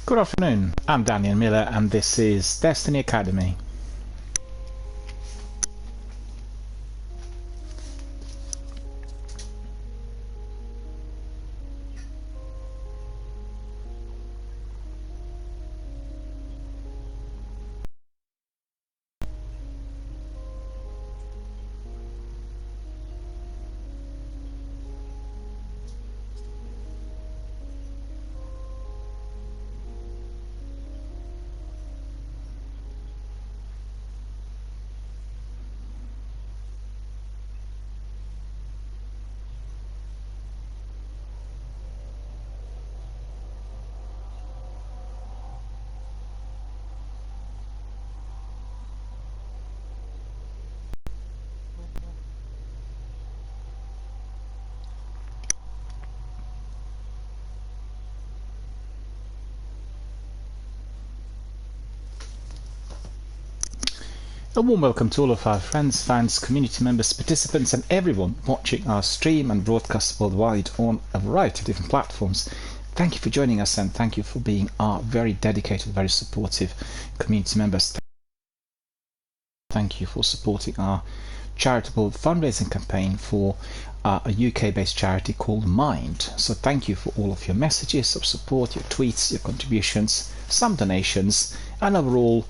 Good afternoon, I'm Daniel Miller and this is Destiny Academy. A warm welcome to all of our friends, fans, community members, participants and everyone watching our stream and broadcast worldwide on a variety of different platforms. Thank you for joining us and thank you for being our very dedicated, very supportive community members. Thank you for supporting our charitable fundraising campaign for a UK-based charity called Mind. So thank you for all of your messages of support, your tweets, your contributions, some donations and overall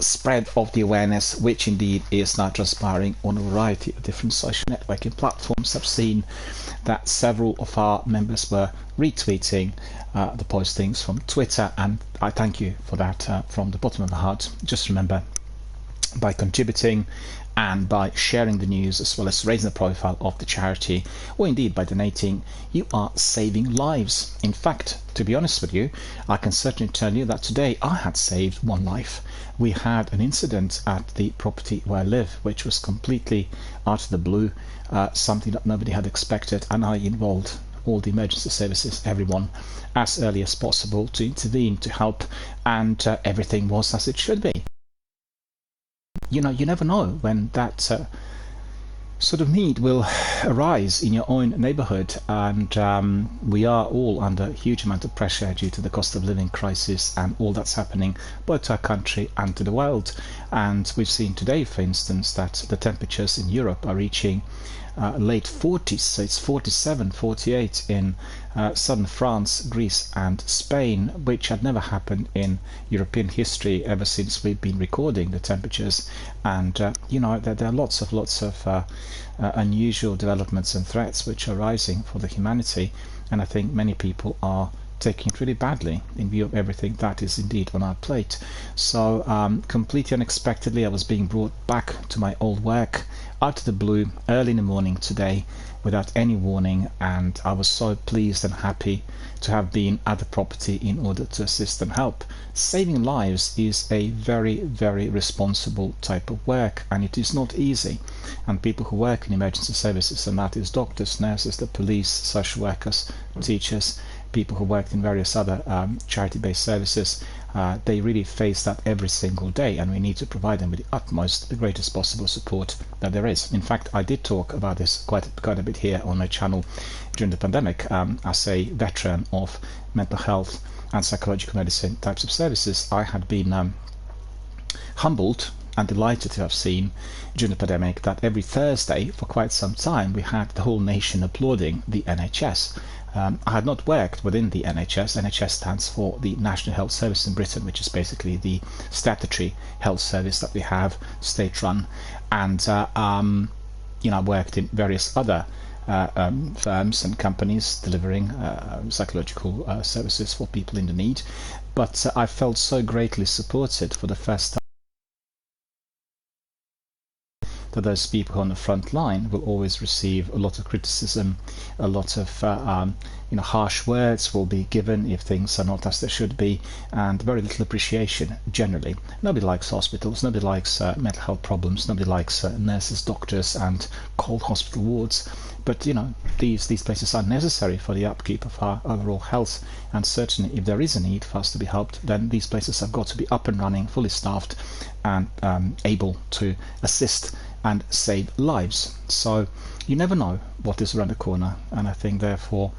spread of the awareness, which indeed is now transpiring on a variety of different social networking platforms. I've seen that several of our members were retweeting the postings from Twitter, and I thank you for that from the bottom of my heart. Just remember, by contributing and by sharing the news as well as raising the profile of the charity, or indeed by donating, you are saving lives. In fact, to be honest with you, I can certainly tell you that today I had saved one life. We had an incident at the property where I live which was completely out of the blue, something that nobody had expected, and I involved all the emergency services, everyone, as early as possible to intervene, to help, and everything was as it should be. You know, you never know when that sort of need will arise in your own neighborhood, and we are all under a huge amount of pressure due to the cost of living crisis and all that's happening both to our country and to the world. And we've seen today, for instance, that the temperatures in Europe are reaching late 40s, so it's 47, 48 in southern France, Greece and Spain, which had never happened in European history ever since we've been recording the temperatures. And you know, there are lots of unusual developments and threats which are rising for the humanity, and I think many people are taking it really badly in view of everything that is indeed on our plate. So completely unexpectedly I was being brought back to my old work out of the blue early in the morning today without any warning, and I was so pleased and happy to have been at the property in order to assist and help. Saving lives is a very, very responsible type of work, and it is not easy. And people who work in emergency services, and that is doctors, nurses, the police, social workers, teachers, people who work in various other charity-based services, they really face that every single day, and we need to provide them with the greatest possible support that there is. In fact, I did talk about this quite a bit here on my channel during the pandemic. As a veteran of mental health and psychological medicine types of services, I had been humbled and delighted to have seen during the pandemic that every Thursday for quite some time we had the whole nation applauding the NHS. I had not worked within the NHS. NHS stands for the National Health Service in Britain, which is basically the statutory health service that we have, state-run. And you know, I worked in various other firms and companies delivering psychological services for people in the need. But I felt so greatly supported for the first time that those people who are on the front line will always receive a lot of criticism, a lot of harsh words will be given if things are not as they should be, and very little appreciation generally. Nobody likes hospitals, nobody likes mental health problems, nobody likes nurses, doctors and cold hospital wards. But you know, these places are necessary for the upkeep of our overall health, and certainly if there is a need for us to be helped, then these places have got to be up and running, fully staffed and able to assist and save lives. So you never know what is around the corner, and I think therefore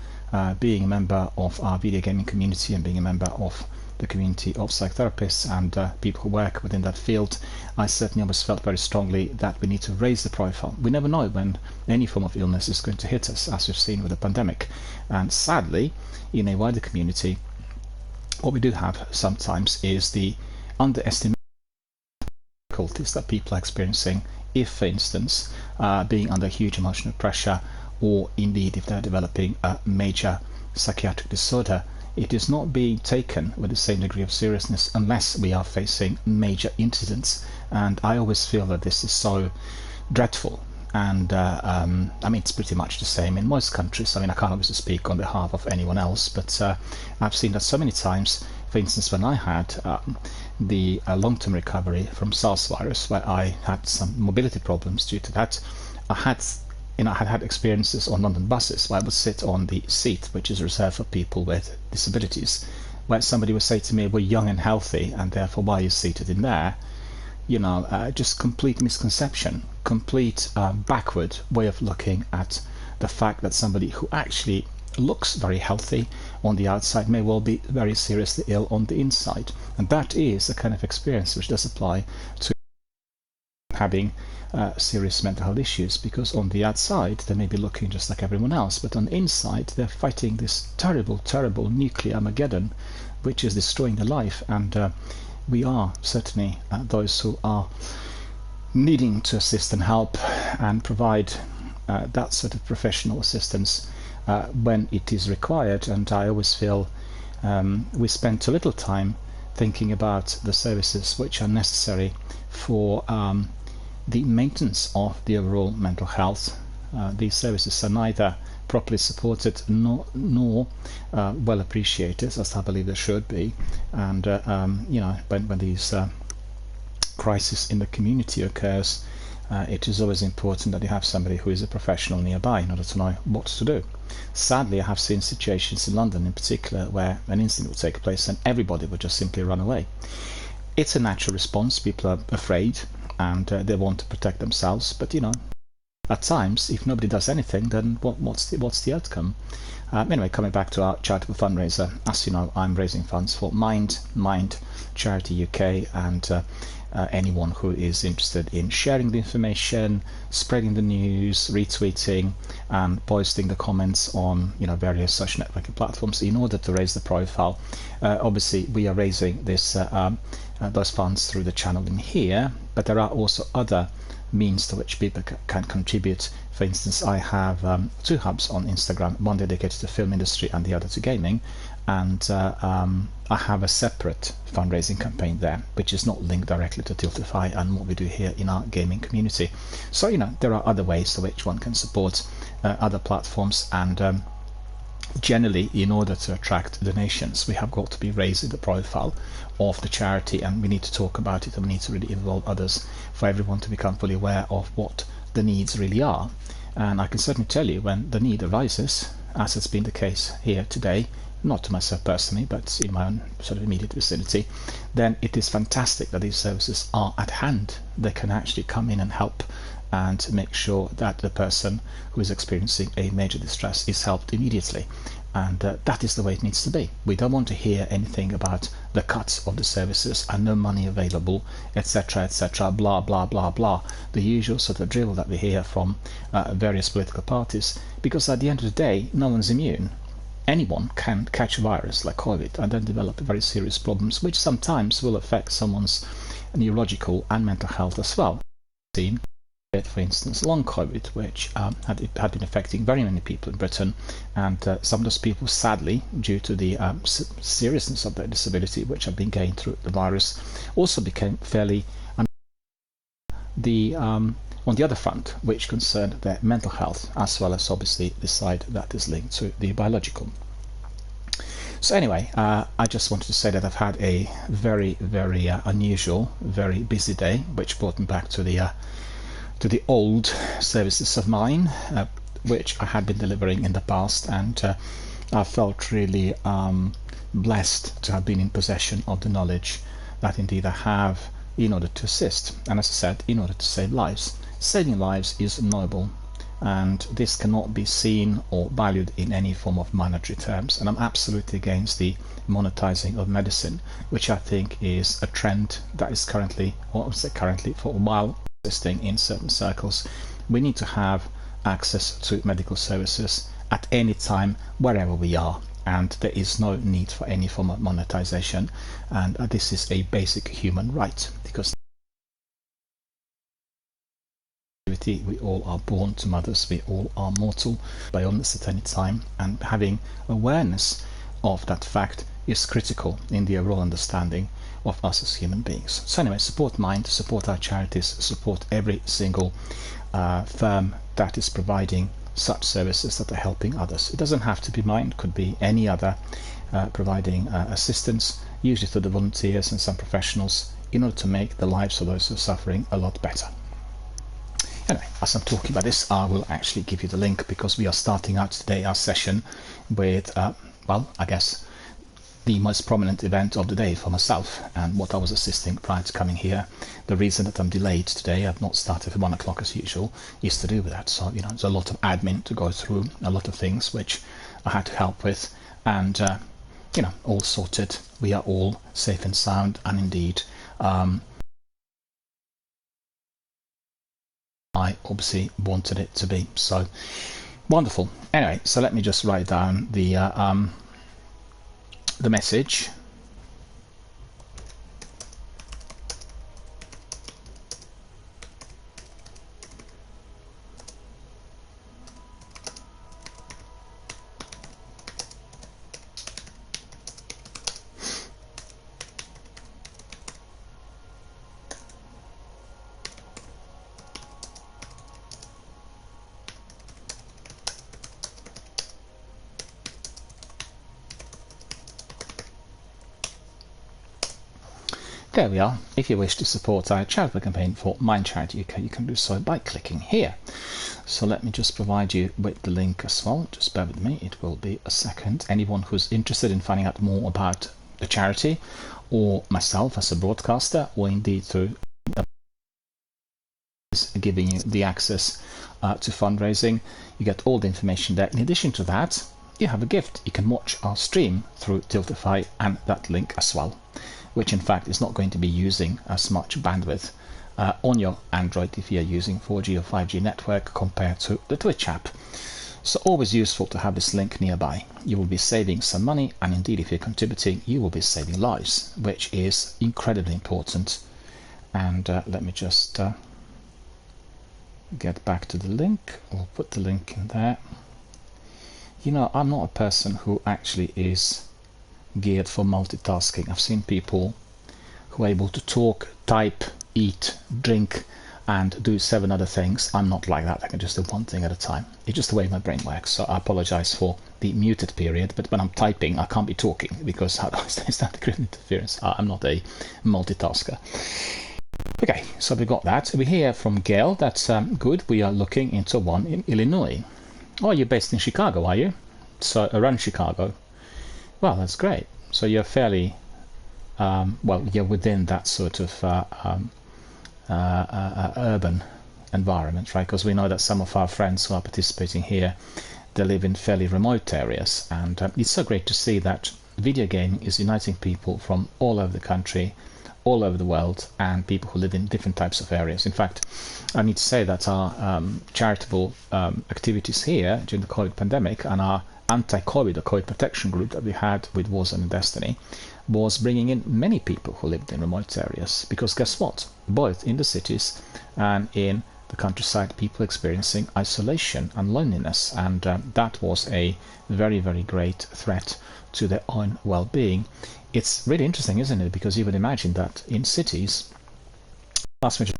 being a member of our video gaming community and being a member of the community of psychotherapists and people who work within that field, I certainly always felt very strongly that we need to raise the profile. We never know when any form of illness is going to hit us, as we've seen with the pandemic. And sadly, in a wider community, what we do have sometimes is the underestimation difficulties that people are experiencing if, for instance, being under huge emotional pressure, or indeed if they're developing a major psychiatric disorder, it is not being taken with the same degree of seriousness unless we are facing major incidents. And I always feel that this is so dreadful. And I mean, it's pretty much the same in most countries. I mean, I can't obviously speak on behalf of anyone else, but I've seen that so many times. For instance, when I had the long-term recovery from SARS virus, where I had some mobility problems due to that, I had experiences on London buses where I would sit on the seat which is reserved for people with disabilities, where somebody would say to me, "We're young and healthy, and therefore why are you seated in there?" Just complete misconception, complete backward way of looking at the fact that somebody who actually looks very healthy on the outside may well be very seriously ill on the inside. And that is a kind of experience which does apply to having serious mental health issues, because on the outside they may be looking just like everyone else, but on the inside they're fighting this terrible nuclear Armageddon which is destroying their life. And we are certainly those who are needing to assist and help and provide that sort of professional assistance when it is required. And I always feel we spend too little time thinking about the services which are necessary for the maintenance of the overall mental health. These services are neither properly supported nor well appreciated, as I believe they should be. And when these crisis in the community occurs, it is always important that you have somebody who is a professional nearby in order to know what to do. Sadly, I have seen situations in London in particular where an incident would take place and everybody would just simply run away. It's a natural response. People are afraid and they want to protect themselves, but at times, if nobody does anything, then what's the outcome? Anyway, coming back to our charitable fundraiser, as you know, I'm raising funds for Mind Charity UK, and anyone who is interested in sharing the information, spreading the news, retweeting, and posting the comments on various social networking platforms in order to raise the profile. Obviously, we are raising those funds through the channel in here, but there are also other means to which people can contribute. For instance, I have two hubs on Instagram, one dedicated to the film industry and the other to gaming, and I have a separate fundraising campaign there which is not linked directly to Tiltify and what we do here in our gaming community. So there are other ways to which one can support other platforms, and generally, in order to attract donations, we have got to be raising the profile of the charity, and we need to talk about it, and we need to really involve others for everyone to become fully aware of what the needs really are. And I can certainly tell you, when the need arises, as has been the case here today, not to myself personally, but in my own sort of immediate vicinity, then it is fantastic that these services are at hand. They can actually come in and help and make sure that the person who is experiencing a major distress is helped immediately. And that is the way it needs to be. We don't want to hear anything about the cuts of the services and no money available, etc., blah blah blah blah, the usual sort of drill that we hear from various political parties, because at the end of the day, no one's immune. Anyone can catch a virus like COVID and then develop very serious problems, which sometimes will affect someone's neurological and mental health as well. For instance, long COVID, which had been affecting very many people in Britain, and some of those people, sadly, due to the seriousness of their disability, which had been gained through the virus, also became fairly on the other front, which concerned their mental health, as well as obviously the side that is linked to the biological. So anyway, I just wanted to say that I've had a very unusual, very busy day, which brought me back to the old services of mine, which I had been delivering in the past, and I felt really blessed to have been in possession of the knowledge that indeed I have in order to assist, and as I said, in order to save lives. Saving lives is noble, and this cannot be seen or valued in any form of monetary terms. And I'm absolutely against the monetizing of medicine, which I think is a trend that is currently, or I would say currently, for a while existing in certain circles. We need to have access to medical services at any time, wherever we are, and there is no need for any form of monetization, and this is a basic human right, because we all are born to mothers, we all are mortal by illness at any time, and having awareness of that fact is critical in the overall understanding of us as human beings. So anyway, support Mind, support our charities, support every single firm that is providing such services that are helping others. It doesn't have to be Mind, it could be any other providing assistance, usually through the volunteers and some professionals, in order to make the lives of those who are suffering a lot better. Anyway, as I'm talking about this, I will actually give you the link, because we are starting out today our session with, well, I guess the most prominent event of the day for myself and what I was assisting prior to coming here. The reason that I'm delayed today, I've not started at 1 o'clock as usual, is to do with that. So, you know, there's a lot of admin to go through, a lot of things which I had to help with, and, you know, all sorted. We are all safe and sound, and indeed, I obviously wanted it to be. So wonderful. Anyway, so let me just write down the message. There we are. If you wish to support our charitable campaign for Mind Charity UK, you can do so by clicking here. So let me just provide you with the link as well. Just bear with me, it will be a second. Anyone who's interested in finding out more about the charity, or myself as a broadcaster, or indeed through giving you the access to fundraising, you get all the information there. In addition to that, you have a gift. You can watch our stream through Tiltify and that link as well, which in fact is not going to be using as much bandwidth on your Android if you're using 4G or 5G network compared to the Twitch app. So always useful to have this link nearby. You will be saving some money, and indeed if you're contributing, you will be saving lives, which is incredibly important. And let me just get back to the link. We'll put the link in there. You know, I'm not a person who actually is geared for multitasking. I've seen people who are able to talk, type, eat, drink, and do 7 other things. I'm not like that. I can just do one thing at a time. It's just the way my brain works. So I apologize for the muted period, but when I'm typing, I can't be talking, because otherwise there's that grid interference. I'm not a multitasker. Okay, so we got that. We hear from Gail. That's good. We are looking into one in Illinois. Oh, you're based in Chicago, are you? So around Chicago. Well, that's great. So you're fairly, well, you're within that sort of urban environment, right? Because we know that some of our friends who are participating here, they live in fairly remote areas, and it's so great to see that video gaming is uniting people from all over the country, all over the world, and people who live in different types of areas. In fact, I need to say that our charitable activities here during the COVID pandemic, and our anti-COVID or COVID protection group that we had with Warzone and Destiny, was bringing in many people who lived in remote areas. Because guess what? Both in the cities and in the countryside, people experiencing isolation and loneliness, and that was a very, very great threat to their own well-being. It's really interesting, isn't it? Because you would imagine that in cities, vast majority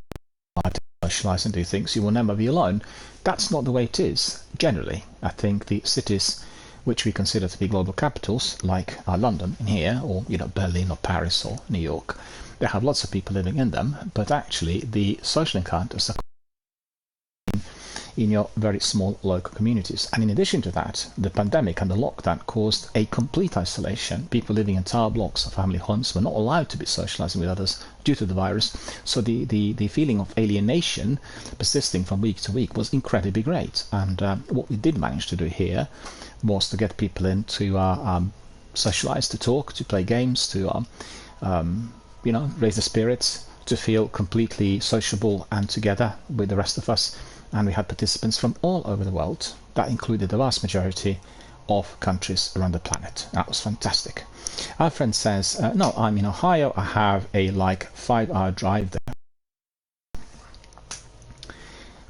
of socialize and do things, you will never be alone. That's not the way it is. Generally, I think the cities which we consider to be global capitals, like London in here, or Berlin or Paris or New York, they have lots of people living in them, but actually the social encounters are in your very small local communities. And in addition to that, the pandemic and the lockdown caused a complete isolation. People living in tower blocks or family homes were not allowed to be socializing with others due to the virus. So the feeling of alienation persisting from week to week was incredibly great. And what we did manage to do here was to get people in to socialize, to talk, to play games, to raise the spirits, to feel completely sociable and together with the rest of us. And we had participants from all over the world. That included the vast majority of countries around the planet. That was fantastic. Our friend says, no, I'm in Ohio. I have a 5-hour drive there.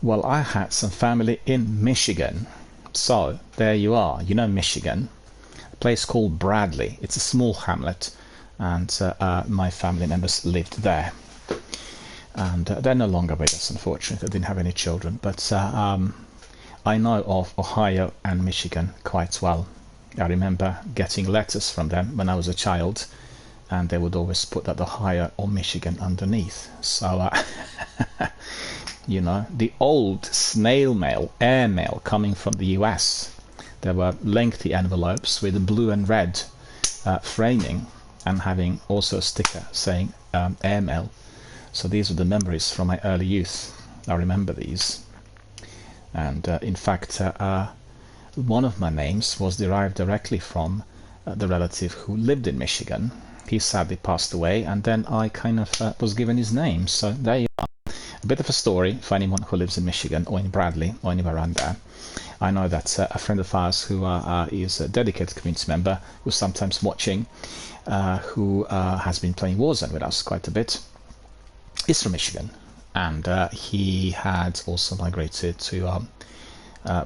Well, I had some family in Michigan. So there you are. You know Michigan. A place called Bradley. It's a small hamlet. And my family members lived there. And they're no longer with us, unfortunately. They didn't have any children. But I know of Ohio and Michigan quite well. I remember getting letters from them when I was a child, and they would always put that Ohio or Michigan underneath. So, the old snail mail, air mail coming from the US. There were lengthy envelopes with blue and red framing, and having also a sticker saying airmail. So these were the memories from my early youth. I remember these. And in fact, one of my names was derived directly from the relative who lived in Michigan. He sadly passed away, and then I kind of was given his name. So there you are. A bit of a story for anyone who lives in Michigan or in Bradley or anywhere around there. I know that a friend of ours who is a dedicated community member who's sometimes watching, who has been playing Warzone with us quite a bit, is from Michigan, and he had also migrated to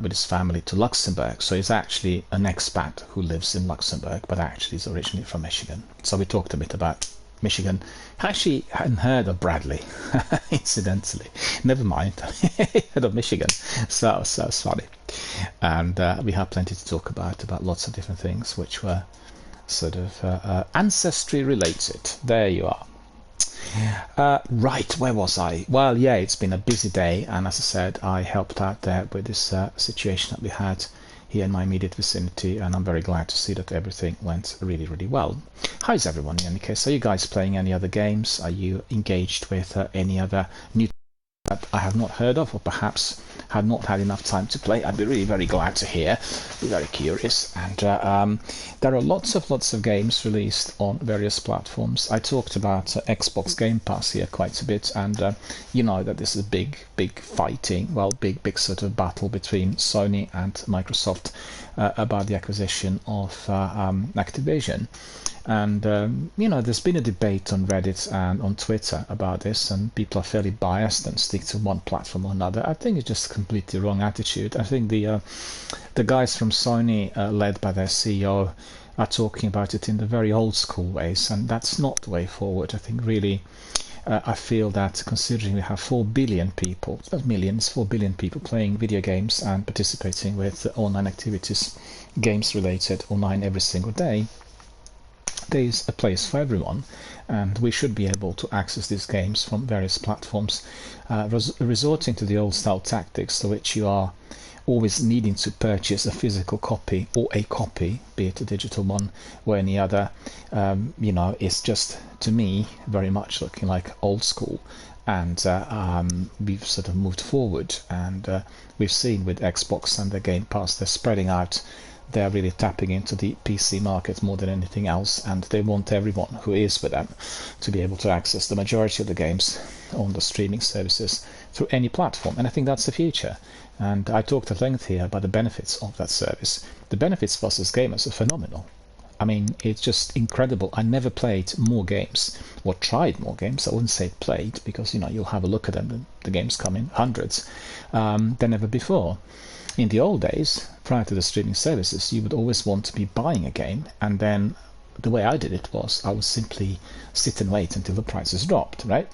with his family to Luxembourg. So he's actually an expat who lives in Luxembourg, but actually is originally from Michigan. So we talked a bit about Michigan. I actually hadn't heard of Bradley, incidentally. Never mind, heard of Michigan. So it's funny. And we had plenty to talk about lots of different things, which were sort of ancestry related. There you are. Right, where was I? Well, yeah, it's been a busy day, and as I said, I helped out there with this situation that we had here in my immediate vicinity, and I'm very glad to see that everything went really, really well. How is everyone in any case? Are you guys playing any other games? Are you engaged with any other new that I have not heard of, or perhaps had not had enough time to play? I'd be really very glad to hear. Be very curious. And there are lots of games released on various platforms. I talked about Xbox Game Pass here quite a bit, and you know that this is a big fighting, big sort of battle between Sony and Microsoft about the acquisition of Activision. And there's been a debate on Reddit and on Twitter about this, and people are fairly biased and stick to one platform or another. I think it's just a completely wrong attitude. I think the guys from Sony, led by their CEO, are talking about it in the very old school ways, and that's not the way forward. I think really, I feel that considering we have 4 billion people, not millions, 4 billion people playing video games and participating with online activities, games related online every single day, there is a place for everyone, and we should be able to access these games from various platforms, resorting to the old style tactics to which you are always needing to purchase a physical copy or a copy, be it a digital one or any other. It's just, to me, very much looking like old school. And we've sort of moved forward, and we've seen with Xbox and the Game Pass, they're spreading out. They're really tapping into the PC market more than anything else, and they want everyone who is with them to be able to access the majority of the games on the streaming services through any platform. And I think that's the future. And I talked at length here about the benefits of that service. The benefits for us as gamers are phenomenal. I mean, it's just incredible. I never played more games, or tried more games. I wouldn't say played, because you'll have a look at them. The games come in hundreds than ever before. In the old days, prior to the streaming services, you would always want to be buying a game, and then the way I did it was I would simply sit and wait until the prices dropped, right?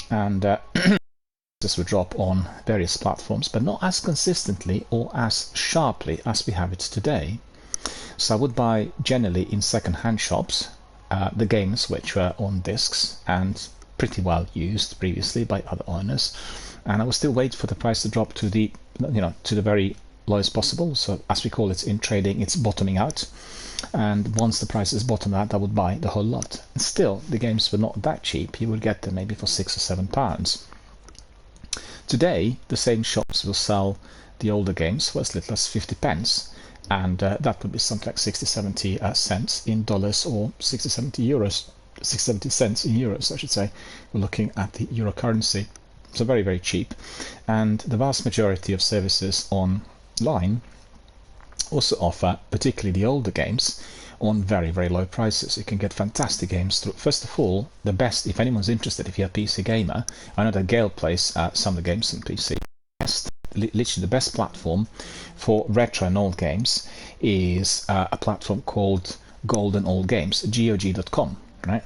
And this would drop on various platforms, but not as consistently or as sharply as we have it today. So I would buy generally in second-hand shops the games which were on discs and pretty well used previously by other owners. and I will still wait for the price to drop to the very lowest possible. So as we call it in trading, it's bottoming out, and once the price is bottomed out, I would buy the whole lot. And still, the games were not that cheap. You would get them maybe for £6 or £7. Today, the same shops will sell the older games for as little as 50 pence, and that would be something like 60-70 cents in dollars, or 60-70 euros, 60-70 cents in euros, I should say. We're looking at the euro currency. So very, very cheap. And the vast majority of services online also offer, particularly the older games, on very, very low prices. You can get fantastic games through. First of all, the best, if anyone's interested, if you're a PC gamer, I know that Gale plays some of the games on PC. Literally the best platform for retro and old games is a platform called Golden Old Games, GOG.com, right?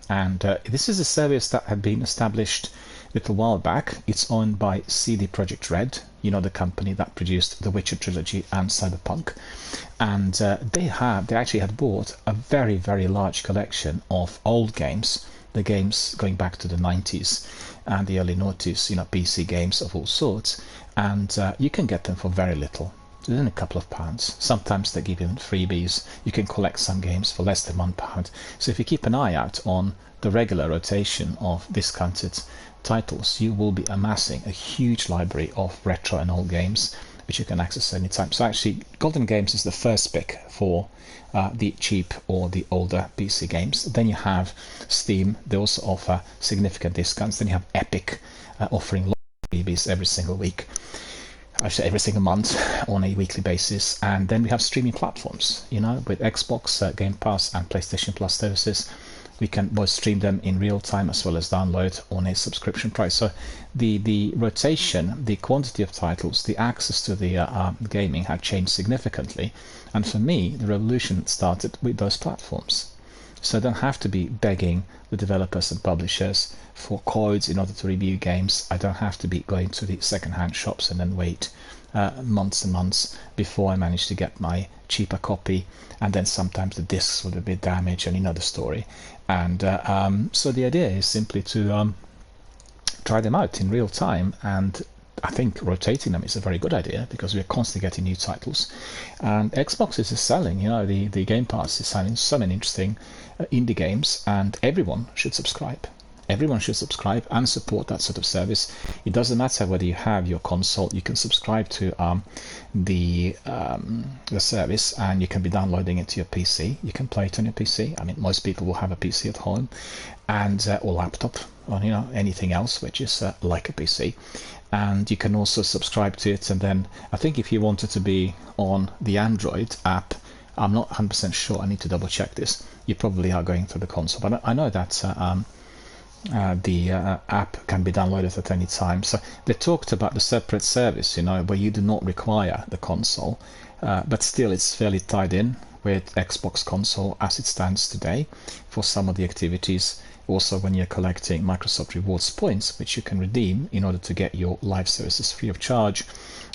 And this is a service that had been established a little while back. It's owned by CD Projekt Red, you know, the company that produced the Witcher trilogy and Cyberpunk, and they actually had bought a very, very large collection of old games, the games going back to the 90s and the early noughties, you know, PC games of all sorts, and you can get them for very little, within a couple of pounds. Sometimes they give you freebies. You can collect some games for less than £1. So if you keep an eye out on the regular rotation of discounted titles, you will be amassing a huge library of retro and old games which you can access anytime. So actually, Golden Games is the first pick for the cheap or the older PC games. Then you have Steam. They also offer significant discounts. Then you have Epic offering lots of freebies every single week. Actually, every single month on a weekly basis. And then we have streaming platforms, you know, with Xbox Game Pass and PlayStation Plus services. We can both stream them in real time as well as download on a subscription price. So the rotation, the quantity of titles, the access to the gaming have changed significantly. And for me, the revolution started with those platforms. So I don't have to be begging the developers and publishers for codes in order to review games. I don't have to be going to the second-hand shops and then wait months and months before I manage to get my cheaper copy, and then sometimes the discs will be a bit damaged, and you know the story. And so the idea is simply to try them out in real time, and I think rotating them is a very good idea because we're constantly getting new titles. And Xbox is selling, you know, the Game Pass is selling so many interesting indie games, and everyone should subscribe. Everyone should subscribe and support that sort of service. It doesn't matter whether you have your console, you can subscribe to the service, and you can be downloading it to your PC. You can play it on your PC. I mean, most people will have a PC at home, and or laptop, or you know, anything else which is like a PC. And you can also subscribe to it. And then I think if you wanted to be on the Android app, I'm not 100% sure, I need to double check this, you probably are going through the console, but I know that the app can be downloaded at any time. So they talked about the separate service, you know, where you do not require the console, but still it's fairly tied in with Xbox console as it stands today for some of the activities. Also, when you're collecting Microsoft Rewards points, which you can redeem in order to get your live services free of charge,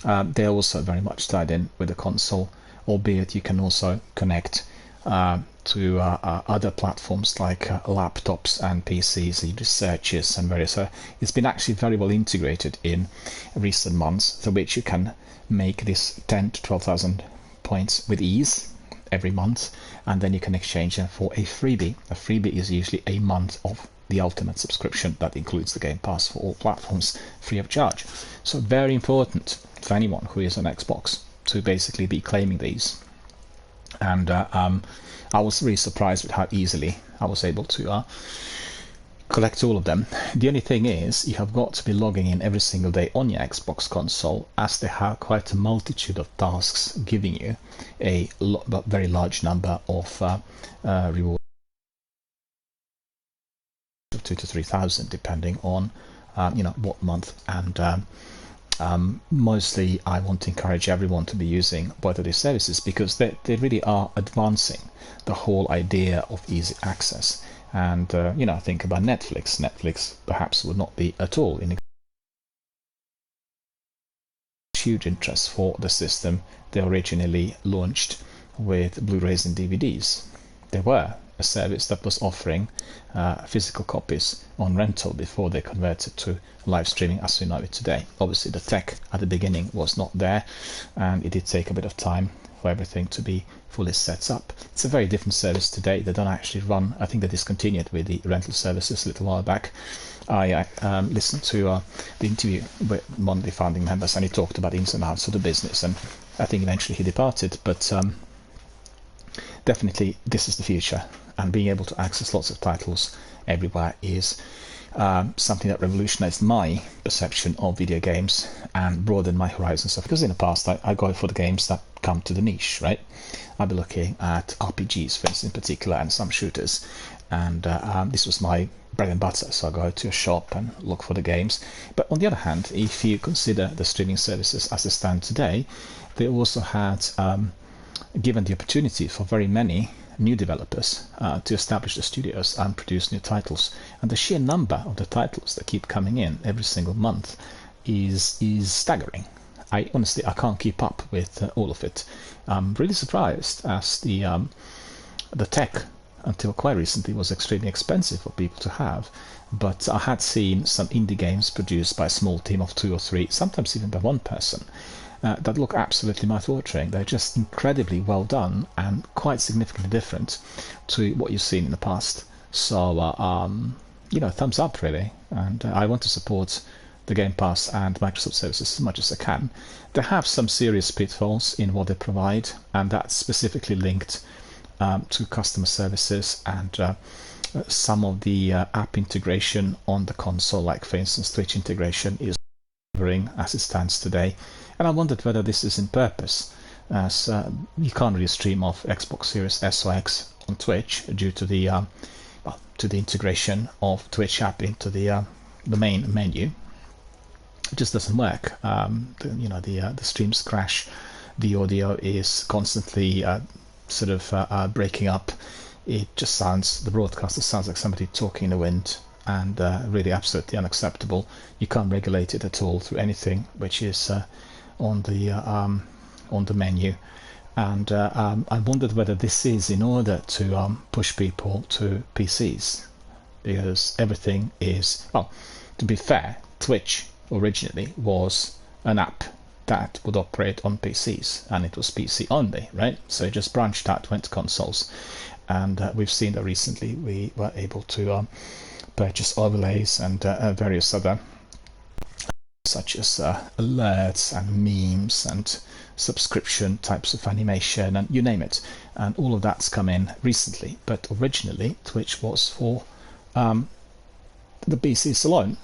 they're also very much tied in with the console, albeit you can also connect to other platforms like laptops and PCs, you do searches and various. So it's been actually very well integrated in recent months, through which you can make this 10 to 12,000 points with ease every month, and then you can exchange them for a freebie. A freebie is usually a month of the ultimate subscription that includes the Game Pass for all platforms free of charge. So very important for anyone who is on Xbox to basically be claiming these. And I was really surprised with how easily I was able to collect all of them. The only thing is, you have got to be logging in every single day on your Xbox console, as they have quite a multitude of tasks giving you a very large number of rewards, of 2,000 to 3,000, depending on you know, what month. And mostly I want to encourage everyone to be using both of these services because they really are advancing the whole idea of easy access. And you know, think about Netflix. Netflix perhaps would not be at all in huge interest for the system. They originally launched with Blu-rays and DVDs. They were a service that was offering physical copies on rental before they converted to live streaming as we know it today. Obviously the tech at the beginning was not there, and it did take a bit of time for everything to be fully set up. It's a very different service today. They don't actually run, I think they discontinued with the rental services a little while back. I listened to the interview with one of the founding members, and he talked about the ins and outs of the business, and I think eventually he departed, but definitely this is the future, and being able to access lots of titles everywhere is something that revolutionized my perception of video games and broadened my horizons. Because in the past I go for the games that come to the niche, right? I'd be looking at RPGs, for instance, in particular, and some shooters, and this was my bread and butter, so I go to a shop and look for the games. But on the other hand, if you consider the streaming services as they stand today, they also had given the opportunity for very many new developers to establish the studios and produce new titles, and the sheer number of the titles that keep coming in every single month is staggering. I can't keep up with all of it. I'm really surprised, as the tech until quite recently was extremely expensive for people to have, but I had seen some indie games produced by a small team of 2 or 3, sometimes even by one person, that look absolutely mouth-watering. They're just incredibly well done and quite significantly different to what you've seen in the past. So, thumbs up really. And I want to support the Game Pass and Microsoft services as much as I can. They have some serious pitfalls in what they provide, and that's specifically linked to customer services and some of the app integration on the console, like for instance Twitch integration is as it stands today, and I wondered whether this is in purpose, as you can't really stream off Xbox Series S or X on Twitch due to the integration of Twitch app into the main menu. It just doesn't work. The streams crash, the audio is constantly breaking up. It just sounds, the broadcaster sounds like somebody talking in the wind, and really absolutely unacceptable. You can't regulate it at all through anything which is on the menu, and I wondered whether this is in order to push people to PCs, because everything is, well, to be fair, Twitch originally was an app that would operate on PCs, and it was PC only, right? So it just branched out, went to consoles, and we've seen that recently we were able to purchase overlays and various other, such as alerts and memes and subscription types of animation and you name it, and all of that's come in recently. But originally Twitch was for the PCs alone,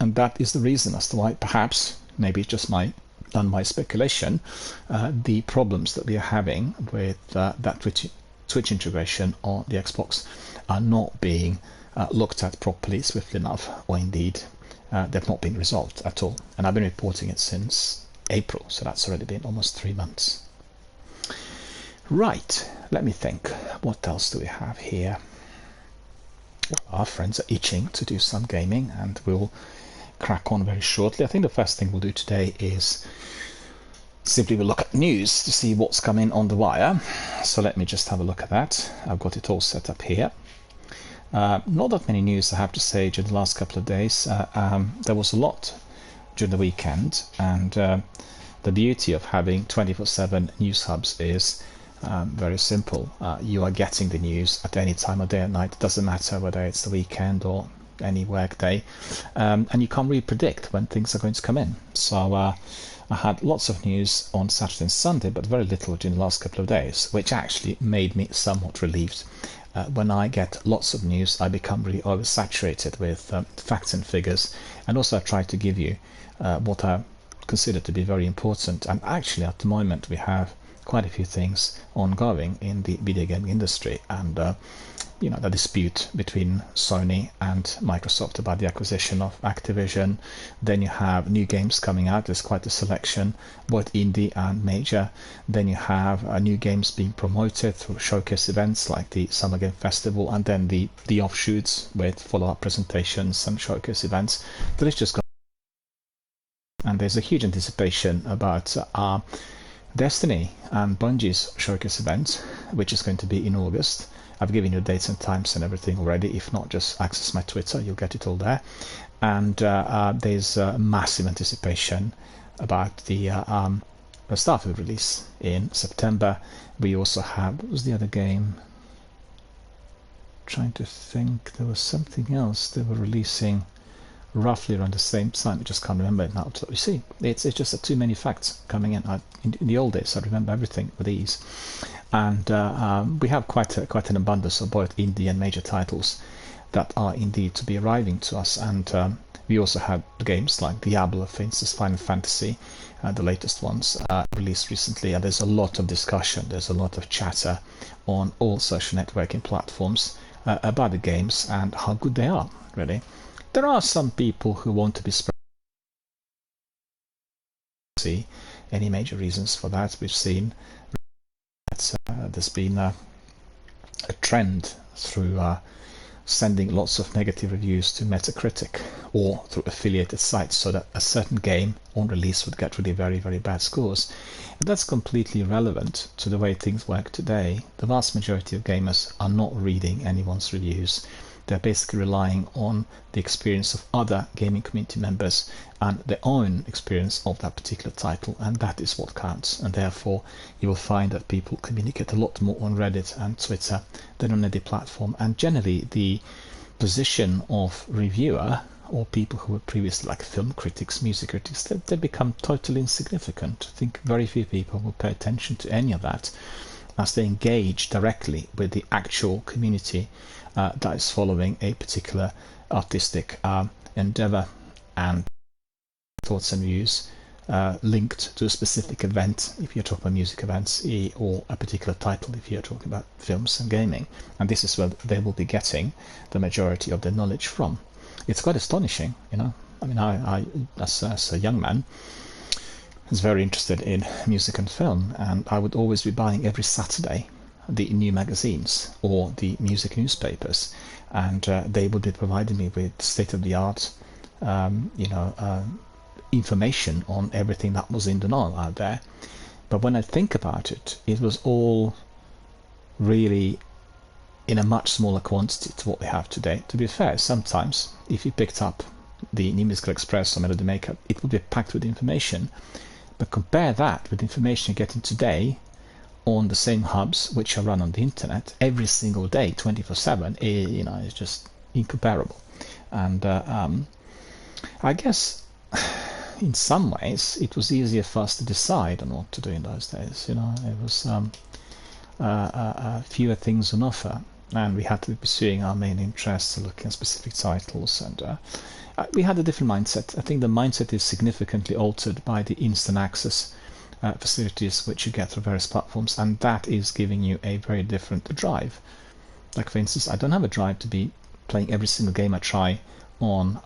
and that is the reason as to why, perhaps, maybe it's just my speculation, the problems that we are having with that Twitch integration on the Xbox are not being looked at properly, swiftly enough, or indeed they've not been resolved at all. And I've been reporting it since April, so that's already been almost 3 months. Right, let me think. What else do we have here? Well, our friends are itching to do some gaming, and we'll crack on very shortly. I think the first thing we'll do today is simply we'll look at news to see what's coming on the wire. So let me just have a look at that. I've got it all set up here. Not that many news, I have to say, during the last couple of days. There was a lot during the weekend, and the beauty of having 24/7 news hubs is very simple. You are getting the news at any time of day or night. It doesn't matter whether it's the weekend or any work day, and you can't really predict when things are going to come in. So I had lots of news on Saturday and Sunday, but very little during the last couple of days, which actually made me somewhat relieved. When I get lots of news, I become really oversaturated with facts and figures, and also I try to give you what I consider to be very important. And actually, at the moment, we have quite a few things ongoing in the video game industry, and the dispute between Sony and Microsoft about the acquisition of Activision. Then you have new games coming out. There's quite a selection, both indie and major. Then you have new games being promoted through showcase events like the Summer Game Festival, and then the offshoots with follow-up presentations and showcase events. The list just got, and there's a huge anticipation about Destiny and Bungie's showcase event, which is going to be in August. I've given you dates and times and everything already. If not, just access my Twitter, you'll get it all there. And there's massive anticipation about the Starfield release in September. We also have, what was the other game? Trying to think, there was something else they were releasing roughly around the same time. I just can't remember it now. So you see, it's just too many facts coming in. In the old days, I remember everything with ease, and we have quite an abundance of both indie and major titles that are indeed to be arriving to us. And we also have games like Diablo, for instance, Final Fantasy, the latest ones released recently, and there's a lot of discussion, there's a lot of chatter on all social networking platforms about the games and how good they are, really. There are some people who want to be see any major reasons for that. We've seen that there's been a trend through sending lots of negative reviews to Metacritic or through affiliated sites, so that a certain game on release would get really very, very bad scores. And that's completely irrelevant to the way things work today. The vast majority of gamers are not reading anyone's reviews. They're basically relying on the experience of other gaming community members and their own experience of that particular title, and that is what counts. And therefore you will find that people communicate a lot more on Reddit and Twitter than on any platform, and generally the position of reviewer or people who were previously like film critics, music critics, they become totally insignificant. I think very few people will pay attention to any of that as they engage directly with the actual community that is following a particular artistic endeavor, and thoughts and views linked to a specific event if you're talking about music events, or a particular title if you're talking about films and gaming. And this is where they will be getting the majority of their knowledge from. It's quite astonishing, you know. I mean, I as a young man, was very interested in music and film, and I would always be buying every Saturday the new magazines or the music newspapers, and they would be providing me with state-of-the-art information on everything that was in the know out there. But when I think about it, it was all really in a much smaller quantity to what we have today. To be fair, sometimes if you picked up the New Musical Express or Melody Maker, it would be packed with information. But compare that with the information you're getting today on the same hubs which are run on the internet every single day, 24/7. It's just incomparable. And I guess in some ways it was easier for us to decide on what to do in those days. It was fewer things on offer, and we had to be pursuing our main interests, looking at specific titles, and we had a different mindset. I think the mindset is significantly altered by the instant access facilities which you get through various platforms, and that is giving you a very different drive. Like, for instance, I don't have a drive to be playing every single game I try on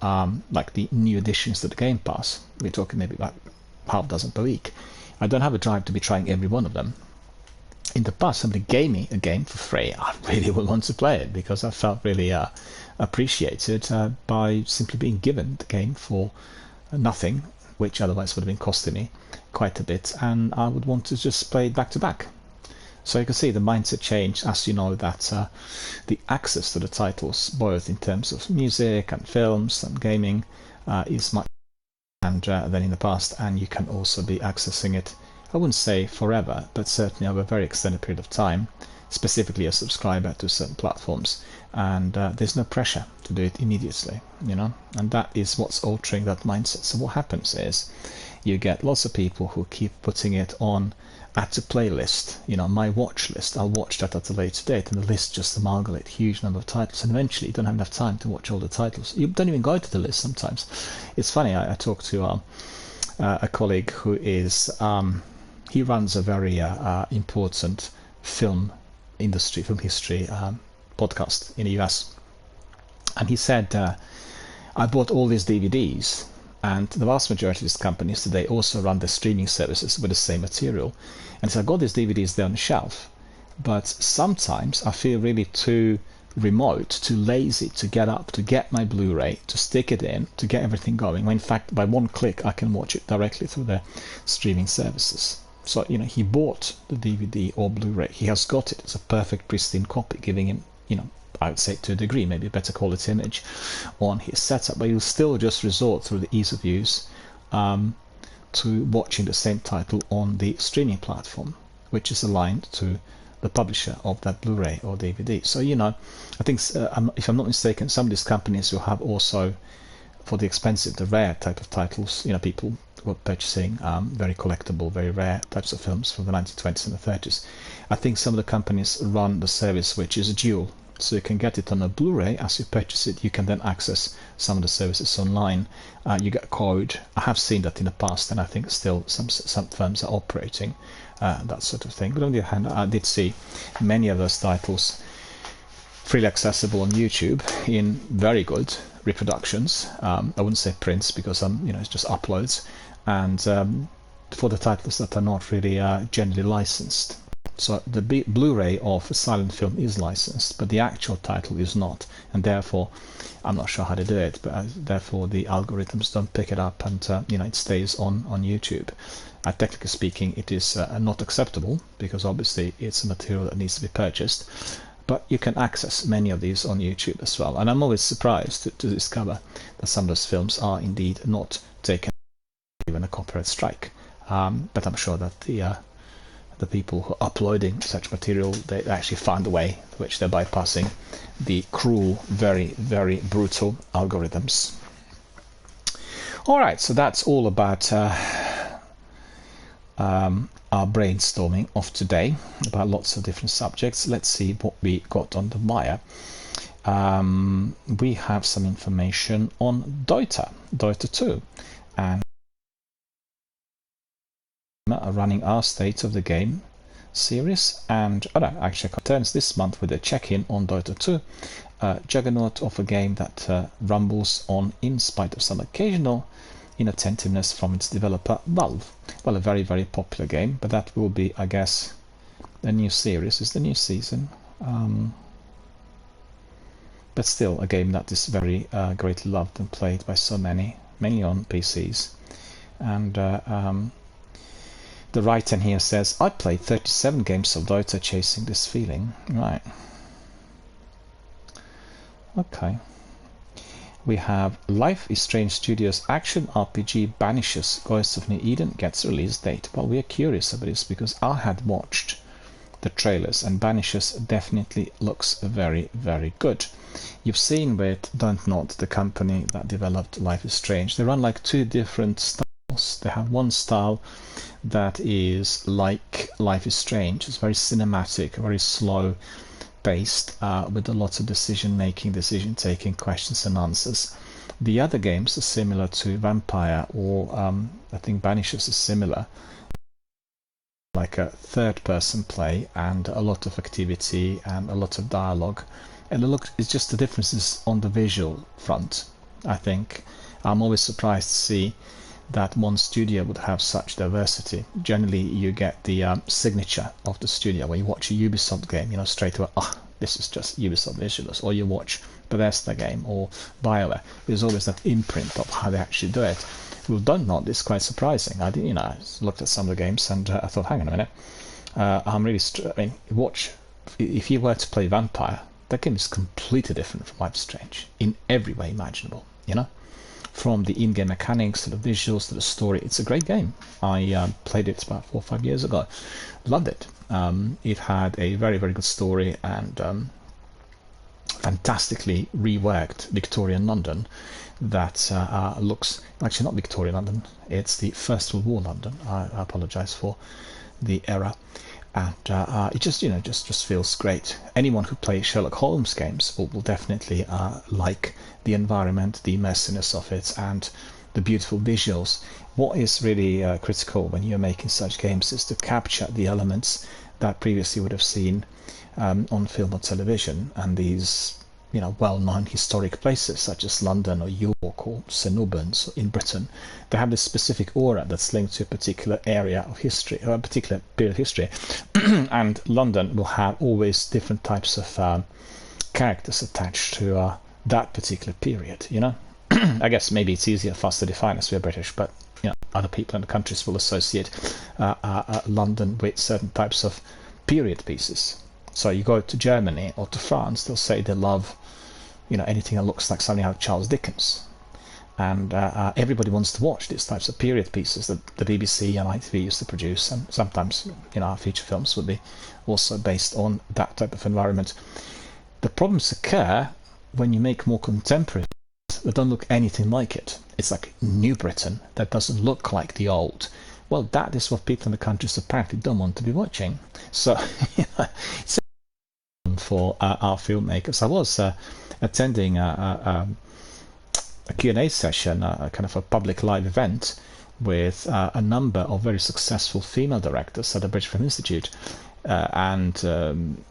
like the new additions to the Game Pass. We're talking maybe about half a dozen per week. I don't have a drive to be trying every one of them. In the past, somebody gave me a game for free, I really would want to play it, because I felt really appreciated by simply being given the game for nothing, which otherwise would have been costing me quite a bit, and I would want to just play it back to back. So you can see the mindset change as you know that the access to the titles, both in terms of music and films and gaming, is much than in the past, and you can also be accessing it, I wouldn't say forever, but certainly over a very extended period of time, specifically a subscriber to certain platforms, and there's no pressure to do it immediately, and that is what's altering that mindset. So what happens is you get lots of people who keep putting it on add to playlist, my watch list. I'll watch that at a later date, and the list just amalgamates huge number of titles, and eventually you don't have enough time to watch all the titles. You don't even go to the list sometimes. It's funny, I talked to a colleague who is he runs a very important film history podcast in the US, and he said, I bought all these DVDs, and the vast majority of these companies today also run the streaming services with the same material. And so I got these DVDs there on the shelf, but sometimes I feel really too remote, too lazy to get up, to get my Blu-ray, to stick it in, to get everything going, when in fact by one click I can watch it directly through the streaming services. So, you know, he bought the DVD or Blu-ray. He has got it. It's a perfect, pristine copy, giving him, you know, I would say to a degree, maybe a better quality image on his setup. But he'll still just resort through the ease of use to watching the same title on the streaming platform, which is aligned to the publisher of that Blu-ray or DVD. So, you know, I think, if I'm not mistaken, some of these companies will have also, for the expensive, the rare type of titles, you know, people were purchasing very collectible, very rare types of films from the 1920s and the 30s. I think some of the companies run the service which is a dual. So you can get it on a Blu-ray. As you purchase it, you can then access some of the services online. You get a code. I have seen that in the past, and I think still some firms are operating that sort of thing. But on the other hand, I did see many of those titles freely accessible on YouTube in very good reproductions. I wouldn't say prints because you know, it's just uploads, and for the titles that are not really generally licensed. So the Blu-ray of a silent film is licensed, but the actual title is not, and therefore I'm not sure how to do it, but therefore the algorithms don't pick it up, and you know, it stays on YouTube. Technically speaking, it is not acceptable because obviously it's a material that needs to be purchased, but you can access many of these on YouTube as well. And I'm always surprised to discover that some of those films are indeed not taken even a copyright strike. But I'm sure that the people who are uploading such material, they actually find a way in which they're bypassing the cruel, very, very brutal algorithms. All right, so that's all about our brainstorming of today about lots of different subjects. Let's see what we got on the wire. We have some information on Dota 2, and running our State of the Game series, and actually concerns this month with a check-in on Dota 2, juggernaut of a game that rumbles on in spite of some occasional inattentiveness from its developer Valve. Well, a very, very popular game, but that will be, I guess, the new series, is the new season. But still a game that is very greatly loved and played by so many, mainly on PCs. And the writer here says, I played 37 games of Dota chasing this feeling. Right. Okay. We have Life is Strange Studios action RPG Banishes Ghosts of New Eden gets release date. Well, we are curious about this because I had watched the trailers, and Banishes definitely looks very, very good. You've seen with Don't Nod, the company that developed Life is Strange. They run like two different styles. They have one style that is like Life is Strange. It's very cinematic, very slow paced, with a lot of decision-making, decision-taking, questions and answers. The other games are similar to Vampire, or I think Banishes is similar, like a third-person play and a lot of activity and a lot of dialogue. And it's just the differences on the visual front. I think I'm always surprised to see that one studio would have such diversity. Generally, you get the signature of the studio. When you watch a Ubisoft game, you know straight away, this is just Ubisoft visuals. Or you watch Bethesda game or BioWare. There's always that imprint of how they actually do it. Well, Don't Nod is quite surprising. I looked at some of the games and I thought, hang on a minute, I'm really. Watch. If you were to play Vampire, that game is completely different from Life is Strange in every way imaginable. You know. From the in-game mechanics to the visuals to the story, it's a great game. I played it about 4 or 5 years ago. Loved it. It had a very, very good story and fantastically reworked Victorian London that looks... Actually, not Victorian London. It's the First World War London. I apologise for the error. And it just feels great. Anyone who plays Sherlock Holmes games will definitely like the environment, the immersiveness of it, and the beautiful visuals. What is really critical when you're making such games is to capture the elements that previously would have seen on film or television, and these well-known historic places such as London or York or St Albans in Britain. They have this specific aura that's linked to a particular area of history or a particular period of history. And London will have always different types of characters attached to that particular period, I guess maybe it's easier for us to define as we're British, but other people in the countries will associate London with certain types of period pieces. So you go to Germany or to France, they'll say they love, anything that looks like something out of Charles Dickens. And everybody wants to watch these types of period pieces that the BBC and ITV used to produce, and sometimes our feature films would be also based on that type of environment. The problems occur when you make more contemporary films that don't look anything like it. It's like New Britain that doesn't look like the old. Well, that is what people in the countries apparently don't want to be watching. So it's for our filmmakers. I was attending a Q&A session, kind of a public live event with a number of very successful female directors at the British Film Institute, and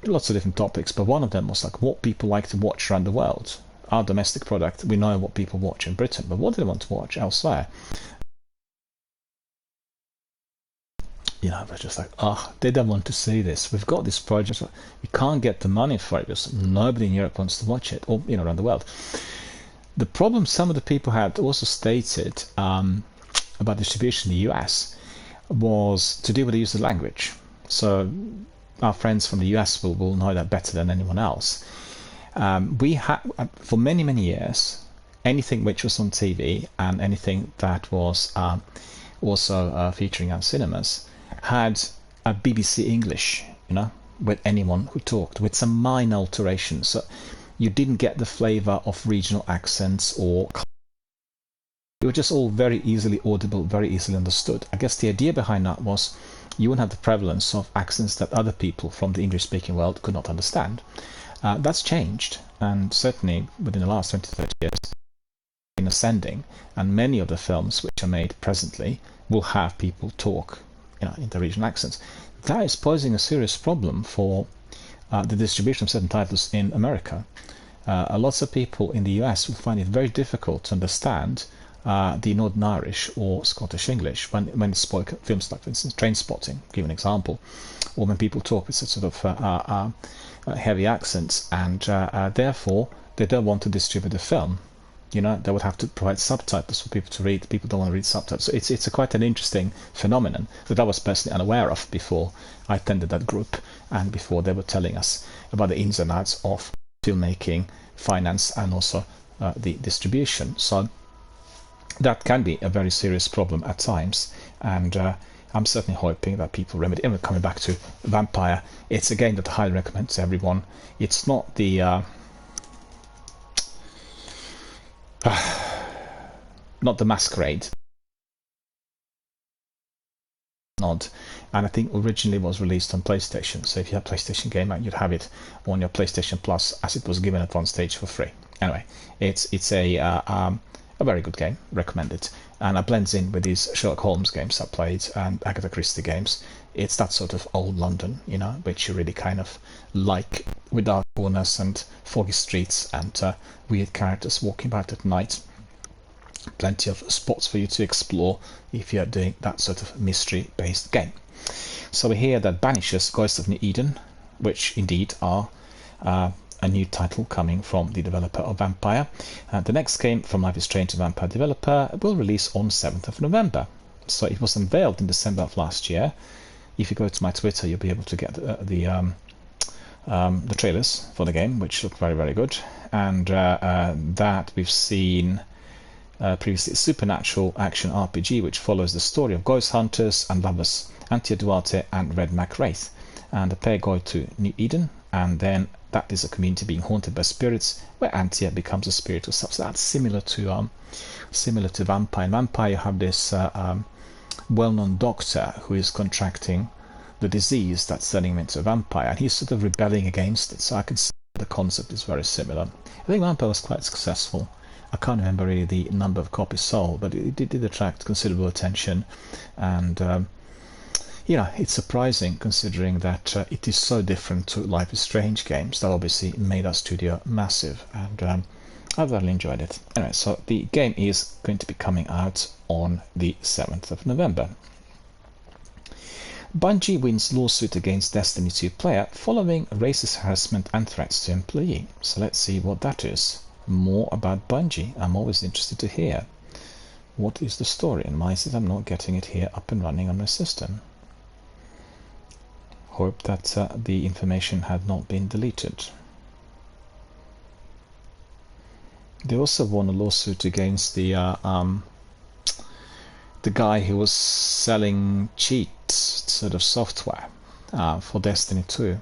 lots of different topics, but one of them was like what people like to watch around the world. Our domestic product, we know what people watch in Britain, but what do they want to watch elsewhere? They're just like, they don't want to see this. We've got this project, we can't get the money for it because nobody in Europe wants to watch it, or around the world. The problem some of the people had also stated about distribution in the US was to do with the use of language. So our friends from the US will know that better than anyone else. We had, for many, many years, anything which was on TV and anything that was also featuring our cinemas had a BBC English, with anyone who talked, with some minor alterations. So you didn't get the flavor of regional accents, or it was just all very easily audible, very easily understood. I guess the idea behind that was you wouldn't have the prevalence of accents that other people from the English-speaking world could not understand. That's changed, and certainly within the last 20-30 years been ascending, and many of the films which are made presently will have people talk in the regional accents. That is posing a serious problem for the distribution of certain titles in America. Lots of people in the US will find it very difficult to understand the Northern Irish or Scottish English when it's spoken. Films like, for instance, Trainspotting, give an example, or when people talk with sort of heavy accents, and therefore they don't want to distribute the film. They would have to provide subtitles for people to read. People don't want to read subtitles. So it's quite an interesting phenomenon that I was personally unaware of before I attended that group, and before they were telling us about the ins and outs of filmmaking, finance, and also the distribution. So that can be a very serious problem at times, and I'm certainly hoping that people remedy. And coming back to Vampire, it's a game that I highly recommend to everyone. It's not the not the Masquerade nod, and I think originally was released on PlayStation, so if you have a PlayStation game you'd have it on your PlayStation Plus, as it was given at one stage for free. Anyway, it's a very good game, recommended, and it blends in with these Sherlock Holmes games I played and Agatha Christie games. It's that sort of old London, which you really kind of like, with dark corners and foggy streets and weird characters walking about at night. Plenty of spots for you to explore if you're doing that sort of mystery-based game. So we hear that Banishers Ghosts of New Eden, which indeed are a new title coming from the developer of Vampire. The next game from Life is Strange, the Vampire developer, will release on 7th of November. So it was unveiled in December of last year. If you go to my Twitter, you'll be able to get the trailers for the game, which look very, very good. And that we've seen previously, supernatural action RPG, which follows the story of ghost hunters and lovers, Antia Duarte and Red Mac Wraith. And the pair go to New Eden, and then that is a community being haunted by spirits, where Antia becomes a spirit herself. So that's similar to Vampire. In Vampire, you have this well-known doctor who is contracting the disease that's turning him into a vampire, and he's sort of rebelling against it. So I can see the concept is very similar. I think Vampire was quite successful. I can't remember really the number of copies sold, but it did attract considerable attention, and it's surprising considering that it is so different to Life is Strange games that obviously made our studio massive, and I've really enjoyed it. Anyway, so the game is going to be coming out on the 7th of November. Bungie wins lawsuit against Destiny 2 player following racist harassment and threats to employee. So let's see what that is. More about Bungie. I'm always interested to hear. What is the story? And why is it I'm not getting it here up and running on my system? Hope that the information had not been deleted. They also won a lawsuit against the guy who was selling cheat sort of software for Destiny 2.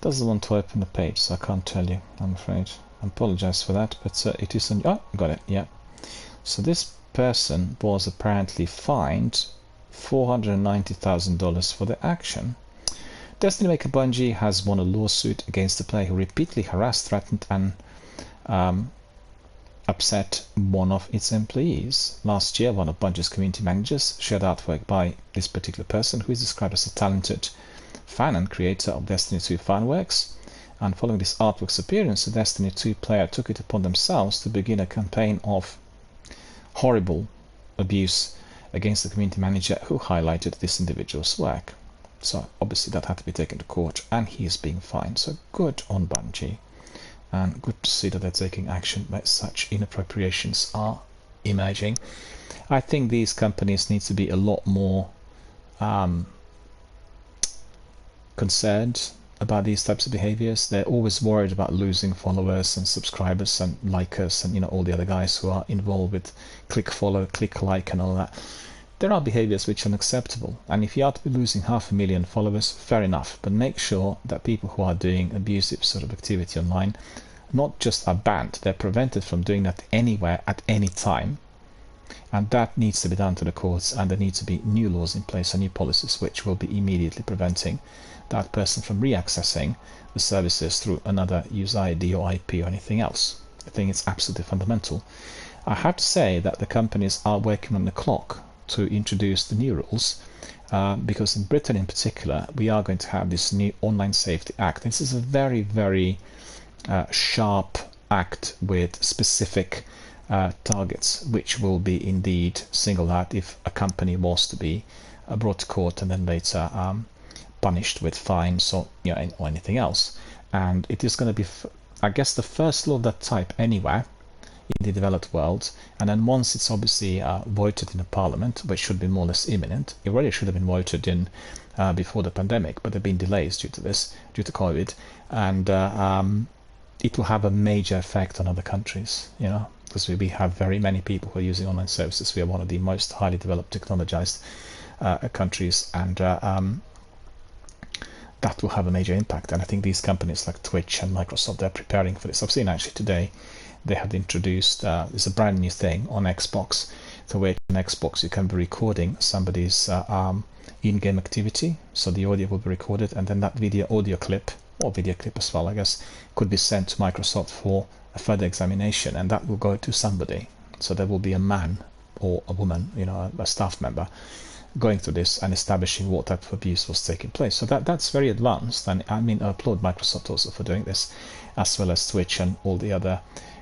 Doesn't want to open the page, so I can't tell you, I'm afraid. I apologize for that, but it is on... Oh, got it, yeah. So this person was apparently fined $490,000 for the action. Destiny maker Bungie has won a lawsuit against the player who repeatedly harassed, threatened, and upset one of its employees. Last year, one of Bungie's community managers shared artwork by this particular person, who is described as a talented fan and creator of Destiny 2 fanworks. And following this artwork's appearance, the Destiny 2 player took it upon themselves to begin a campaign of horrible abuse against the community manager who highlighted this individual's work. So obviously that had to be taken to court, and he is being fined. So good on Bungie, and good to see that they're taking action where such inappropriations are emerging. I think these companies need to be a lot more concerned about these types of behaviors. They're always worried about losing followers and subscribers and likers and all the other guys who are involved with click follow, click like and all that. There are behaviors which are unacceptable, and if you are to be losing 500,000 followers, fair enough, but make sure that people who are doing abusive sort of activity online not just are banned, they're prevented from doing that anywhere at any time. And that needs to be done to the courts, and there need to be new laws in place and new policies which will be immediately preventing that person from reaccessing the services through another user ID or IP or anything else. I think it's absolutely fundamental. I have to say that the companies are working on the clock to introduce the new rules, because in Britain in particular we are going to have this new Online Safety Act. This is a very, very sharp act with specific targets, which will be indeed singled out if a company was to be brought to court and then later punished with fines or or anything else. And it is going to be, I guess, the first law of that type anywhere in the developed world. And then once it's obviously voted in the parliament, which should be more or less imminent, it already should have been voted in before the pandemic, but there have been delays due to this, due to COVID, and it will have a major effect on other countries, because we have very many people who are using online services. We are one of the most highly developed, technologized countries, and that will have a major impact. And I think these companies like Twitch and Microsoft, they're preparing for this. I've seen actually today they had introduced it's a brand new thing on Xbox, to where on Xbox you can be recording somebody's in-game activity, so the audio will be recorded, and then that audio clip, or video clip as well, I guess, could be sent to Microsoft for a further examination, and that will go to somebody. So there will be a man or a woman, a staff member, going through this and establishing what type of abuse was taking place. So that's very advanced, and I applaud Microsoft also for doing this, as well as Twitch and all the other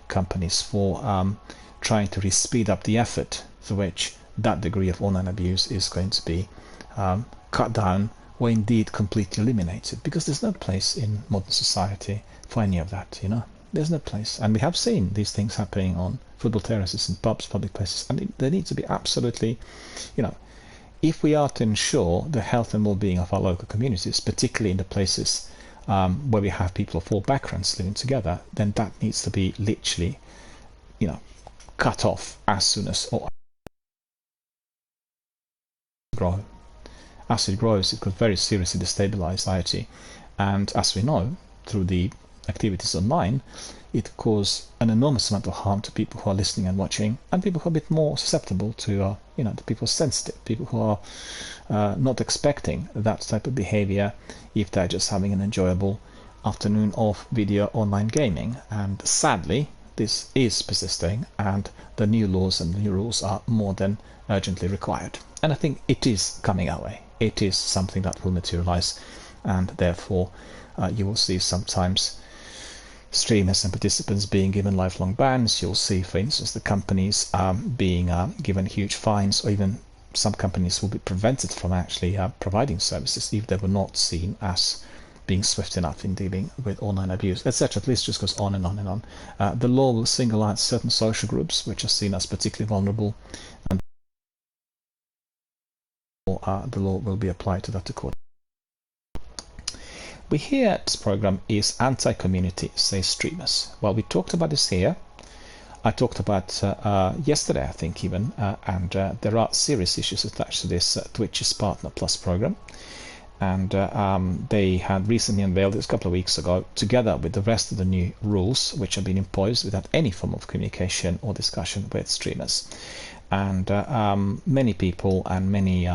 companies for trying to speed up the effort through which that degree of online abuse is going to be cut down, or indeed completely eliminated, because there's no place in modern society for any of that. There's no place. And we have seen these things happening on football terraces and pubs, public places, and they need to be absolutely, if we are to ensure the health and well-being of our local communities, particularly in the places where we have people of all backgrounds living together, then that needs to be literally, cut off as soon as grow. As it grows, it could very seriously destabilize society, and as we know through the activities online, it causes an enormous amount of harm to people who are listening and watching, and people who are a bit more susceptible to, the people sensitive, people who are not expecting that type of behavior if they're just having an enjoyable afternoon of video online gaming. And sadly, this is persisting, and the new laws and the new rules are more than urgently required. And I think it is coming our way. It is something that will materialize, and therefore you will see sometimes streamers and participants being given lifelong bans. You'll see, for instance, the companies being given huge fines, or even some companies will be prevented from actually providing services if they were not seen as being swift enough in dealing with online abuse, etc. The list just goes on and on and on. The law will single out certain social groups which are seen as particularly vulnerable, and the law will be applied to that accordingly. We hear this program is anti-community, say streamers. Well, we talked about this here. I talked about yesterday, I think even, and there are serious issues attached to this Twitch's Partner Plus program. And they had recently unveiled this a couple of weeks ago, together with the rest of the new rules, which have been imposed without any form of communication or discussion with streamers. And many people and many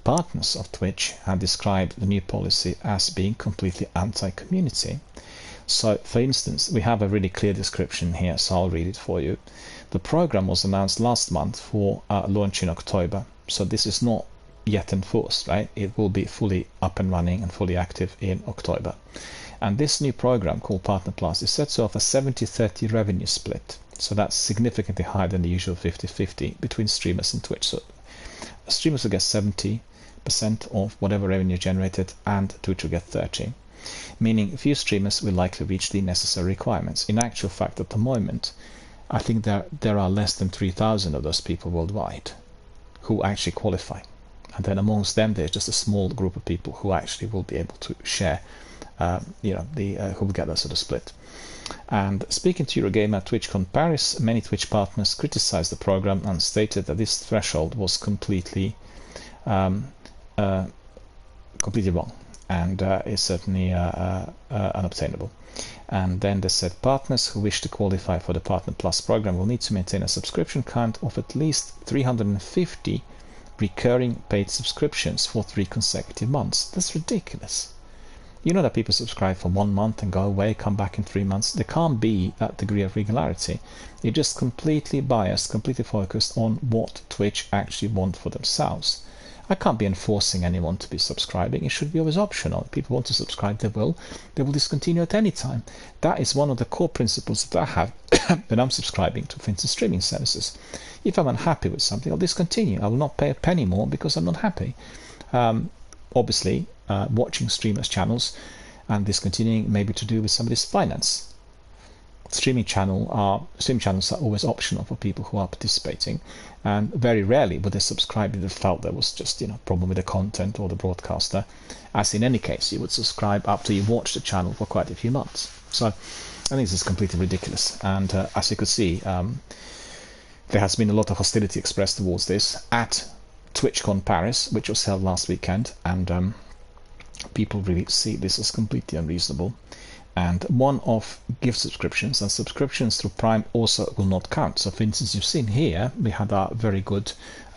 partners of Twitch have described the new policy as being completely anti-community. So, for instance, we have a really clear description here, so I'll read it for you. The program was announced last month for launch in October, so this is not yet enforced, right? It will be fully up and running and fully active in October. And this new program called Partner Plus is set to offer 70-30 revenue split. So that's significantly higher than the usual 50-50 between streamers and Twitch. So streamers will get 70% of whatever revenue generated, and Twitch will get 30%. Meaning few streamers will likely reach the necessary requirements. In actual fact, at the moment, I think there are less than 3,000 of those people worldwide who actually qualify. And then amongst them, there's just a small group of people who actually will be able to share, who will get that sort of split. And speaking to Eurogamer at TwitchCon Paris, many Twitch partners criticized the program and stated that this threshold was completely wrong, and is certainly unobtainable. And then they said partners who wish to qualify for the Partner Plus program will need to maintain a subscription count of at least 350 recurring paid subscriptions for 3 consecutive months. That's ridiculous. You know that people subscribe for 1 month and go away, come back in 3 months. There can't be that degree of regularity. You're just completely biased, completely focused on what Twitch actually want for themselves. I can't be enforcing anyone to be subscribing. It should be always optional. If people want to subscribe, they will. They will discontinue at any time. That is one of the core principles that I have when I'm subscribing to, for instance, streaming services. If I'm unhappy with something, I'll discontinue. I will not pay a penny more because I'm not happy. Obviously, watching streamers' channels and discontinuing may be to do with somebody's finance. Streaming channels are always optional for people who are participating, and very rarely would they subscribe if they felt there was just a problem with the content or the broadcaster. As in any case, you would subscribe after you watched the channel for quite a few months. So I think this is completely ridiculous, and as you could see, there has been a lot of hostility expressed towards this at TwitchCon Paris, which was held last weekend, and people really see this as completely unreasonable. And one of gift subscriptions and subscriptions through Prime also will not count. So for instance, you've seen here, we had our very good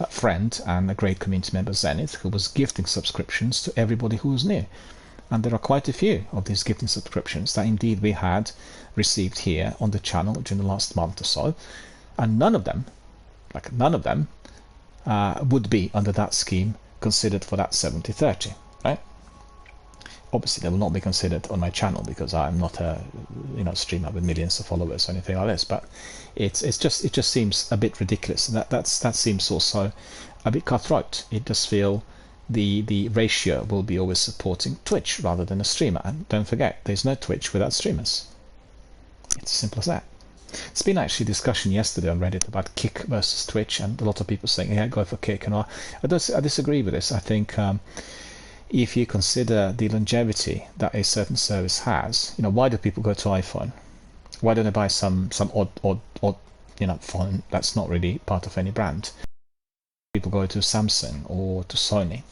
friend and a great community member, Zenith, who was gifting subscriptions to everybody who was new. And there are quite a few of these gifting subscriptions that indeed we had received here on the channel during the last month or so. And none of them would be under that scheme considered for that 70-30, right? Obviously, they will not be considered on my channel because I'm not a streamer with millions of followers or anything like this. But it just seems a bit ridiculous. That seems also a bit cutthroat. It does feel the ratio will be always supporting Twitch rather than a streamer. And don't forget, there's no Twitch without streamers. It's as simple as that. It's been actually discussion yesterday on Reddit about Kick versus Twitch, and a lot of people saying, yeah, go for Kick. And I disagree with this. I think if you consider the longevity that a certain service has, why do people go to iPhone? Why don't they buy some odd phone that's not really part of any brand? People go to Samsung or to Sony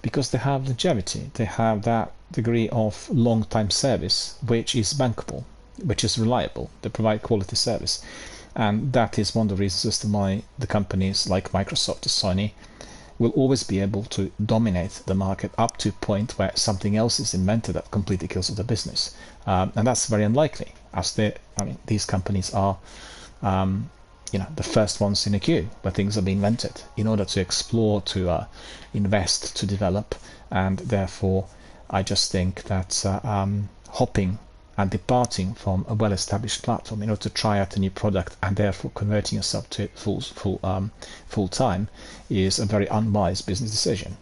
because they have longevity. They have that degree of long-time service, which is bankable, which is reliable. They provide quality service, and that is one of the reasons as to why the companies like Microsoft or Sony will always be able to dominate the market up to a point where something else is invented that completely kills the business. And that's very unlikely, as these companies are the first ones in a queue where things are being invented in order to explore, to invest, to develop. And therefore, I just think that hopping and departing from a well-established platform in order to try out a new product and therefore converting yourself to it full time is a very unwise business decision.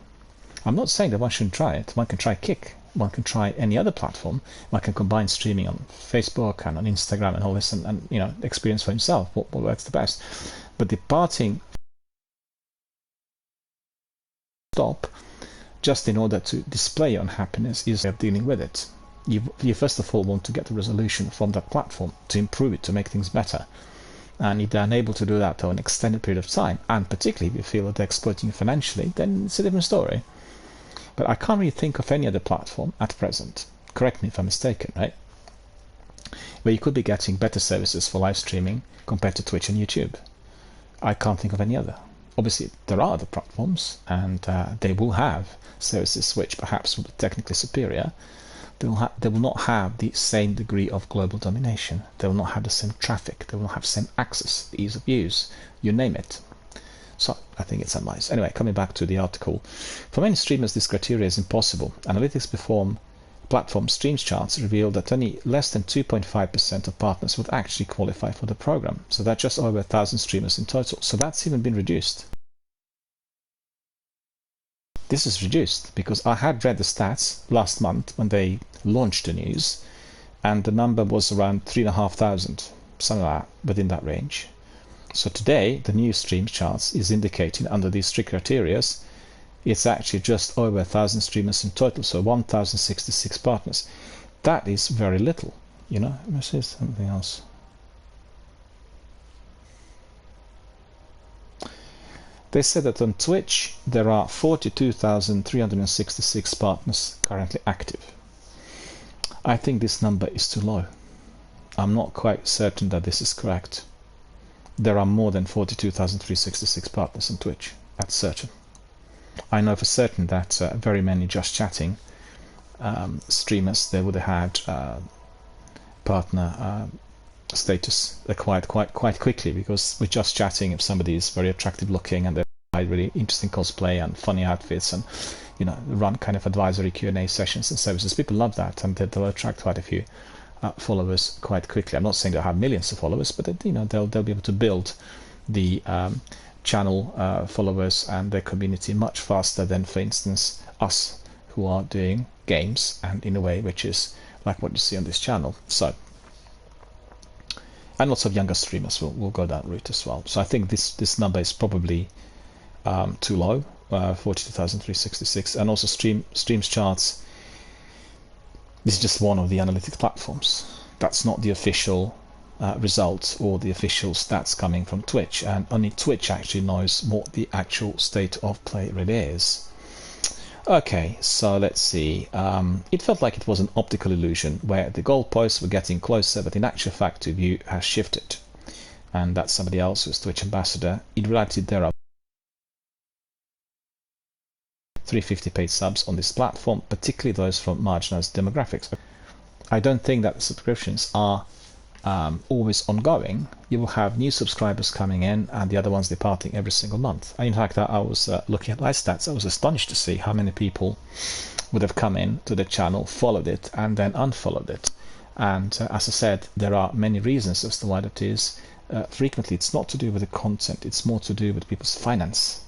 I'm not saying that one shouldn't try it. One can try Kick. one can try any other platform. One can combine streaming on Facebook and on Instagram and all this, and experience for himself what works the best. But departing stop just in order to display unhappiness is a way of dealing with it. You first of all want to get a resolution from that platform to improve it, to make things better. And if they're unable to do that over an extended period of time, and particularly if you feel that they're exploiting you financially, then it's a different story. But I can't really think of any other platform at present, correct me if I'm mistaken, right, where you could be getting better services for live streaming compared to Twitch and YouTube. I can't think of any other. Obviously, there are other platforms, and they will have services which perhaps will be technically superior. They will not have the same degree of global domination. They will not have the same traffic. They will not have the same access, the ease of use, you name it. So I think it's unwise. Anyway, coming back to the article. For many streamers, this criteria is impossible. Analytics platform streams charts reveal that only less than 2.5% of partners would actually qualify for the program. So that's just over 1,000 streamers in total. So that's even been reduced. This is reduced because I had read the stats last month when they launched the news, and the number was around 3,500, something like that, within that range. So today, the new stream charts is indicating under these strict criteria, it's actually just over 1,000 streamers in total, so 1,066 partners. That is very little, Let me see something else. They said that on Twitch there are 42,366 partners currently active. I think this number is too low. I'm not quite certain that this is correct. There are more than 42,366 partners on Twitch. That's certain. I know for certain that very many Just Chatting streamers, they would have had partner status acquired quite quickly, because with Just Chatting, if somebody is very attractive looking and they provide really interesting cosplay and funny outfits and run kind of advisory Q&A sessions and services, people love that, and they'll attract quite a few followers quite quickly. I'm not saying they'll have millions of followers, but they'll be able to build the channel followers and their community much faster than, for instance, us, who are doing games, and in a way which is like what you see on this channel. So, and lots of younger streamers will go that route as well. So I think this number is probably too low, 42,366. And also streams charts, this is just one of the analytics platforms. That's not the official result or the official stats coming from Twitch, and only Twitch actually knows what the actual state of play really is. Okay, so let's see. It felt like it was an optical illusion where the goalposts were getting closer, but in actual fact the view has shifted. And that's somebody else who's Twitch ambassador. In reality, there are 350 paid subs on this platform, particularly those from marginalized demographics. I don't think that the subscriptions are always ongoing. You will have new subscribers coming in and the other ones departing every single month. In fact, I was looking at live stats. I was astonished to see how many people would have come in to the channel, followed it, and then unfollowed it. And as I said, there are many reasons as to why that is. Frequently, it's not to do with the content. It's more to do with people's finance.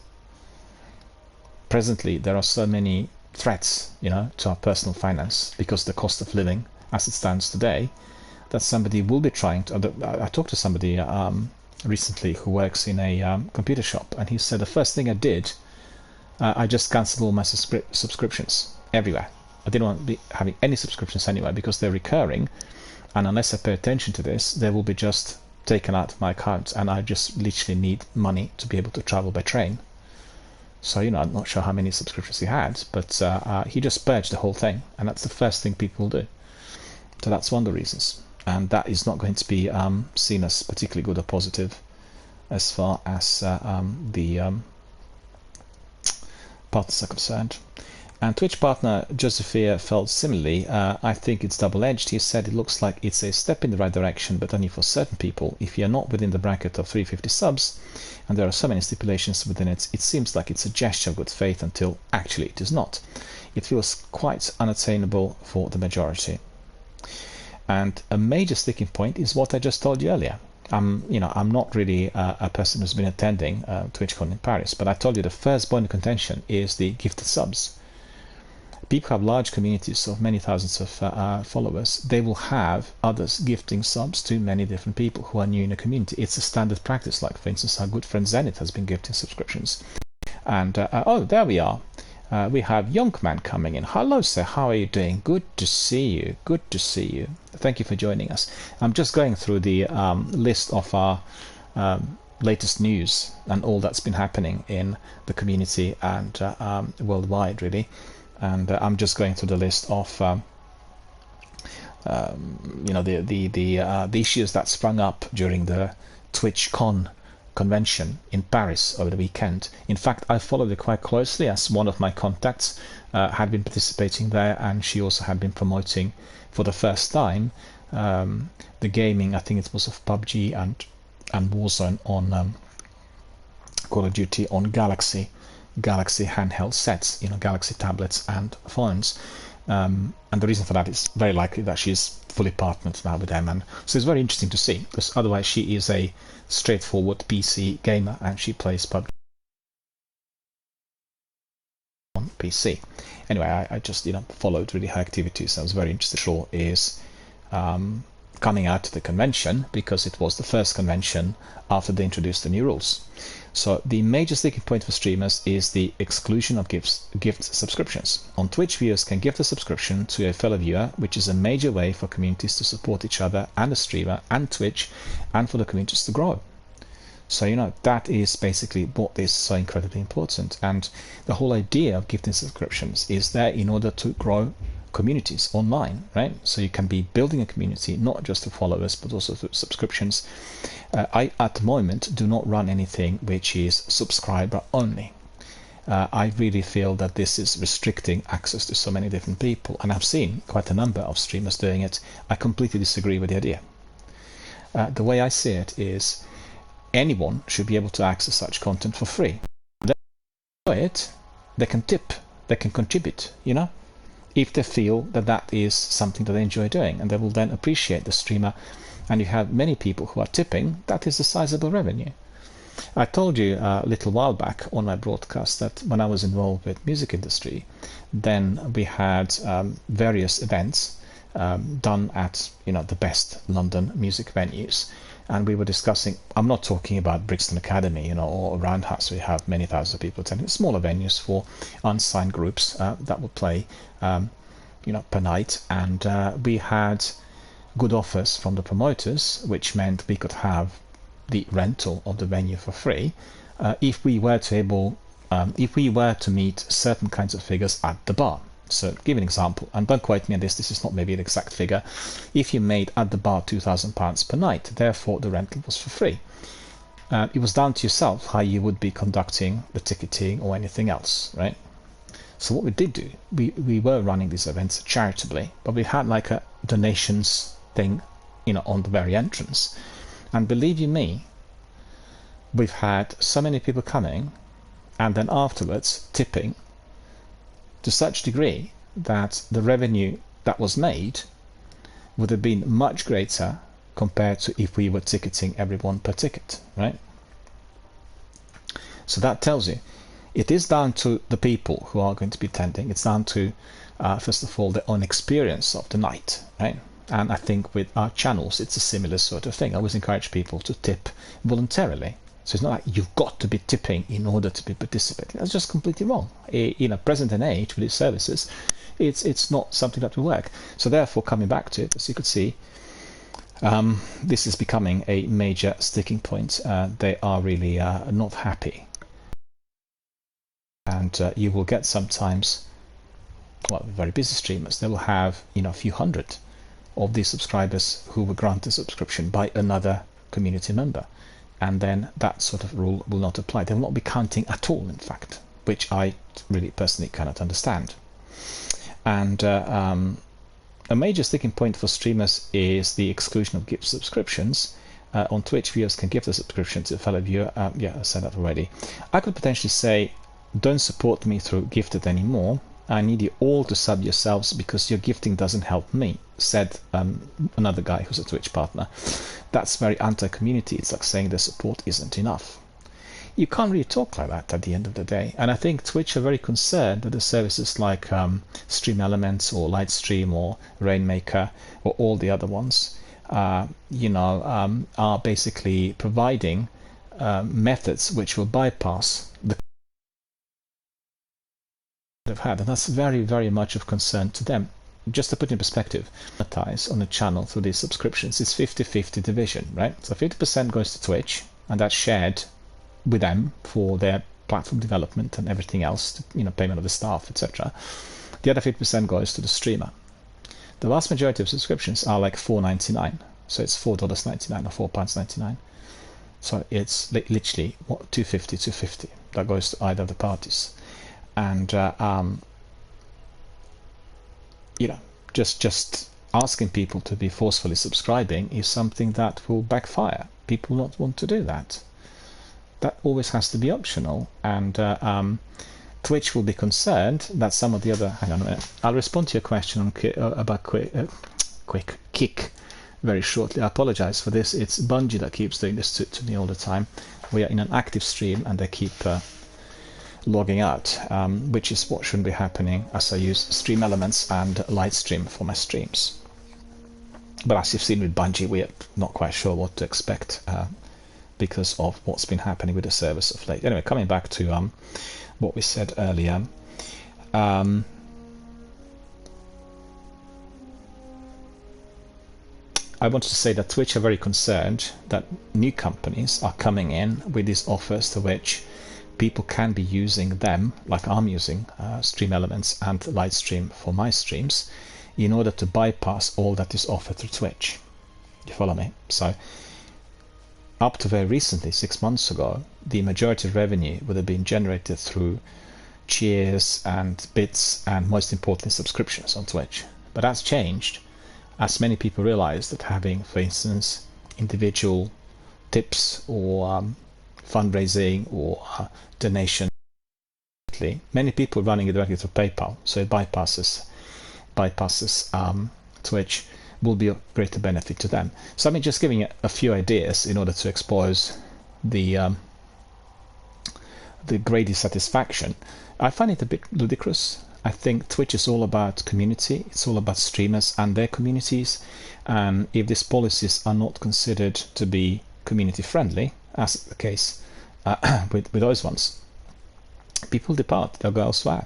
Presently, there are so many threats, to our personal finance because the cost of living, as it stands today, that somebody will be trying to. I talked to somebody recently who works in a computer shop, and he said the first thing I did, I just cancelled all my subscriptions everywhere. I didn't want to be having any subscriptions anywhere because they're recurring, and unless I pay attention to this, they will be just taken out of my account, and I just literally need money to be able to travel by train. So I'm not sure how many subscriptions he had, but he just purged the whole thing, and that's the first thing people will do. So that's one of the reasons. And that is not going to be seen as particularly good or positive as far as the partners are concerned. And Twitch partner Josephia felt similarly. I think it's double-edged. He said it looks like it's a step in the right direction, but only for certain people. If you're not within the bracket of 350 subs, and there are so many stipulations within it, it seems like it's a gesture of good faith until actually it is not. It feels quite unattainable for the majority. And a major sticking point is what I just told you earlier. I'm not really a person who's been attending TwitchCon in Paris, but I told you the first point of contention is the gifted subs. people have large communities of many thousands of followers, they will have others gifting subs to many different people who are new in a community. It's a standard practice, like for instance our good friend Zenith has been gifting subscriptions. And oh, there we are. We have Young Man coming in. Hello, sir. How are you doing? Good to see you. Good to see you. Thank you for joining us. I'm just going through the list of our latest news and all that's been happening in the community and worldwide, really. And I'm just going through the list of the issues that sprung up during the TwitchCon convention in Paris over the weekend. In fact, I followed it quite closely as one of my contacts had been participating there, and she also had been promoting for the first time the gaming, I think it was of PUBG and Warzone on Call of Duty on Galaxy handheld sets, Galaxy tablets and phones. And the reason for that is very likely that she's fully partnered now with them, and so it's very interesting to see, because otherwise she is a straightforward PC gamer and she plays PUBG on PC. Anyway, I just followed really her activities. I was very interested. Sure is coming out to the convention, because it was the first convention after they introduced the new rules. So the major sticking point for streamers is the exclusion of gift subscriptions. On Twitch, viewers can gift a subscription to a fellow viewer, which is a major way for communities to support each other and the streamer and Twitch, and for the communities to grow. So that is basically what is so incredibly important, and the whole idea of gifting subscriptions is there in order to grow communities online, right? So you can be building a community not just to followers but also to subscriptions. I at the moment do not run anything which is subscriber only. I really feel that this is restricting access to so many different people, and I've seen quite a number of streamers doing it. I completely disagree with the idea. The way I see it is anyone should be able to access such content for free. They enjoy it, they can tip, they can contribute, if they feel that that is something that they enjoy doing, and they will then appreciate the streamer. And you have many people who are tipping, that is a sizable revenue. I told you a little while back on my broadcast that when I was involved with music industry, then we had various events done at the best London music venues, and we were discussing, I'm not talking about Brixton Academy or Roundhouse, we have many thousands of people attending, smaller venues for unsigned groups that would play per night, and we had good offers from the promoters, which meant we could have the rental of the venue for free if we were to meet certain kinds of figures at the bar. So give an example, and don't quote me on this is not maybe the exact figure. If you made at the bar £2,000 per night, therefore the rental was for free. It was down to yourself how you would be conducting the ticketing or anything else, right? So what we did do, we were running these events charitably, but we had like a donations thing, on the very entrance. And believe you me, we've had so many people coming and then afterwards tipping to such degree that the revenue that was made would have been much greater compared to if we were ticketing everyone per ticket, right? So that tells you it is down to the people who are going to be attending. It's down to first of all their own experience of the night, right? And I think with our channels it's a similar sort of thing. I always encourage people to tip voluntarily. So it's not like you've got to be tipping in order to be participating. That's just completely wrong. In a present and age with these services, it's not something that will work. So therefore, coming back to it, as you could see, this is becoming a major sticking point. They are really not happy. And you will get sometimes, very busy streamers, they will have a few hundred of these subscribers who were granted a subscription by another community member. And then that sort of rule will not apply. They will not be counting at all, in fact, which I really personally cannot understand. And a major sticking point for streamers is the exclusion of gift subscriptions. On Twitch, viewers can gift a subscription to a fellow viewer. Yeah, I said that already. I could potentially say, don't support me through gifted anymore. I need you all to sub yourselves because your gifting doesn't help me, said another guy who's a Twitch partner. That's very anti-community. It's like saying the support isn't enough. you can't really talk like that at the end of the day. And I think Twitch are very concerned that the services like Stream Elements or Lightstream or Rainmaker or all the other ones, are basically providing methods which will bypass the they've had, and that's very, very much of concern to them. Just to put in perspective, monetize on a channel through these subscriptions, it's 50-50 division, right? So 50% goes to Twitch, and that's shared with them for their platform development and everything else, payment of the staff, etc. The other 50% goes to the streamer. The vast majority of subscriptions are like $4.99, so it's $4.99 or £4.99. So it's literally $2.50 that goes to either of the parties, and just asking people to be forcefully subscribing is something that will backfire. People will not want to do that. That always has to be optional, and Twitch will be concerned that some of the other. Hang on a minute. I'll respond to your question about Kick very shortly. I apologize for this. It's Bungie that keeps doing this to me all the time. We are in an active stream, and they keep logging out, which is what shouldn't be happening, as I use Stream Elements and Lightstream for my streams. But as you've seen with Bungie, we're not quite sure what to expect because of what's been happening with the service of late. Anyway, coming back to what we said earlier, I wanted to say that Twitch are very concerned that new companies are coming in with these offers to which people can be using them, like I'm using Stream Elements and Lightstream for my streams, in order to bypass all that is offered through Twitch. You follow me? So up to very recently, 6 months ago, the majority of revenue would have been generated through cheers and bits and, most importantly, subscriptions on Twitch. But that's changed as many people realize that having, for instance, individual tips or fundraising or donation, many people running it directly through PayPal, so it bypasses Twitch, will be of greater benefit to them. So I'm just giving a few ideas in order to expose the great dissatisfaction. I find it a bit ludicrous. I think Twitch is all about community. It's all about streamers and their communities. And if these policies are not considered to be community friendly, as is the case with those ones, people depart. They'll go elsewhere,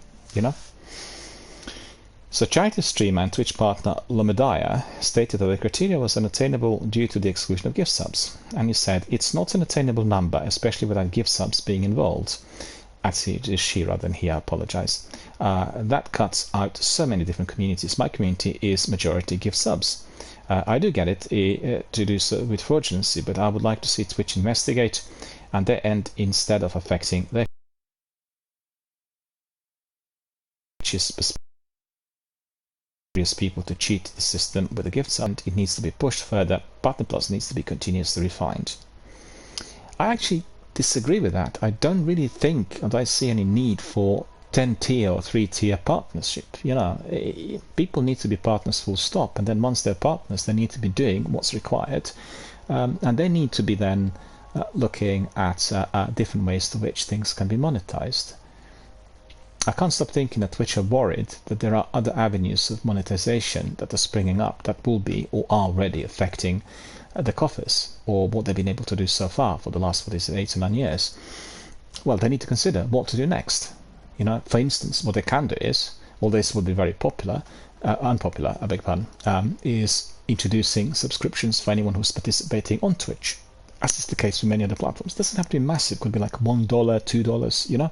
So charity streamer and Twitch partner Lomediah stated that the criteria was unattainable due to the exclusion of gift subs. And he said, it's not an attainable number, especially without gift subs being involved. Actually, it is she rather than he, I apologize. That cuts out so many different communities. My community is majority gift subs. I do get it to do so with fraudulency, but I would like to see Twitch investigate and their end instead of affecting their people to cheat the system with a gift sub. It needs to be pushed further. Partner Plus needs to be continuously refined. I actually disagree with that. I don't really think that I see any need for 10-tier or 3-tier partnership. People need to be partners full stop, and then once they're partners, they need to be doing what's required, and they need to be then looking at different ways to which things can be monetized. I can't stop thinking that Twitch are worried that there are other avenues of monetization that are springing up that will be or are already affecting the coffers, or what they've been able to do so far for the last 8 or 9 years. Well, they need to consider what to do next. For instance, what they can do is, well, this would be very unpopular, I beg pardon, is introducing subscriptions for anyone who's participating on Twitch, as is the case with many other platforms. It doesn't have to be massive. It could be like $1, $2,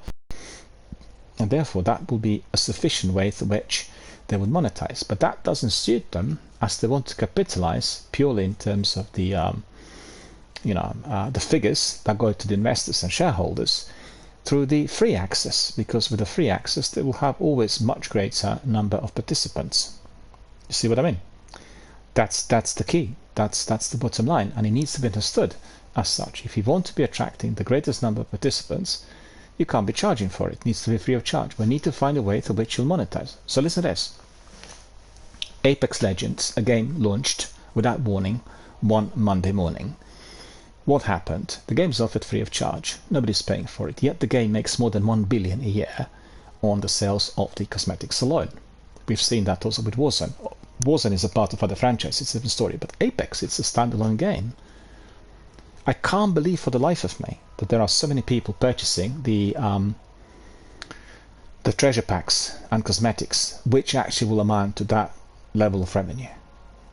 And therefore, that will be a sufficient way through which they would monetize. But that doesn't suit them, as they want to capitalize purely in terms of the figures that go to the investors and shareholders through the free access, because with the free access they will have always much greater number of participants. You see what I mean? That's the key. That's the bottom line, and it needs to be understood as such. If you want to be attracting the greatest number of participants, you can't be charging for it. It needs to be free of charge. We need to find a way through which you'll monetize. So listen to this. Apex Legends, a game launched without warning one Monday morning. what happened? The game is offered free of charge. Nobody's paying for it. Yet the game makes more than 1 billion a year on the sales of the cosmetics alone. We've seen that also with Warzone. Warzone is a part of other franchises, it's a different story. But Apex, it's a standalone game. I can't believe for the life of me that there are so many people purchasing the treasure packs and cosmetics, which actually will amount to that level of revenue.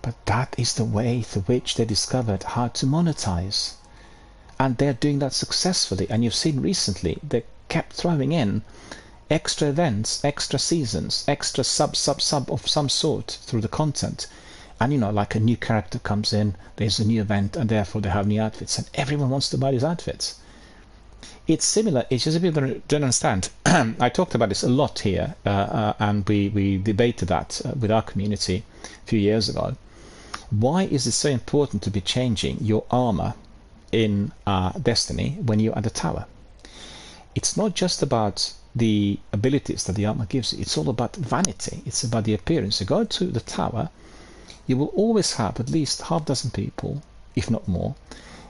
But that is the way through which they discovered how to monetize. And they're doing that successfully. And you've seen recently, they kept throwing in extra events, extra seasons, extra sub of some sort through the content. And like a new character comes in, there's a new event, and therefore they have new outfits, and everyone wants to buy these outfits. It's similar, it's just people don't understand. I talked about this a lot here, and we debated that with our community a few years ago. Why is it so important to be changing your armor in Destiny when you're at the tower? It's not just about the abilities that the armor gives you, it's all about vanity, it's about the appearance. You go to the tower, you will always have at least half a dozen people, if not more,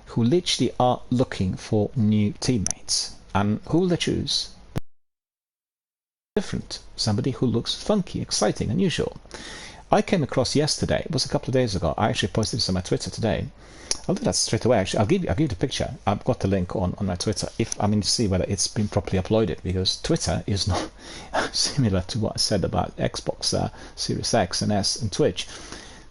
who literally are looking for new teammates. And who will they choose? Different. Somebody who looks funky, exciting, unusual. I came across yesterday, it was a couple of days ago, I actually posted this on my Twitter today. I'll do that straight away. Actually, I'll give you the picture. I've got the link on my Twitter. To see whether it's been properly uploaded, because Twitter is not similar to what I said about Xbox Series X and S and Twitch.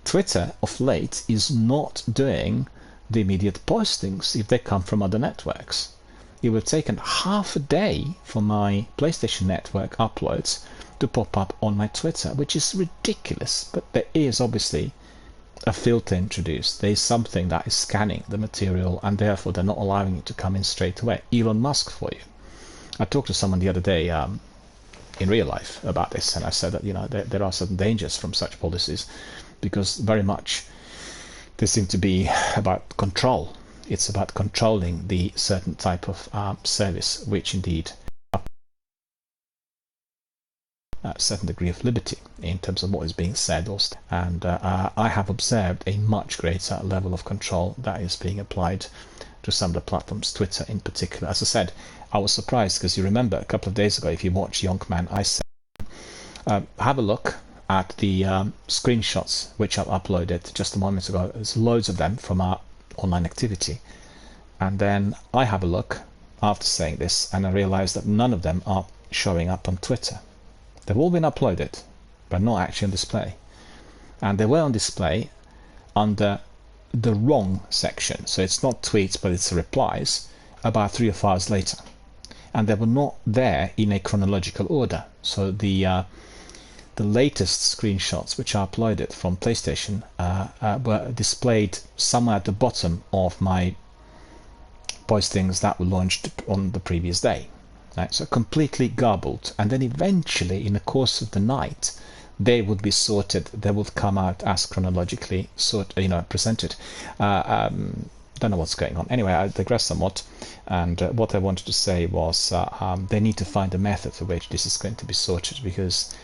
Twitter of late is not doing the immediate postings if they come from other networks. It would have taken half a day for my PlayStation Network uploads to pop up on my Twitter, which is ridiculous. But there is obviously a filter introduced. There is something that is scanning the material, and therefore they're not allowing it to come in straight away. Elon Musk for you. I talked to someone the other day in real life about this, and I said that there are certain dangers from such policies, because very much they seem to be about control. It's about controlling the certain type of service, which indeed a certain degree of liberty in terms of what is being said. And I have observed a much greater level of control that is being applied to some of the platforms, Twitter in particular. As I said, I was surprised because you remember a couple of days ago, if you watched Yonkman, I said, have a look at the screenshots which I've uploaded just a moment ago. There's loads of them from our online activity. And then I have a look after saying this, and I realized that none of them are showing up on Twitter. They've all been uploaded, but not actually on display. And they were on display under the wrong section. So it's not tweets, but it's replies about 3 or 4 hours later. And they were not there in a chronological order. So the latest screenshots which are uploaded from PlayStation were displayed somewhere at the bottom of my postings that were launched on the previous day. Right? So completely garbled, and then eventually in the course of the night they would be sorted. They would come out as chronologically presented. Don't know what's going on. Anyway, I digress somewhat, and what I wanted to say was they need to find a method for which this is going to be sorted, because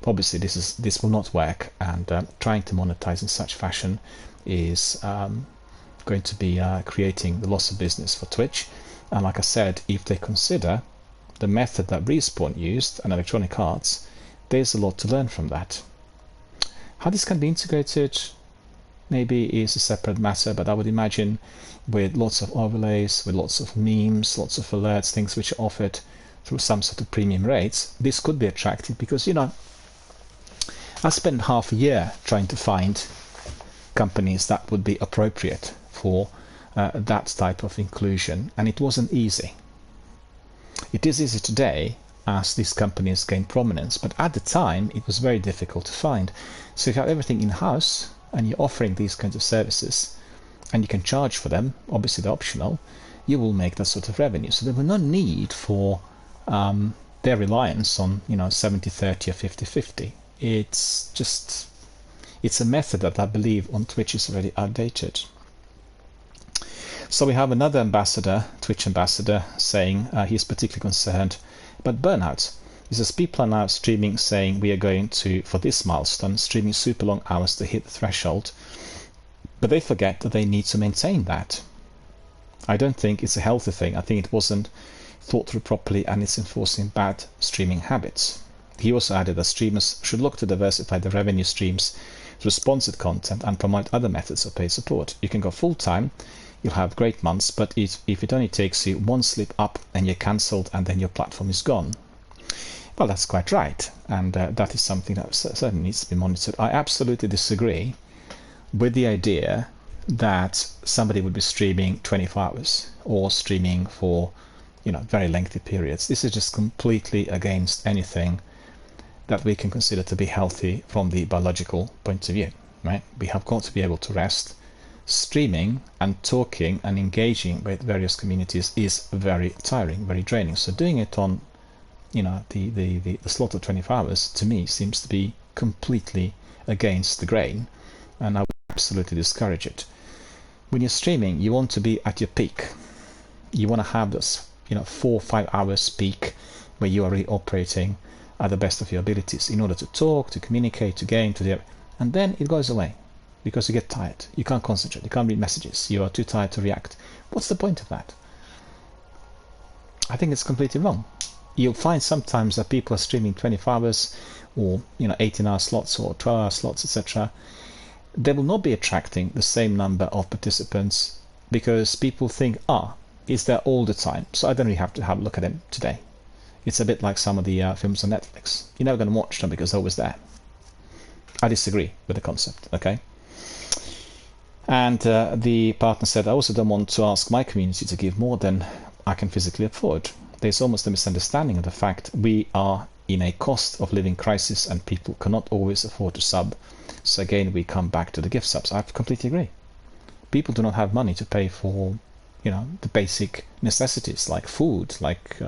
obviously this will not work, and trying to monetize in such fashion is going to be creating the loss of business for Twitch. And like I said, if they consider the method that Respawn used and Electronic Arts, there's a lot to learn from that. How this can be integrated maybe is a separate matter, but I would imagine with lots of overlays, with lots of memes, lots of alerts, things which are offered through some sort of premium rates, this could be attractive, because I spent half a year trying to find companies that would be appropriate for that type of inclusion, and it wasn't easy. It is easy today as these companies gain prominence, but at the time it was very difficult to find. So if you have everything in-house and you're offering these kinds of services and you can charge for them, obviously they're optional, you will make that sort of revenue. So there was no need for their reliance on 70-30 or 50-50. It's a method that I believe on Twitch is already outdated. So we have another ambassador, Twitch ambassador, saying he's particularly concerned about burnout. He says people are now streaming, saying we are going to, for this milestone, streaming super long hours to hit the threshold, but they forget that they need to maintain that. I don't think it's a healthy thing. I think it wasn't thought through properly, and it's enforcing bad streaming habits. He also added that streamers should look to diversify their revenue streams through sponsored content and promote other methods of paid support. You can go full-time, you'll have great months, but if it only takes you one slip up and you're cancelled and then your platform is gone. Well, that's quite right, and that is something that certainly needs to be monitored. I absolutely disagree with the idea that somebody would be streaming 24 hours or streaming for very lengthy periods. This is just completely against anything that we can consider to be healthy from the biological point of view, right? We have got to be able to rest. Streaming and talking and engaging with various communities is very tiring, very draining. So doing it on the slot of 24 hours, to me, seems to be completely against the grain, and I would absolutely discourage it. When you're streaming, you want to be at your peak. You want to have this 4 or 5 hours peak where you are really operating at the best of your abilities in order to talk, to communicate, to gain, and then it goes away because you get tired. You can't concentrate, you can't read messages, you are too tired to react. What's the point of that? I think it's completely wrong. You'll find sometimes that people are streaming 24 hours or 18-hour slots or 12-hour slots, etc. They will not be attracting the same number of participants because people think, it's there all the time, so I don't really have to have a look at them today. It's a bit like some of the films on Netflix. You're never going to watch them because they're always there. I disagree with the concept, okay? And the partner said, I also don't want to ask my community to give more than I can physically afford. There's almost a misunderstanding of the fact we are in a cost of living crisis and people cannot always afford to sub. So again, we come back to the gift subs. I completely agree. People do not have money to pay for the basic necessities like food, like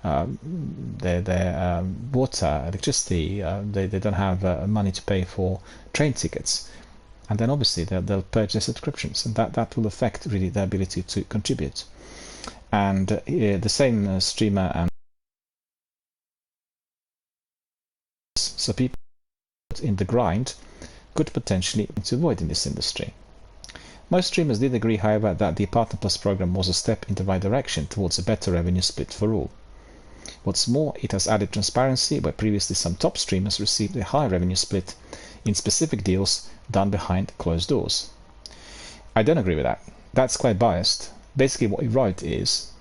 their water, electricity. They don't have money to pay for train tickets, and then obviously they'll purchase subscriptions, and that will affect really their ability to contribute. And the same streamer and so people in the grind could potentially to avoid in this industry. Most streamers did agree, however, that the Partner Plus program was a step in the right direction towards a better revenue split for all. What's more, it has added transparency where previously some top streamers received a high revenue split in specific deals done behind closed doors. I don't agree with that. That's quite biased. Basically what he wrote is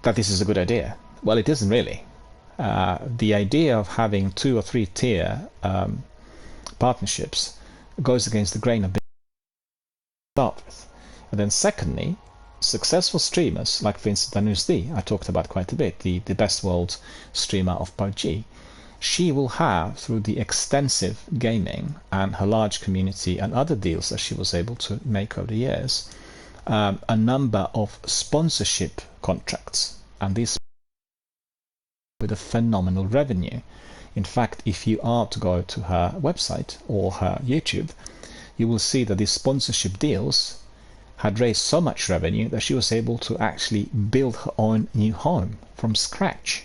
that this is a good idea. Well, it isn't really. The idea of having 2 or 3 tier partnerships goes against the grain of being start with. And then secondly, successful streamers, like for instance Danus D, I talked about quite a bit, the best world streamer of PUBG, she will have, through the extensive gaming and her large community and other deals that she was able to make over the years, a number of sponsorship contracts, and these with a phenomenal revenue. In fact, if you are to go to her website or her YouTube, you will see that these sponsorship deals had raised so much revenue that she was able to actually build her own new home from scratch.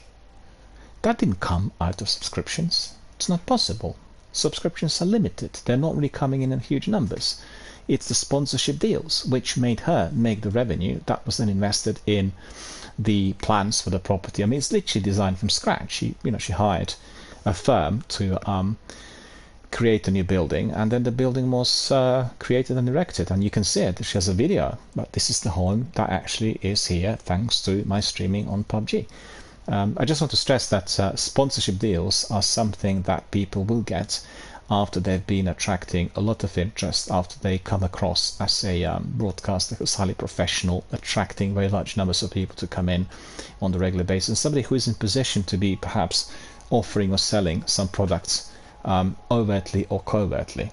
That didn't come out of subscriptions. It's not possible. Subscriptions are limited. They're not really coming in huge numbers. It's the sponsorship deals which made her make the revenue that was then invested in the plans for the property. I mean, it's literally designed from scratch. She hired a firm to create a new building, and then the building was created and erected, and you can see it. She has a video, but this is the home that actually is here thanks to my streaming on PUBG. I just want to stress that sponsorship deals are something that people will get after they've been attracting a lot of interest, after they come across as a broadcaster who's highly professional, attracting very large numbers of people to come in on the regular basis, somebody who is in position to be perhaps offering or selling some products overtly or covertly,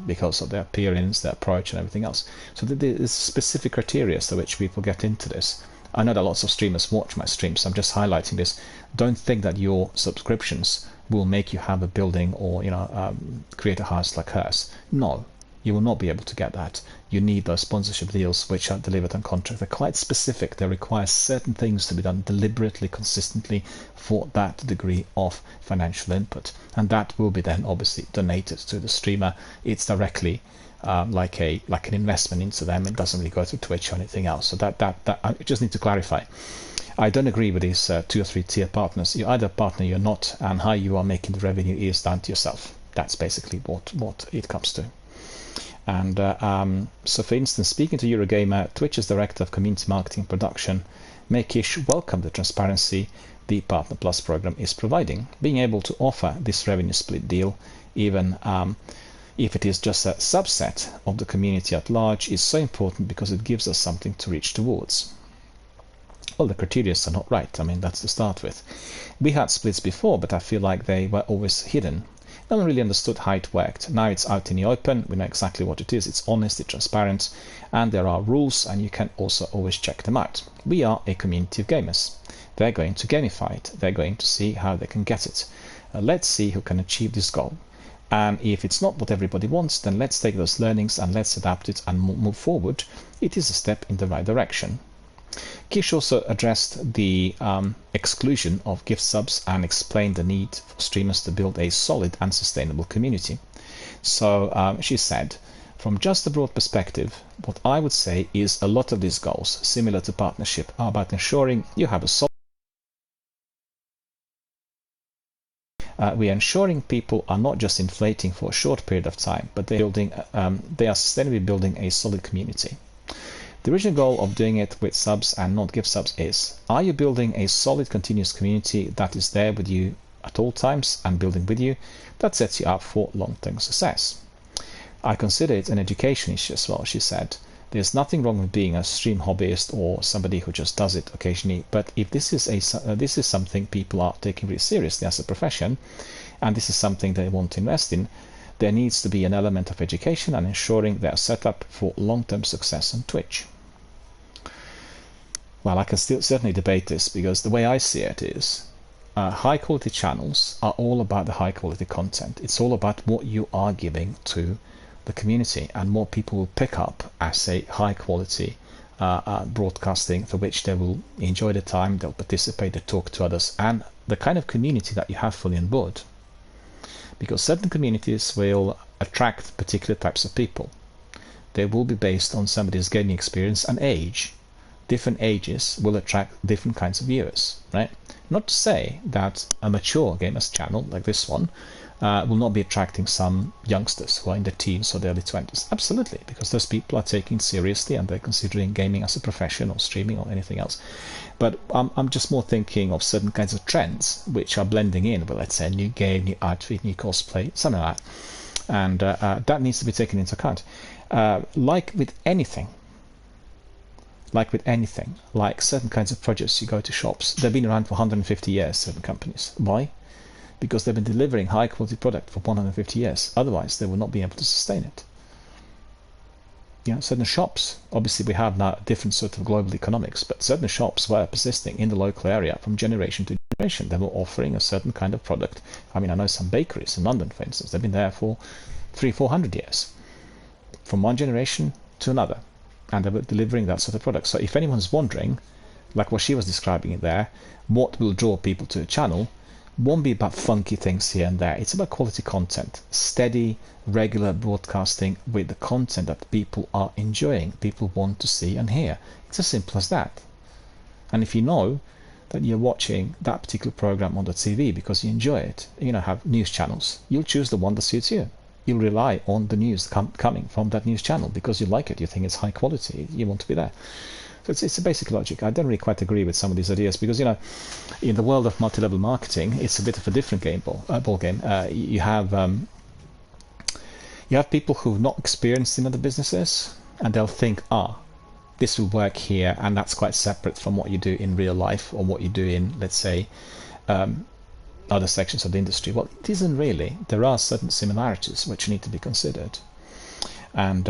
because of their appearance, their approach and everything else. So there's specific criteria to which people get into this. I know that lots of streamers watch my streams, so I'm just highlighting this. Don't think that your subscriptions will make you have a building or create a house like hers. No, you will not be able to get that. You need those sponsorship deals which are delivered on contract. They're quite specific. They require certain things to be done deliberately, consistently for that degree of financial input. And that will be then obviously donated to the streamer. It's directly like an investment into them. It doesn't really go through Twitch or anything else. So that I just need to clarify. I don't agree with these 2 or 3 tier partners. You're either a partner, you're not, and how you are making the revenue is down to yourself. That's basically what it comes to. And so, for instance, speaking to Eurogamer, Twitch's director of community marketing and production, Mekish, welcomed the transparency the Partner Plus program is providing. Being able to offer this revenue split deal, even if it is just a subset of the community at large, is so important because it gives us something to reach towards. Well, the criteria are not right. I mean, that's to start with. We had splits before, but I feel like they were always hidden. No one really understood how it worked. Now it's out in the open. We know exactly what it is. It's honest, it's transparent, and there are rules, and you can also always check them out. We are a community of gamers. They're going to gamify it. They're going to see how they can get it. Let's see who can achieve this goal. And if it's not what everybody wants, then let's take those learnings and let's adapt it and move forward. It is a step in the right direction. Kish also addressed the exclusion of gift subs and explained the need for streamers to build a solid and sustainable community. So she said, from just a broad perspective, what I would say is a lot of these goals, similar to partnership, are about ensuring you have a solid. We are ensuring people are not just inflating for a short period of time, but they are sustainably building a solid community. The original goal of doing it with subs and not gift subs is, are you building a solid continuous community that is there with you at all times and building with you? That sets you up for long-term success. I consider it an education issue as well, she said. There's nothing wrong with being a stream hobbyist or somebody who just does it occasionally, but if this is something people are taking really seriously as a profession, and this is something they want to invest in, there needs to be an element of education and ensuring they are set up for long-term success on Twitch. Well, I can still certainly debate this, because the way I see it is high quality channels are all about the high quality content. It's all about what you are giving to the community, and more people will pick up as a high quality broadcasting for which they will enjoy the time, they'll participate, they talk to others, and the kind of community that you have fully on board. Because certain communities will attract particular types of people. They will be based on somebody's gaming experience and age. Different ages will attract different kinds of viewers, right? Not to say that a mature gamers channel like this one will not be attracting some youngsters who are in their teens or their early 20s. Absolutely, because those people are taking it seriously and they're considering gaming as a profession or streaming or anything else. But I'm just more thinking of certain kinds of trends which are blending in with, let's say, a new game, new outfit, new cosplay, something like that. And that needs to be taken into account. Like with anything, like certain kinds of projects, you go to shops, they've been around for 150 years, certain companies. Why? Because they've been delivering high quality product for 150 years. Otherwise, they will not be able to sustain it. Certain shops, obviously we have now a different sort of global economics, but certain shops were persisting in the local area from generation to generation. They were offering a certain kind of product. I mean, I know some bakeries in London, for instance, they've been there for 300-400 years, from one generation to another. And they were delivering that sort of product. So if anyone's wondering, like what she was describing it there, what will draw people to a channel, won't be about funky things here and there. It's about quality content, steady, regular broadcasting with the content that people are enjoying, people want to see and hear. It's as simple as that. And if you know that you're watching that particular program on the TV because you enjoy it, have news channels, you'll choose the one that suits you. You'll rely on the news coming from that news channel because you like it, you think it's high quality, you want to be there. So it's a basic logic. I don't really quite agree with some of these ideas because, in the world of multi-level marketing, it's a bit of a different ball game. You have people who've not experienced in other businesses, and they'll think, this will work here, and that's quite separate from what you do in real life or what you do in, let's say, other sections of the industry. Well, it isn't really. There are certain similarities which need to be considered. And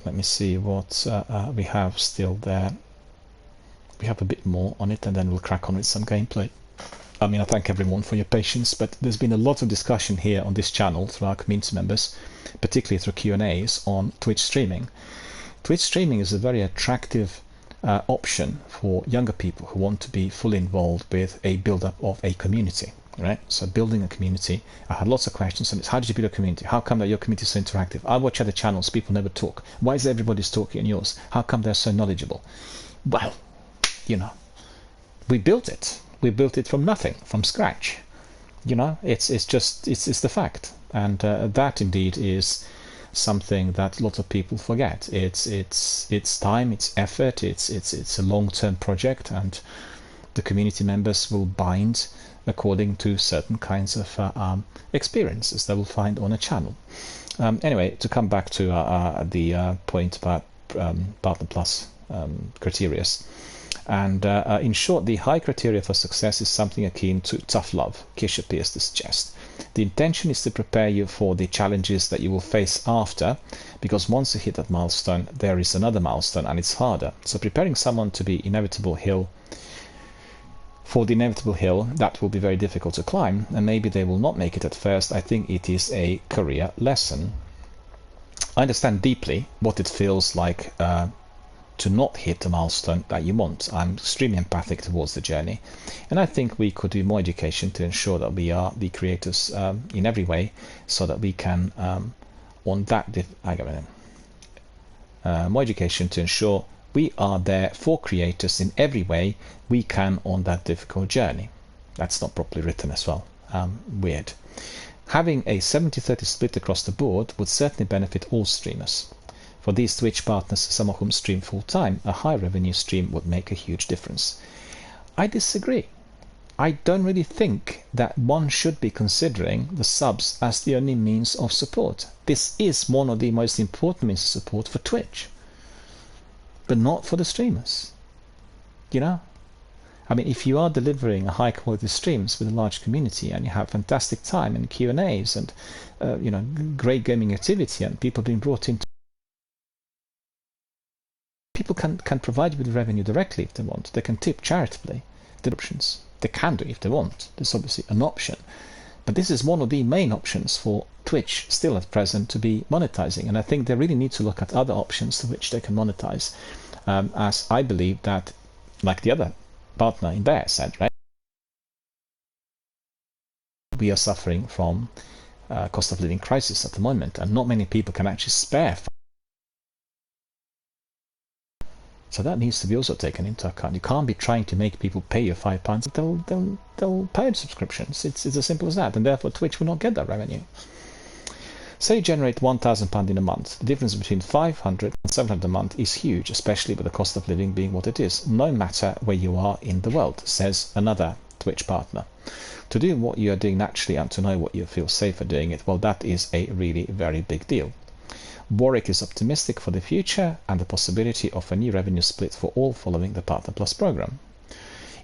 let me see what we have still there. We have a bit more on it, and then we'll crack on with some gameplay. I mean, I thank everyone for your patience, but there's been a lot of discussion here on this channel through our community members, particularly through Q&As on Twitch streaming. Twitch streaming is a very attractive option for younger people who want to be fully involved with a build-up of a community. right? So building a community. I had lots of questions on this. How did you build a community? How come that your community is so interactive? I watch other channels, people never talk. Why is everybody's talking on yours? How come they're so knowledgeable? Well, you know, we built it. We built it from nothing, from scratch. You know, it's the fact, and that indeed is something that lots of people forget. It's time, it's effort, it's a long-term project, and the community members will bind according to certain kinds of experiences they will find on a channel. Anyway, to come back to the point about Partner Plus criteria. And in short, the high criteria for success is something akin to tough love, Kish appears to suggest. The intention is to prepare you for the challenges that you will face after, because once you hit that milestone, there is another milestone and it's harder. So preparing someone to be for the inevitable hill, that will be very difficult to climb, and maybe they will not make it at first. I think it is a career lesson. I understand deeply what it feels like to not hit the milestone that you want. I'm extremely empathic towards the journey, and I think we could do more education to ensure that we are the creators in every way, so that we can more education to ensure we are there for creators in every way we can on that difficult journey. That's not properly written as well. Weird. Having a 70-30 split across the board would certainly benefit all streamers. For these Twitch partners, some of whom stream full-time, a high revenue stream would make a huge difference. I disagree. I don't really think that one should be considering the subs as the only means of support. This is one of the most important means of support for Twitch, but not for the streamers. You know? I mean, if you are delivering a high quality streams with a large community and you have fantastic time and Q&As and great gaming activity and people being brought in, people can provide you with revenue directly if they want. They can tip charitably. The options. They can do if they want. There's obviously an option. But this is one of the main options for Twitch still at present to be monetizing. And I think they really need to look at other options to which they can monetize. As I believe that, like the other partner in Bear said, right? We are suffering from cost of living crisis at the moment, and not many people can actually spare. So that needs to be also taken into account. You can't be trying to make people pay you £5. They'll pay subscriptions. It's as simple as that, and therefore Twitch will not get that revenue. Say you generate £1,000 in a month. The difference between 500 and 700 a month is huge, especially with the cost of living being what it is, no matter where you are in the world, says another Twitch partner. To do what you are doing naturally and to know what you feel safer doing it, well, that is a really very big deal. Warwick is optimistic for the future and the possibility of a new revenue split for all following the Partner Plus program.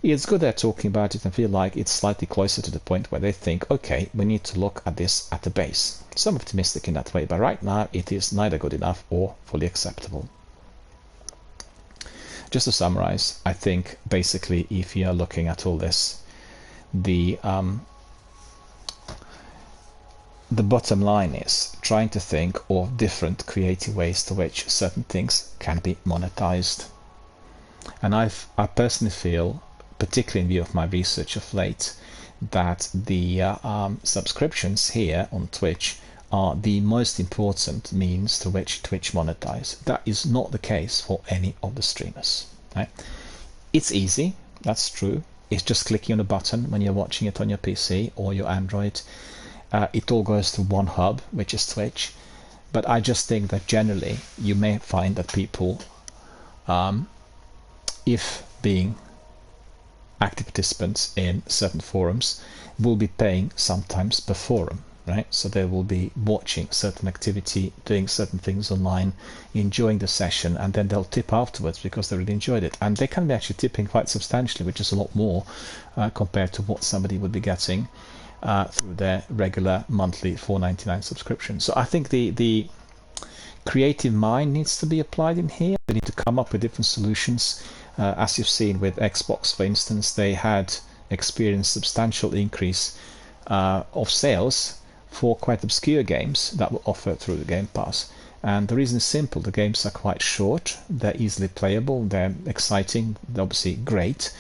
It's good they're talking about it and feel like it's slightly closer to the point where they think, okay, we need to look at this at the base. So I'm optimistic in that way, but right now it is neither good enough or fully acceptable. Just to summarize, I think basically if you're looking at all this, the bottom line is trying to think of different creative ways to which certain things can be monetized. And I personally feel, particularly in view of my research of late, that the subscriptions here on Twitch are the most important means to which Twitch monetize. That is not the case for any of the streamers. Right? It's easy, that's true. It's just clicking on a button when you're watching it on your PC or your Android. It all goes to one hub, which is Twitch. But I just think that generally you may find that people, if being active participants in certain forums, will be paying sometimes per forum, right? So they will be watching certain activity, doing certain things online, enjoying the session, and then they'll tip afterwards because they really enjoyed it. And they can be actually tipping quite substantially, which is a lot more compared to what somebody would be getting through their regular monthly $4.99 subscription. So I think the creative mind needs to be applied in here. They need to come up with different solutions. As you've seen with Xbox, for instance, they had experienced substantial increase of sales for quite obscure games that were offered through the Game Pass. And the reason is simple. The games are quite short, they're easily playable, they're exciting, they're obviously great,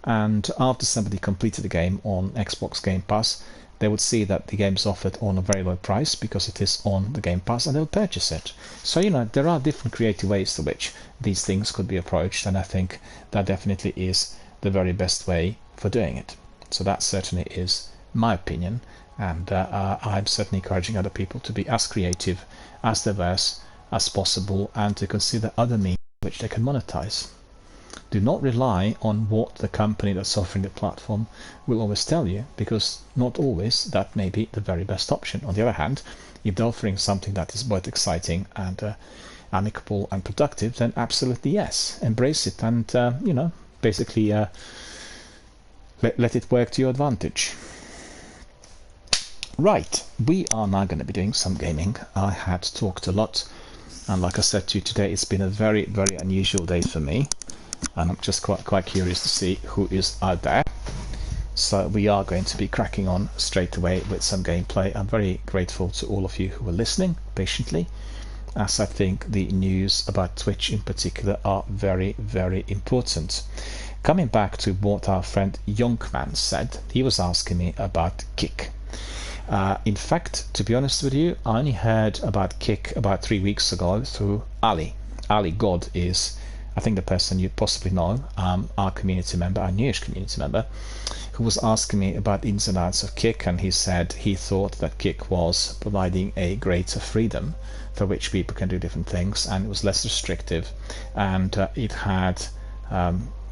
and after somebody completed the game on Xbox Game Pass, they would see that the game is offered on a very low price because it is on the Game Pass, and they'll purchase it. So, there are different creative ways to which these things could be approached, and I think that definitely is the very best way for doing it. So that certainly is my opinion, and I'm certainly encouraging other people to be as creative, as diverse as possible, and to consider other means which they can monetize. Do not rely on what the company that's offering the platform will always tell you, because not always that may be the very best option. On the other hand, if they're offering something that is both exciting and amicable and productive, then absolutely yes, embrace it and basically let it work to your advantage. Right, we are now going to be doing some gaming. I had talked a lot, and like I said to you today, it's been a very, very unusual day for me, and I'm just quite curious to see who is out there. So we are going to be cracking on straight away with some gameplay. I'm very grateful to all of you who are listening patiently, as I think the news about Twitch in particular are very, very important. Coming back to what our friend Youngman said, he was asking me about Kick. In fact, to be honest with you, I only heard about Kick about 3 weeks ago through Ali. Ali God is, I think, the person you possibly know, our community member, our newish community member, who was asking me about ins and outs of Kick, and he said he thought that Kick was providing a greater freedom for which people can do different things, and it was less restrictive, and it had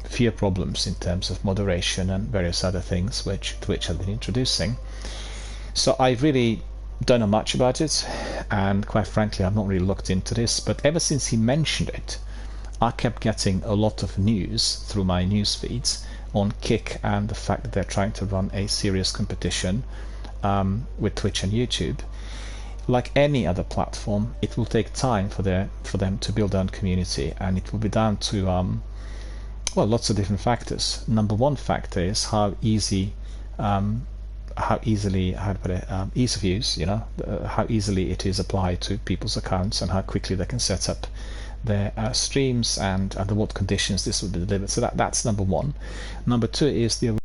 fewer problems in terms of moderation and various other things which Twitch had been introducing. So I really don't know much about it, and quite frankly I've not really looked into this, but ever since he mentioned it, I kept getting a lot of news through my news feeds on Kick and the fact that they're trying to run a serious competition with Twitch and YouTube. Like any other platform, it will take time for them to build their own community, and it will be down to lots of different factors. Number one factor is ease of use, how easily it is applied to people's accounts and how quickly they can set up their streams and under what conditions this will be delivered. So that's number one. Number two is the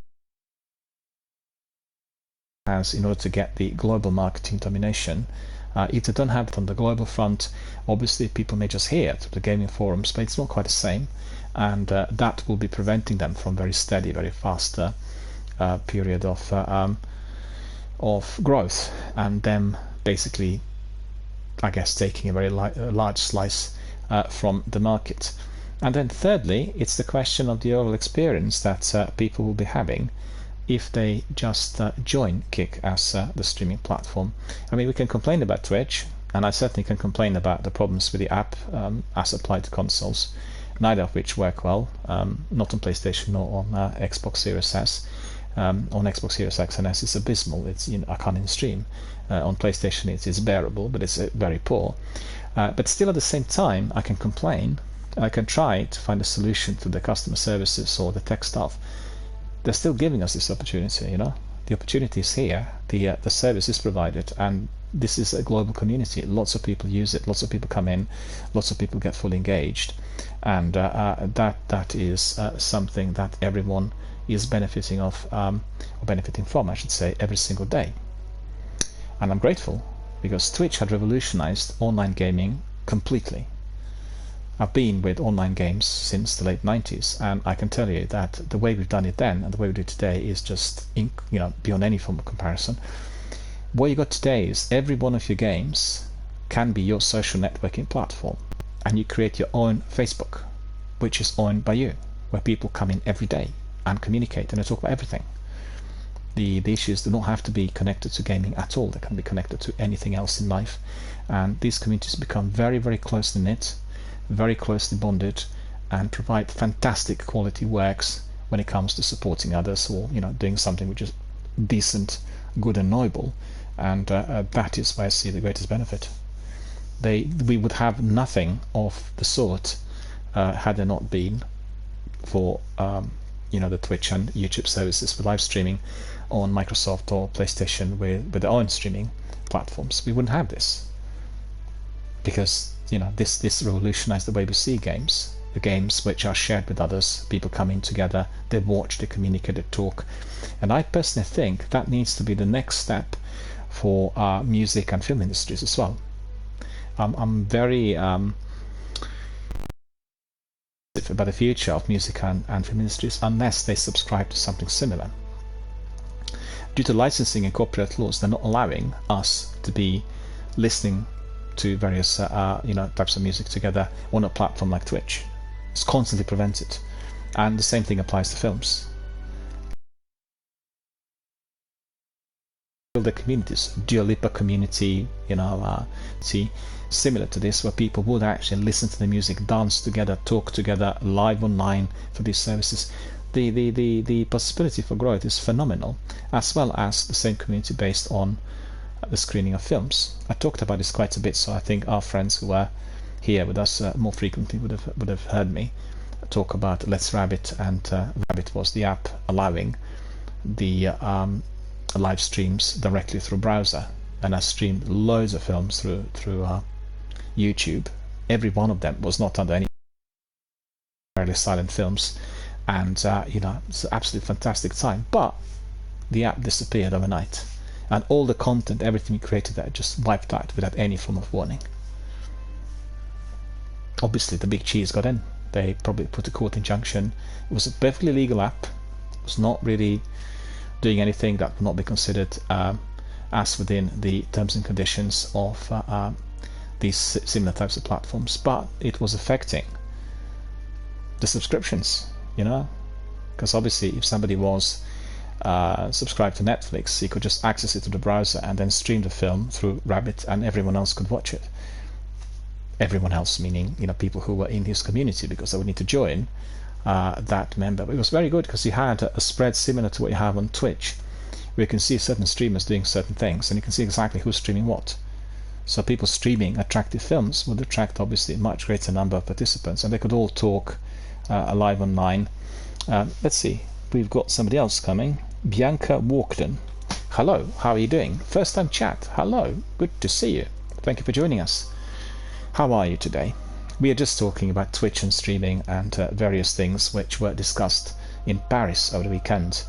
in order to get the global marketing domination. If they don't have it on the global front, obviously people may just hear it through the gaming forums, but it's not quite the same, and that will be preventing them from very steady, very fast period of growth, and them basically, I guess, taking a very large slice from the market. And then thirdly, it's the question of the overall experience that people will be having if they just join Kick as the streaming platform. I mean, we can complain about Twitch, and I certainly can complain about the problems with the app as applied to consoles, neither of which work well, not on PlayStation nor on Xbox Series S. On Xbox Series X and S it's abysmal. I can't even stream. On PlayStation it's bearable, but it's very poor. But still, at the same time, I can complain. I can try to find a solution to the customer services or the tech staff. They're still giving us this opportunity. The opportunity is here. The service is provided, and this is a global community. Lots of people use it. Lots of people come in. Lots of people get fully engaged, and that is something that everyone is benefiting from, I should say, every single day. And I'm grateful, because Twitch had revolutionized online gaming completely. I've been with online games since the late 90s, and I can tell you that the way we've done it then and the way we do it today is just beyond any form of comparison. What you got today is every one of your games can be your social networking platform, and you create your own Facebook, which is owned by you, where people come in every day and communicate and they talk about everything. The issues do not have to be connected to gaming at all. They can be connected to anything else in life, and these communities become very, very closely knit, very closely bonded, and provide fantastic quality works when it comes to supporting others or doing something which is decent, good and noble, and that is where I see the greatest benefit. We would have nothing of the sort had there not been for the Twitch and YouTube services for live streaming on Microsoft or PlayStation with their own streaming platforms. We wouldn't have this, because this revolutionized the way we see games. the games which are shared with others, people coming together, they watch, they communicate, they talk. And I personally think that needs to be the next step for music and film industries as well. I'm very about the future of music and film industries unless they subscribe to something similar. Due to licensing and copyright laws, they're not allowing us to be listening to various types of music together on a platform like Twitch. It's constantly prevented, and the same thing applies to films. The communities, Dua Lipa community, see, similar to this, where people would actually listen to the music, dance together, talk together, live online for these services. The possibility for growth is phenomenal, as well as the same community based on the screening of films. I talked about this quite a bit, so I think our friends who are here with us more frequently would have heard me talk about Let's Rabbit, and Rabbit was the app allowing the live streams directly through browser, and I streamed loads of films through YouTube. Every one of them was not under any silent films, and it's an absolutely fantastic time. But the app disappeared overnight, and all the content, everything we created there, just wiped out without any form of warning. Obviously, the big cheese got in. They probably put a court injunction. It was a perfectly legal app. It was not really doing anything that would not be considered as within the terms and conditions of these similar types of platforms, but it was affecting the subscriptions, because obviously if somebody was subscribed to Netflix, he could just access it through the browser and then stream the film through Rabbit, and everyone else could watch it. Everyone else meaning people who were in his community, because they would need to join that member. But it was very good because you had a spread similar to what you have on Twitch, where you can see certain streamers doing certain things, and you can see exactly who's streaming what. So people streaming attractive films would attract obviously a much greater number of participants, and they could all talk live online. Let's see, we've got somebody else coming. Bianca Walkden. Hello, how are you doing? First time chat. Hello, good to see you. Thank you for joining us. How are you today? We are just talking about Twitch and streaming and various things which were discussed in Paris over the weekend.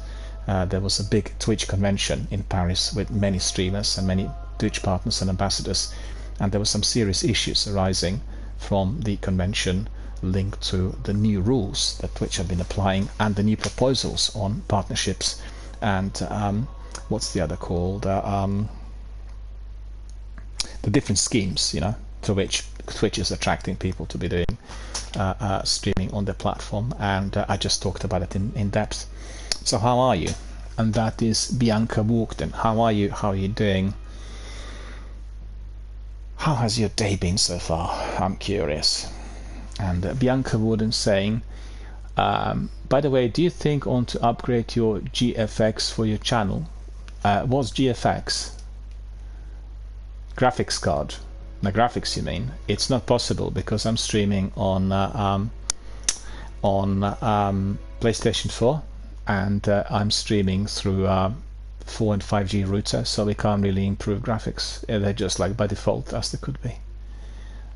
There was a big Twitch convention in Paris with many streamers and many Twitch partners and ambassadors, and there were some serious issues arising from the convention linked to the new rules that Twitch have been applying and the new proposals on partnerships and what's the other called? The different schemes, to which Twitch is attracting people to be doing streaming on their platform, and I just talked about it in depth. So how are you? And that is Bianca Walkden. How are you? How are you doing? How has your day been so far? I'm curious. And Bianca Walkden saying, by the way, do you think on to upgrade your GFX for your channel? What's GFX? Graphics card. The graphics, you mean? It's not possible because I'm streaming on PlayStation 4, and I'm streaming through 4 and 5G router, so we can't really improve graphics. They're just like by default as they could be,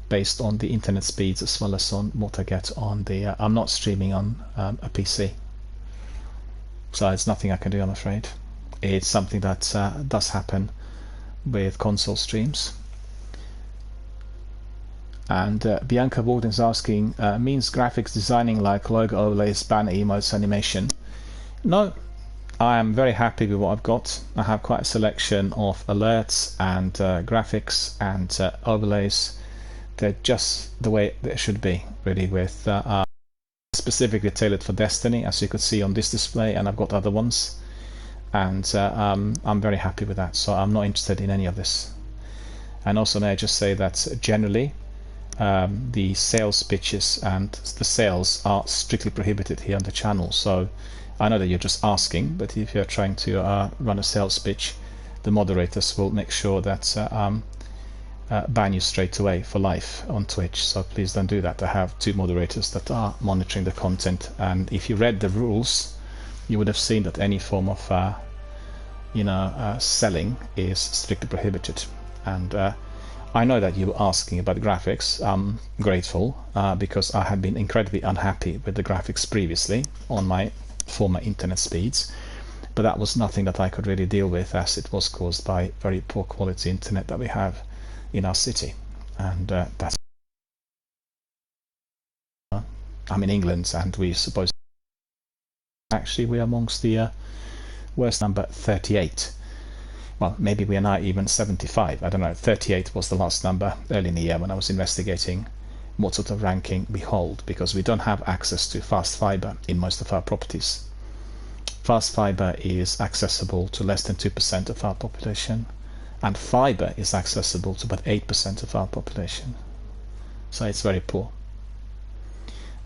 based on the internet speeds as well as on what I get on the. I'm not streaming on a PC, so it's nothing I can do, I'm afraid. It's something that does happen with console streams. And Bianca Walden is asking, means graphics designing like logo overlays, banner emotes, animation? No, I am very happy with what I've got. I have quite a selection of alerts and graphics and overlays. They're just the way they should be, really, with specifically tailored for Destiny, as you could see on this display, and I've got other ones. And I'm very happy with that, so I'm not interested in any of this. And also may I just say that generally the sales pitches and the sales are strictly prohibited here on the channel. So I know that you're just asking, but if you're trying to run a sales pitch, the moderators will make sure that ban you straight away for life on Twitch. So please don't do that. I have 2 moderators that are monitoring the content, and if you read the rules, you would have seen that any form of selling is strictly prohibited. And I know that you were asking about the graphics. I'm grateful because I had been incredibly unhappy with the graphics previously on my former internet speeds, but that was nothing that I could really deal with, as it was caused by very poor quality internet that we have in our city. And that's I'm in England, and we suppose actually we're amongst the worst number 38. Well, maybe we are now even 75. I don't know. 38 was the last number early in the year when I was investigating what sort of ranking we hold, because we don't have access to fast fiber in most of our properties. Fast fiber is accessible to less than 2% of our population, and fiber is accessible to about 8% of our population. So it's very poor.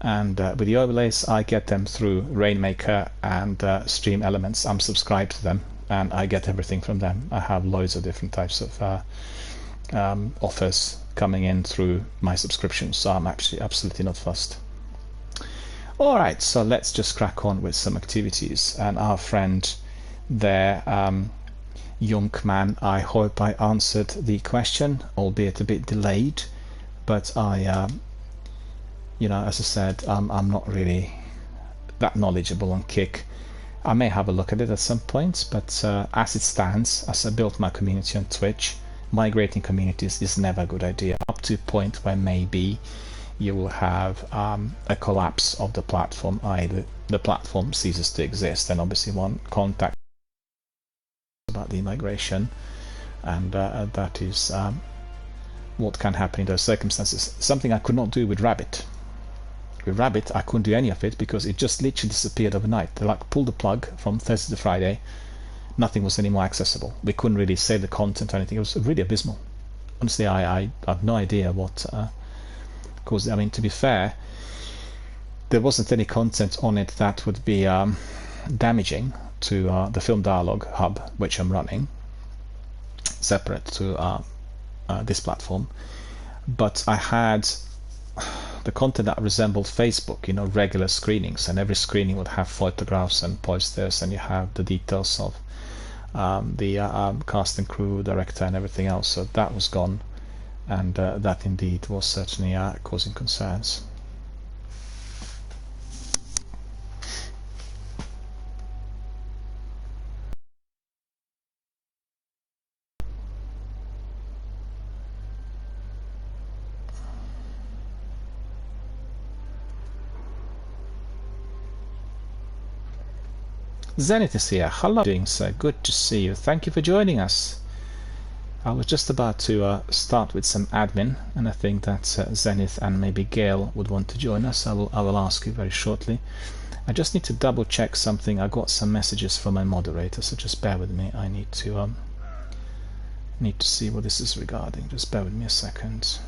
And with the overlays, I get them through Rainmaker and Stream Elements. I'm subscribed to them, and I get everything from them. I have loads of different types of offers coming in through my subscriptions, so I'm actually absolutely not fussed. Alright, so let's just crack on with some activities. And our friend there, Junkman, I hope I answered the question, albeit a bit delayed, but I you know, as I said, I'm not really that knowledgeable on Kik. I may have a look at it at some point, but as it stands, as I built my community on Twitch, migrating communities is never a good idea, up to a point where maybe you will have a collapse of the platform, either the platform ceases to exist, and obviously one contact about the migration, and that is what can happen in those circumstances. Something I could not do with Rabbit. With Rabbit, I couldn't do any of it because it just literally disappeared overnight. They like pulled the plug from Thursday to Friday. Nothing was any more accessible. We couldn't really save the content or anything. It was really abysmal. Honestly, I have no idea what caused it. I mean, to be fair, there wasn't any content on it that would be damaging to the Film Dialogue hub, which I'm running, separate to this platform. But I had the content that resembled Facebook, you know, regular screenings, and every screening would have photographs and posters, and you have the details of the cast and crew, director, and everything else. So that was gone, and that indeed was certainly causing concerns. Zenith is here. Hello, doing so. Good to see you. Thank you for joining us. I was just about to start with some admin, and I think that Zenith and maybe Gail would want to join us. I will ask you very shortly. I just need to double check something. I got some messages from my moderator, so just bear with me. I need to see what this is regarding. Just bear with me a second.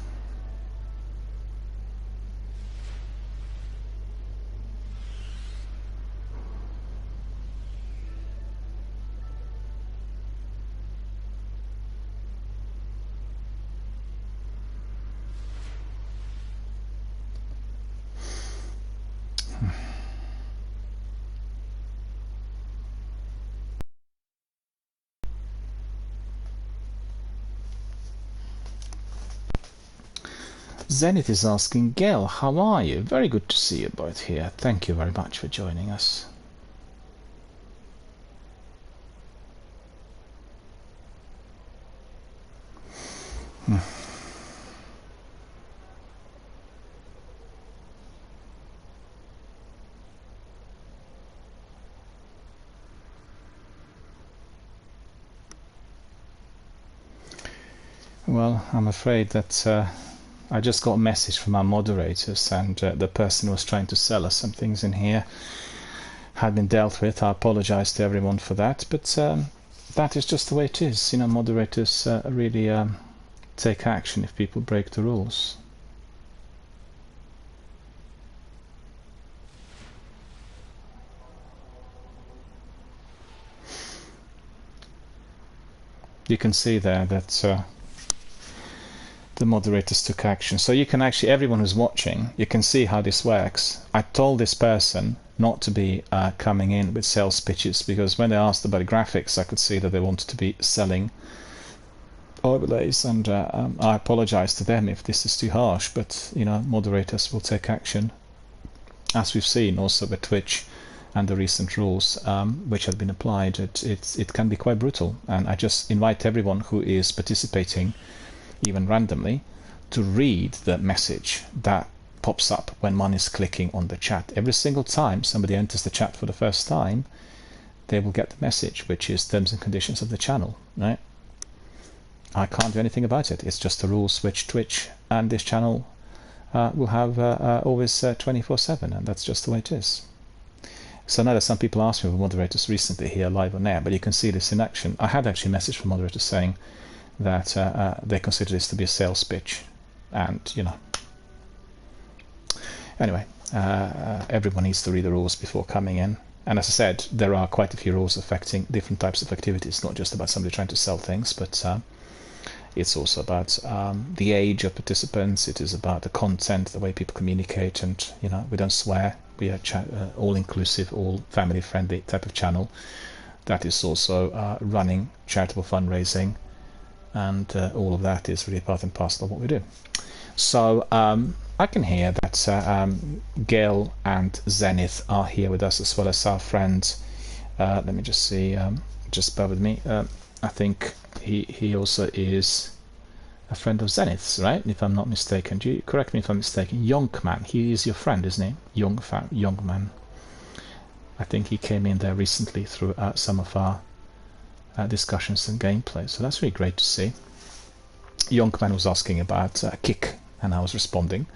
Zenith is asking, Gail, how are you? Very good to see you both here. Thank you very much for joining us. Well, I'm afraid that I just got a message from our moderators, and the person who was trying to sell us some things in here had been dealt with. I apologize to everyone for that, but that is just the way it is. You know, moderators really take action if people break the rules. You can see there that the moderators took action. So you can actually, everyone who's watching, you can see how this works. I told this person not to be coming in with sales pitches, because when they asked about graphics, I could see that they wanted to be selling overlays, and I apologize to them if this is too harsh, but moderators will take action, as we've seen also with Twitch and the recent rules which have been applied. It can be quite brutal, and I just invite everyone who is participating, even randomly, to read the message that pops up when one is clicking on the chat. Every single time somebody enters the chat for the first time, they will get the message, which is terms and conditions of the channel, right? I can't do anything about it. It's just the rules which Twitch and this channel will have always 24/7, and that's just the way it is. So now that some people asked me for moderators recently here live on air, but you can see this in action. I had actually a message from moderators saying that they consider this to be a sales pitch, and anyway, everyone needs to read the rules before coming in. And as I said, there are quite a few rules affecting different types of activities, not just about somebody trying to sell things, but it's also about the age of participants. It is about the content, the way people communicate, and we don't swear. We are all-inclusive, all family-friendly type of channel that is also running charitable fundraising, and all of that is really part and parcel of what we do. So I can hear that Gail and Zenith are here with us, as well as our friend. Let me just see. Just bear with me. I think he also is a friend of Zenith's, right? If I'm not mistaken. Do you correct me if I'm mistaken? Youngman. He is your friend, isn't he? Youngman. I think he came in there recently through some of our discussions and gameplay. So that's really great to see. Youngman was asking about Kick, and I was responding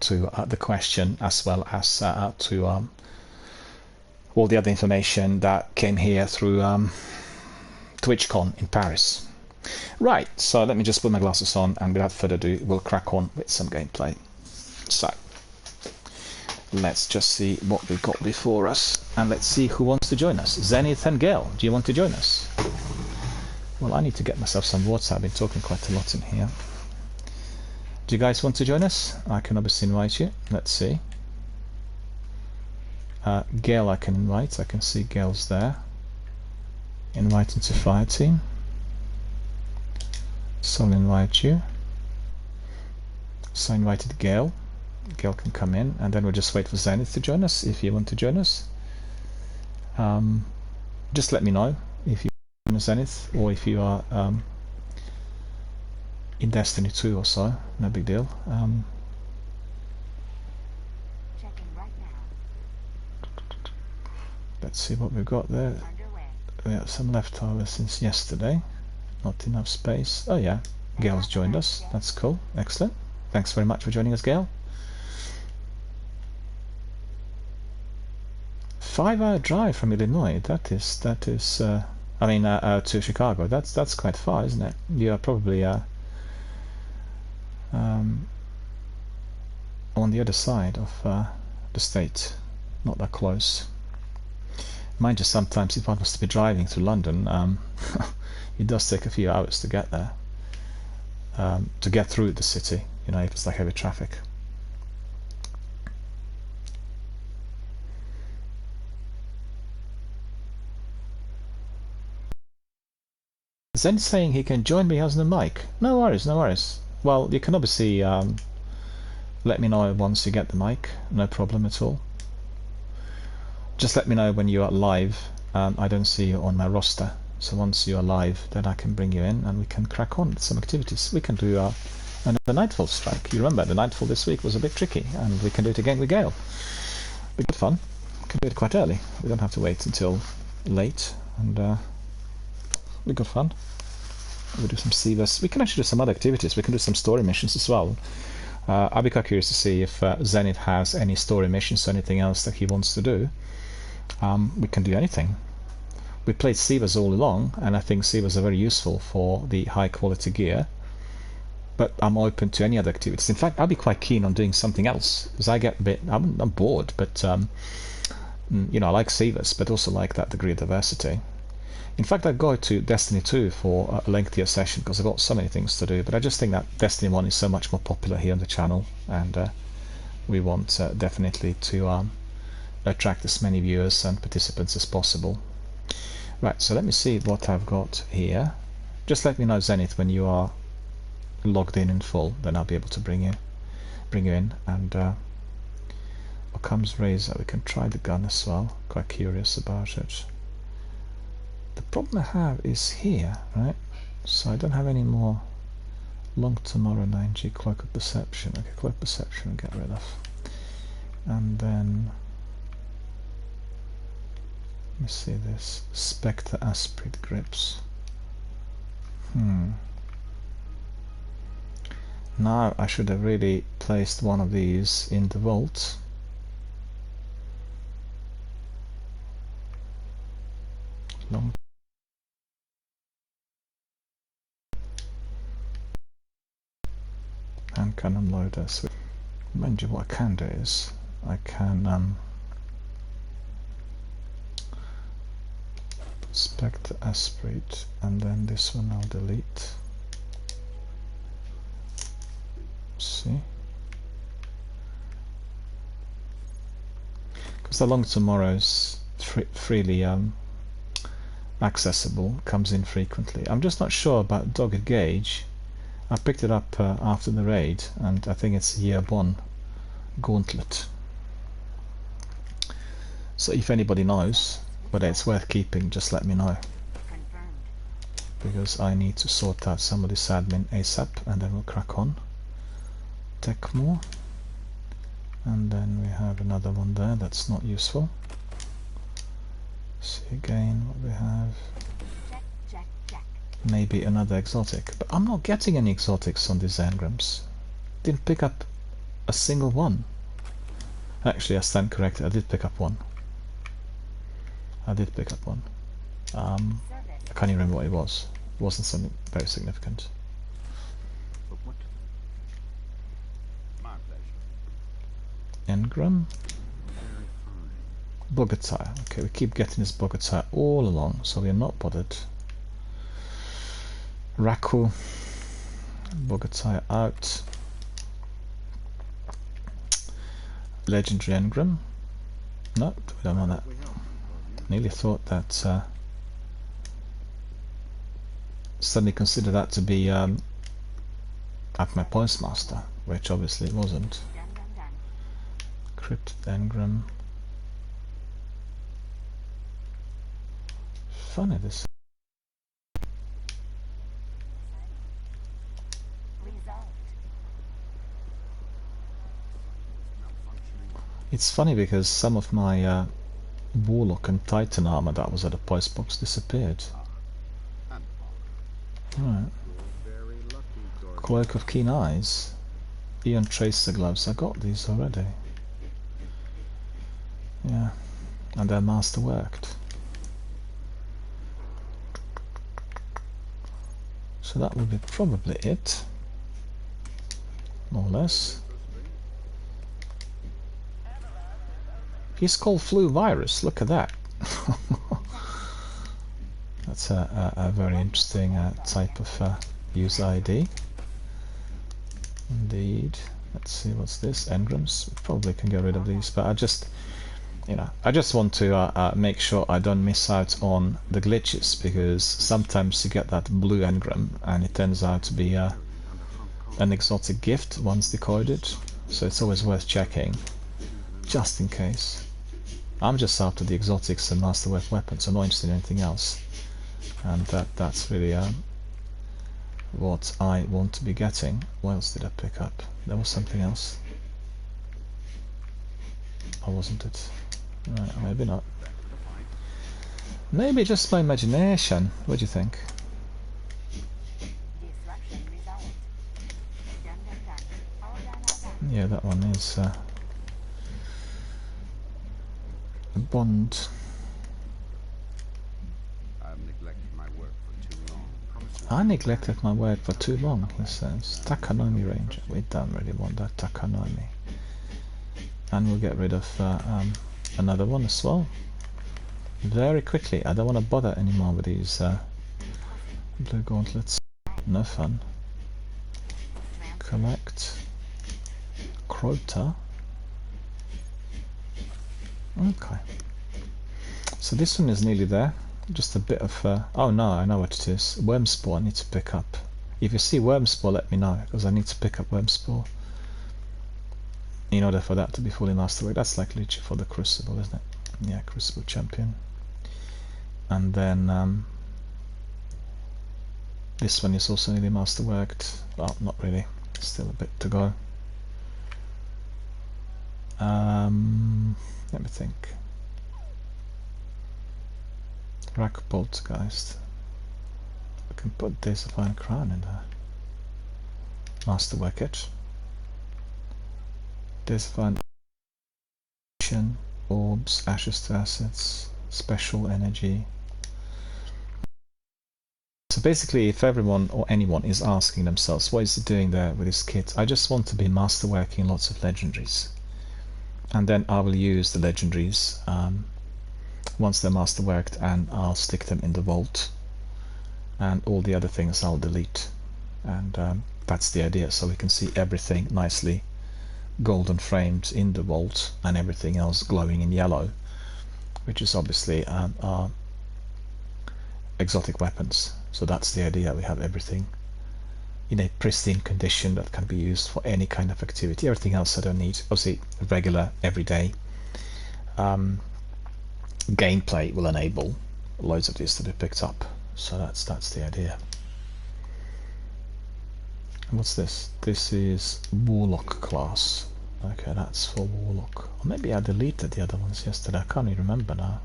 to the question, as well as to all the other information that came here through TwitchCon in Paris. Right, so let me just put my glasses on, and without further ado, we'll crack on with some gameplay. So let's just see what we've got before us, and let's see who wants to join us. Zenith and Gail, do you want to join us? Well, I need to get myself some water. I've been talking quite a lot in here. Do you guys want to join us? I can obviously invite you. Let's see. Gail I can invite. I can see Gail's there. Invite into Fireteam. So I'll invite you. So I invited Gail. Gail can come in, and then we'll just wait for Zenith to join us, if you want to join us. Just let me know if you want Zenith, or if you are in Destiny 2 or so. No big deal. Let's see what we've got there. We have some leftovers since yesterday. Not enough space. Oh yeah, Gail's joined us. That's cool. Excellent. Thanks very much for joining us, Gail. 5-hour drive from Illinois. That is. I mean, to Chicago. That's quite far, isn't it? You are probably on the other side of the state. Not that close. Mind you, sometimes if one was to be driving through London, it does take a few hours to get there, to get through the city, if it's like heavy traffic. Zen saying he can join me as the mic. No worries, no worries. Well, you can obviously let me know once you get the mic. No problem at all. Just let me know when you are live. I don't see you on my roster, so once you are live, then I can bring you in and we can crack on with some activities. We can do another Nightfall strike. You remember the Nightfall this week was a bit tricky, and we can do it again with Gale. Be good fun. We can do it quite early. We don't have to wait until late, and be good fun. We'll do some Sivas. We can actually do some other activities. We can do some story missions as well. I'll be quite curious to see if Zenith has any story missions or anything else that he wants to do. We can do anything. We played Sivas all along, and I think Sivas are very useful for the high quality gear, but I'm open to any other activities. In fact, I'll be quite keen on doing something else, because I get a bit, I'm bored, but I like Sivas, but also like that degree of diversity. In fact, I'd go to Destiny 2 for a lengthier session, because I've got so many things to do, but I just think that Destiny 1 is so much more popular here on the channel, and we want definitely to attract as many viewers and participants as possible. Right, so let me see what I've got here. Just let me know, Zenith, when you are logged in full, then I'll be able to bring you in. And Occam's razor, we can try the gun as well. Quite curious about it. The problem I have is here, right? So I don't have any more Long Tomorrow 9G Cloak of Perception. Okay, Cloak of Perception we'll get rid of. And then let me see this. Spectre Asprid grips. Now I should have really placed one of these in the vault. Long and cannon loader. So mind you, what I can do is I can Spectre Asprid, and then this one I'll delete. See, because the Long Tomorrow's freely accessible, comes in frequently. I'm just not sure about Dogged Gauge. I picked it up after the raid, and I think it's year 1 gauntlet. So if anybody knows whether it's worth keeping, just let me know, because I need to sort out some of this admin ASAP, and then we'll crack on. Tech more, and then we have another one there that's not useful. See again what we have. Maybe another exotic, but I'm not getting any exotics on these engrams. Didn't pick up a single one. Actually, I stand corrected, I did pick up one. I can't even remember what it was. It wasn't something very significant. Engram. Bogatyre. Okay, we keep getting this Bogatyre all along, so we are not bothered. Raku. Bogatyre out. Legendary Engram. No, we don't want that. Nearly thought that suddenly consider that to be at my Postmaster, which obviously it wasn't. Cryptid Engram. Funny this. It's funny because some of my Warlock and Titan armor that was at a post box disappeared. Right. Cloak of Keen Eyes. Eon Tracer gloves. I got these already. Yeah. And their master worked. So that would be probably it. More or less. He's called Flu Virus, look at that. That's a very interesting type of user ID. Indeed. Let's see, what's this? Engrams. Probably can get rid of these, but I just want to make sure I don't miss out on the glitches, because sometimes you get that blue engram and it turns out to be an exotic gift once decoded, so it's always worth checking, just in case. I'm just after the exotics and masterwork weapons, I'm not interested in anything else, and that's really what I want to be getting. What else did I pick up? There was something else. Or wasn't it? Right, maybe not. Maybe just my imagination. What do you think? Yeah, that one is a bond. I neglected my work for too long, he says. Takanomi Ranger. We don't really want that Takanomi. And we'll get rid of another one as well. Very quickly. I don't want to bother anymore with these blue gauntlets. No fun. Collect. Crota. Okay. So this one is nearly there. Just a bit of oh no, I know what it is. Worm spore I need to pick up. If you see worm spore, let me know, because I need to pick up worm spore in order for that to be fully masterwork. That's like literally for the crucible, isn't it? Yeah, crucible champion. And then this one is also nearly masterworked. Well, not really, still a bit to go. Let me think. Rack Poltergeist. I can put this Divine Crown in there. Masterwork it. Divine Orbs, Ashes to Assets, Special Energy. So basically, if everyone or anyone is asking themselves, what is he doing there with his kit? I just want to be masterworking lots of legendaries. And then I will use the legendaries once they're masterworked, and I'll stick them in the vault. And all the other things I'll delete. And that's the idea, so we can see everything nicely golden framed in the vault and everything else glowing in yellow, which is obviously our exotic weapons. So that's the idea, we have everything in a pristine condition that can be used for any kind of activity. Everything else I don't need. Obviously regular everyday gameplay will enable loads of this to be picked up. So that's the idea. And what's this? This is Warlock class. Okay, that's for Warlock. Or maybe I deleted the other ones yesterday. I can't even remember now.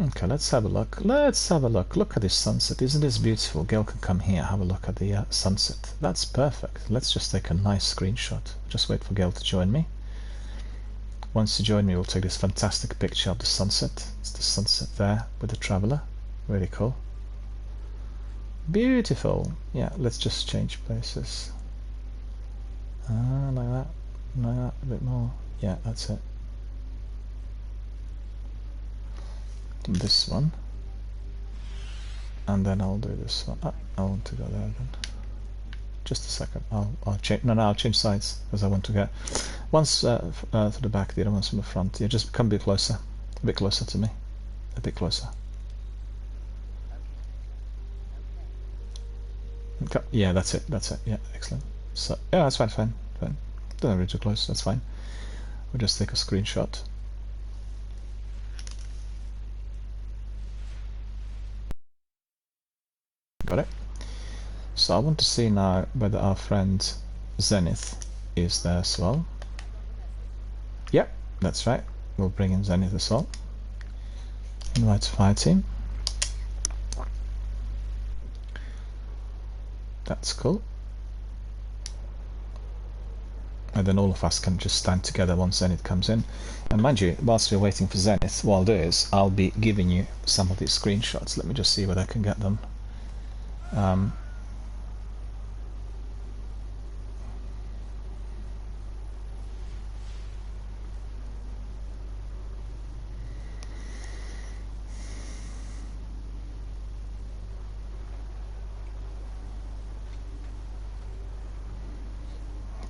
Okay, let's have a look. Let's have a look. Look at this sunset. Isn't this beautiful? Gail can come here, have a look at the sunset. That's perfect. Let's just take a nice screenshot. Just wait for Gail to join me. Once you join me, we'll take this fantastic picture of the sunset. It's the sunset there with the traveler. Really cool. Beautiful. Yeah, let's just change places. Like that. Like that. A bit more. Yeah, that's it. This one. And then I'll do this one. I want to go there again. Just a second. I'll change. No, I'll change sides because I want to get once to the back, the other one's from the front. Yeah, just come a bit closer to me, a bit closer. Okay. Yeah, that's it. Yeah, excellent. So yeah, that's fine. Don't be too close. That's fine. We'll just take a screenshot. Got it. So I want to see now whether our friend Zenith is there as well. Yep, that's right. We'll bring in Zenith as well. Invite to fire team. That's cool. And then all of us can just stand together once Zenith comes in. And mind you, whilst we're waiting for Zenith, what I'll do is I'll be giving you some of these screenshots. Let me just see whether I can get them.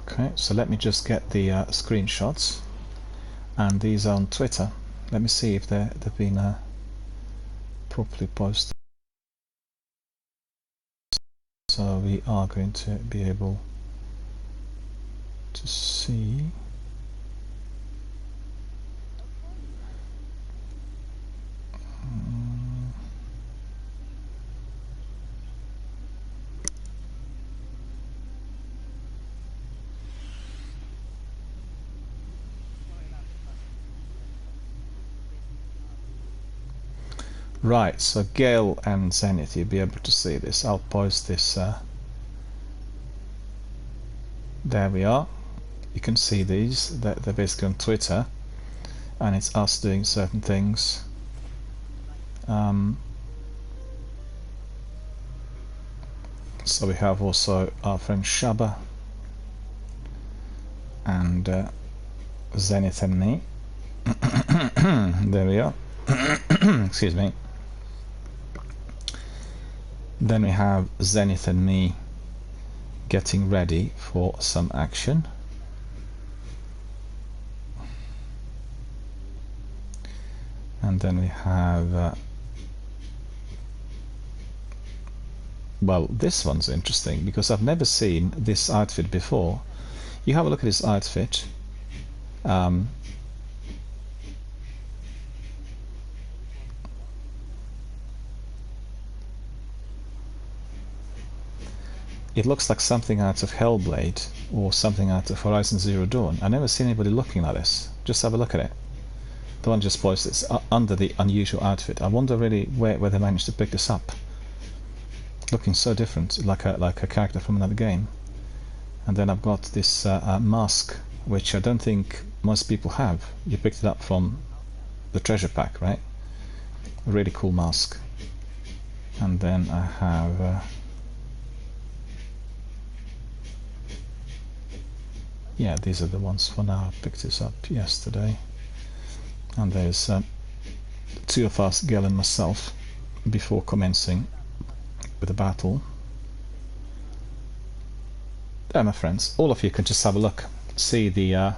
Okay, so let me just get the screenshots, and these are on Twitter. Let me see if they've been properly posted. So we are going to be able to see. Right, so Gale and Zenith, you'll be able to see this. I'll post this. There we are. You can see these. They're basically on Twitter, and it's us doing certain things. So we have also our friend Shaba and Zenith and me. There we are. Excuse me. Then we have Zenith and me getting ready for some action. And then we have Well, this one's interesting because I've never seen this outfit before. You have a look at this outfit. It looks like something out of Hellblade or something out of Horizon Zero Dawn. I've never seen anybody looking like this. Just have a look at it. The one just posted it's under the unusual outfit. I wonder really where they managed to pick this up. Looking so different, like a character from another game. And then I've got this mask, which I don't think most people have. You picked it up from the treasure pack, right? A really cool mask. And then I have yeah, these are the ones for now. I picked this up yesterday. And there's two of us, Gale and myself, before commencing with the battle. There, my friends, all of you can just have a look, see the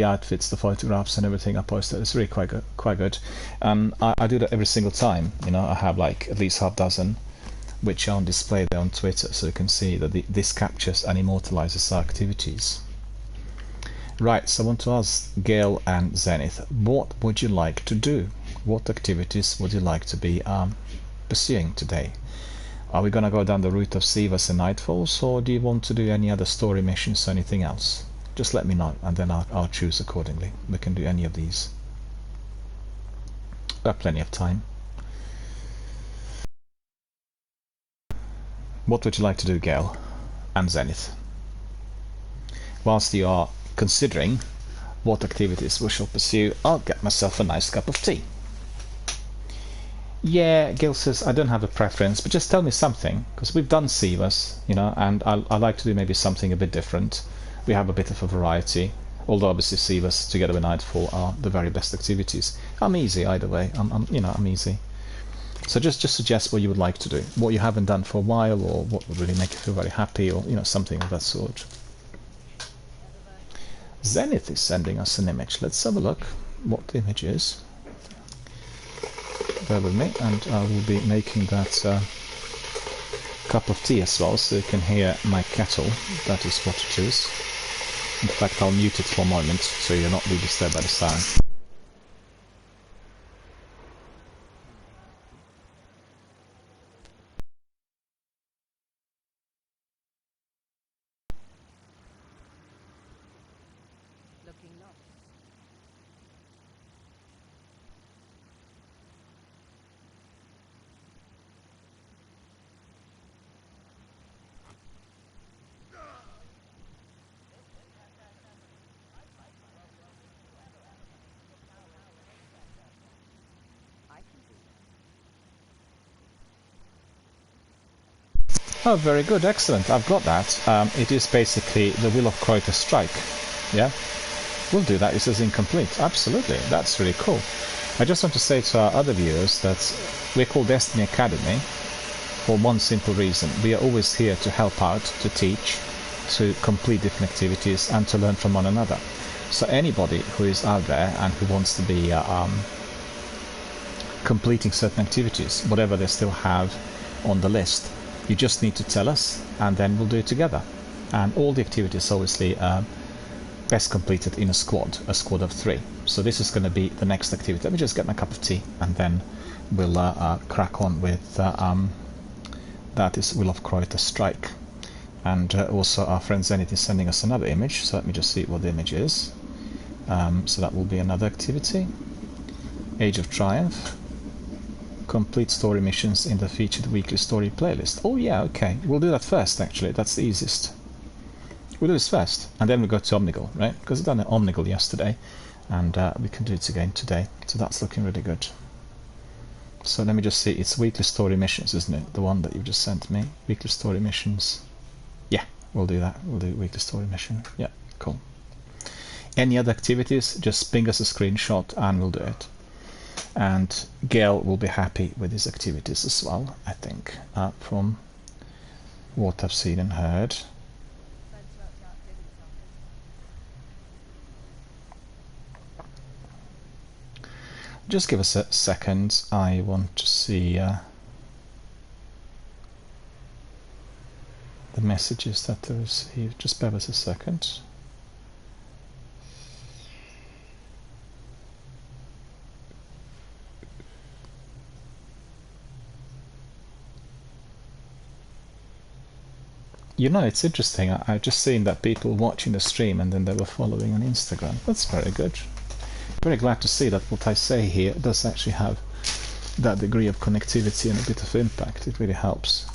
outfits, the photographs, and everything I posted. It's really quite good. I do that every single time. You know, I have like at least half dozen, which are on display there on Twitter, so you can see that this captures and immortalizes our activities. Right, so I want to ask Gale and Zenith, what would you like to do? What activities would you like to be pursuing today? Are we going to go down the route of Sivas and Nightfalls, or do you want to do any other story missions or anything else? Just let me know, and then I'll choose accordingly. We can do any of these. We have plenty of time. What would you like to do, Gale and Zenith? Whilst you are considering what activities we shall pursue, I'll get myself a nice cup of tea. Yeah, Gil says, I don't have a preference, but just tell me something, because we've done Sivas, you know, and I like to do maybe something a bit different. We have a bit of a variety, although obviously Sivas together with Nightfall are the very best activities. I'm easy either way, I'm easy. So just suggest what you would like to do, what you haven't done for a while, or what would really make you feel very happy, or, you know, something of that sort. Zenith is sending us an image. Let's have a look what the image is. Bear with me, and I will be making that cup of tea as well, so you can hear my kettle. That is what it is. In fact, I'll mute it for a moment, so you're not really disturbed by the sound. Oh, very good, excellent. I've got that. It is basically the Will of Croyta strike. Yeah, we'll do that. It says incomplete. Absolutely, that's really cool. I just want to say to our other viewers that we're called Destiny Academy for one simple reason. We are always here to help out, to teach, to complete different activities, and to learn from one another. So anybody who is out there and who wants to be completing certain activities, whatever they still have on the list, you just need to tell us, and then we'll do it together. And all the activities obviously best completed in a squad of 3. So this is going to be the next activity. Let me just get my cup of tea, and then we'll crack on with that is Will of Croyta strike. And also our friend Zenith is sending us another image, so let me just see what the image is. So that will be another activity. Age of Triumph. Complete story missions in the featured weekly story playlist. Oh yeah, okay. We'll do that first, actually. That's the easiest. We'll do this first, and then we go to Omnigul, right? Because we've done an Omnigul yesterday, and we can do it again today. So that's looking really good. So let me just see. It's weekly story missions, isn't it? The one that you've just sent me. Weekly story missions. Yeah, we'll do that. We'll do weekly story mission. Yeah, cool. Any other activities, just ping us a screenshot and we'll do it. And Gale will be happy with his activities as well, I think, from what I've seen and heard. Just give us a second. I want to see messages that I received. Just bear with us a second. You know, it's interesting. I've just seen that people watching the stream and then they were following on Instagram. That's very good. Very glad to see that what I say here does actually have that degree of connectivity and a bit of impact. It really helps.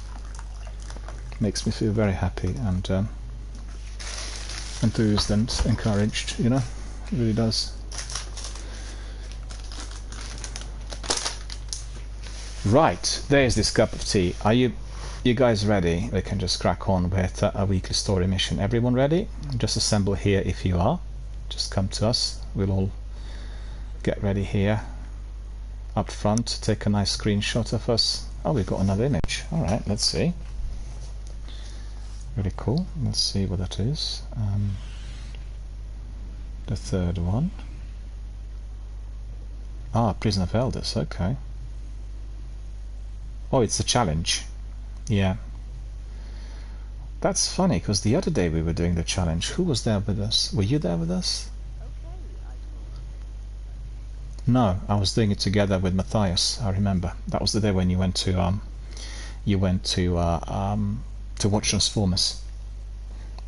Makes me feel very happy and enthused and encouraged, you know? It really does. Right, there's this cup of tea. Are you guys ready? We can just crack on with a weekly story mission. Everyone ready? Just assemble here if you are. Just come to us. We'll all get ready here. Up front, take a nice screenshot of us. Oh, we've got another image. Alright, let's see. Really cool. Let's see what that is. The third one. Ah, Prison of Elders, okay. Oh, it's a challenge. Yeah. That's funny, because the other day we were doing the challenge. Who was there with us? Were you there with us? No, I was doing it together with Matthias. I remember that was the day when you went to watch Transformers.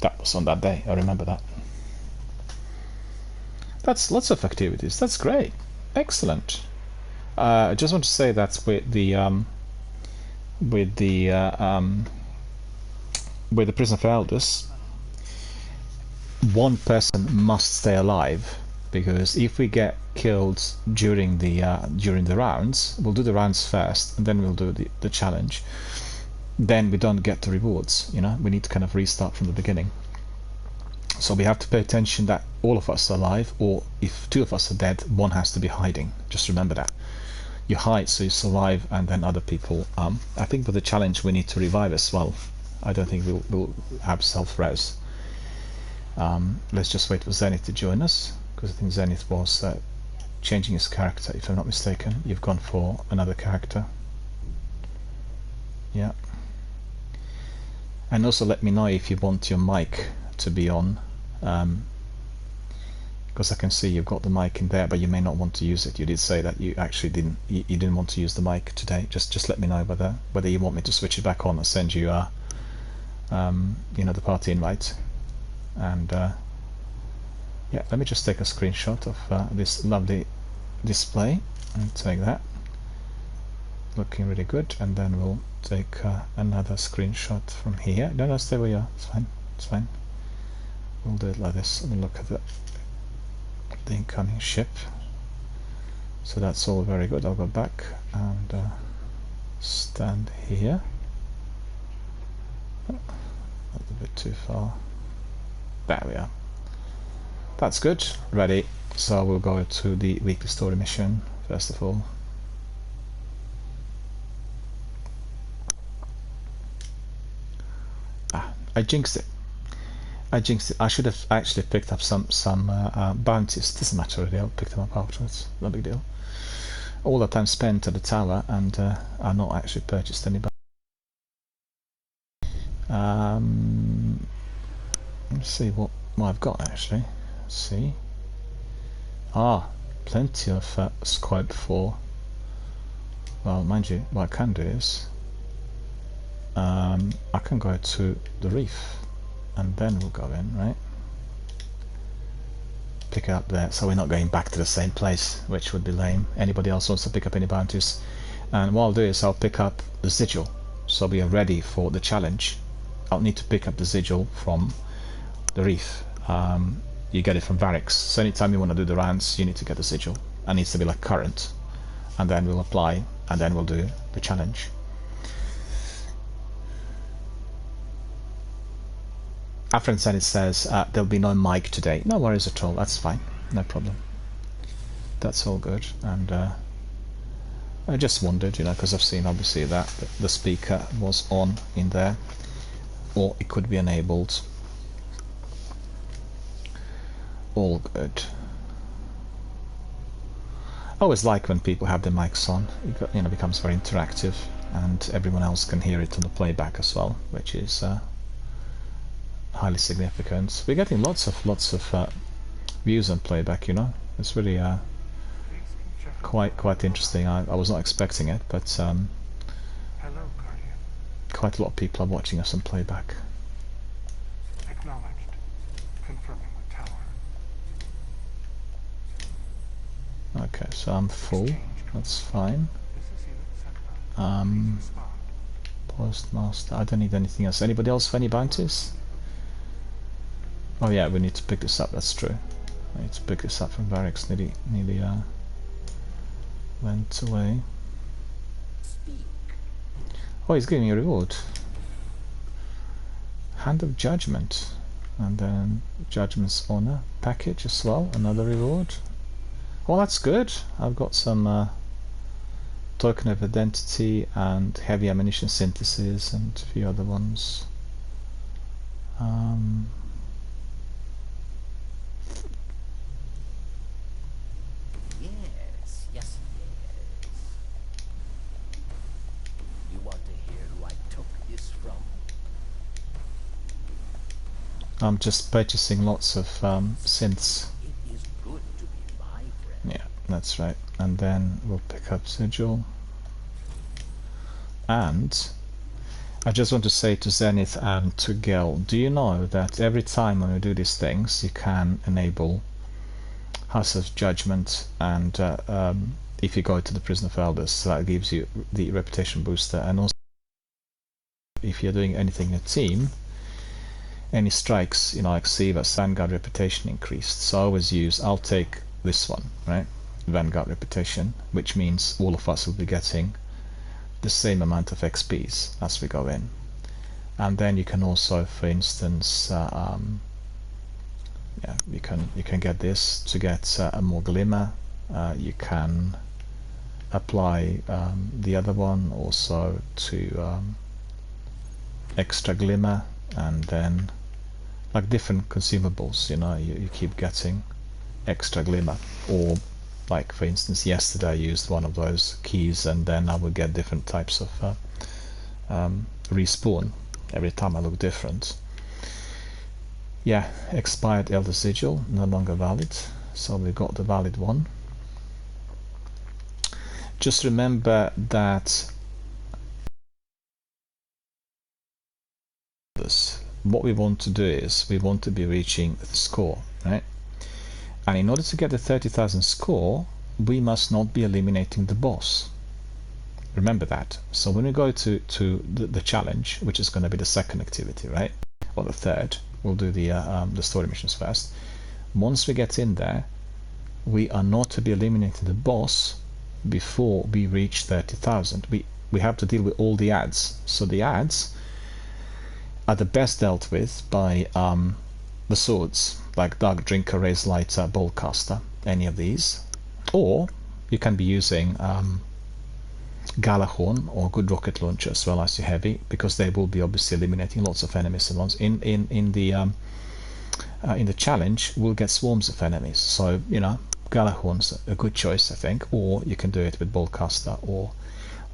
That was on that day. I remember that. That's lots of activities. That's great. Excellent. I just want to say that with the Prison of Elders, one person must stay alive. Because if we get killed during the rounds, we'll do the rounds first, and then we'll do the challenge. Then we don't get the rewards. You know, we need to kind of restart from the beginning. So we have to pay attention that all of us are alive, or if two of us are dead, one has to be hiding. Just remember that. You hide so you survive, and then other people. I think for the challenge we need to revive as well. I don't think we'll have self-res. Let's just wait for Zenith to join us. Because I think Zenith was changing his character, if I'm not mistaken. You've gone for another character. Yeah. And also let me know if you want your mic to be on. Because I can see you've got the mic in there, but you may not want to use it. You did say that you actually didn't want to use the mic today. Just let me know whether you want me to switch it back on or send you the party invite. And yeah, let me just take a screenshot of this lovely display and take that. Looking really good, and then we'll take another screenshot from here. No, stay where you are. It's fine. It's fine. We'll do it like this. Let me look at the incoming ship. So that's all very good. I'll go back and stand here. Oh, a little bit too far. There we are. That's good. Ready. So we'll go to the weekly story mission first of all. I jinxed it. I should have actually picked up some bounties. Doesn't matter really. I'll pick them up afterwards. No big deal. All the time spent at the tower, and I've not actually purchased any bounties. Let's see what I've got actually. Let's see. Plenty of scope for. Well, mind you, what I can do is I can go to the reef, and then we'll go in, right? Pick it up there, so we're not going back to the same place, which would be lame. Anybody else wants to pick up any bounties? And what I'll do is I'll pick up the sigil, so we are ready for the challenge. I'll need to pick up the sigil from the reef. You get it from Variks, so anytime you want to do the rounds, you need to get the sigil. It needs to be like current, and then we'll apply, and then we'll do the challenge. Our friend Zenith says there'll be no mic today. No worries at all. That's fine. No problem. That's all good. And I just wondered, because I've seen obviously that the speaker was on in there, or it could be enabled. All good. I always like when people have their mics on. It becomes very interactive, and everyone else can hear it on the playback as well, which is highly significant. We're getting lots of views on playback, you know. It's really quite interesting. I was not expecting it, but Hello, Guardian. quite a lot of people are watching us on playback. Acknowledged. Confirming the tower. Okay, so I'm full. That's fine. This is Unit Sentinel. Please respond. Postmaster. I don't need anything else. Anybody else for any bounties? Oh yeah, we need to pick this up. That's true. I need to pick this up from Varix. Nearly went away. Oh, he's giving me a reward. Hand of Judgment, and then Judgment's Honor package as well. Another reward. Well, that's good. I've got some Token of Identity and Heavy Ammunition Synthesis and a few other ones. Yes. You want to hear who I took this from? I'm just purchasing lots of synths. It is good to be my friend. Yeah, that's right. And then we'll pick up Sigil. And I just want to say to Zenith and to Gel, do you know that every time when we do these things, you can enable House of Judgment, and if you go to the Prison of Elders, so that gives you the reputation booster. And also, if you're doing anything in a team, any strikes, you know, like Sivas, Vanguard reputation increased. So I always I'll take this one, right? Vanguard reputation, which means all of us will be getting the same amount of XPs as we go in. And then you can also, for instance, yeah, you can get this to get a more glimmer. You can apply the other one also to extra glimmer, and then like different consumables, you know, you keep getting extra glimmer. Or like for instance yesterday I used one of those keys, and then I would get different types of respawn every time I look different. Yeah, expired Elder Sigil, no longer valid, so we got the valid one. Just remember that what we want to do is we want to be reaching the score, right? And in order to get the 30,000 score, we must not be eliminating the boss. Remember that. So when we go to the challenge, which is going to be the second activity, right, or the third, we'll do the story missions first. Once we get in there, we are not to be eliminating the boss before we reach 30,000. We have to deal with all the ads. So the ads are the best dealt with by the swords, like Dark Drinker, Raise Lighter, Ballcaster, any of these. Or you can be using Galahorn or Good Rocket Launcher as well as your heavy, because they will be obviously eliminating lots of enemies at once. In the challenge, we'll get swarms of enemies. So you know, Galahorn's a good choice, I think. Or you can do it with Ballcaster or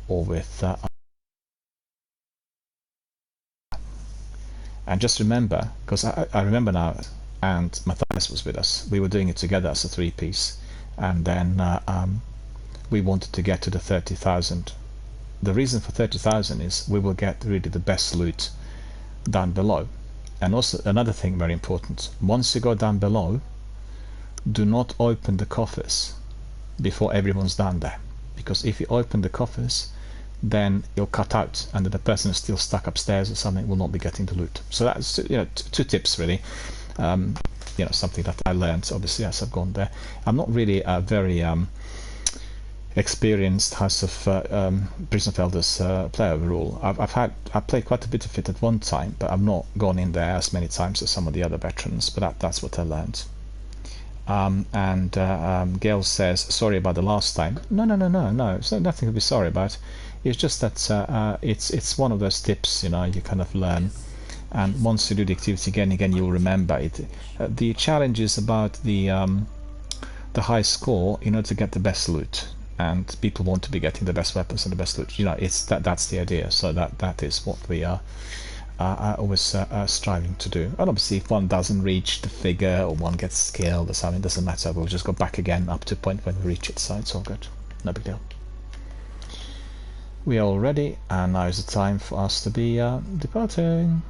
with. And just remember, because I remember now, and Matthias was with us. We were doing it together as a three-piece, and then we wanted to get to the 30,000. The reason for 30,000 is we will get really the best loot down below. And also another thing very important, once you go down below, do not open the coffers before everyone's down there, because if you open the coffers, then you'll cut out, and the person who's still stuck upstairs or something will not be getting the loot. So that's, you know, two tips really. You know, something that I learned obviously as I've gone there. I'm not really a very experienced House of Prison of Elders player overall. I played quite a bit of it at one time, but I've not gone in there as many times as some of the other veterans. But that's what I learned. Gail says, sorry about the last time. No. It's nothing to be sorry about. It's just that it's one of those tips, you know, you kind of learn. And once you do the activity again, you'll remember it. The challenge is about the high score in order to get the best loot. And people want to be getting the best weapons and the best loot. You know, it's that's the idea. So that is what we are I always striving to do. And obviously, if one doesn't reach the figure or one gets killed or something, it doesn't matter. We'll just go back again up to a point when we reach it. So it's all good. No big deal. We are all ready, and now is the time for us to be departing.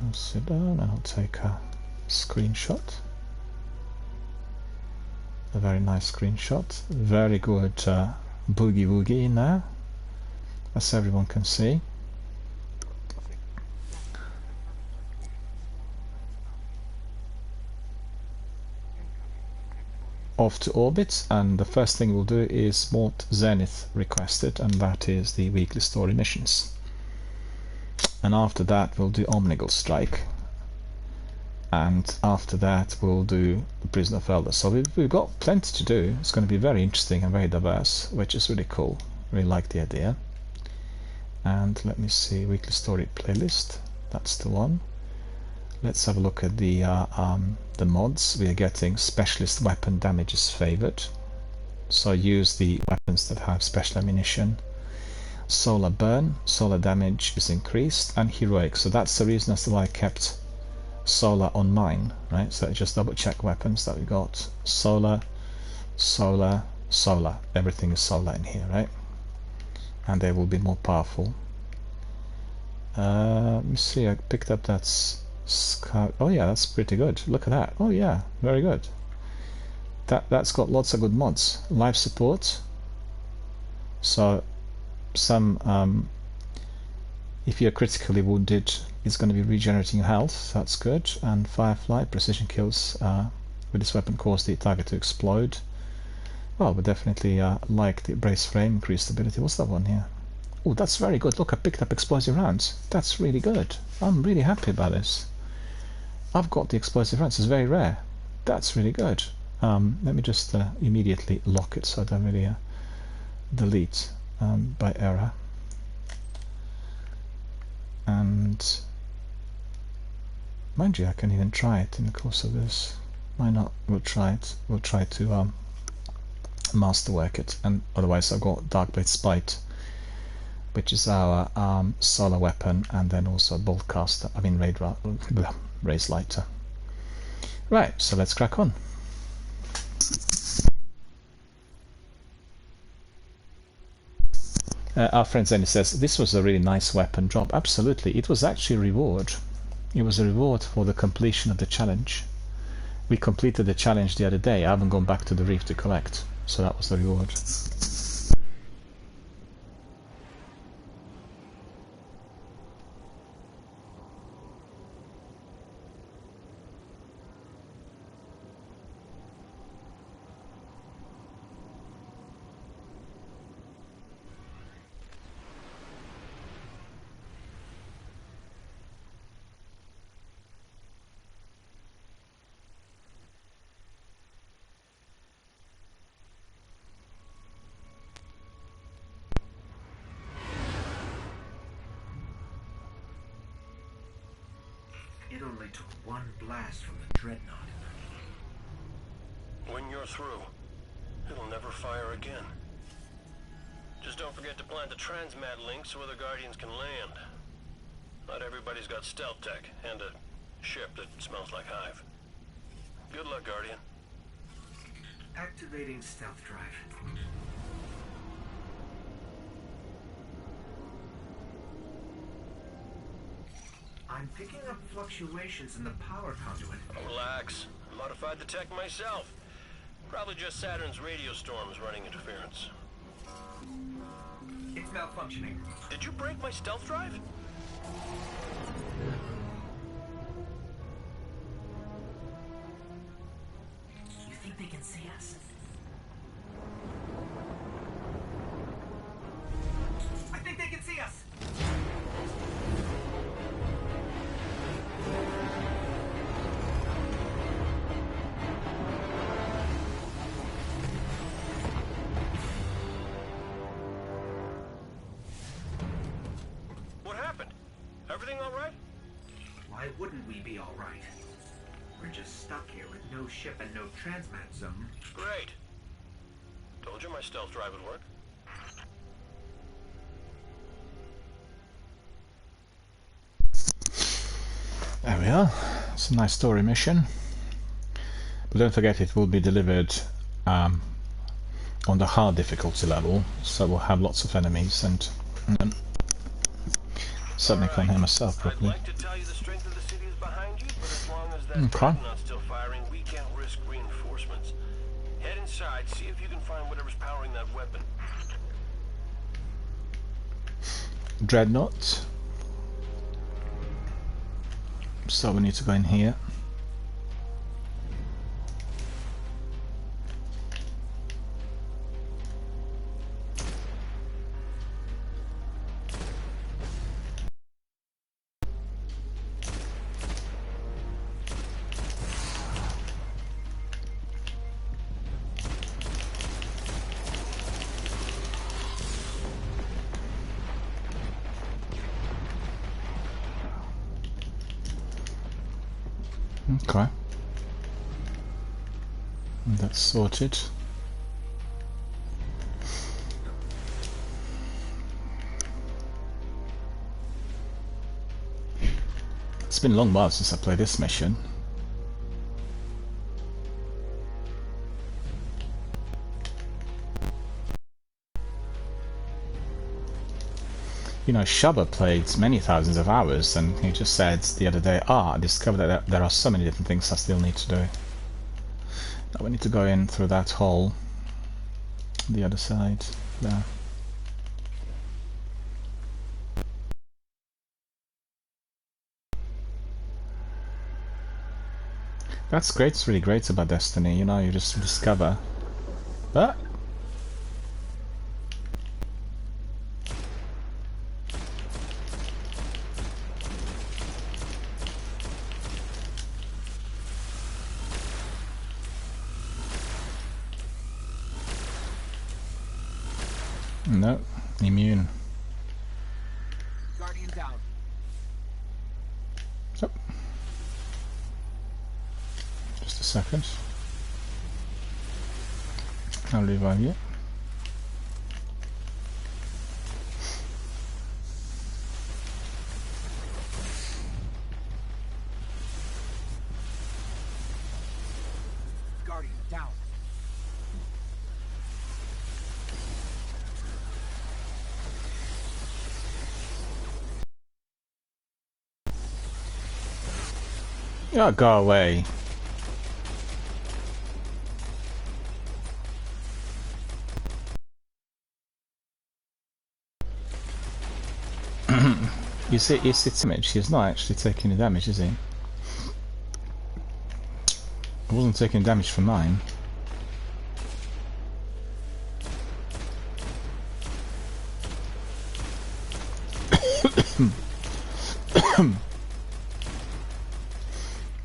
I'll sit down and I'll take a screenshot. A very nice screenshot. Very good boogie woogie in there, as everyone can see. Off to orbit, and the first thing we'll do is Mort Zenith requested, and that is the weekly story missions. And after that we'll do Omnigul Strike, and after that we'll do the Prisoner of Elders. So we've got plenty to do. It's going to be very interesting and very diverse, which is really cool. Really like the idea. And let me see, weekly story playlist, that's the one. Let's have a look at the mods. We are getting specialist weapon damage is favored, so use the weapons that have special ammunition. Solar burn, solar damage is increased, and heroic. So that's the reason as to why I kept solar on mine, right? So just double check weapons that we got. Solar, solar, solar. Everything is solar in here, right? And they will be more powerful. Let me see. I picked up that scout. Oh yeah, that's pretty good. Look at that. Oh yeah, very good. That's got lots of good mods. Life support. So some if you're critically wounded, it's going to be regenerating health. That's good. And Firefly precision kills with this weapon cause the target to explode. Well, we definitely like the brace frame, increased stability. What's that one here? Oh, that's very good. Look, I picked up explosive rounds. That's really good. I'm really happy about this. I've got the explosive rounds. It's very rare. That's really good. Let me just immediately lock it so I don't really delete by error. And mind you, I can even try it in the course of this. Why not? We'll try it. We'll try to masterwork it, and otherwise I've got Darkblade Spite, which is our solar weapon, and then also bolt caster. I mean raise lighter. Right, so let's crack on. Our friend Zenny says this was a really nice weapon drop. Absolutely, it was actually a reward. It was a reward for the completion of the challenge. We completed the challenge the other day. I haven't gone back to the reef to collect, so that was the reward. It only took one blast from the Dreadnought. When you're through, it'll never fire again. Just don't forget to plant the transmat link so other Guardians can land. Not everybody's got stealth tech, and a ship that smells like hive. Good luck, Guardian. Activating stealth drive. I'm picking up fluctuations in the power conduit. Oh, relax. I modified the tech myself. Probably just Saturn's radio storms running interference. It's malfunctioning. Did you break my stealth drive? You think they can see us? I think they can see us! What happened? Everything all right? Why wouldn't we be alright? We're just stuck here with no ship and no transmat zone. Great. Told you my stealth drive would work. There we are. It's a nice story mission. But don't forget it will be delivered on the hard difficulty level, so we'll have lots of enemies and certainly can't hear myself properly. I'd like to tell you the strength of the city is behind you, but as long as that Okay. dreadnought's still firing, we can't risk reinforcements. Head inside, see if you can find whatever's powering that weapon. Dreadnought. So we need to go in here. Okay. That's sorted. It's been a long while since I played this mission. You know, Shubba played many thousands of hours, and he just said the other day, I discovered that there are so many different things I still need to do. Now we need to go in through that hole, the other side, there. That's great, it's really great about Destiny, you know, you just discover. But no, immune. Guardian down. So, just a second. I'll revive you. Guardian down. Yeah, go away. You see, it's its image. He's not actually taking any damage, is he? I wasn't taking damage from mine.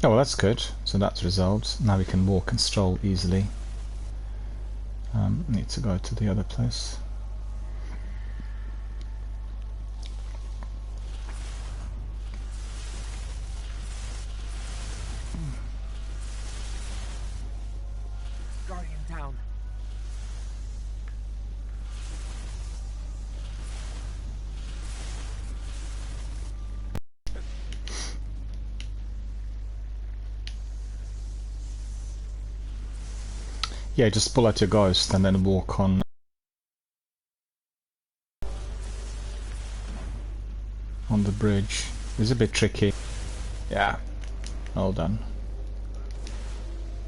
Oh well, that's good. So that's resolved. Now we can walk and stroll easily. Need to go to the other place. Guardian down. Yeah, just pull out your ghost and then walk on. On the bridge. It's a bit tricky. Yeah. All done.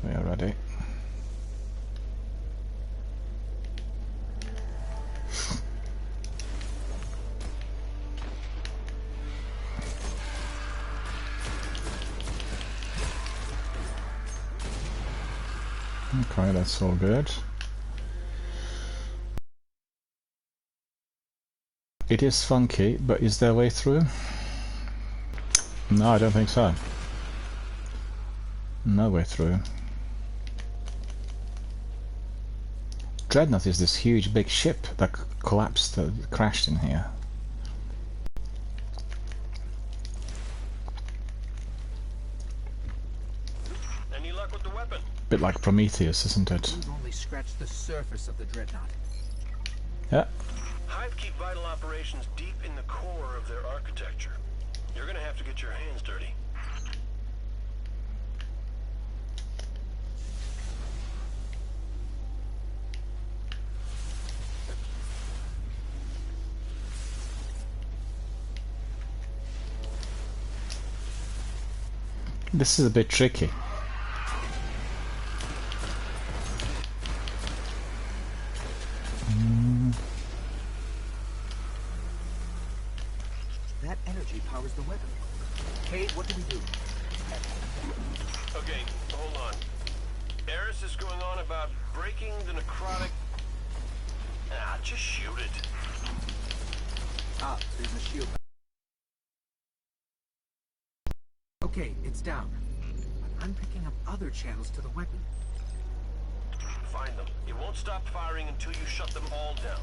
We are ready. Okay, that's all good. It is funky, but is there a way through? No, I don't think so. No way through. Dreadnought is this huge big ship that collapsed, crashed in here. Any luck with the weapon? Bit like Prometheus, isn't it? We've only scratched the surface of the dreadnought. Yeah. Hive keep vital operations deep in the core of their architecture. You're gonna have to get your hands dirty. This is a bit tricky. That energy powers the weapon. Cade, what do we do? Okay, hold on. Eris is going on about breaking the necrotic... Ah, just shoot it. Ah, there's a shield. Okay, it's down. But I'm picking up other channels to the weapon. Find them. It won't stop firing until you shut them all down.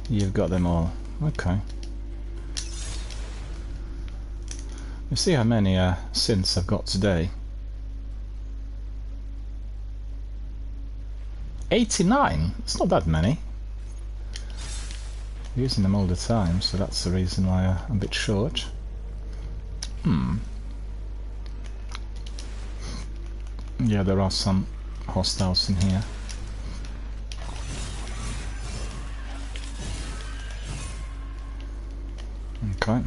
You've got them all. Okay. You see how many synths I've got today? 89? It's not that many. I'm using them all the time, so that's the reason why I'm a bit short. Yeah, there are some hostiles in here. Okay.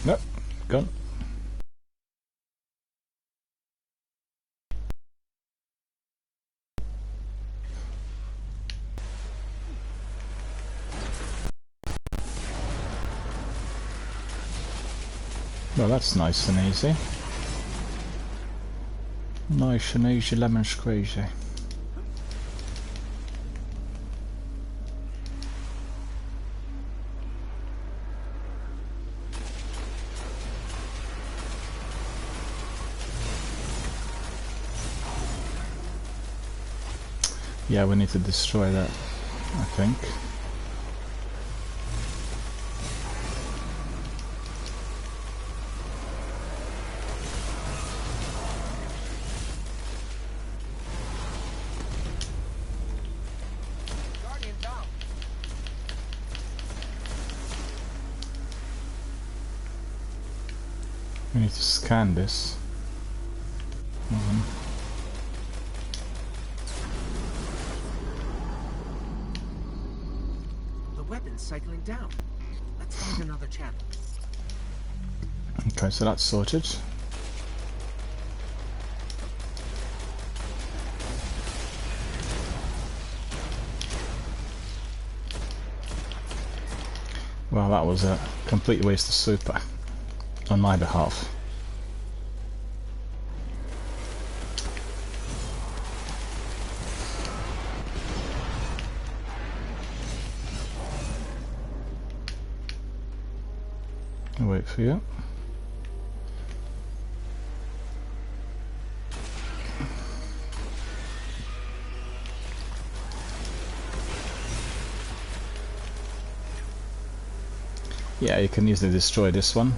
Nope, gone. Well, that's nice and easy. Nice and easy, lemon squeezy. Yeah, we need to destroy that, I think. Guardian down. We need to scan this. The weapon's cycling down. Let's find another channel. Okay, so that's sorted. Well, that was a complete waste of super on my behalf. I'll wait for you. Yeah, you can easily destroy this one,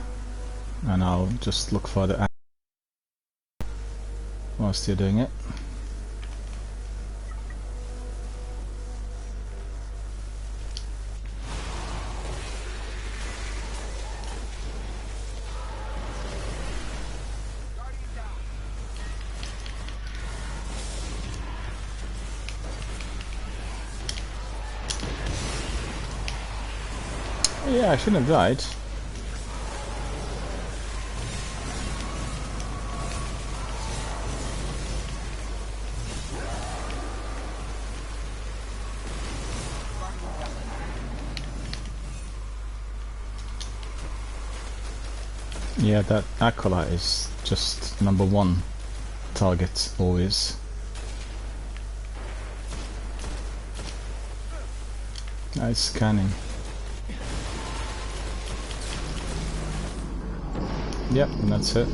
and I'll just look for the whilst you're doing it. Yeah, I shouldn't have died. Yeah, that Acolyte is just #1 target always. Nice scanning. Yep, and that's it.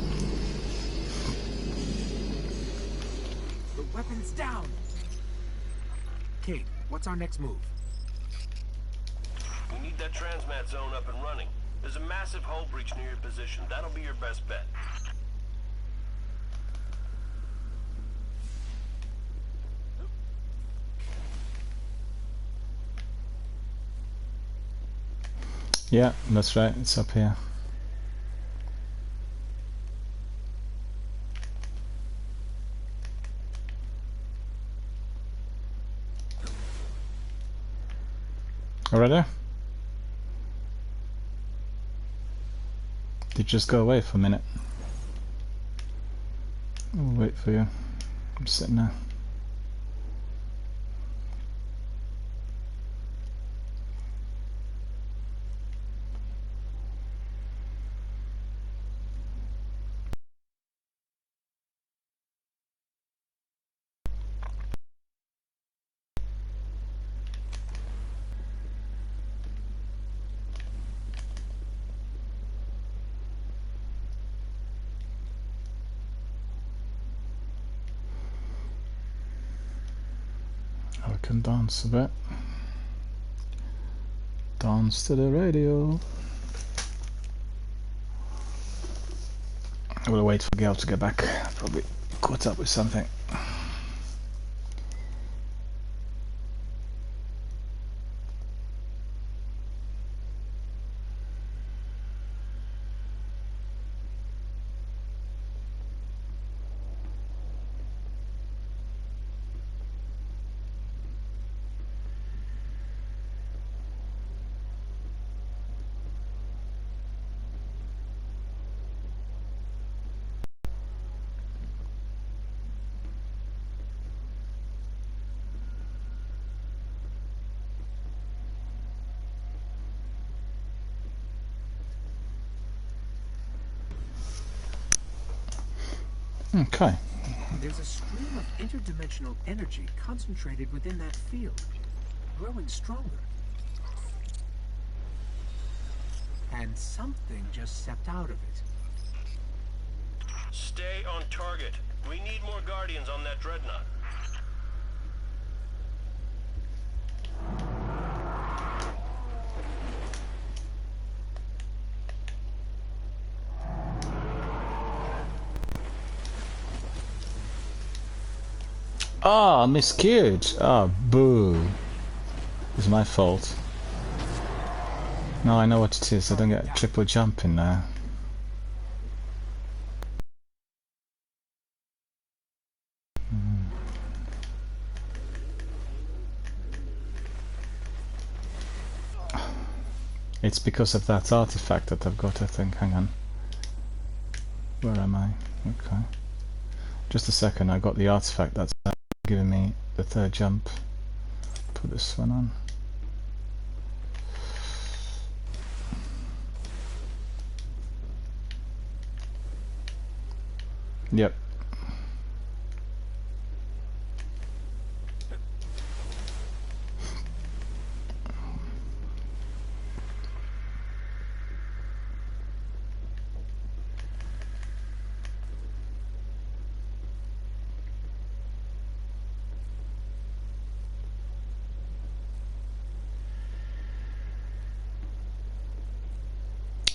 The weapon's down. Cade, what's our next move? We need that transmat zone up and running. There's a massive hull breach near your position. That'll be your best bet. Yeah, that's right, it's up here. Already? Did you just go away for a minute? I'll wait for you. I'm sitting there. I can dance a bit. Dance to the radio. I will wait for Gail to get back. Probably caught up with something. Okay. There's a stream of interdimensional energy concentrated within that field, growing stronger. And something just stepped out of it. Stay on target. We need more Guardians on that dreadnought. Ah, miscued. Ah, boo. It's my fault. No, I know what it is. I don't get a triple jump in there. It's because of that artifact that I've got, I think. Hang on. Where am I? Okay. Just a second, I got the artifact that's giving me the third jump. Put this one on. Yep.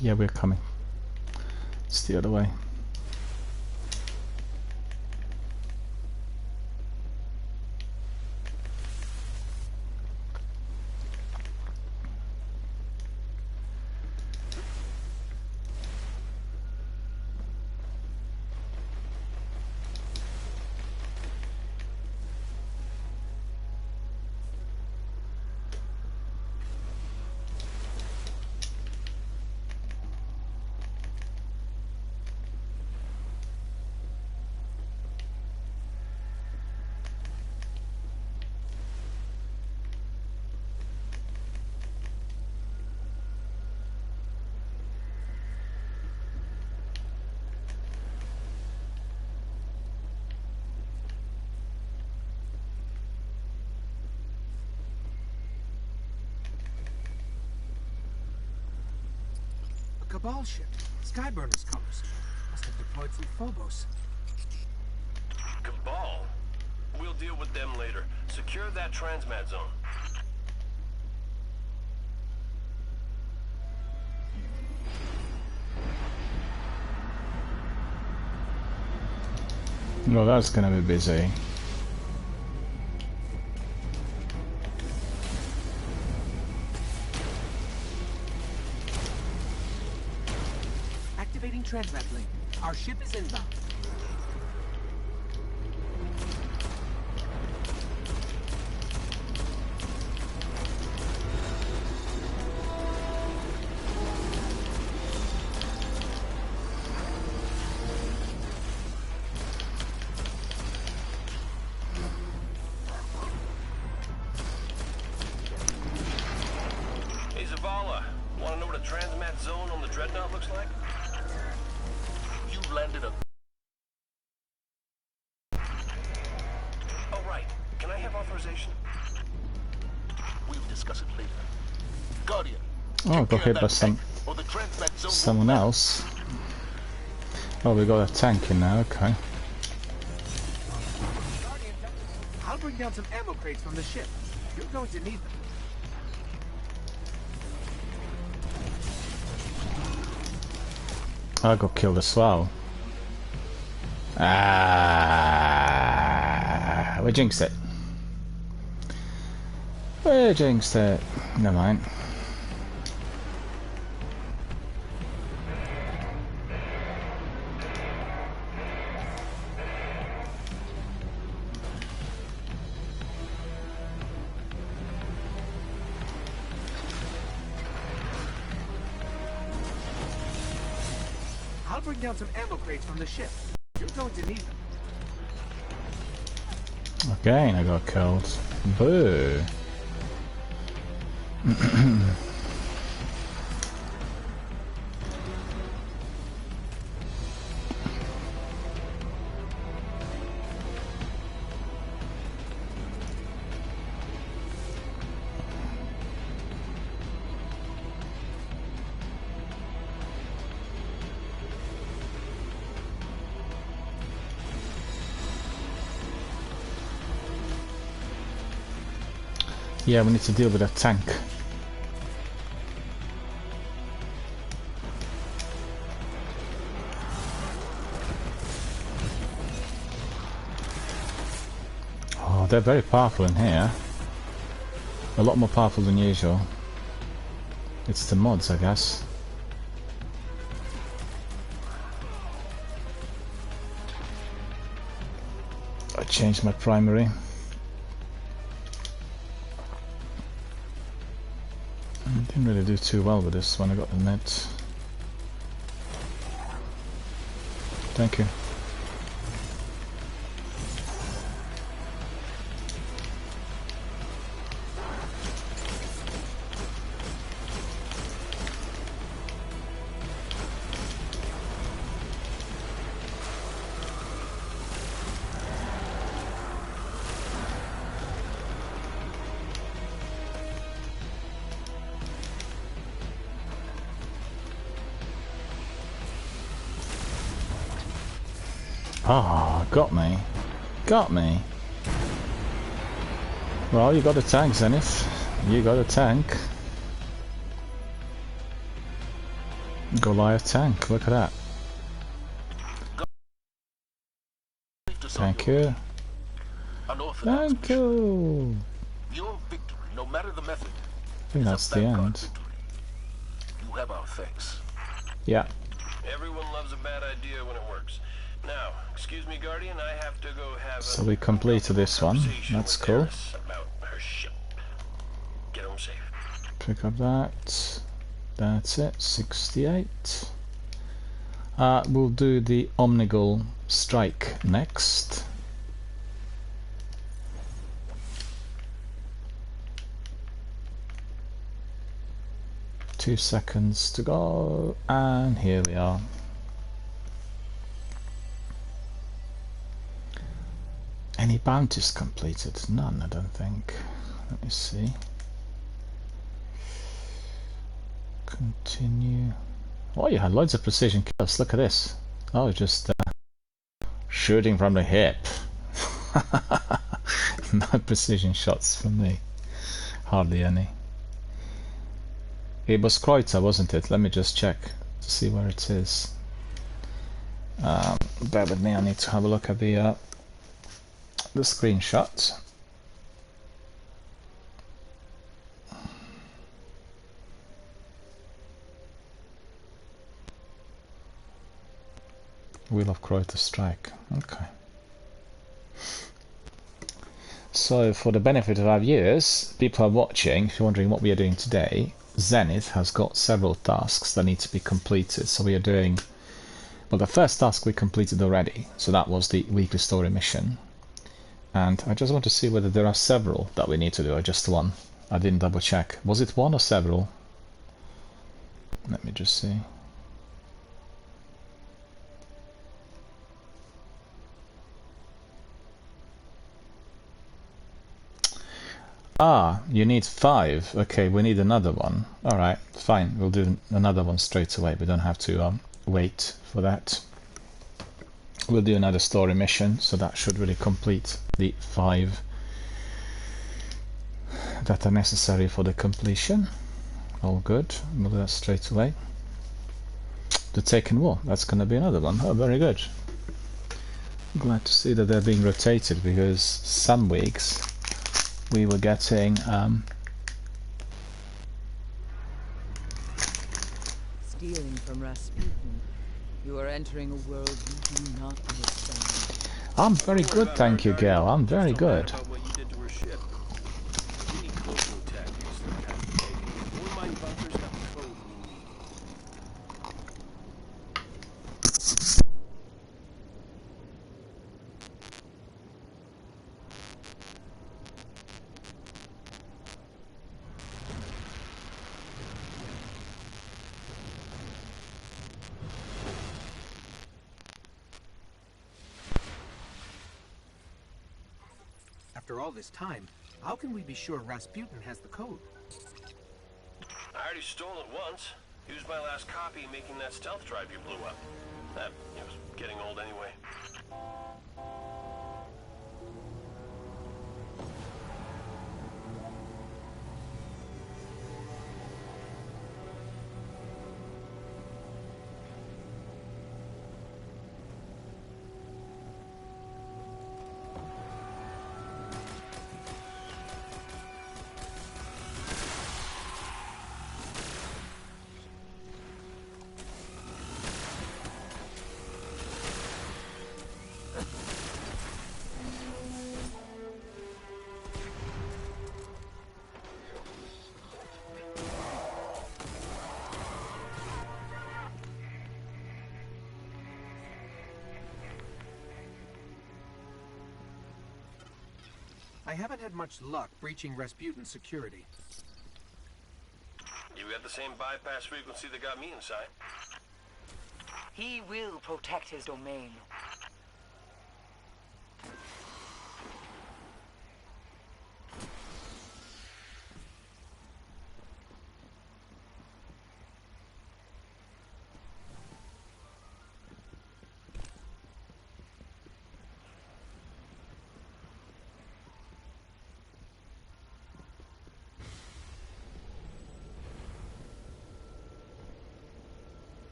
Yeah, we're coming. It's the other way. Cabal ship. Skyburner's colors. Must have deployed from Phobos. Cabal? We'll deal with them later. Secure that transmat zone. Well, that's gonna be busy. Activating transmat link. Our ship is inbound. conversation? We'll discuss it later. Guardian. Oh, got hit by someone else. Oh, we got a tank in now, okay. Guardian, I'll bring down some ammo crates from the ship. You're going to need them. I got killed as well. Ah, we jinxed it. We jinxed it. Never mind. I'll bring down some ammo crates from the ship. You're going to need them. Again, I got killed. Boo. Yeah, we need to deal with that tank. Oh, they're very powerful in here. A lot more powerful than usual. It's the mods, I guess. I changed my primary. Didn't really do too well with this when I got the meds. Thank you. Ah, got me. Got me. Well, you got a tank, Zenith. You got a tank. Goliath tank, look at that. Thank you. Thank you. Your victory, no matter the method. I think that's the end. You have our thanks. Yeah. Everyone loves a bad idea when it works. Now, excuse me, Guardian, I have to go have So we completed this one. That's cool. About her ship. Get home safe. Pick up that. That's it. 68. We'll do the Omnigul strike next. Two seconds to go, and here we are. Any bounties completed? None, I don't think. Let me see. Continue. Oh, you had loads of precision kills. Look at this. Oh, just shooting from the hip. No precision shots from me. Hardly any. It was Kreuzer, wasn't it? Let me just check to see where it is. Bear with me, I need to have a look at the screenshot. Wheel of Kreuzer strike. Okay. So, for the benefit of our viewers, people are watching, if you're wondering what we are doing today, Zenith has got several tasks that need to be completed. So we are doing, well, the first task we completed already, so that was the weekly story mission. And I just want to see whether there are several that we need to do, or just one. I didn't double check. Was it one or several? Let me just see. Ah, you need 5. Okay, we need another one. Alright, fine. We'll do another one straight away. We don't have to wait for that. We'll do another story mission, so that should really complete the 5 that are necessary for the completion. All good. We'll do that straight away. The Taken War. That's going to be another one. Oh, very good. Glad to see that they're being rotated, because some weeks we were getting stealing from Rasputin. You are entering a world you do not understand. I'm very good, thank you, Gail. I'm very good. What you did to her ship. We need cloaking tactics like that. More mine bunkers have the code we need. After all this time, how can we be sure Rasputin has the code? I already stole it once. Used my last copy making that stealth drive you blew up. That was getting old anyway. I haven't had much luck breaching Rasputin's security. You got the same bypass frequency that got me inside. He will protect his domain.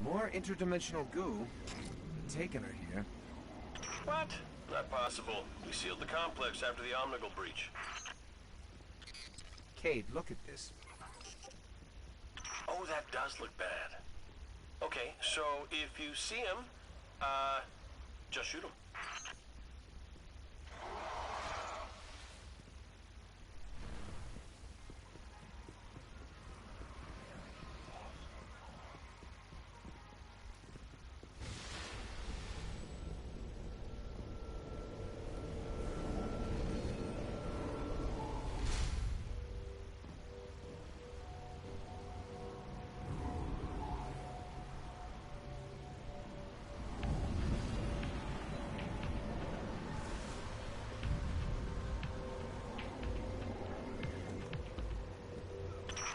More interdimensional goo. Taken her here. What? Not possible. We sealed the complex after the Omnigul breach. Cade, look at this. Oh, that does look bad. Okay, so if you see him, just shoot him.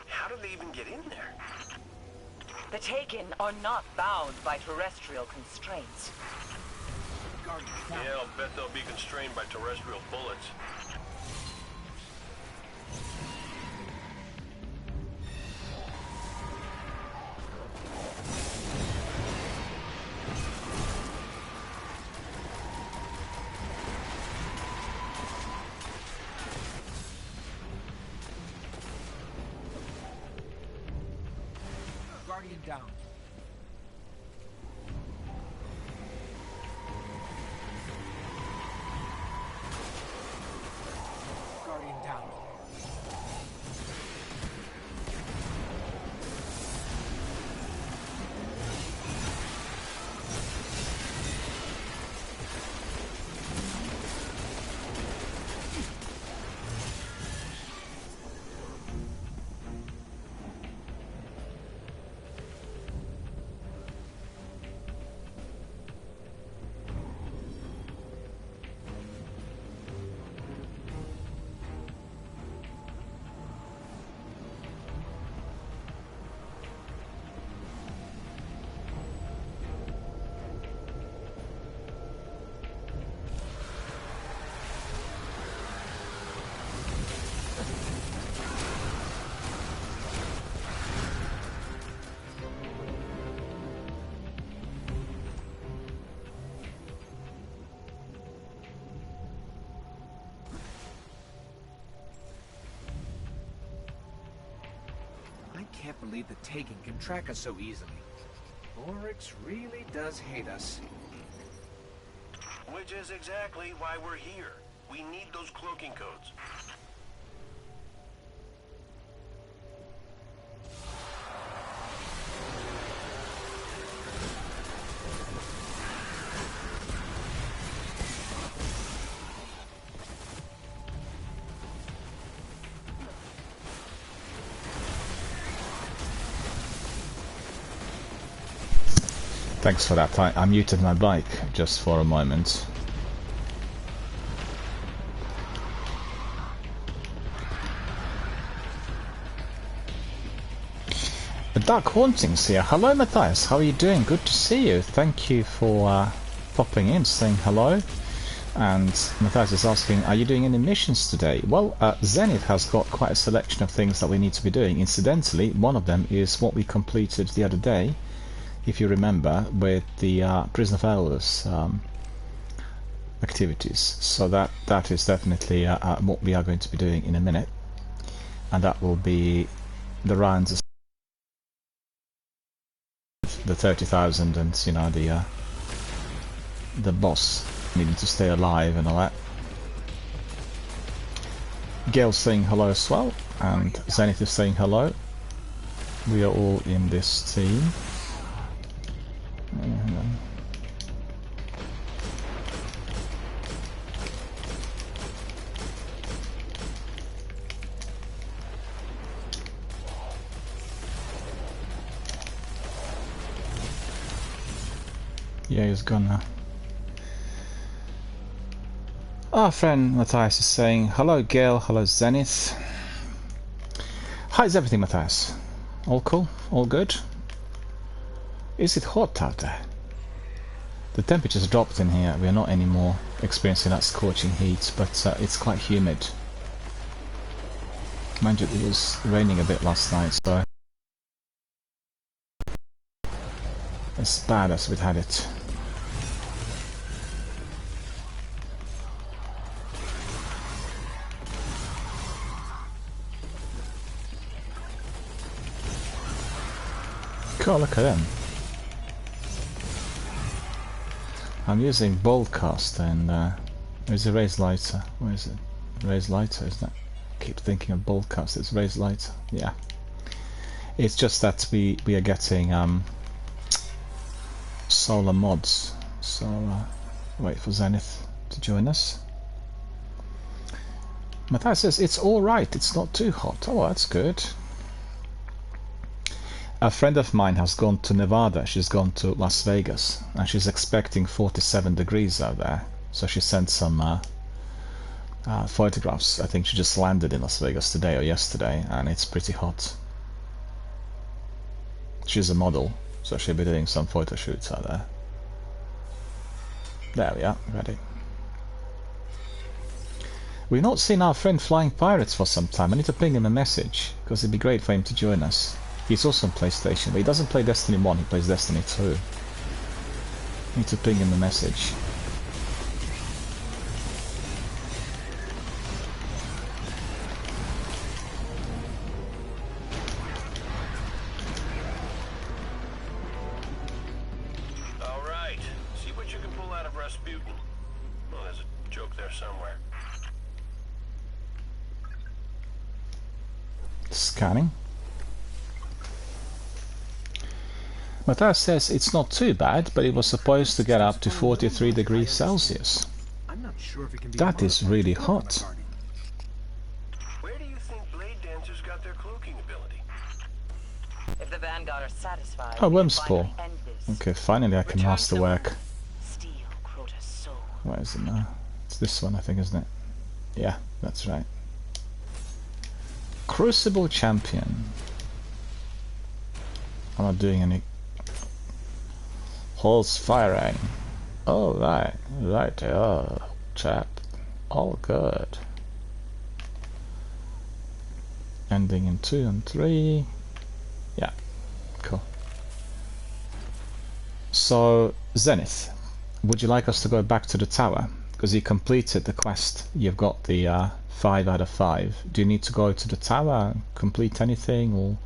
How did they even get in there? The Taken are not bound by terrestrial constraints. Yeah, I'll bet they'll be constrained by terrestrial bullets. Guardian down. Guardian down. can't believe the Taken can track us so easily. Oryx really does hate us. Which is exactly why we're here. We need those cloaking codes. Thanks for that. I muted my bike just for a moment. The Dark Hauntings here. Hello Matthias, how are you doing? Good to see you. Thank you for popping in, saying hello. And Matthias is asking, are you doing any missions today? Well, Zenith has got quite a selection of things that we need to be doing. Incidentally, one of them is what we completed the other day, if you remember, with the Prison of Elders activities. So that is definitely what we are going to be doing in a minute, and that will be the rounds, the 30,000, and you know, the boss needing to stay alive and all that. Gail's saying hello as well, and Zenith is saying hello. We are all in this team. Yeah, he's gone now. Our friend Matthias is saying hello Gail, hello Zenith. How's everything, Matthias? All cool? All good? Is it hot out there? The temperature's dropped in here. We are not anymore experiencing that scorching heat, but it's quite humid. Mind you, it was raining a bit last night, so as bad as we'd had it. Cool, look at them. I'm using Boldcast, and there's a Raise Lighter. Where is it? Raise Lighter, isn't it? I keep thinking of Boldcast. It's Raise Lighter. Yeah. It's just that we are getting solar mods. So wait for Zenith to join us. Matthias says it's all right. It's not too hot. Oh, that's good. A friend of mine has gone to Nevada. She's gone to Las Vegas, and she's expecting 47 degrees out there. So she sent some photographs. I think she just landed in Las Vegas today or yesterday, and it's pretty hot. She's a model, so she'll be doing some photo shoots out there. There we are, ready. We've not seen our friend Flying Pirates for some time. I need to ping him a message, because it'd be great for him to join us. He's also on PlayStation, but he doesn't play Destiny 1, he plays Destiny 2. Need to ping him a message. Alright, see what you can pull out of Rasputin. Well, there's a joke there somewhere. Scanning. Matthias says it's not too bad, but it was supposed to get up to 43 degrees Celsius. I'm not sure if it can be That is really hot. Where do you think Blade Dancers got their cloaking ability? If the Vanguard are satisfied, Oh, we can Wormspaw. finally end this. Okay, finally I can Return master to work. Steel Crota's soul. Where is it now? It's this one, I think, isn't it? Yeah, that's right. Crucible Champion. I'm not doing any holes firing. Oh, right, chap. All good. Ending in 2 and 3. Yeah, cool. So, Zenith, would you like us to go back to the tower? because you completed the quest. You've got the 5 out of 5. Do you need to go to the tower, complete anything, or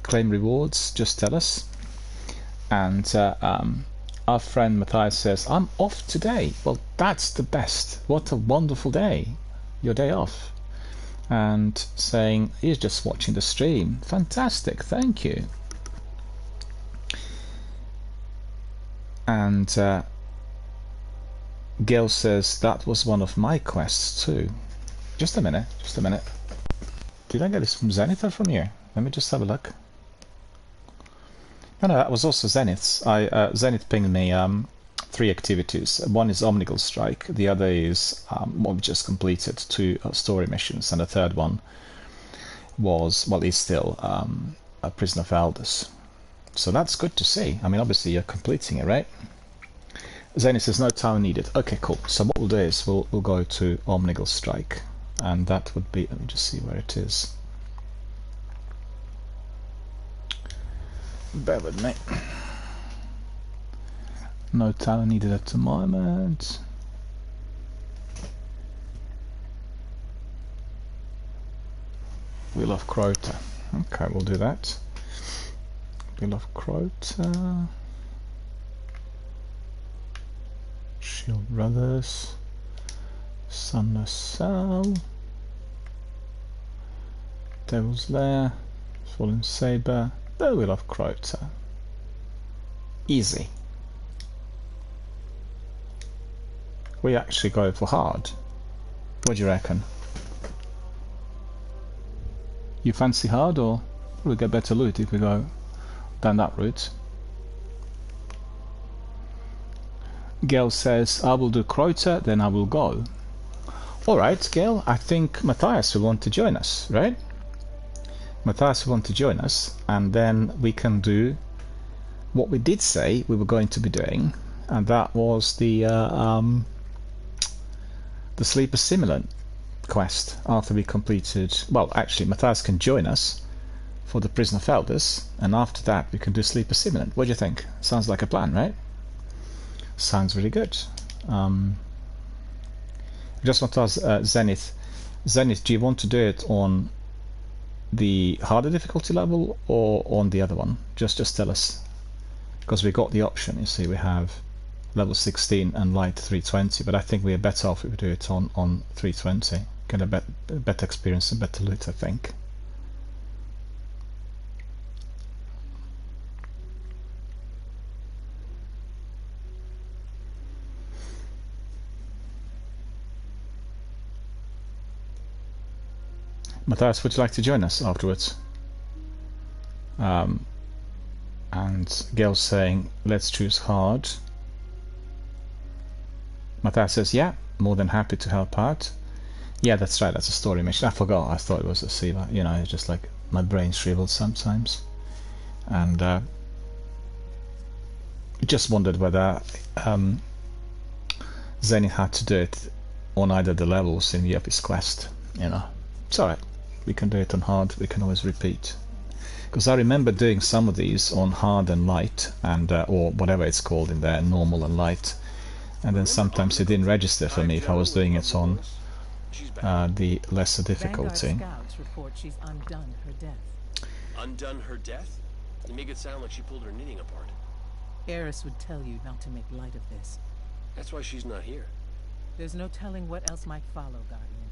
claim rewards? Just tell us. And our friend Matthias says, I'm off today. Well, that's the best. What a wonderful day. Your day off. And saying he's just watching the stream. Fantastic, thank you. And Gail says that was one of my quests too. Just a minute. Did I get this from Zenith or from you? Let me just have a look. No, that was also Zenith's. Zenith pinged me 3 activities. One is Omnigul Strike, the other is what we just completed, 2 story missions, and the third one was, well, is still a Prison of Elders. So that's good to see. I mean, obviously you're completing it, right? Zenith says no tower needed. Okay, cool. So what we'll do is we'll go to Omnigul Strike, and that would be, let me just see where it is. Bear with me. No tower needed at the moment. Wheel of Crota. Okay, we'll do that. Wheel of Crota. Shield Brothers. Sunless Cell. Devil's Lair. Fallen Saber. The Wheel of Crota. Easy. We actually go for hard. What do you reckon? You fancy hard, or we'll get better loot if we go down that route? Gail says, I will do Crota, then I will go. Alright, Gail, I think Matthias will want to join us, right? Matthias will want to join us, and then we can do what we did say we were going to be doing, and that was the Sleeper Simulant quest after we completed. Well, actually, Matthias can join us for the Prison of Elders, and after that we can do Sleeper Simulant. What do you think? Sounds like a plan, right? Sounds really good. Just want to ask Zenith, do you want to do it on the harder difficulty level or on the other one? Just tell us, because we got the option. You see, we have level 16 and light 320, but I think we are better off if we do it on 320. Get a better experience and better loot, I think. Matthias, would you like to join us afterwards? And Gail's saying, let's choose hard. Matthias says, yeah, more than happy to help out. Yeah, that's right, that's a story mission. I forgot, I thought it was a Siva. You know, it's just like my brain shrivels sometimes. And just wondered whether Zenith had to do it on either the levels in the Yuppies quest. You know, it's alright. We can do it on hard, we can always repeat. Because I remember doing some of these on hard and light, and or whatever it's called in there, normal and light. And then sometimes it didn't register for me if I was doing it on the lesser difficulty. Vanguard scouts report she's undone her death. Undone her death? You make it sound like she pulled her knitting apart. Eris would tell you not to make light of this. That's why she's not here. There's no telling what else might follow, Guardian.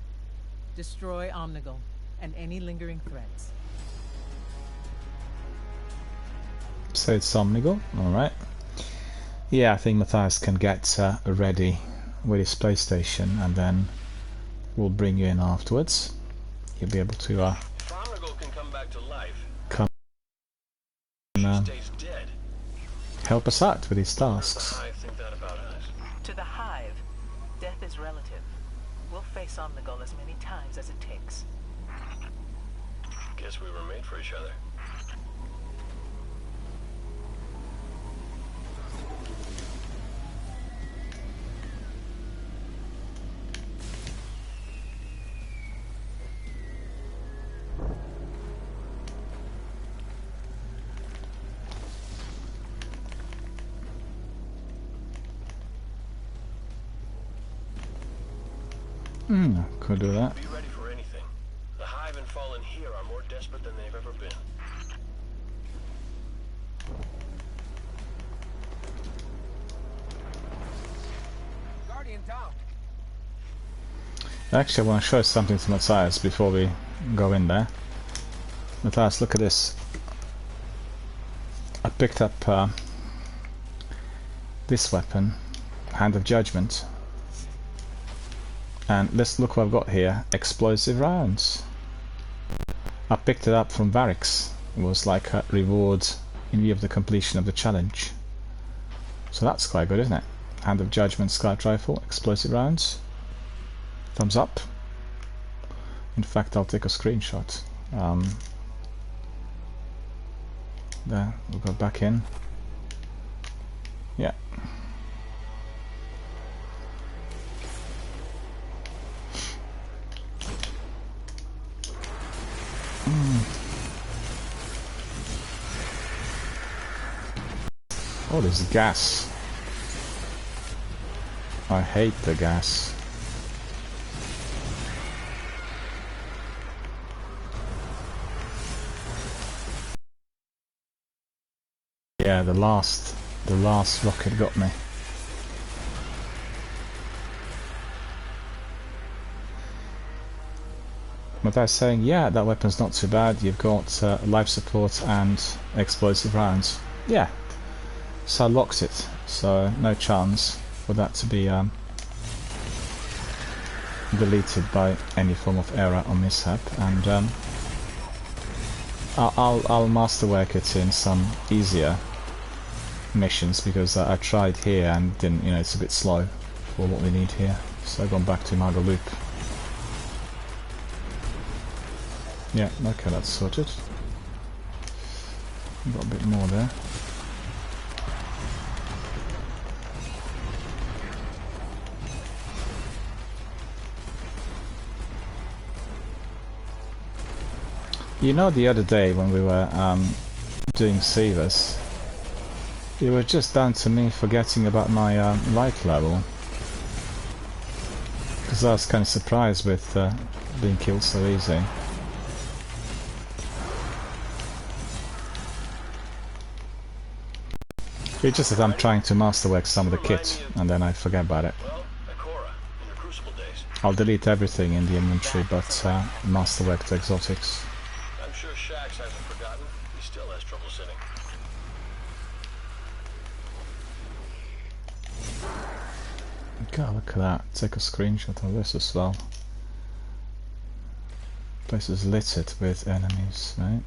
Destroy Omnigul and any lingering threats. So it's Omnigul, alright. Yeah, I think Matthias can get ready with his PlayStation, and then we'll bring you in afterwards. You'll be able to If Omnigul can come back to life, come she and stays dead. help us out with these How does tasks. the Hive think that about us? To the Hive, death is relative. We'll face Omnigul as many times as it takes. Guess we were made for each other. Could do that. Be ready for anything. The Hive and Fallen here are more desperate than they've ever been. Guardian down. Actually, I want to show something to Matthias before we go in there. Matthias, look at this. I picked up this weapon, Hand of Judgment. And let's look what I've got here. Explosive rounds. I picked it up from Varix. It was like a reward in view of the completion of the challenge. So that's quite good, isn't it? Hand of Judgment, Scout Rifle, explosive rounds. Thumbs up. In fact, I'll take a screenshot. There, we'll go back in. Yeah. Oh, there's gas. I hate the gas. Yeah, the last rocket got me. But I was saying, yeah, that weapon's not too bad. You've got life support and explosive rounds. Yeah. So I locked it. So no chance for that to be deleted by any form of error or mishap. And I'll masterwork it in some easier missions, because I tried here and didn't, you know, it's a bit slow for what we need here. So I've gone back to Imago Loop. Yeah, okay, that's sorted. Got a bit more there. You know, the other day when we were doing Seivas, it was just down to me forgetting about my light level, because I was kind of surprised with being killed so easy. It's just that I'm trying to masterwork some of the kit, and then I forget about it. I'll delete everything in the inventory, but masterwork the exotics. I'm sure Shax hasn't forgotten. He still has trouble sitting. God, look at that. Take a screenshot of this as well. Place is littered with enemies, right?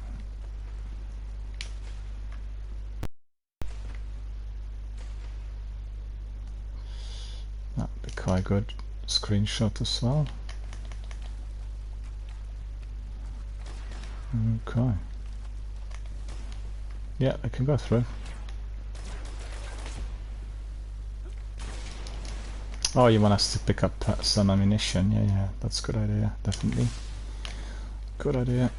That'd be quite good screenshot as well. Okay. Yeah, I can go through. Oh, you want us to pick up some ammunition? Yeah, that's a good idea, definitely. Good idea.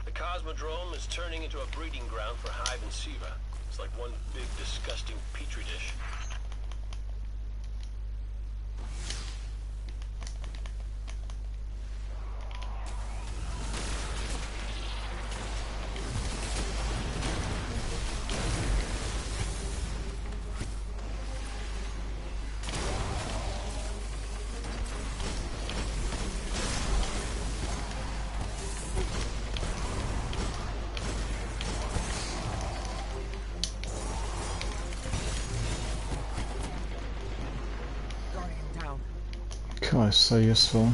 The Cosmodrome is turning into a breeding ground for Hive and Siva. It's like one big, disgusting petri dish. God, it's so useful.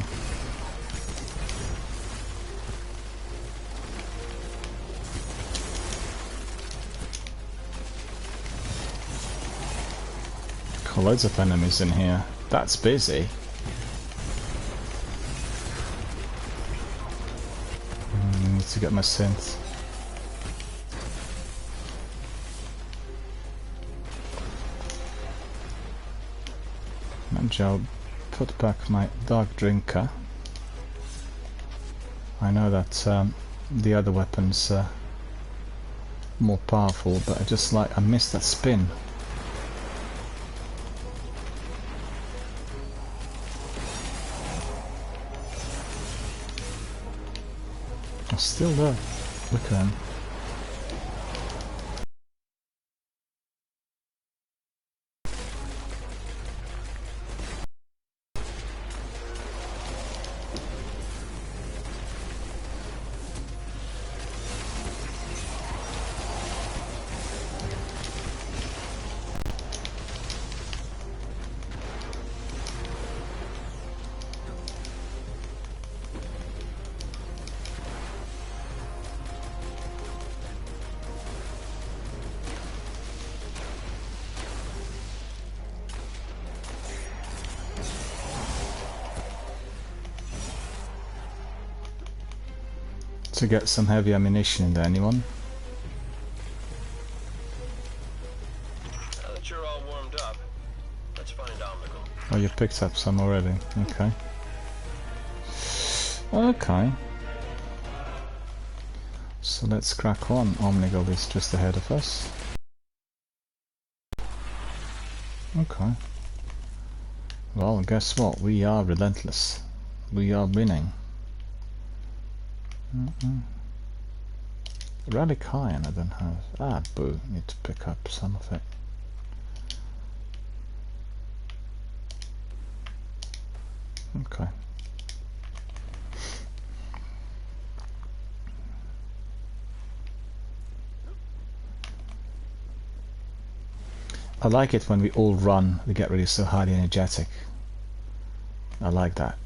Got loads of enemies in here. That's busy. Need to get my synth. And I'll put back my dark drinker. I know that the other weapons are more powerful, but I missed that spin. I'm still there. Look at him. To get some heavy ammunition in there, anyone? Now that you're all warmed up, let's find Omnigul. Oh, you picked up some already. Okay. Okay. So let's crack on. Omnigul is just ahead of us. Okay. Well, guess what? We are relentless. We are winning. Relic iron I don't have. Ah, boo. Need to pick up some of it. Okay. I like it when we all run, we get really so highly energetic. I like that.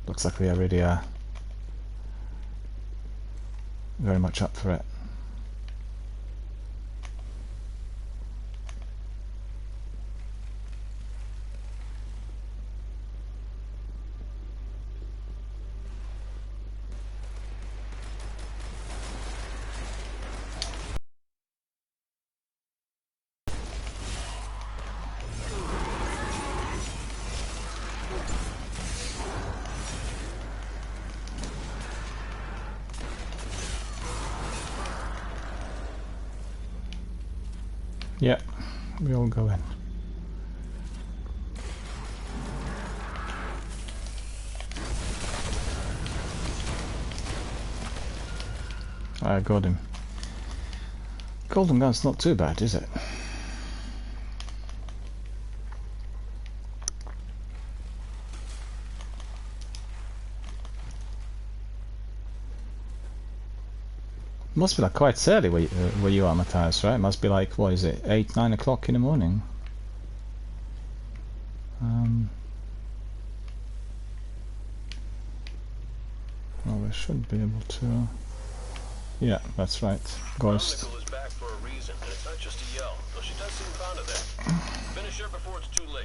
Looks like we are really very much up for it. Yeah, we all go in. I got him. Golden gun's not too bad, is it? Must be like quite early where you are, Matthias, right? Must be like, what is it, 8, 9 o'clock in the morning? Well, we should be able to... Yeah, that's right. Ghost. Omnigul is back for a reason, and it's not just a yell, though she does seem fond of that. Finish her before it's too late.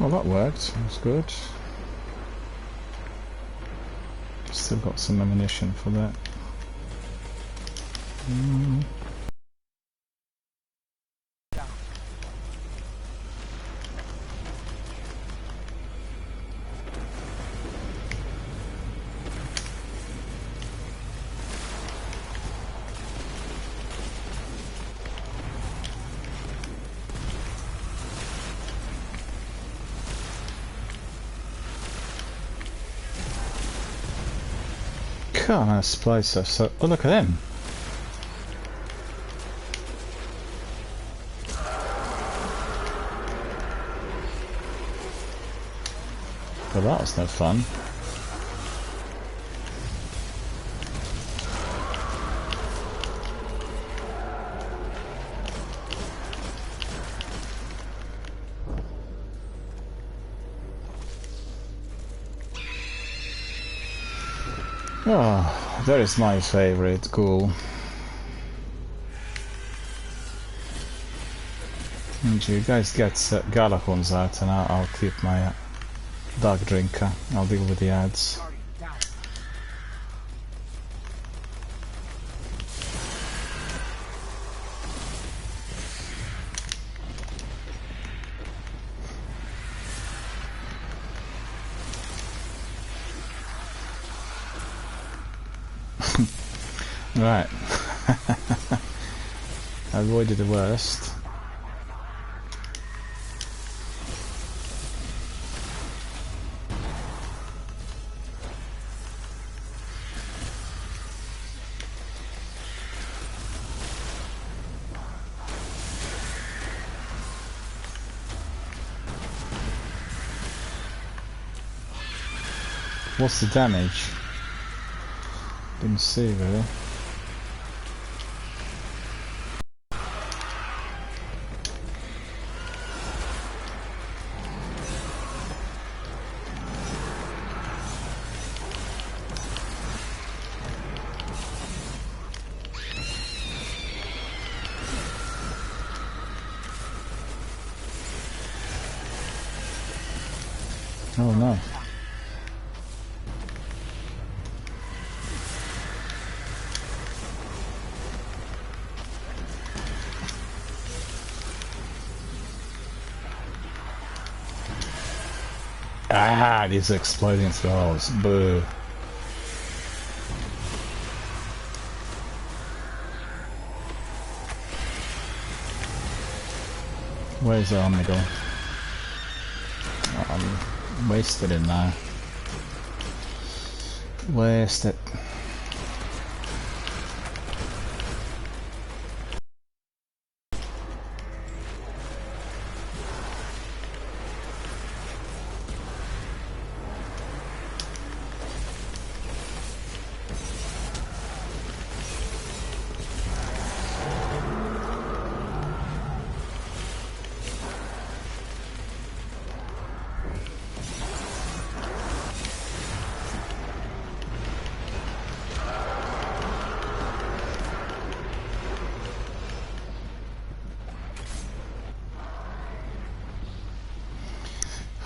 Well, that worked. That's good. Still got some ammunition for that. Come on, supply stuff. So, oh, look at them. Well, that was no fun. Oh, there is my favorite ghoul. And you guys get Galahorns out and I'll keep my Dark Drinker. I'll deal with the ads. Right. Avoided the worst. What's the damage? Didn't see really. Oh no. Ah, these exploding thralls. Boo. Where's the Omnigol? Oh, I'm wasted it now. Wasted.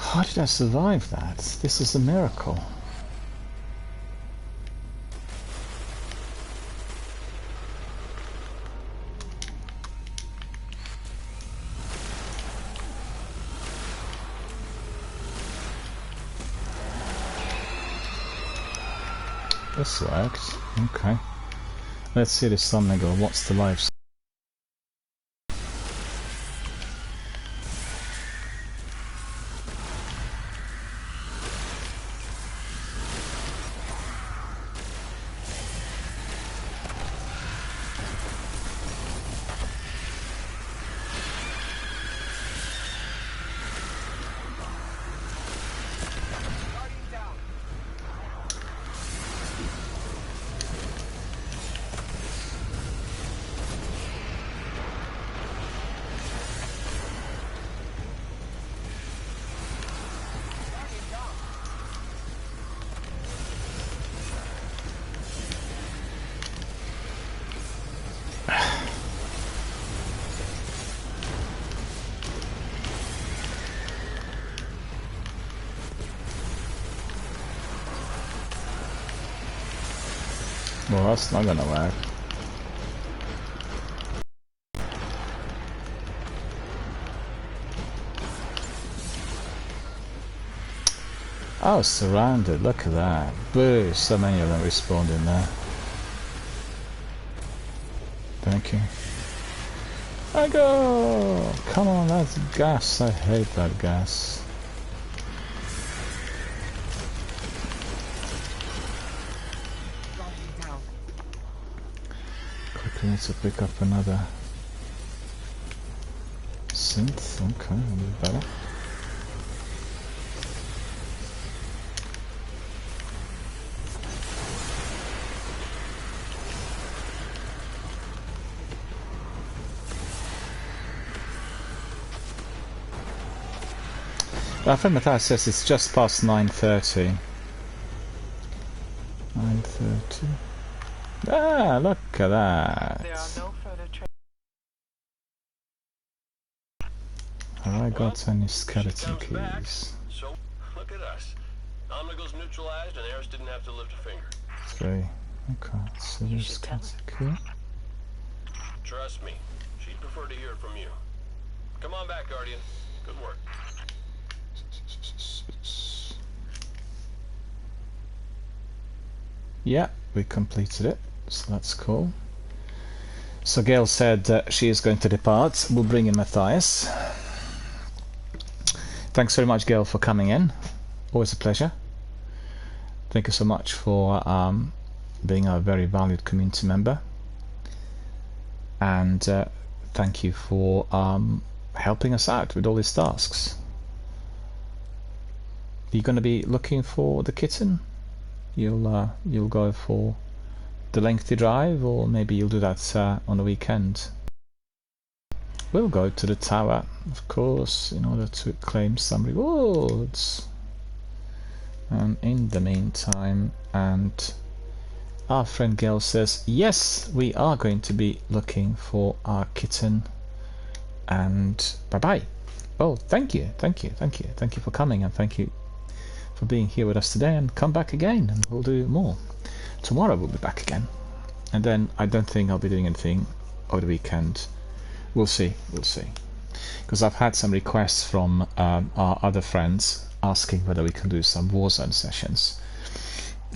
How did I survive that? This is a miracle. This worked. Okay. Let's see this Omnigol. What's the life? Well, that's not gonna work. I was surrounded, look at that. Boo, so many of them respawned in there. Thank you. I go! Come on, that's gas. I hate that gas. Quickly need to pick up another synth. Okay, a bit better. I think Matthias says it's just past 9:30. 9:30. Ah, look at that. There are no further Have I got any skeleton She comes back, keys? so look at us. Omnigal's neutralized and Eris didn't have to lift a finger. 3. Okay, so You there's should tell skeleton key. Trust me, she'd prefer to hear it from you. Come on back, Guardian. Good work. Yeah, we completed it, so that's cool. So Gail said she is going to depart. We'll bring in Matthias. Thanks very much, Gail, for coming in. Always a pleasure. Thank you so much for being a very valued community member. And thank you for helping us out with all these tasks. Are you going to be looking for the kitten? You'll go for the lengthy drive, or maybe you'll do that on the weekend. We'll go to the tower, of course, in order to claim some rewards. And in the meantime, and our friend Gail says, yes, we are going to be looking for our kitten. And bye-bye. Oh, thank you for coming, and thank you for being here with us today, and come back again and we'll do more. Tomorrow we'll be back again, and then I don't think I'll be doing anything over the weekend. We'll see, because I've had some requests from our other friends asking whether we can do some Warzone sessions.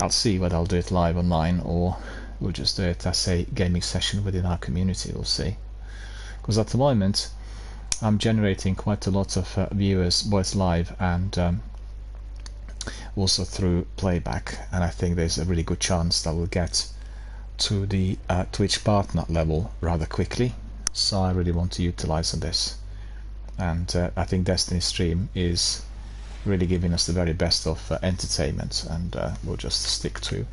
I'll see whether I'll do it live online or we'll just do it as a gaming session within our community. We'll see, because at the moment I'm generating quite a lot of viewers, both live and also through playback, and I think there's a really good chance that we'll get to the Twitch partner level rather quickly. So I really want to utilize on this, and I think Destiny Stream is really giving us the very best of entertainment, and we'll just stick to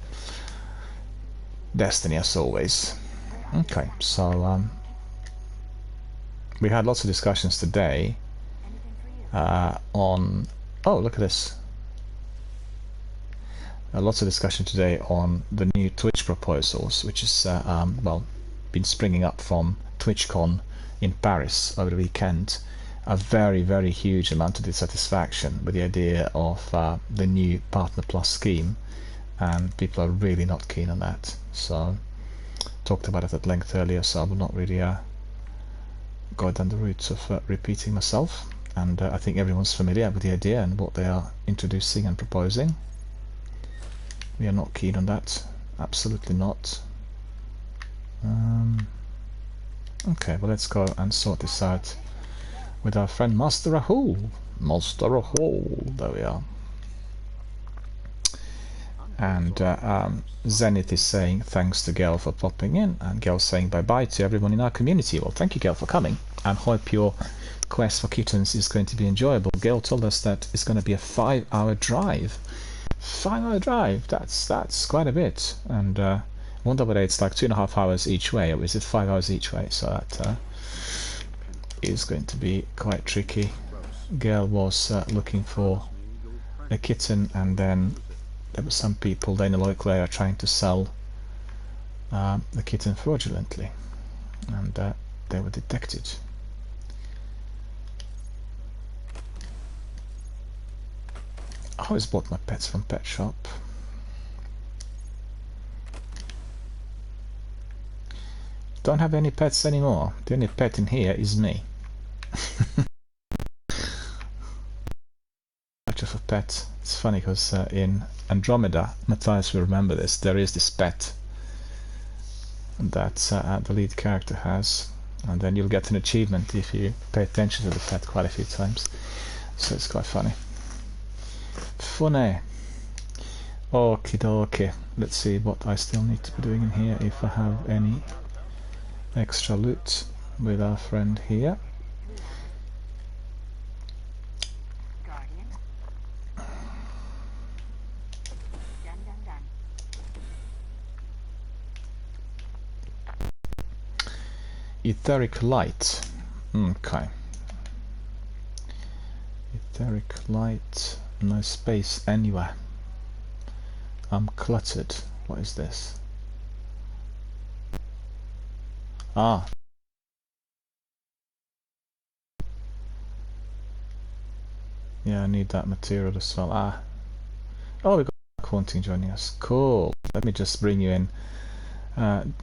Destiny as always. Okay, so we had lots of discussions today on... oh, look at this. Lots of discussion today on the new Twitch proposals, which is well, been springing up from TwitchCon in Paris over the weekend. A very huge amount of dissatisfaction with the idea of the new Partner Plus scheme, and people are really not keen on that. So talked about it at length earlier, so I will not really go down the route of repeating myself, and I think everyone's familiar with the idea and what they are introducing and proposing. We are not keen on that, absolutely not. Okay, well, let's go and sort this out with our friend Master Rahul. Master Rahul, there we are. And Zenith is saying thanks to Gail for popping in, and Gail saying bye-bye to everyone in our community. Well, thank you, Gail, for coming, and hope your quest for kittens is going to be enjoyable. Gail told us that it's going to be a 5-hour drive. 5-hour drive, that's quite a bit, and I wonder whether it's like 2.5 hours each way, or is it 5 hours each way, so that is going to be quite tricky. Gail was looking for a kitten, and then there were some people there in the local area trying to sell the kitten fraudulently, and they were detected. I always bought my pets from Pet Shop. Don't have any pets anymore. The only pet in here is me. Much of a pet. It's funny because in Andromeda, Matthias will remember this, there is this pet that the lead character has, and then you'll get an achievement if you pay attention to the pet quite a few times. So it's quite funny. Funny. Okie dokie. Let's see what I still need to be doing in here, if I have any extra loot with our friend here. Guardian. Done. Etheric light. Okay. Etheric light. No space anywhere. I'm cluttered. What is this? Ah. Yeah, I need that material as well. Ah. Oh, we got Haunting joining us. Cool. Let me just bring you in.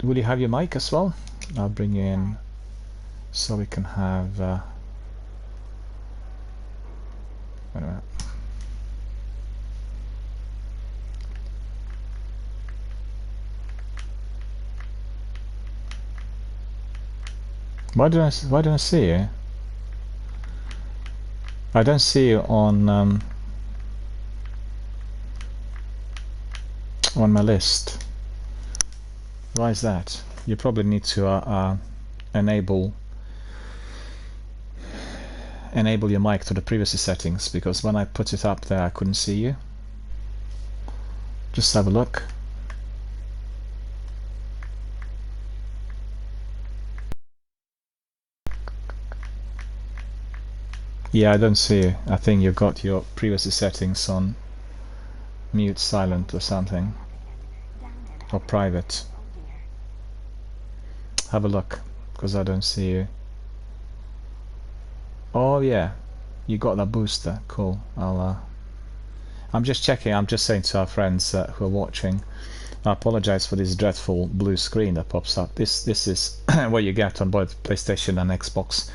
Will you have your mic as well? I'll bring you in so we can have... wait a minute. Why don't I see you? I don't see you on my list. Why is that? You probably need to enable your mic to the privacy settings, because when I put it up there I couldn't see you. Just have a look. Yeah, I don't see you. I think you've got your privacy settings on mute, silent or something, or private. Have a look, because I don't see you. Oh yeah, you got that booster. Cool. I'm just checking. I'm just saying to our friends who are watching, I apologize for this dreadful blue screen that pops up. This is what you get on both PlayStation and Xbox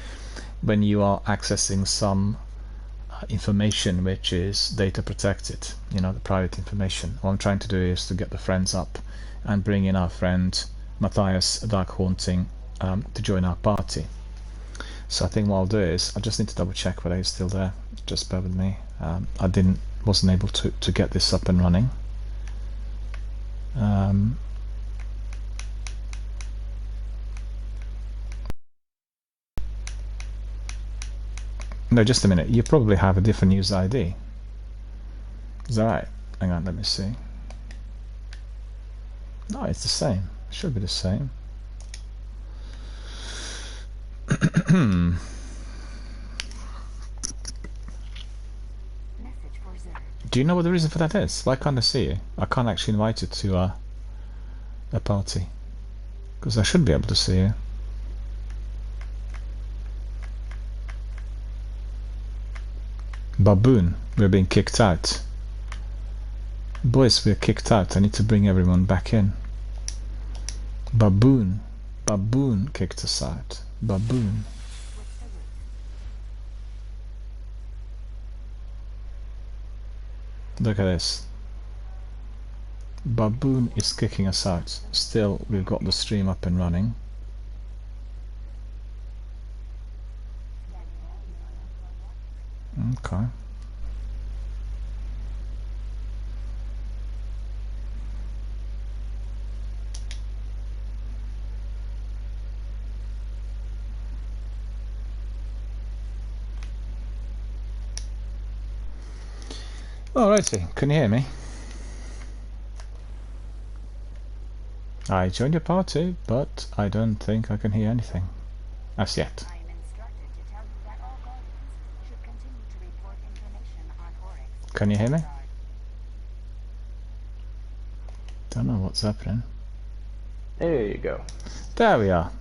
when you are accessing some information which is data protected, you know, the private information. What I'm trying to do is to get the friends up and bring in our friend Matthias Dark Haunting to join our party. So I think what I'll do is I just need to double check whether he's still there. Just bear with me. I wasn't able to get this up and running. No, just a minute. You probably have a different user ID. Is that right? Hang on, let me see. No, it's the same. It should be the same. Do you know what the reason for that is? Why can't I see you? I can't actually invite you to a party. Because I should be able to see you. Baboon, we're being kicked out. Boys, we're kicked out. I need to bring everyone back in. Baboon kicked us out. Baboon. Look at this. Baboon is kicking us out. Still, we've got the stream up and running. Okay. Alrighty, can you hear me? I joined your party, but I don't think I can hear anything as yet. I am instructed to tell you that all Guardians should continue to report information on Oryx. Can you hear me? Don't know what's happening. There you go. There we are.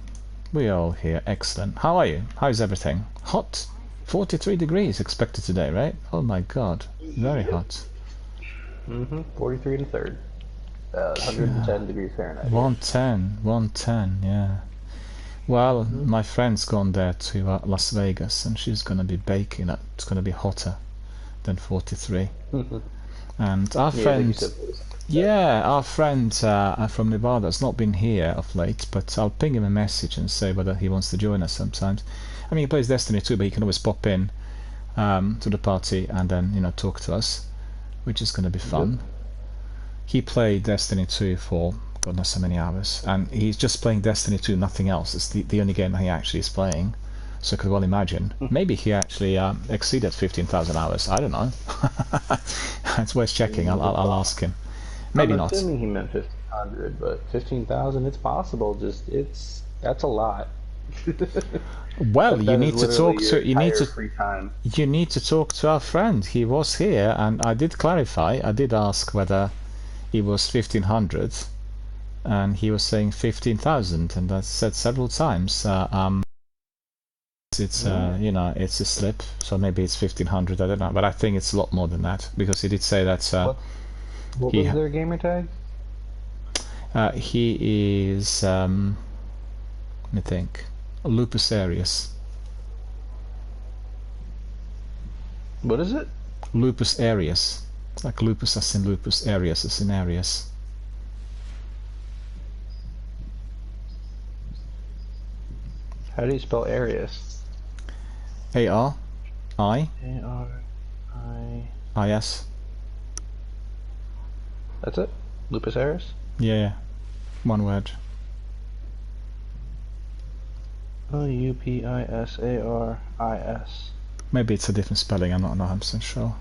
We're all here. Excellent. How are you? How's everything? Hot? 43 degrees expected today, right? Oh my god. Very hot. 43 and a third. 110 degrees Fahrenheit. 110, yeah. Well, my friend's gone there to Las Vegas, and she's going to be baking it. It's going to be hotter than 43. And our friend, our friend from Nevada has not been here of late, but I'll ping him a message and say whether he wants to join us sometimes. I mean, he plays Destiny too, but he can always pop in to the party and then, you know, talk to us, which is going to be fun. He played Destiny 2 for God knows how many hours, and he's just playing Destiny 2, nothing else. It's the only game he actually is playing, so I could well imagine. Maybe he actually exceeded 15,000 hours, I don't know. It's worth checking. I'll ask him. Maybe not. I'm assuming he meant 1,500, but 15,000, it's possible. That's a lot. Well, you need to talk to you need to talk to our friend. He was here, and I did clarify. I did ask whether it was 1500, and he was saying 15,000, and I said several times. It's you know, it's a slip, so maybe it's 1500. I don't know, but I think it's a lot more than that because he did say that. What was their gamer tag? He is. Let me think. Lupus Arius. What is it? Lupus Arius. Like lupus as in lupus, Arius as in Arius. How do you spell Arius? A-R-I. A-R-I-I-S. That's it? Lupus Arius? Yeah. One word. L-U-P-I-S-A-R-I-S. Maybe it's a different spelling, I'm not 100% sure.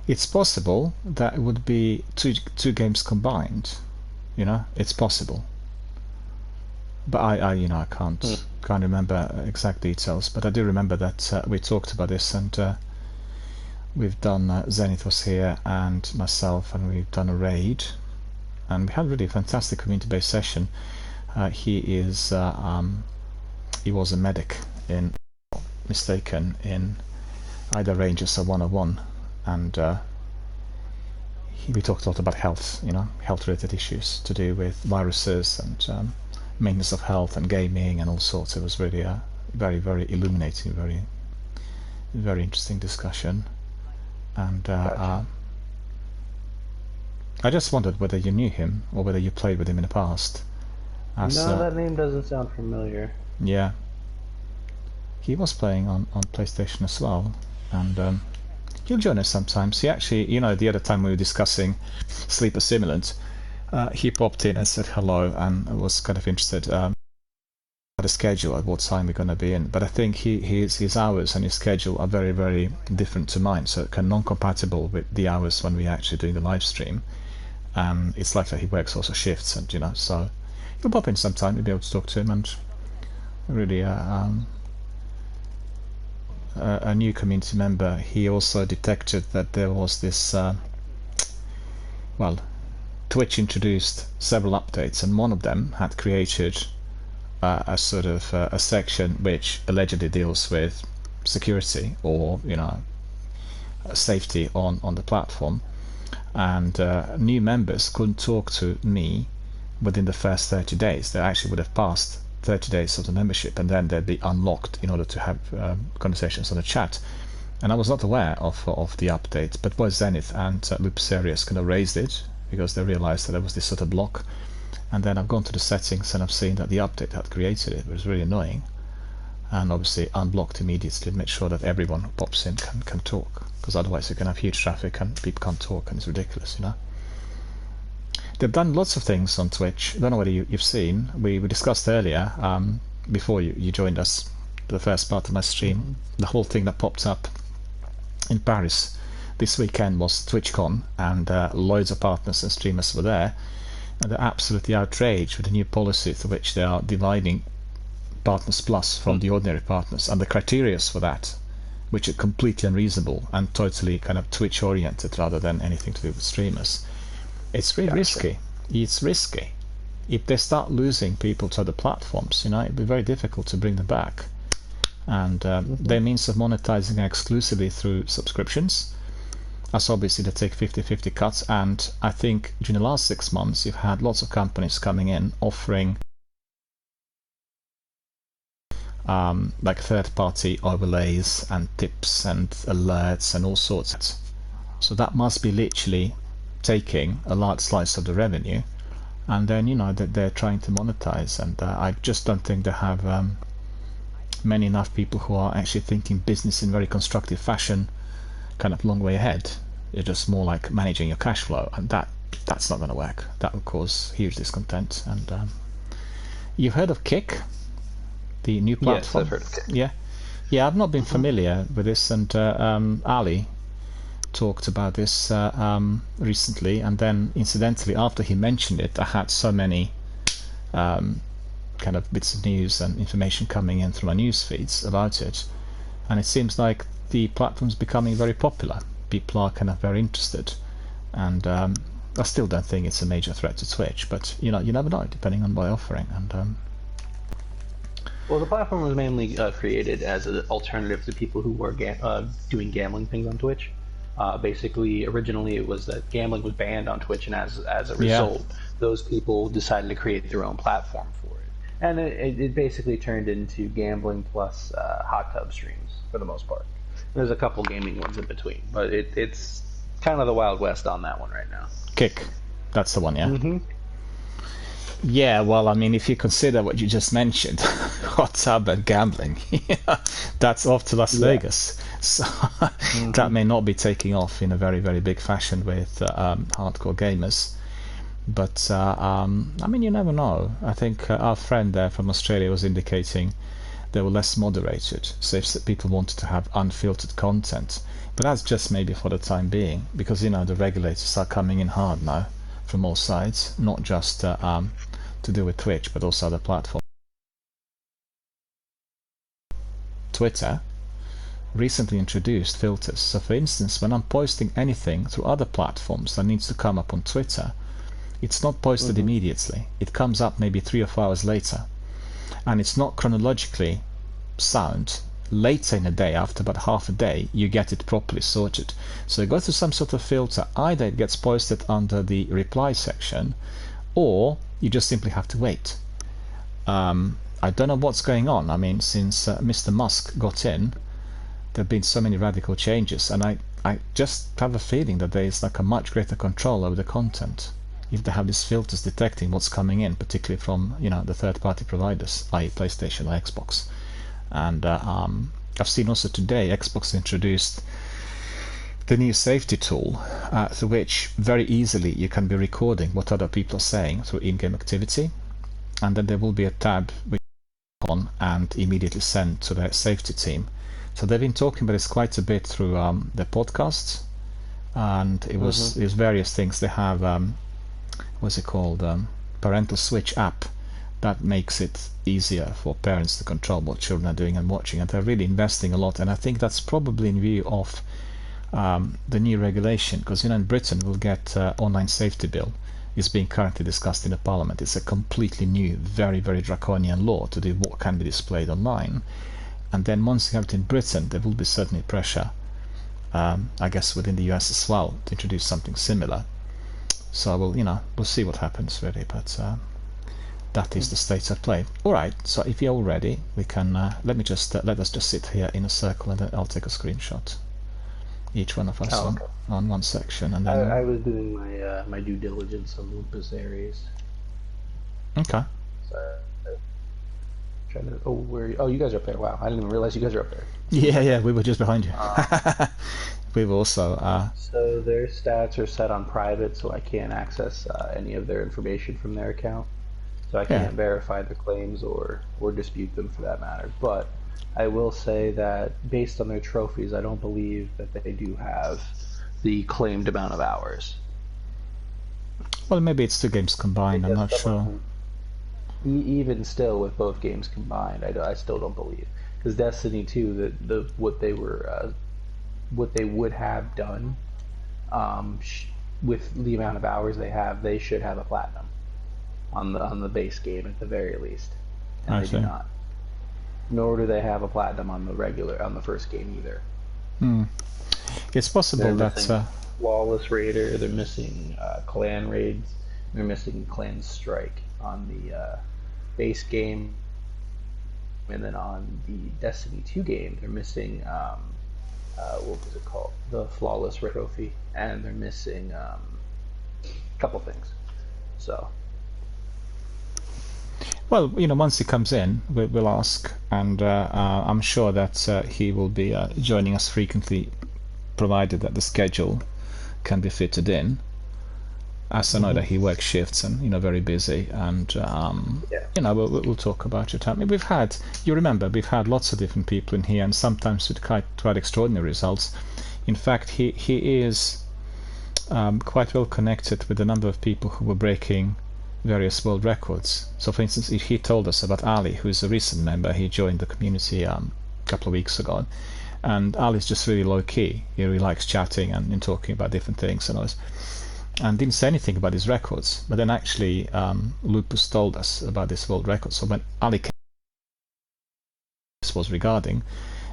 It's possible that it would be two games combined. You know, it's possible. But I you know, I can't remember exact details. But I do remember that we talked about this, and we've done Zenith was here and myself, and we've done a raid, and we had really a fantastic community-based session. He was a medic in mistaken in either Rangers or 101, and we talked a lot about health, you know, health-related issues to do with viruses and maintenance of health and gaming and all sorts. It was really a very, very illuminating, very interesting discussion. And I just wondered whether you knew him or whether you played with him in the past. No, that name doesn't sound familiar. Yeah. He was playing on PlayStation as well, and he'll join us sometimes. He actually, you know, the other time we were discussing Sleeper Simulant, he popped in and said hello and was kind of interested at the schedule, at what time we're going to be in. But I think his hours and his schedule are very, very different to mine, so kind of non-compatible with the hours when we're actually doing the live stream. And it's likely he works also shifts, and you know, so he'll pop in sometime. You'll be able to talk to him, and really a new community member. He also detected that there was this well, Twitch introduced several updates, and one of them had created a sort of a section which allegedly deals with security or, you know, safety on the platform, and new members couldn't talk to me within the first 30 days. They actually would have passed 30 days of the membership, and then they'd be unlocked in order to have conversations on the chat. And I was not aware of the update, but both Zenith and Lupus Arius kind of raised it because they realized that there was this sort of block. And then I've gone to the settings and I've seen that the update had created it. It was really annoying, and obviously unblocked immediately to make sure that everyone who pops in can talk, because otherwise you can have huge traffic and people can't talk, and it's ridiculous, you know. They've done lots of things on Twitch. I don't know whether you've seen. We discussed earlier, before you joined us, the first part of my stream, the whole thing that popped up in Paris this weekend was TwitchCon, and loads of partners and streamers were there, and they're absolutely outraged with the new policy through which they are dividing Partners Plus from the ordinary partners, and the criteria for that, which are completely unreasonable and totally kind of Twitch oriented rather than anything to do with streamers. It's really risky. It's risky. If they start losing people to other platforms, you know, it'd be very difficult to bring them back. And their means of monetizing are exclusively through subscriptions, as obviously they take 50-50 cuts. And I think during the last 6 months you've had lots of companies coming in offering like third-party overlays and tips and alerts and all sorts. So that must be literally taking a large slice of the revenue, and then, you know, that they're trying to monetize. And I just don't think they have many enough people who are actually thinking business in very constructive fashion, kind of long way ahead. It's just more like managing your cash flow, and that's not going to work. That will cause huge discontent. And you've heard of Kick, the new platform? Yes, I've heard of Kick. Yeah, I've not been familiar with this, and Ali talked about this recently, and then incidentally after he mentioned it, I had so many kind of bits of news and information coming in through my news feeds about it, and it seems like the platform's becoming very popular. people are kind of very interested, and I still don't think it's a major threat to Twitch, but you never know, depending on what offering. And well, the platform was mainly created as an alternative to people who were doing gambling things on Twitch. Basically, originally it was that gambling was banned on Twitch, and as a result, those people decided to create their own platform for it. And it basically turned into gambling plus hot tub streams for the most part. There's a couple gaming ones in between, but it's kind of the Wild West on that one right now. Kick, that's the one, yeah? Mm-hmm. Yeah, well, I mean, if you consider what you just mentioned, hot tub and gambling, that's off to Las Vegas. So that may not be taking off in a very, very big fashion with hardcore gamers. But, I mean, you never know. I think our friend there from Australia was indicating they were less moderated, so if people wanted to have unfiltered content. But that's just maybe for the time being, because, the regulators are coming in hard now from all sides, not just to do with Twitch, but also other platforms. Twitter recently introduced filters. So for instance, when I'm posting anything through other platforms that needs to come up on Twitter, it's not posted immediately. It comes up maybe 3 or 4 hours later. And it's not chronologically sound. Later in the day, after about half a day, you get it properly sorted. So you go through some sort of filter. Either it gets posted under the reply section, or you just simply have to wait. I don't know what's going on. I mean, since Mr. Musk got in, there have been so many radical changes, and I just have a feeling that there is like a much greater control over the content if they have these filters detecting what's coming in, particularly from the third-party providers, i.e. PlayStation or Xbox. And I've seen also today Xbox introduced the new safety tool through which very easily you can be recording what other people are saying through in-game activity, and then there will be a tab which you click on and immediately send to the safety team. So they've been talking about this quite a bit through their podcasts, and it was various things. They have what's it called, parental switch app that makes it easier for parents to control what children are doing and watching, and they're really investing a lot. And I think that's probably in view of the new regulation, because in Britain we'll get online safety bill is being currently discussed in the Parliament. It's a completely new, very, very draconian law to do what can be displayed online. And then once you have it in Britain, there will be certainly pressure, I guess within the US as well, to introduce something similar. So we'll see what happens really, but that is the state of play. All right. So if you're all ready, we can let us just sit here in a circle, and then I'll take a screenshot. Each one of us on one section, and then I was doing my due diligence on Lupus Aries. Okay. So, trying to you guys are up there. Wow, I didn't even realize you guys are up there. Yeah, we were just behind you. We were also so their stats are set on private, so I can't access any of their information from their account, so I can't verify their claims or dispute them for that matter. But I will say that based on their trophies, I don't believe that they do have the claimed amount of hours. Well, maybe it's 2 games combined, I'm not sure. Even still, with both games combined, I still don't believe, because Destiny 2, what they would have done, with the amount of hours they have, they should have a platinum on the base game at the very least, and they do not. Nor do they have a platinum on the first game either. It's possible that Flawless Raider, they're missing clan raids, they're missing clan strike on the base game, and then on the Destiny 2 game they're missing what was it called, the Flawless Raid trophy, and they're missing a couple things. So well, once he comes in, we'll ask, and I'm sure that he will be joining us frequently, provided that the schedule can be fitted in. As I know that he works shifts and very busy, and we'll talk about it. I mean, we've had lots of different people in here, and sometimes with quite extraordinary results. In fact, he is quite well connected with a number of people who were breaking various world records. So for instance, he told us about Ali, who is a recent member. He joined the community a couple of weeks ago, and Ali's just really low key. He really likes chatting and talking about different things and didn't say anything about his records. But then actually Lupus told us about this world record. So when Ali came, this was regarding,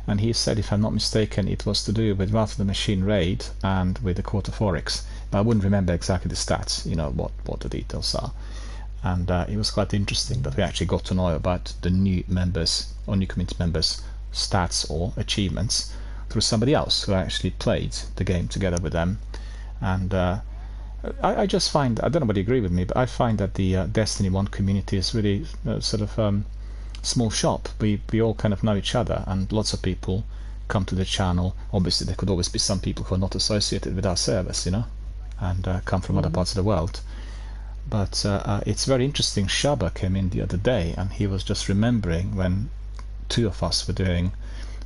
and he said, if I'm not mistaken, it was to do with Wrath of the Machine raid and with the Court of Oryx. But I wouldn't remember exactly the stats, what the details are. And it was quite interesting that we actually got to know about the new members or new community members' stats or achievements through somebody else who actually played the game together with them. And I just find, I don't know whether you agree with me, but I find that the Destiny 1 community is really sort of small shop. We all kind of know each other, and lots of people come to the channel. Obviously there could always be some people who are not associated with our service, and come from other parts of the world. But it's very interesting. Shaba came in the other day and he was just remembering when two of us were doing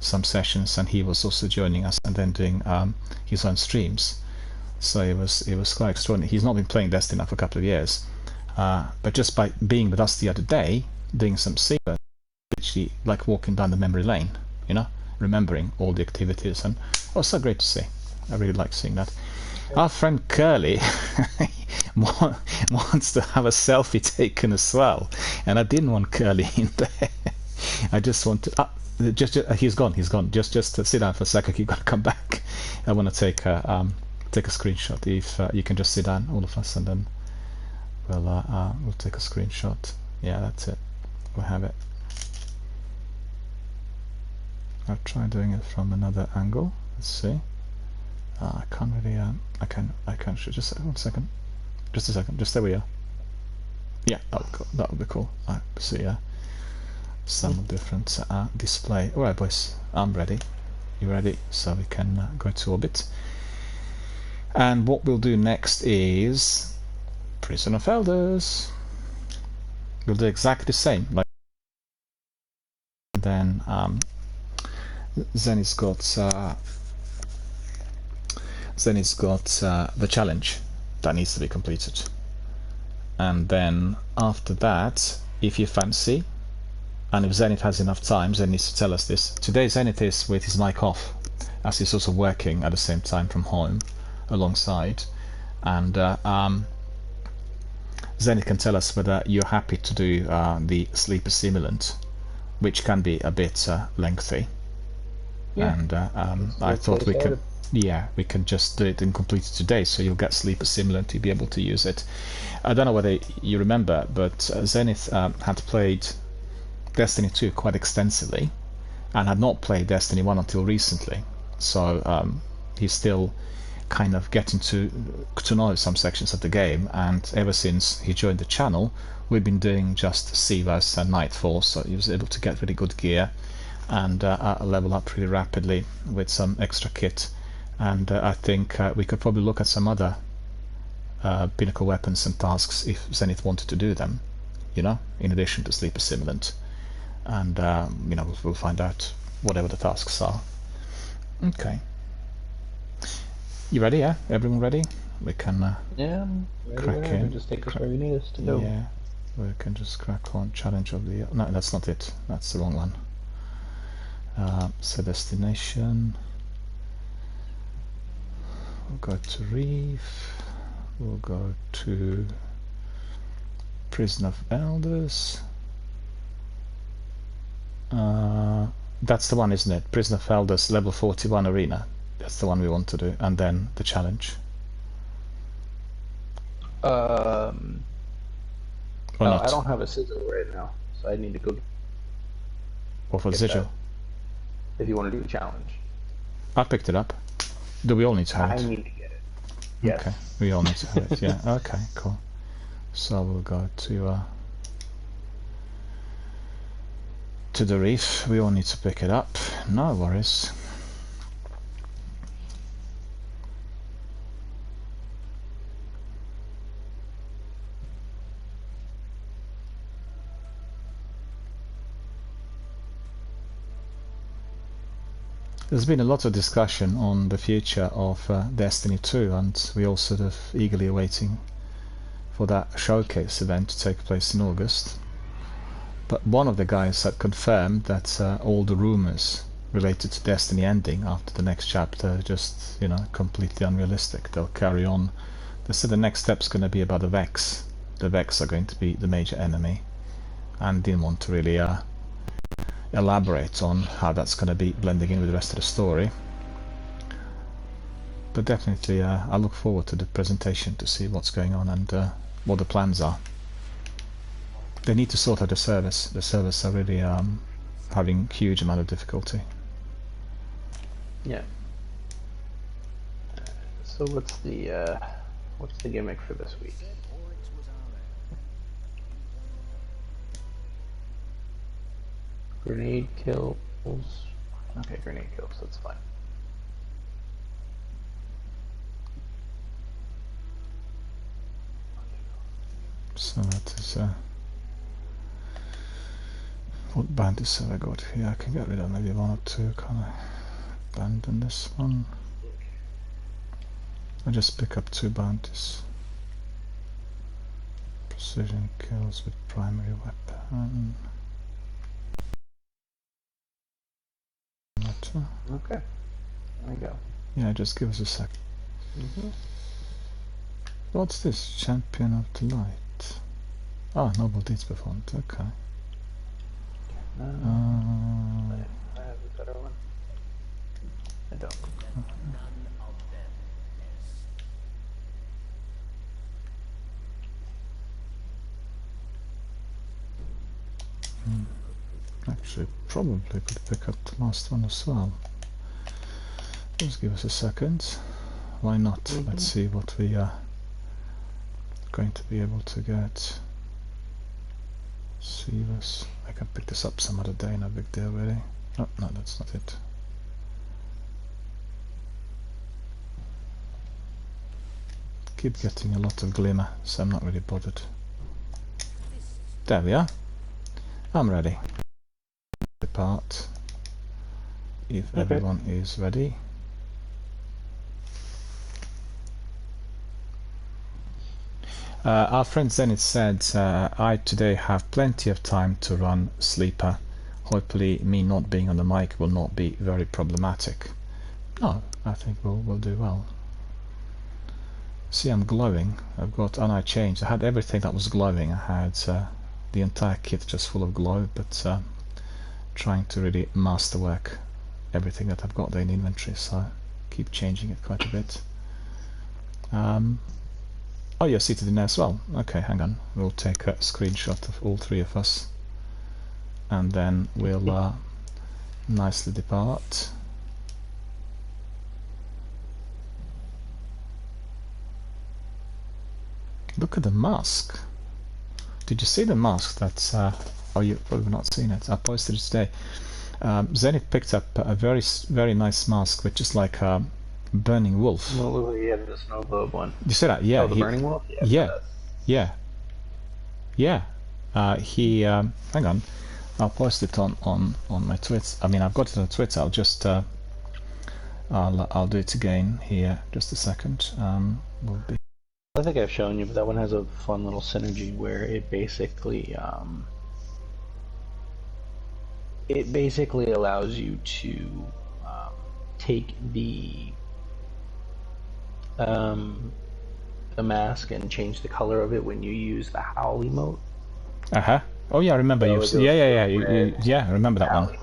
some sessions and he was also joining us and then doing his own streams. So it was quite extraordinary. He's not been playing Destiny now for a couple of years, but just by being with us the other day doing some secret, literally like walking down the memory lane, remembering all the activities, and it was so great to see. I really like seeing that. Our friend Curly wants to have a selfie taken as well, and I didn't want Curly in there. I just want to. He's gone. Just sit down for a second. You've got to come back. I want to take a screenshot. If you can just sit down, all of us, and then we'll take a screenshot. Yeah, that's it. We'll have it. I'll try doing it from another angle. Let's see. I can't really. I can. Just 1 second. Just a second. Just there we are. Yeah, that would be cool. I see. Some different display. All right, boys. I'm ready. You ready? So we can go to orbit. And what we'll do next is Prison of Elders. We'll do exactly the same. Like then Zenith's got the challenge that needs to be completed, and then after that, if you fancy, and if Zenith has enough time, Zenith needs to tell us this. Today Zenith is with his mic off, as he's also working at the same time from home alongside, and Zenith can tell us whether you're happy to do the Sleeper Simulant, which can be a bit lengthy. Yeah. And I thought we could. Yeah, we can just do it and complete it today, so you'll get Sleeper Simulant to be able to use it. I don't know whether you remember, but Zenith had played Destiny 2 quite extensively and had not played Destiny 1 until recently. So he's still kind of getting to know some sections of the game, and ever since he joined the channel, we've been doing just Sivas and Nightfall, so he was able to get really good gear and level up really rapidly with some extra kit. And I think we could probably look at some other pinnacle weapons and tasks if Zenith wanted to do them, in addition to Sleeper Simulant. And we'll find out whatever the tasks are. Okay. You ready? Yeah, everyone ready? We can. Yeah, crack in. Just take us where you need us to go. Yeah, we can just crack on. Challenge of the. No, that's not it. That's the wrong one. So destination. We'll go to Reef. We'll go to Prison of Elders. That's the one, isn't it? Prison of Elders, level 41 arena. That's the one we want to do, and then the challenge. No, not? I don't have a sigil right now, so I need to go. What for the sigil? If you want to do the challenge. I picked it up. Do we all need to have it? I need to get it. Yes. Okay, we all need to have it. Yeah. Okay. Cool. So we'll go to the Reef. We all need to pick it up. No worries. There's been a lot of discussion on the future of Destiny 2, and we're all sort of eagerly awaiting for that showcase event to take place in August. But one of the guys had confirmed that all the rumors related to Destiny ending after the next chapter, just, you know, completely unrealistic. They'll carry on. They said the next step's going to be about the Vex. The Vex are going to be the major enemy, and didn't want to really elaborate on how that's going to be blending in with the rest of the story. But definitely I look forward to the presentation to see what's going on and what the plans are. They need to sort out the servers. The servers are really having huge amount of difficulty. Yeah. So what's the gimmick for this week? Grenade kills. Okay, grenade kills, that's fine. So that is what bounties have I got here? I can get rid of maybe one or two. Can I abandon this one? I just pick up 2 bounties. Precision kills with primary weapon. Okay, there we go. Yeah, just give us a sec. What's this? Champion of the Light. Ah, noble deeds performed. Okay. I have a better one. I don't. Actually, probably could pick up the last one as well. Just give us a second. Why not? Let's see what we are going to be able to get. See this. I can pick this up some other day, no big deal really. Oh, no, that's not it. Keep getting a lot of glimmer, so I'm not really bothered. There we are. I'm ready. Depart. If everyone is ready. Our friend Zenith said, I today have plenty of time to run Sleeper. Hopefully me not being on the mic will not be very problematic. No, I think we'll do well. See, I'm glowing. I've got, and I changed. I had everything that was glowing. I had the entire kit just full of glow, but trying to really masterwork everything that I've got there in inventory, so I keep changing it quite a bit. Oh, you're seated in there as well. Okay, hang on. We'll take a screenshot of all 3 of us, and then we'll nicely depart. Look at the mask. Did you see the mask that's... oh, you've probably not seen it. I posted it today. Zenith picked up a very nice mask, which is like a burning wolf. Well, yeah, the snow globe one. You see that? Yeah. Oh, the burning wolf? Yeah. He... hang on. I'll post it on my Twitter. I mean, I've got it on Twitter. I'll just... I'll do it again here. Just a second. Will be... I think I've shown you, but that one has a fun little synergy where it basically allows you to take the mask and change the color of it when you use the howl emote. Oh yeah, I remember so you. Yeah, I remember that one.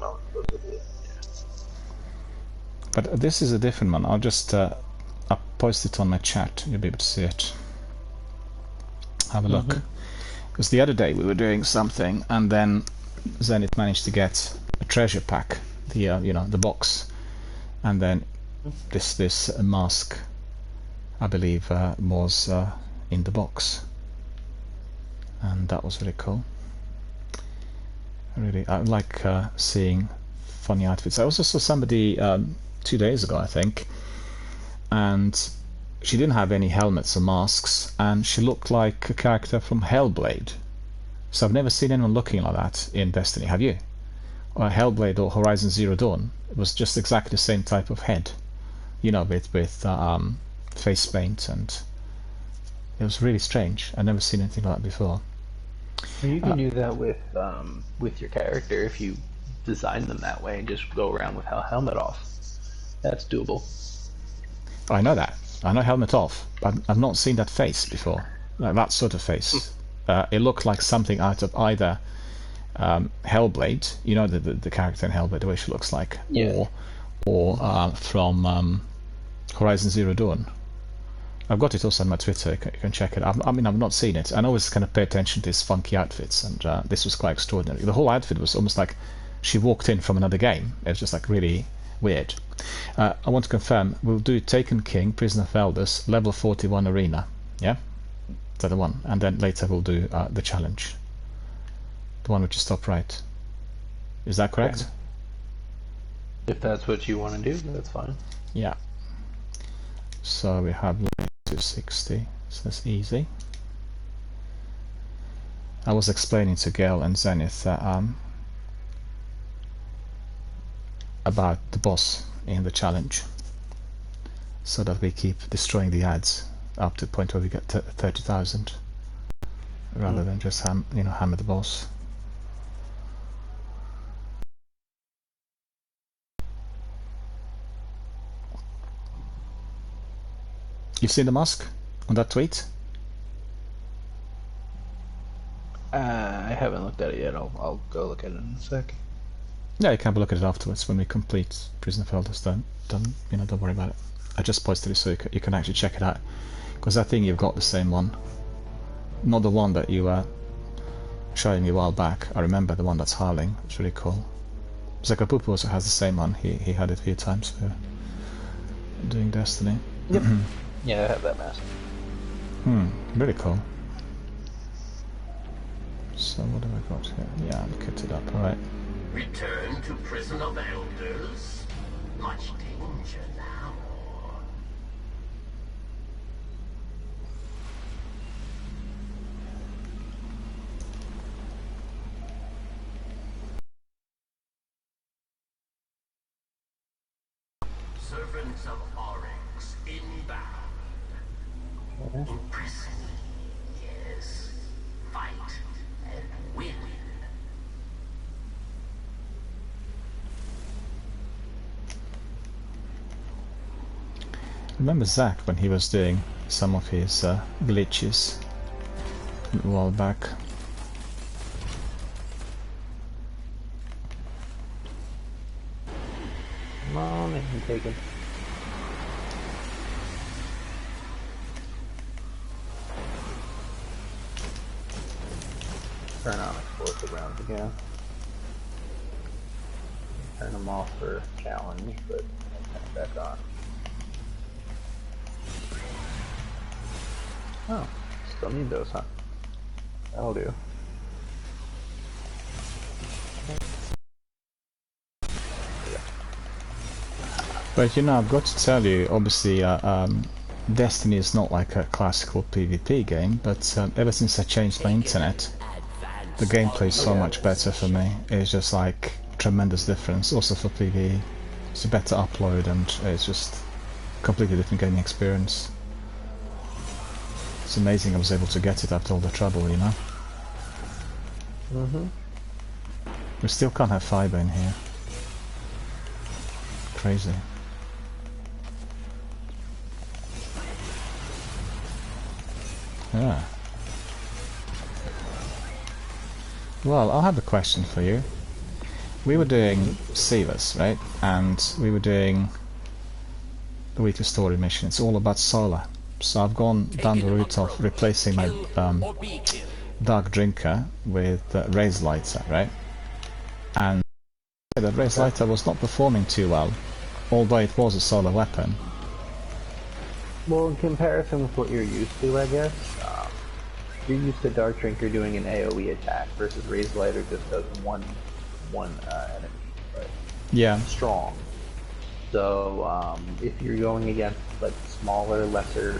But this is a different one. I'll just I'll post it on my chat. You'll be able to see it. Have a look. Because the other day we were doing something, and then Zenith managed to get a treasure pack, the you know, the box, and then this mask, I believe, was in the box, and that was really cool. Really, I like seeing funny outfits. I also saw somebody 2 days ago, I think, and she didn't have any helmets or masks, and she looked like a character from Hellblade. So I've never seen anyone looking like that in Destiny, have you? Or Hellblade or Horizon Zero Dawn. It was just exactly the same type of head, you know, with face paint, and it was really strange. I've never seen anything like that before. You can do that with your character if you design them that way and just go around with helmet off. That's doable. I know that. I know helmet off. But I've not seen that face before. Like that sort of face. It looked like something out of either Hellblade, you know, the character in Hellblade, the way she looks like, or from Horizon Zero Dawn. I've got it also on my Twitter. You can check it. I mean, I've not seen it. I always kind of pay attention to these funky outfits, and this was quite extraordinary. The whole outfit was almost like she walked in from another game. It was just like really weird. I want to confirm we'll do Taken King, Prison of Elders, level 41 arena. Yeah, is that the one? And then later we'll do the challenge, the one which is top right. Is that correct? If that's what you want to do, that's fine. Yeah. So we have 260, so that's easy. I was explaining to Gale and Zenith about the boss in the challenge, so that we keep destroying the ads up to the point where we get 30,000, rather than just hammer the boss. You've seen the mask on that tweet? I haven't looked at it yet. I'll go look at it in a sec. Yeah, you can have a look at it afterwards when we complete Prison of Elders. Don't worry about it. I just posted it so you can actually check it out, because I think you've got the same one, not the one that you were showing me a while back. I remember the one that's Harling. It's really cool. Zakapupu also has the same one. He had it a few times for doing Destiny. Yep. Yeah, I have that mask. Really cool. So what have I got here? Yeah, I'll kit it up, alright. Return to Prison of Elders. Much danger now. Servants of Oryx inbound. Imprison me, yes. Fight and win. Remember Zach when he was doing some of his glitches a while back? Come on, I can take him. Turn on explosive rounds again. Turn them off for challenge, but turn them back on. Oh, still need those, huh? That'll do. But you know, I've got to tell you, obviously, Destiny is not like a classical PvP game, but ever since I changed my internet, the gameplay is so much better for me. It's just like tremendous difference. Also for PvE, it's a better upload, and it's just a completely different gaming experience. It's amazing I was able to get it after all the trouble, you know. We still can't have fiber in here. Crazy. Yeah. Well, I'll have a question for you. We were doing Sivas, right? And we were doing the weekly story mission. It's all about solar. So I've gone down the route of replacing my Dark Drinker with Raise Lighter, right? And that Raise Lighter was not performing too well, although it was a solar weapon. Well, in comparison with what you're used to, I guess, you're used to Dark Drinker doing an AoE attack versus Raise Lighter just does one enemy, right? Yeah. Strong. So, if you're going against like smaller, lesser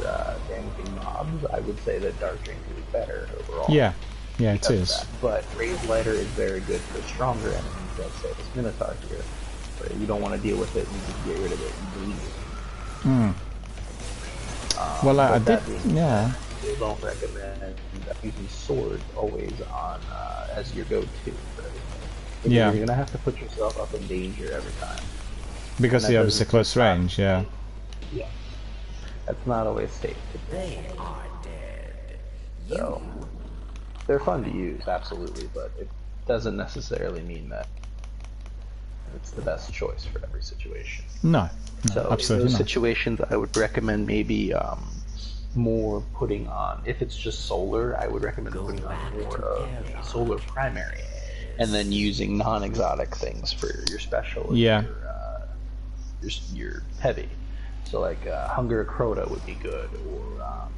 damaging mobs, I would say that Dark Drinker is better overall. Yeah, yeah, it is. But Raise Lighter is very good for stronger enemies, like say this Minotaur here, where you don't want to deal with it and you just get rid of it and leave it. Well, I did, yeah. They don't recommend using swords always on as your go-to for everything. Yeah. You're gonna have to put yourself up in danger every time. Because you have a close range, yeah. Yeah. That's not always safe. They are dead. So, they're fun to use, absolutely, but it doesn't necessarily mean that it's the best choice for every situation. No, So absolutely in those not. situations, I would recommend maybe more putting on. If it's just solar, I would recommend putting on more of the solar primary, and then using non-exotic things for your special. And Yeah. your heavy. So like Hunger Crota would be good, or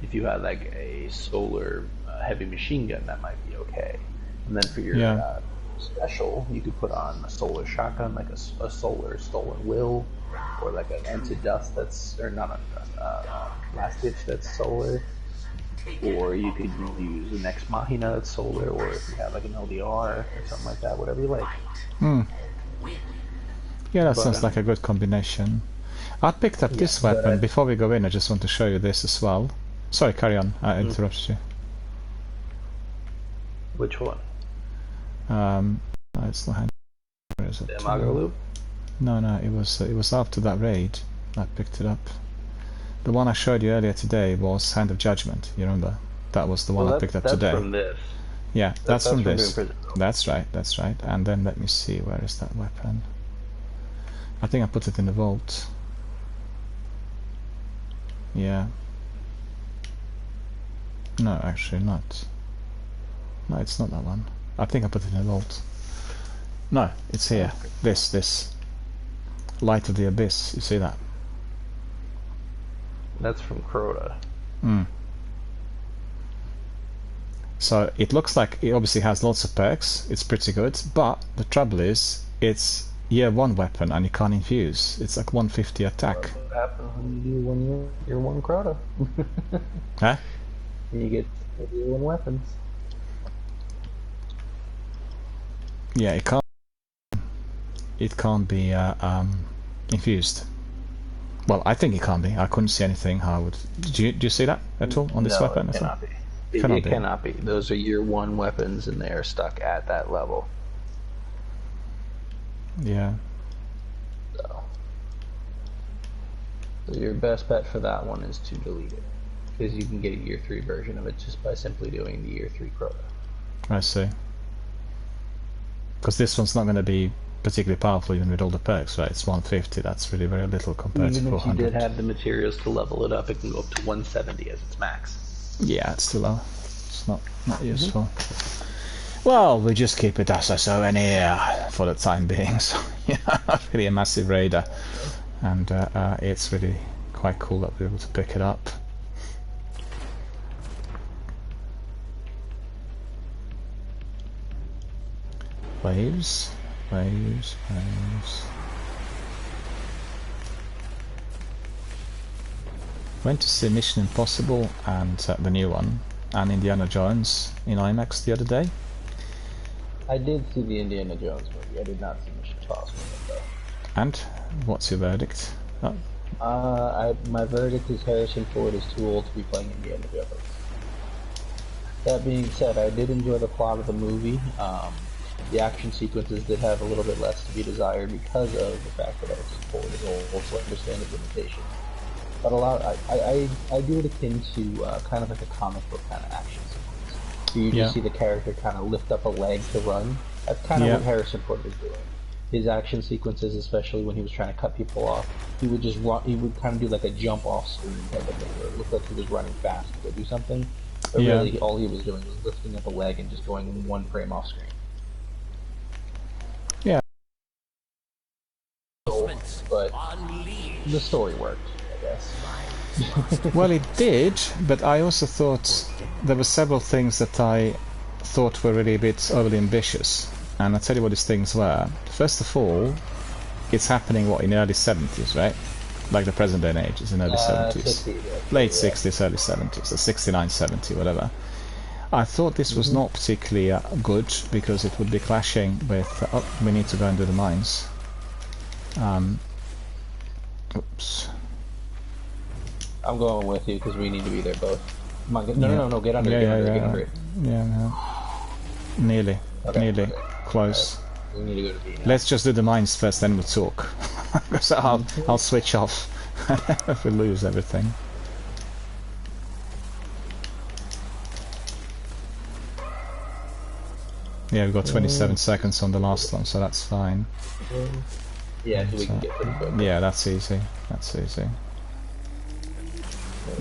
if you had like a solar heavy machine gun, that might be okay. And then for your special, you could put on a solar shotgun, like a solar stolen will, or like an anti-dust that's, or not a last ditch that's solar, or you could use an ex machina that's solar, or if you have like an LDR or something like that, whatever you like. Yeah, that sounds like a good combination. I picked up this weapon. Before we go in, I just want to show you this as well. Sorry, carry on. I interrupted you. Which one? It's not hand. Where is it? The Imago Loop? No, it was after that raid. I picked it up. The one I showed you earlier today was Hand of Judgment. You remember? That was the one I picked up today. That's from this. Yeah, that's from this. Prison. That's right. And then let me see, where is that weapon? I think I put it in the vault. Yeah. No, actually not. No, it's not that one. I think I put it in the vault. No, it's here. This. Light of the Abyss. You see that? That's from Crota. So it looks like it obviously has lots of perks. It's pretty good, but the trouble is, it's year 1 weapon and you can't infuse. It's like 150 attack. What happens when you do year 1 Crota? Huh? You get year 1 weapons. Yeah, it can't be infused. Well, I think it can't be. I couldn't see anything how it would. Do you see that at all on this weapon? It cannot be. It cannot be. Those are year 1 weapons and they are stuck at that level. Yeah. So your best bet for that one is to delete it, because you can get a year 3 version of it just by simply doing the year 3 Crota. I see. Because this one's not going to be particularly powerful even with all the perks, right? It's 150. That's really very little compared to 400. Even if you did have the materials to level it up, it can go up to 170 as its max. Yeah, it's too low. It's not useful. Well, we just keep it as SSO in here for the time being. So, not really a massive raider, and it's really quite cool that we're able to pick it up. Waves. Went to see Mission Impossible and the new one, and Indiana Jones in IMAX the other day. I did see the Indiana Jones movie. I did not see Mission Impossible though. And what's your verdict? My verdict is Harrison Ford is too old to be playing Indiana Jones. That being said, I did enjoy the plot of the movie. The action sequences did have a little bit less to be desired because of the fact that Harrison Ford is old, so I understand his limitations. But I do it akin to kind of like a comic book kind of action sequence. So you just see the character kind of lift up a leg to run. That's kind of what Harrison Ford was doing. His action sequences, especially when he was trying to cut people off, he would just run. He would kind of do like a jump off screen type of thing, where it looked like he was running fast to go do something. But really, all he was doing was lifting up a leg and just going 1 frame off screen. Yeah. But the story worked, I guess. Well, it did, but I also thought there were several things that I thought were really a bit overly ambitious. And I'll tell you what these things were. First of all, it's happening, in the early 70s, right? Like the present day and age is in early 70s. 60s, late 60s, early 70s, 69, 70, whatever. I thought this was not particularly good, because it would be clashing with... we need to go and do the mines. Oops. I'm going with you, because we need to be there both. Come on, no, get under it, get under it. Yeah. Nearly. Okay. close. We need to go to B now. Let's just do the mines first, then we'll talk. So I'll switch off if we lose everything. Yeah, we've got 27 seconds on the last one, so that's fine. Yeah, so we can get pretty quick. Yeah, that's easy. That's easy.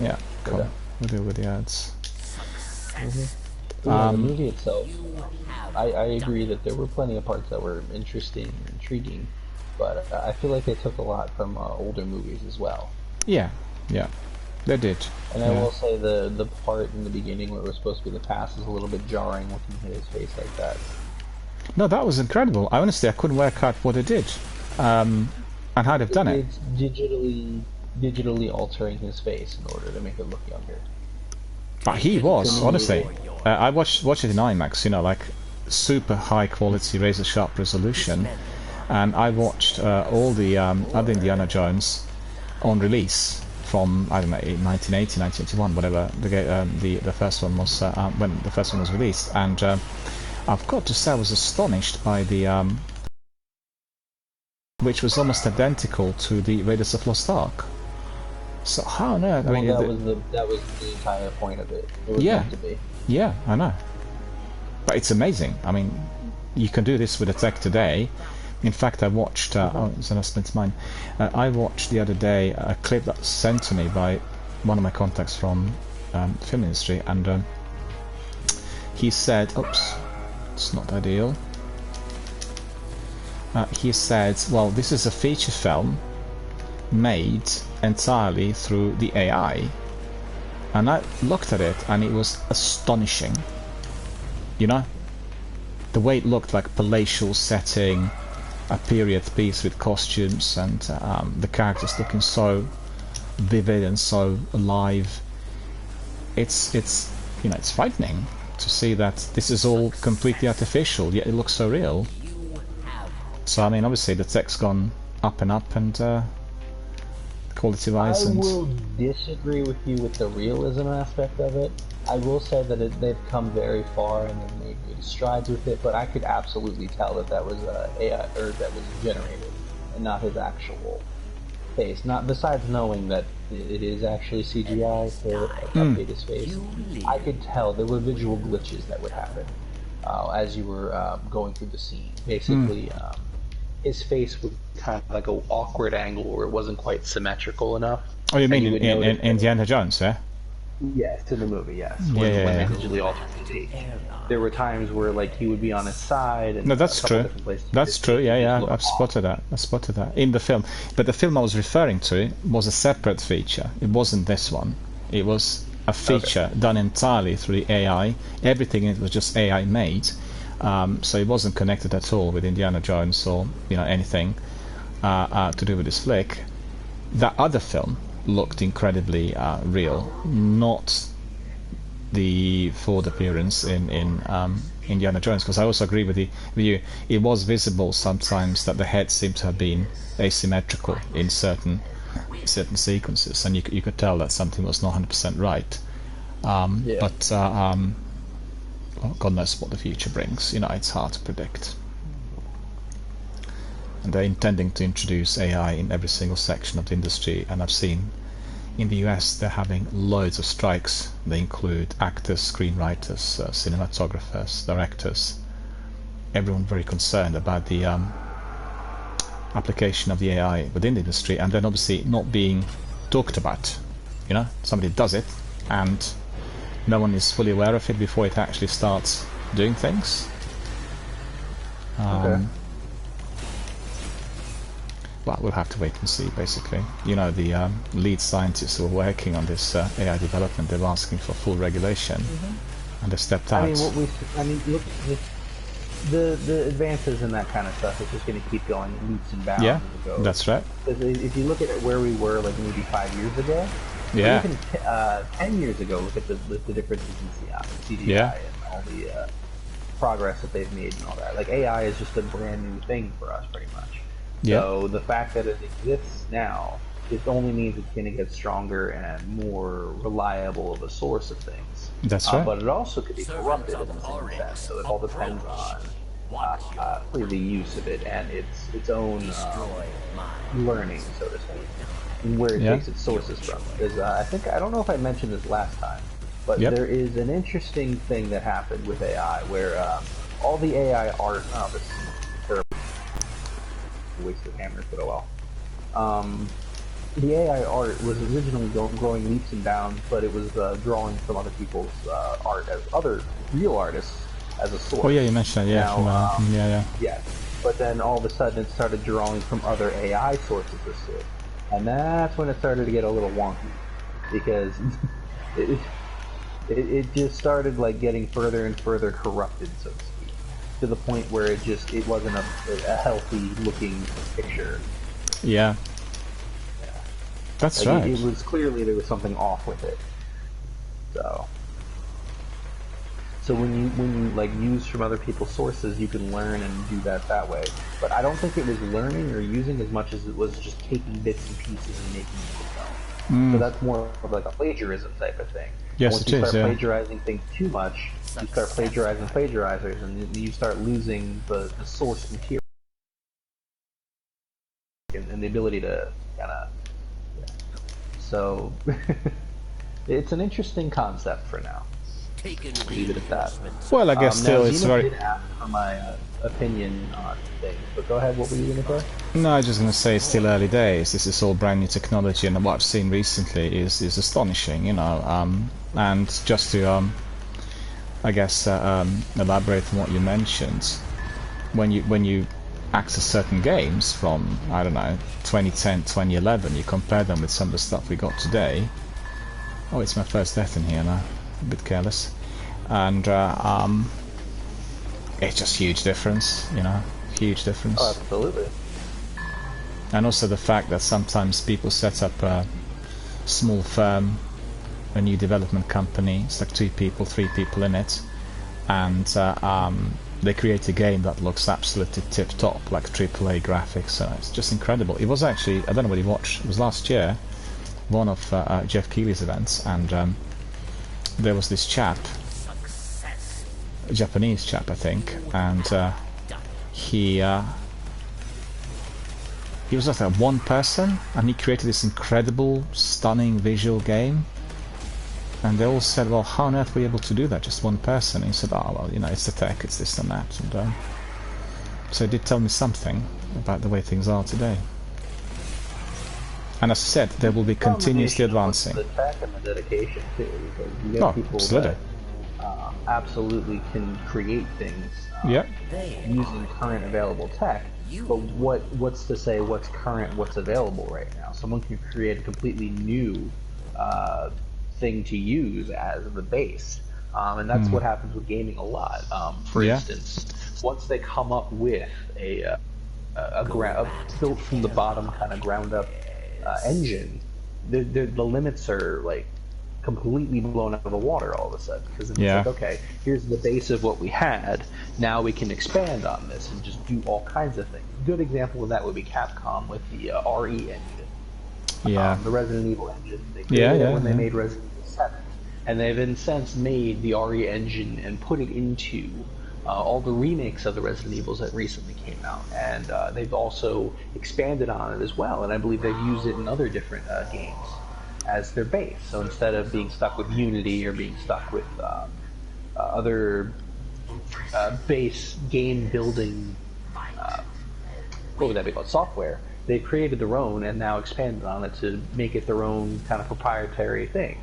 Yeah, cool. We'll deal with the ads. Yeah, the movie itself, I agree that there were plenty of parts that were interesting and intriguing, but I feel like they took a lot from older movies as well. Yeah, yeah, they did. And I will say the part in the beginning where it was supposed to be the past is a little bit jarring looking at his face like that. No, that was incredible. I honestly couldn't work out what they did, and how they've done it. It's digitally altering his face in order to make it look younger. But he was, honestly. I watched it in IMAX, you know, like super high quality, razor sharp resolution, and I watched all the other Indiana Jones on release from, I don't know, 1980, 1981, whatever the first one was, when the first one was released, and I've got to say I was astonished by the which was almost identical to the Raiders of Lost Ark. So how on earth? Well, I mean, that was the entire point of it. It was yeah, meant to be. Yeah, I know. But it's amazing. I mean, you can do this with the tech today. In fact, I watched. Oh, it's an announcement mine. I watched the other day a clip that was sent to me by one of my contacts from the film industry, and he said, "Oops, it's not ideal." He said, "Well, this is a feature film made entirely through the AI," and I looked at it and it was astonishing. You know, the way it looked, like palatial setting, a period piece with costumes, and the characters looking so vivid and so alive. It's you know, it's frightening to see that this is all completely artificial, yet it looks so real. So I mean, obviously the tech's gone up and up, and quality-wise. I will disagree with you with the realism aspect of it. I will say that they've come very far and they've made good strides with it, but I could absolutely tell that that was AI, or that was generated, and not his actual face. Not besides knowing that it is actually CGI to update his face. I could tell there were visual glitches that would happen as you were going through the scene. Basically, his face would kind of like an awkward angle where it wasn't quite symmetrical enough. Oh, you mean in Indiana Jones, yeah? Yes, in the movie, yes. When they digitally altered his face. There were times where like he would be on his side. And no, that's true. That's true. Yeah, I've spotted that. In the film. But the film I was referring to was a separate feature. It wasn't this one. It was a feature done entirely through the AI. Everything in it was just AI made. So it wasn't connected at all with Indiana Jones or anything to do with this flick. That other film looked incredibly real, not the Ford appearance in Indiana Jones, because I also agree with you. It was visible sometimes that the head seemed to have been asymmetrical in certain sequences, and you could tell that something was not 100% right. But well, God knows what the future brings. It's hard to predict. And they're intending to introduce AI in every single section of the industry, and I've seen in the US they're having loads of strikes. They include actors, screenwriters, cinematographers, directors, everyone very concerned about the application of the AI within the industry, and then obviously not being talked about. Somebody does it and no one is fully aware of it before it actually starts doing things. Well, we'll have to wait and see, basically. The lead scientists who are working on this AI development, they're asking for full regulation, and they stepped out. Look, the advances in that kind of stuff is just going to keep going leaps and bounds. Yeah, that's right. If you look at where we were, like maybe 5 years ago, or even 10 years ago, look at the differences in CGI and all the progress that they've made and all that. Like, AI is just a brand new thing for us, pretty much. So the fact that it exists now, it only means it's going to get stronger and more reliable of a source of things. That's right. But it also could be corrupted in the same sense. So it all depends on the use of it and its own learning, so to speak, and where it takes its sources from. Because I don't know if I mentioned this last time, but there is an interesting thing that happened with AI where all the AI art. Oh, this is terrible. Wasted hammers, but oh well. The AI art was originally growing leaps and bounds, but it was drawing from other people's art as other real artists as a source. Oh yeah, you mentioned that, yeah. Now, yeah. But then all of a sudden it started drawing from other AI sources as source. And that's when it started to get a little wonky. Because it just started like getting further and further corrupted, so to speak. To the point where it wasn't a healthy looking picture. Yeah. That's like right. It was clearly there was something off with it. So when you like use from other people's sources, you can learn and do that way. But I don't think it was learning or using as much as it was just taking bits and pieces and making it yourself. So that's more of like a plagiarism type of thing. Yes, once you start plagiarizing things too much, you start plagiarizing plagiarizers, and you start losing the source material and the ability to kind of. So it's an interesting concept for now. Leave it at that. Well, I guess still it's Xeno very. Did ask for my opinion on things, but go ahead. What were you going to say? No, I was just going to say it's still early days. This is all brand new technology, and what I've seen recently is astonishing. You know, and just to I guess elaborate on what you mentioned, when you access certain games from, I don't know, 2010, 2011, you compare them with some of the stuff we got today. Oh, it's my first death in here now. A bit careless. And it's just huge difference, you know, huge difference. Oh, absolutely. And also the fact that sometimes people set up a small firm, a new development company, it's like 2 people, 3 people in it, and they create a game that looks absolutely tip-top, like AAA graphics. It's just incredible. It was actually, I don't know what you watched, it was last year, one of Jeff Keighley's events, and there was this chap, a Japanese chap I think, and he was just like one person, and he created this incredible, stunning visual game. And they all said, well, how on earth were you able to do that, just one person? And he said, oh, well, you know, it's the tech, it's this and that. And so it did tell me something about the way things are today. And as I said, they will be continuously advancing. The tech and the dedication too, because you get people absolutely. That absolutely can create things using current available tech. But what's to say what's current, what's available right now? Someone can create a completely new thing to use as the base, and that's what happens with gaming a lot. For instance, once they come up with a built from the bottom kind of ground up engine, the limits are like completely blown out of the water all of a sudden, because it's like, okay, here's the base of what we had, now we can expand on this and just do all kinds of things. A good example of that would be Capcom with the RE engine. The Resident Evil engine. They created it when they made Resident Evil 7. And they've then since made the RE engine and put it into all the remakes of the Resident Evils that recently came out. And they've also expanded on it as well. And I believe they've used it in other different games as their base. So instead of being stuck with Unity or being stuck with other base game building, what would that be called, software, they created their own and now expanded on it to make it their own kind of proprietary thing,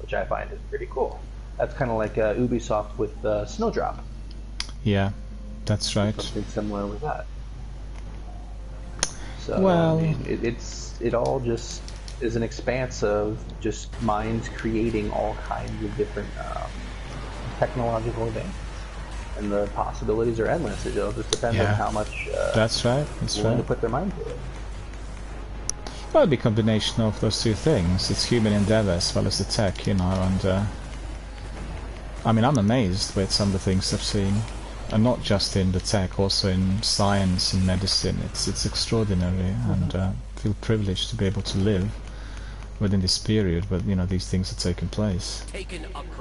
which I find is pretty cool. That's kind of like Ubisoft with Snowdrop. Yeah, that's right. Something similar with that. So, well, I mean, it all just is an expanse of just minds creating all kinds of different technological advances. And the possibilities are endless. It'll just depend on how much that's right. That's willing right. to put their mind to it. Well, it'll be a combination of those two things. It's human endeavor as well as the tech, you know, and I mean, I'm amazed with some of the things I've seen, and not just in the tech, also in science and medicine. It's extraordinary, and feel privileged to be able to live within this period, but you know, these things are taking place.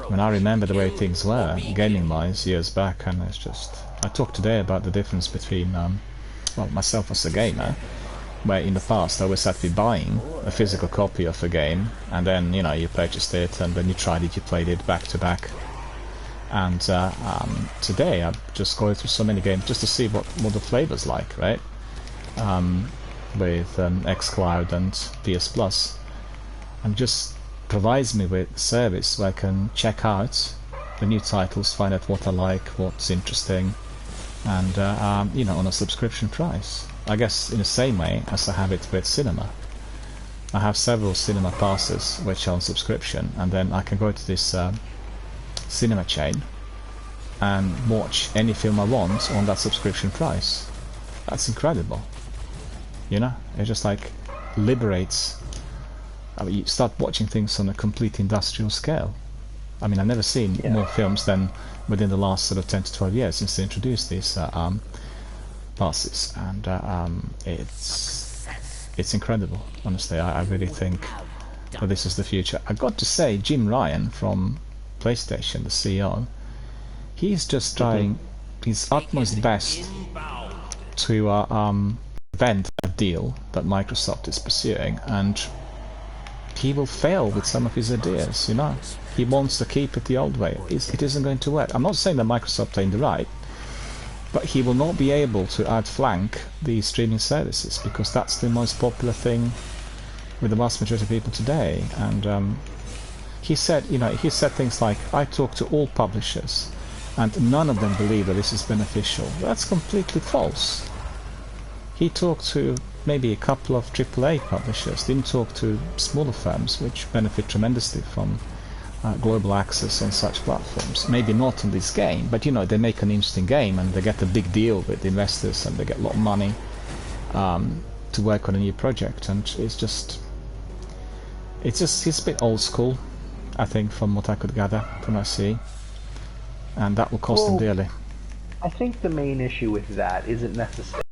When I remember the way things were gaming-wise years back, and it's just, I talked today about the difference between well, myself as a gamer, where in the past I always had to be buying a physical copy of a game, and then, you know, you purchased it, and then you tried it, you played it back to back. And today I'm just going through so many games just to see what the flavor's like, right? With xCloud and PS Plus, and just provides me with a service where I can check out the new titles, find out what I like, what's interesting, and you know, on a subscription price. I guess in the same way as I have it with cinema. I have several cinema passes which are on subscription, and then I can go to this cinema chain and watch any film I want on that subscription price. That's incredible. You know, it just like liberates. I mean, you start watching things on a complete industrial scale. I mean, I've never seen more films than within the last sort of 10 to 12 years since they introduced these passes, and it's incredible. Honestly, I really think that this is the future. I've got to say, Jim Ryan from PlayStation, the CEO, he's just trying his utmost best to vent a deal that Microsoft is pursuing, and he will fail with some of his ideas, you know. He wants to keep it the old way. It isn't going to work. I'm not saying that Microsoft are in the right, but he will not be able to outflank the streaming services, because that's the most popular thing with the vast majority of people today. And he said, you know, he said things like, I talk to all publishers and none of them believe that this is beneficial. That's completely false. He talked to maybe a couple of AAA publishers, didn't talk to smaller firms which benefit tremendously from global access on such platforms. Maybe not on this game, but you know, they make an interesting game and they get a big deal with investors and they get a lot of money to work on a new project, and it's a bit old school, I think, from what I could gather from what I see, and that will cost them dearly. I think the main issue with that isn't necessarily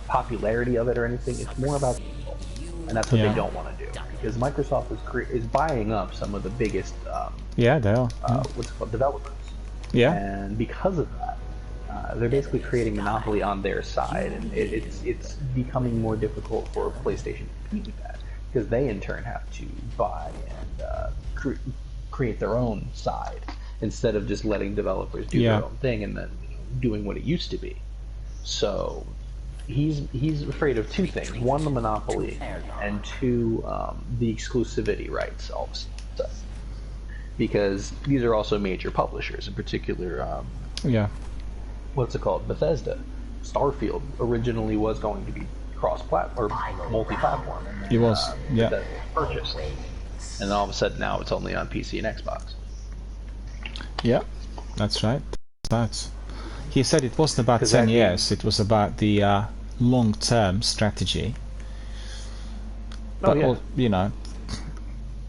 popularity of it or anything. It's more about people, and that's what they don't want to do, because Microsoft is buying up some of the biggest they are what's it called, developers, and because of that they're basically creating monopoly on their side, and it's becoming more difficult for PlayStation to compete with that, because they in turn have to buy and create their own side instead of just letting developers do their own thing and then doing what it used to be. So he's afraid of two things: one, the monopoly, and two, the exclusivity rights all of a sudden. Because these are also major publishers, in particular what's it called, Bethesda. Starfield originally was going to be cross-platform or multi-platform. It was, purchased, and then all of a sudden now it's only on PC and Xbox. Yeah, that's right. He said it wasn't about 10 years, it was about the long-term strategy. But you know,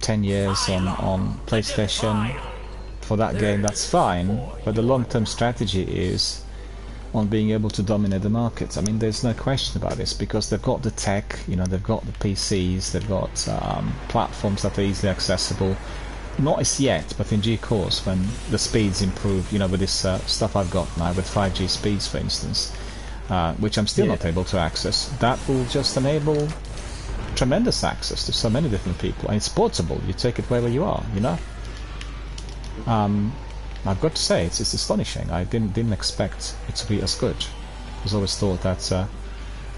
10 years on PlayStation for that game, that's fine, but the long-term strategy is on being able to dominate the market. I mean, there's no question about this, because they've got the tech, you know, they've got the PCs, they've got platforms that are easily accessible. Not as yet, but in due course, when the speeds improve, you know, with this stuff I've got now, with 5G speeds, for instance, which I'm still not able to access, that will just enable tremendous access to so many different people. And it's portable, you take it wherever you are, you know. I've got to say, it's astonishing. I didn't expect it to be as good. I always thought that a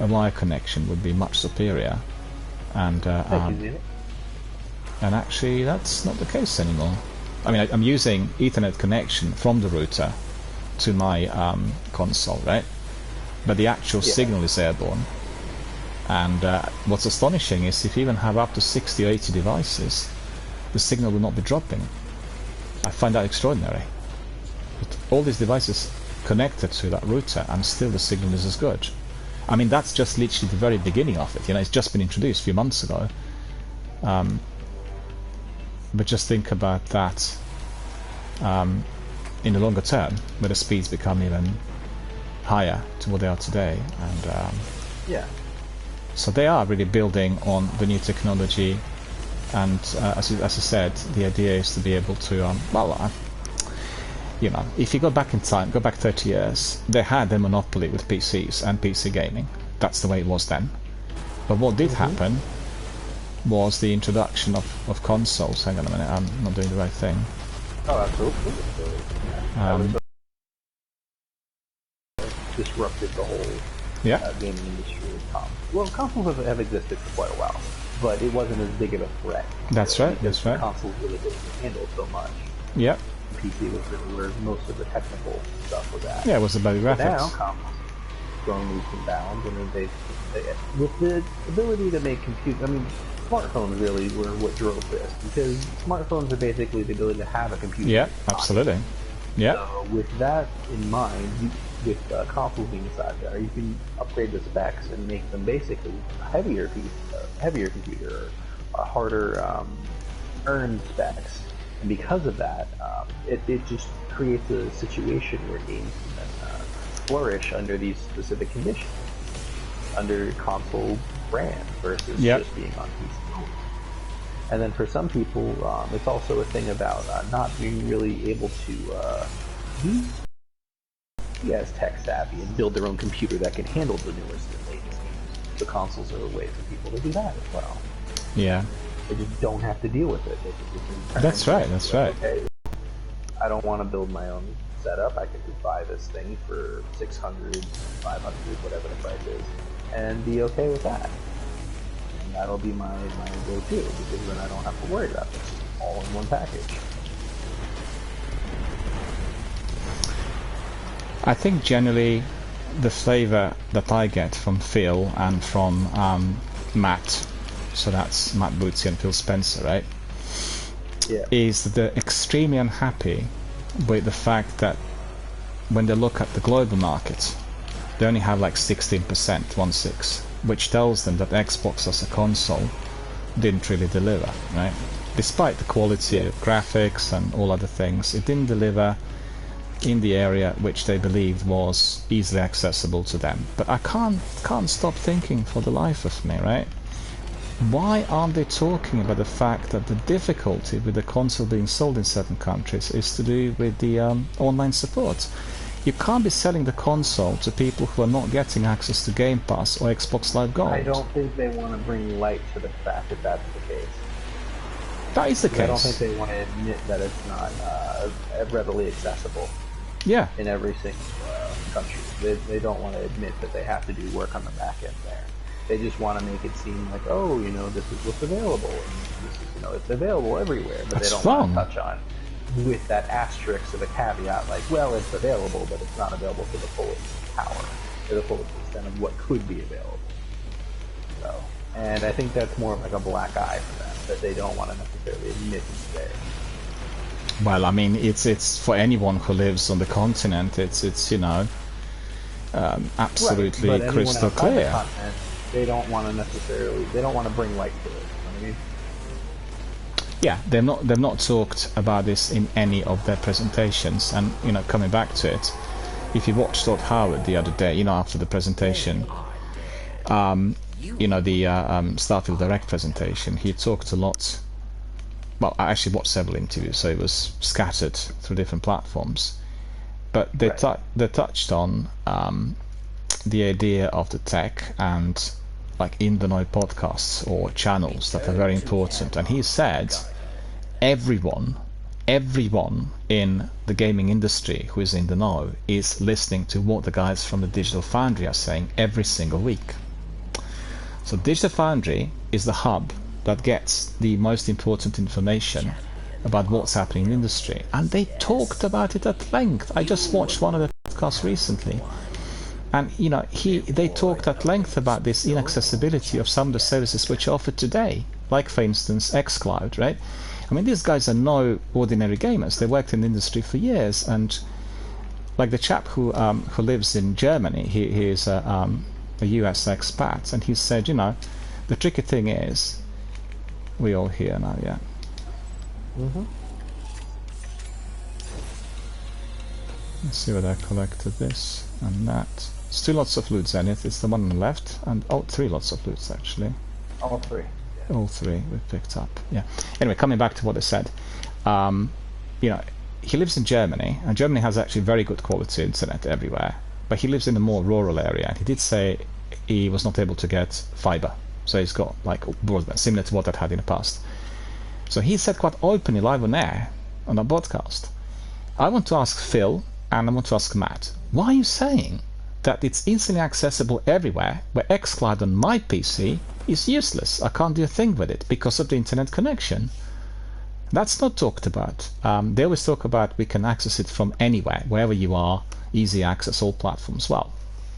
wire connection would be much superior, and actually that's not the case anymore. I mean, I'm using Ethernet connection from the router to my console, right? But the actual signal is airborne. And what's astonishing is if you even have up to 60 or 80 devices, the signal will not be dropping. I find that extraordinary. But all these devices connected to that router, and still the signal is as good. I mean, that's just literally the very beginning of it. You know, it's just been introduced a few months ago. But just think about that in the longer term, where the speeds become even higher to what they are today, and Yeah. So they are really building on the new technology, and as I said, the idea is to be able to, you know, if you go back in time, go back 30 years, they had a monopoly with PCs and PC gaming. That's the way it was then. But what did happen was the introduction of consoles. Hang on a minute, I'm not doing the right thing. Oh, absolutely. Disrupted the whole gaming industry with consoles. Well, consoles have existed for quite a while, but it wasn't as big of a threat. That's right, that's right. Consoles really didn't handle so much. Yep. PC was really where most of the technical stuff was at. Yeah, it was about the graphics. Now, consoles grown leaps and bounds, and they with the ability to make compute. I mean, smartphones really were what drove this, because smartphones are basically the ability to have a computer. Yeah, absolutely. Yeah. So with that in mind, with consoles being inside there, you can upgrade the specs and make them basically a heavier computer, a harder earned specs. And because of that, it just creates a situation where games can flourish under these specific conditions, under console brand versus just being on PC. And then for some people, it's also a thing about not being really able to be as tech savvy and build their own computer that can handle the newest and latest games. The consoles are a way for people to do that as well. Yeah. They just don't have to deal with it. They can that's right, that's right. Okay, I don't want to build my own setup. I could just buy this thing for 600, 500, whatever the price is, and be okay with that. And that'll be my go-to, because then I don't have to worry about this all in one package. I think generally the flavor that I get from Phil and from Matt, so that's Matt Bootsy and Phil Spencer, right? Yeah. Is that they're extremely unhappy with the fact that when they look at the global market, they only have like 16%, 1/6, which tells them that Xbox as a console didn't really deliver, right? Despite the quality of graphics and all other things, it didn't deliver in the area which they believed was easily accessible to them. But I can't stop thinking for the life of me, right? Why aren't they talking about the fact that the difficulty with the console being sold in certain countries is to do with the online support? You can't be selling the console to people who are not getting access to Game Pass or Xbox Live Gold. I don't think they want to bring light to the fact that that's the case. That is the case. I don't think they want to admit that it's not readily accessible. Yeah. In every single country. They don't want to admit that they have to do work on the back end there. They just want to make it seem like, oh, you know, this is what's available. And this is, you know, it's available everywhere. But that's they don't want to touch on with that asterisk of a caveat, like, well, it's available, but it's not available to the fullest power, to the fullest extent of what could be available. So, and I think that's more of like a black eye for them, that they don't want to necessarily admit it's there. Well, I mean, it's for anyone who lives on the continent, it's you know, absolutely right. But crystal clear. The continent, they don't want to necessarily, they don't want to bring light to it. You know what I mean? Yeah, they've not talked about this in any of their presentations. And you know, coming back to it, if you watched Todd Howard the other day, you know, after the presentation, you know, the Starfield Direct presentation, he talked a lot. Well, I actually watched several interviews, so it was scattered through different platforms. But they they touched on the idea of the tech and like in the know podcasts or channels that are very important. And he said everyone in the gaming industry who is in the know is listening to what the guys from the Digital Foundry are saying every single week. So Digital Foundry is the hub that gets the most important information about what's happening in the industry, and they talked about it at length. I just watched one of the podcasts recently, and you know, they talked at length about this inaccessibility of some of the services which are offered today, like for instance xCloud, right? I mean, these guys are no ordinary gamers. They worked in the industry for years, and like the chap who lives in Germany, he is a US expat, and he said, you know, the tricky thing is, we all here now, yeah. Let's see whether I collected this and that. Still lots of loot, Zenith. It's the one on the left, and oh, 3 lots of loots actually. All 3. All 3 we picked up. Yeah. Anyway, coming back to what I said, you know, he lives in Germany, and Germany has actually very good quality internet everywhere. But he lives in a more rural area, and he did say he was not able to get fiber, so he's got like broadband similar to what I'd had in the past. So he said quite openly live on air on a podcast, I want to ask Phil and I want to ask Matt, why are you saying that it's instantly accessible everywhere, where xCloud on my PC is useless? I can't do a thing with it because of the internet connection. That's not talked about. They always talk about we can access it from anywhere, wherever you are, easy access, all platforms. Well,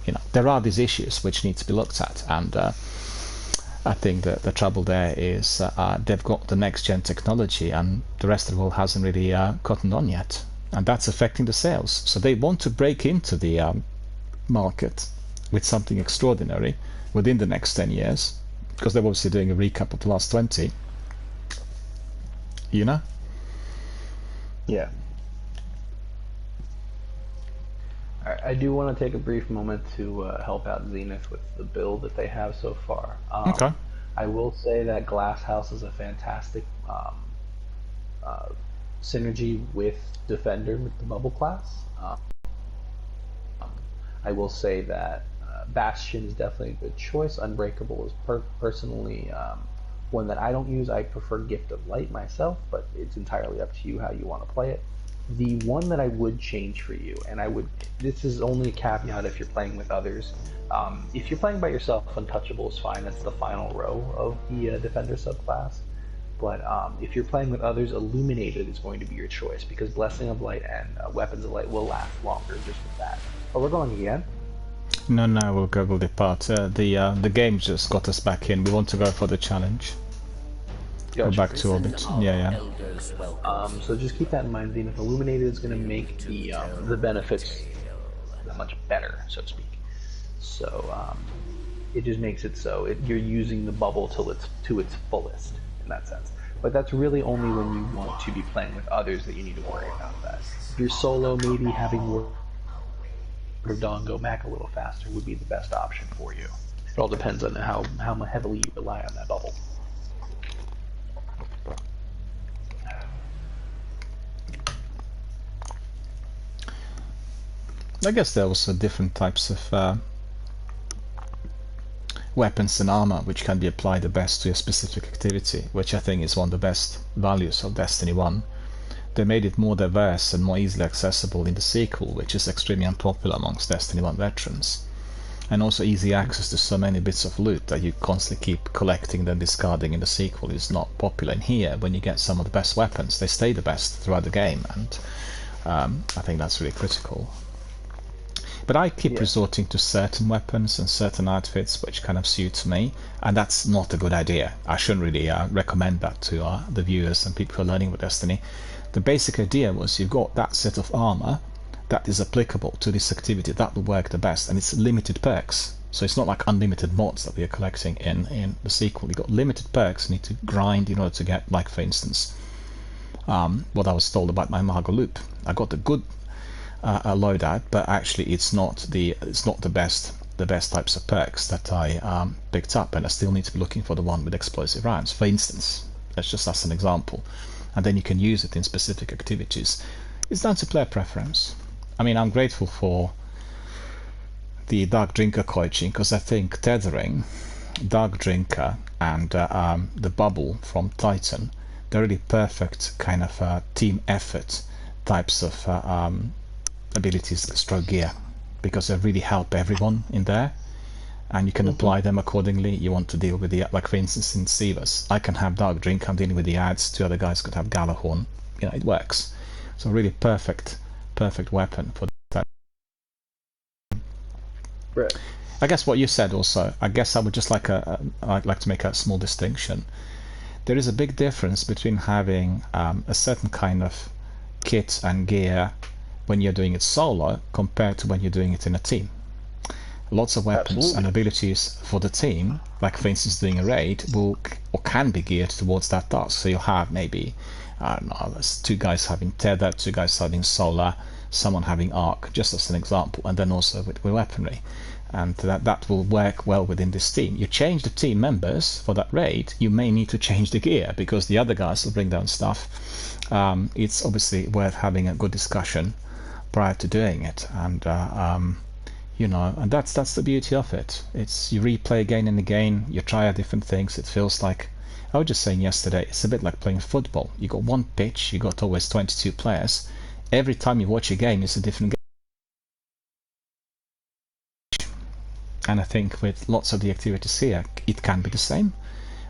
you know, there are these issues which need to be looked at, and I think that the trouble there is they've got the next gen technology and the rest of the world hasn't really cottoned on yet, and that's affecting the sales. So they want to break into the market with something extraordinary within the next 10 years, because they're obviously doing a recap of the last 20, you know? Yeah. I do want to take a brief moment to help out Zenith with the build that they have so far. Okay. I will say that Glasshouse is a fantastic synergy with Defender with the bubble class. I will say that Bastion is definitely a good choice. Unbreakable is personally one that I don't use. I prefer Gift of Light myself, but it's entirely up to you how you want to play it. The one that I would change for you, and this is only a caveat if you're playing with others. If you're playing by yourself, Untouchable is fine. That's the final row of the Defender subclass. But if you're playing with others, Illuminated is going to be your choice, because Blessing of Light and Weapons of Light will last longer just with that. Oh, we're going again? No, we'll depart. The game just got us back in. We want to go for the challenge. Go back to orbit. Yeah. So just keep that in mind. Zenith Illuminated is going to make the benefits that much better, so to speak. So it just makes it so you're using the bubble to its fullest in that sense. But that's really only when you want to be playing with others that you need to worry about that. If you're solo, maybe having Word of Dawn go back a little faster would be the best option for you. It all depends on how heavily you rely on that bubble. I guess there are also different types of weapons and armor which can be applied the best to a specific activity, which I think is one of the best values of Destiny 1. They made it more diverse and more easily accessible in the sequel, which is extremely unpopular amongst Destiny 1 veterans. And also easy access to so many bits of loot that you constantly keep collecting then discarding in the sequel is not popular. And here, when you get some of the best weapons, they stay the best throughout the game, and I think that's really critical. But I keep resorting to certain weapons and certain outfits which kind of suits me, and that's not a good idea. I shouldn't really recommend that to the viewers and people who are learning with Destiny. The basic idea was you've got that set of armor that is applicable to this activity, that will work the best, and it's limited perks. So it's not like unlimited mods that we are collecting in the sequel. You've got limited perks you need to grind in order to get, like for instance, what I was told about my Margo loop. I got the good loadout, but actually it's not the best types of perks that I picked up, and I still need to be looking for the one with explosive rounds, for instance. That's just as an example, and then you can use it in specific activities. It's down to player preference. I mean, I'm grateful for the Dark Drinker coaching, because I think tethering, Dark Drinker, and the bubble from Titan, they're really perfect kind of team effort types of abilities, stroke gear, because they really help everyone in there, and you can apply them accordingly. You want to deal with the, like for instance in Sivas, I can have Dark Drink, I'm dealing with the ads, 2 other guys could have Galahorn, you know, it works. So really perfect weapon for that. Right. I guess what you said also, I guess I would just I'd like to make a small distinction. There is a big difference between having a certain kind of kit and gear when you're doing it solo compared to when you're doing it in a team. Lots of weapons and abilities for the team, like for instance doing a raid, will or can be geared towards that task. So you'll have maybe, I don't know, 2 guys having tether, 2 guys having solar, someone having arc, just as an example, and then also with weaponry. And that will work well within this team. You change the team members for that raid, you may need to change the gear because the other guys will bring down stuff. It's obviously worth having a good discussion prior to doing it, and you know, and that's the beauty of it. It's you replay again and again, you try out different things. It feels like, I was just saying yesterday, it's a bit like playing football. You got one pitch, you got always 22 players. Every time you watch a game, it's a different game. And I think with lots of the activities here, it can be the same.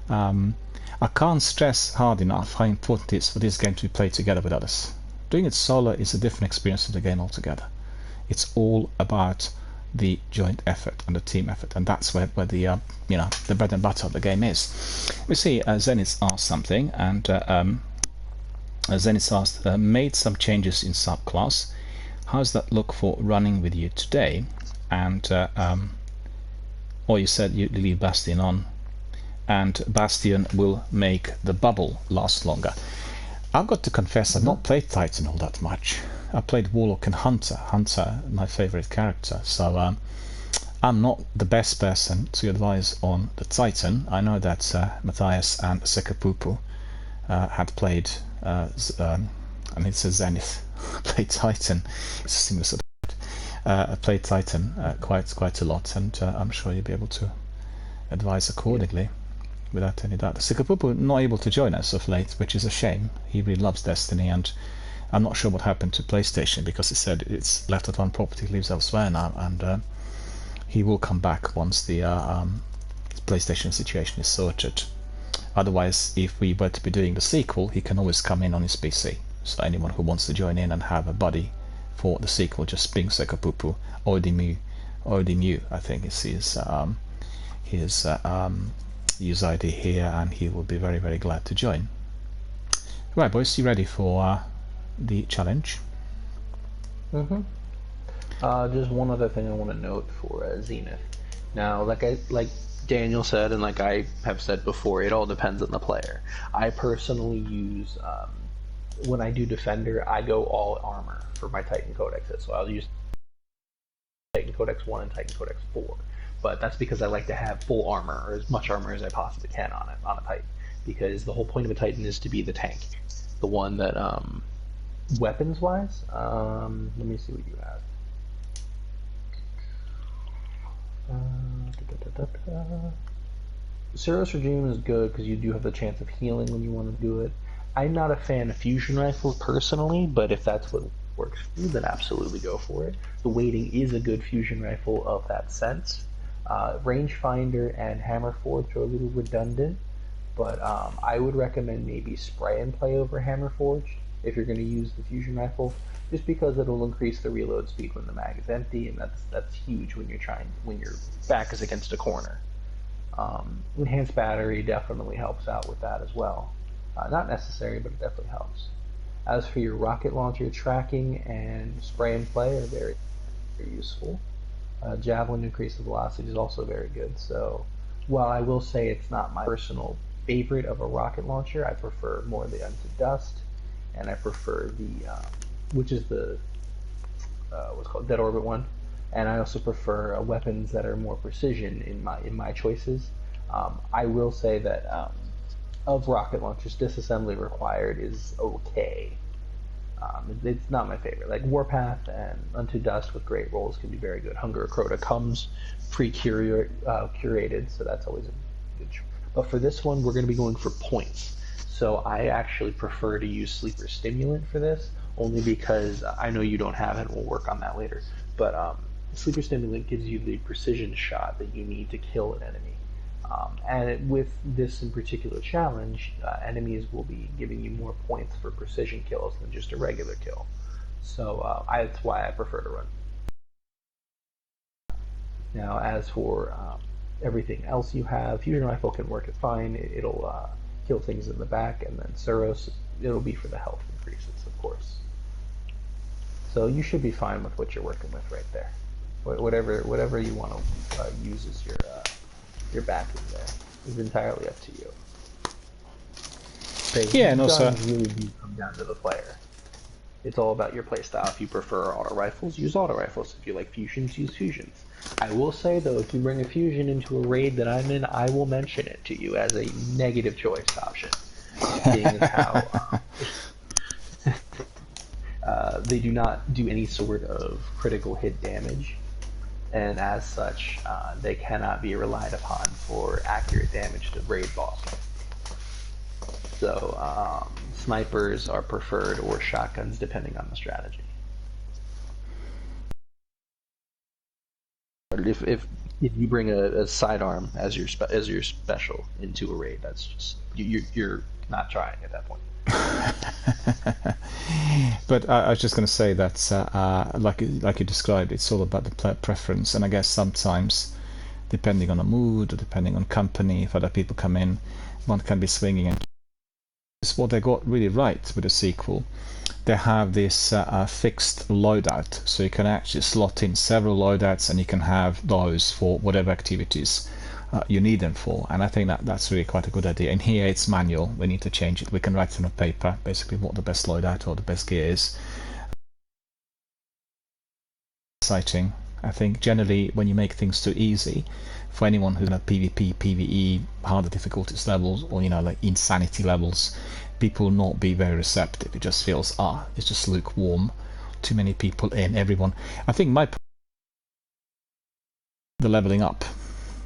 I can't stress hard enough how important it is for this game to be played together with others. Doing it solo is a different experience of the game altogether. It's all about the joint effort and the team effort, and that's where the you know, the bread and butter of the game is. We see Zenith asked something, and Zenith asked, made some changes in subclass. How's that look for running with you today? And or you said you leave Bastion on, and Bastion will make the bubble last longer. I've got to confess, I've not played Titan all that much. I played Warlock and Hunter. Hunter, my favorite character. So I'm not the best person to advise on the Titan. I know that Matthias and Sekapupu had played, and it says Zenith, played Titan. It's a similar sort of. I played Titan quite a lot, and I'm sure you'll be able to advise accordingly without any doubt. Sekapupu not able to join us of late, which is a shame. He really loves Destiny, and I'm not sure what happened to PlayStation, because he said it's left at one property, lives elsewhere now, and he will come back once the PlayStation situation is sorted. Otherwise, if we were to be doing the sequel, he can always come in on his PC. So anyone who wants to join in and have a buddy for the sequel, just ping Sekapupu, Odimu, I think is his user ID here, and he will be very, very glad to join. Right, boys, you ready for the challenge? Just one other thing I want to note for Zenith. Now, like Daniel said, and like I have said before, it all depends on the player. I personally use, when I do Defender, I go all armor for my Titan Codexes. So I'll use Titan Codex 1 and Titan Codex 4. But that's because I like to have full armor, or as much armor as I possibly can on a Titan. Because the whole point of a Titan is to be the tank. The one that, weapons-wise, let me see what you have. Suros Regime is good because you do have the chance of healing when you want to do it. I'm not a fan of fusion rifles personally, but if that's what works for you, then absolutely go for it. The Waiting is a good fusion rifle of that sense. Rangefinder and Hammerforge are a little redundant, but I would recommend maybe Spray and Play over Hammerforge if you're going to use the fusion rifle, just because it'll increase the reload speed when the mag is empty, and that's huge when your back is against a corner. Enhanced Battery definitely helps out with that as well. Not necessary, but it definitely helps. As for your rocket launcher, tracking and Spray and Play are very, very useful. Javelin increases velocity is also very good. So while I will say it's not my personal favorite of a rocket launcher, I prefer more the Unto Dust, and I prefer the which is the what's called Dead Orbit one, and I also prefer weapons that are more precision in my choices. I will say that of rocket launchers, disassembly required is okay. It's not my favorite. Like Warpath and Unto Dust with great rolls can be very good. Hunger of Crota comes pre-curated, so that's always a good choice. But for this one, we're going to be going for points. So I actually prefer to use Sleeper Stimulant for this, only because I know you don't have it, and we'll work on that later. But Sleeper Stimulant gives you the precision shot that you need to kill an enemy. And with this in particular challenge, enemies will be giving you more points for precision kills than just a regular kill. So that's why I prefer to run. Now, as for everything else you have, Fusion Rifle can work it fine. It'll kill things in the back, and then Suros, it'll be for the health increases, of course. So you should be fine with what you're working with right there. Whatever you want to use as your backing there is entirely up to you. Yeah, and also really do come down to the player. It's all about your playstyle. If you prefer auto rifles, use auto rifles. If you like fusions, use fusions. I will say though, if you bring a fusion into a raid that I'm in, I will mention it to you as a negative choice option. Being as how they do not do any sort of critical hit damage, and as such, they cannot be relied upon for accurate damage to raid bosses. So snipers are preferred, or shotguns, depending on the strategy. If you bring a sidearm as your special into a raid, that's just you're not trying at that point. But I was just going to say that, like you described, it's all about the player preference, and I guess sometimes, depending on the mood or depending on company, if other people come in, one can be swinging. And it's what they got really right with the sequel. They have this fixed loadout, so you can actually slot in several loadouts, and you can have those for whatever activities you need them for. And I think that's really quite a good idea. And here it's manual. We need to change it. We can write it on paper, basically what the best loadout or the best gear is. Exciting. I think generally when you make things too easy, for anyone who's at PvP, PvE, harder difficulties levels, or like insanity levels, people will not be very receptive. It just feels, it's just lukewarm. Too many people in, everyone. I think the leveling up.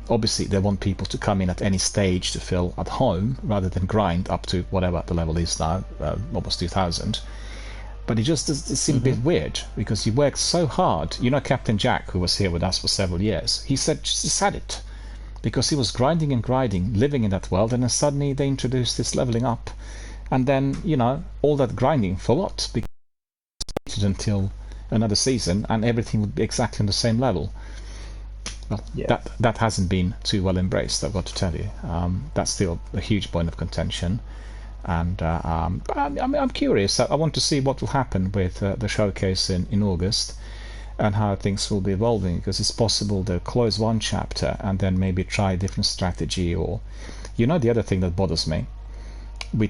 Obviously, they want people to come in at any stage to feel at home, rather than grind up to whatever the level is now, almost 2000. But it just seemed a bit weird, because he worked so hard. Captain Jack, who was here with us for several years, he said it. Because he was grinding and grinding, living in that world, and then suddenly they introduced this leveling up. And then, all that grinding for what? Because it waited until another season, and everything would be exactly on the same level. Well, yeah. That hasn't been too well embraced, I've got to tell you. That's still a huge point of contention. And I'm curious. I want to see what will happen with the showcase in August, and how things will be evolving, because it's possible they'll close one chapter and then maybe try a different strategy. Or the other thing that bothers me, we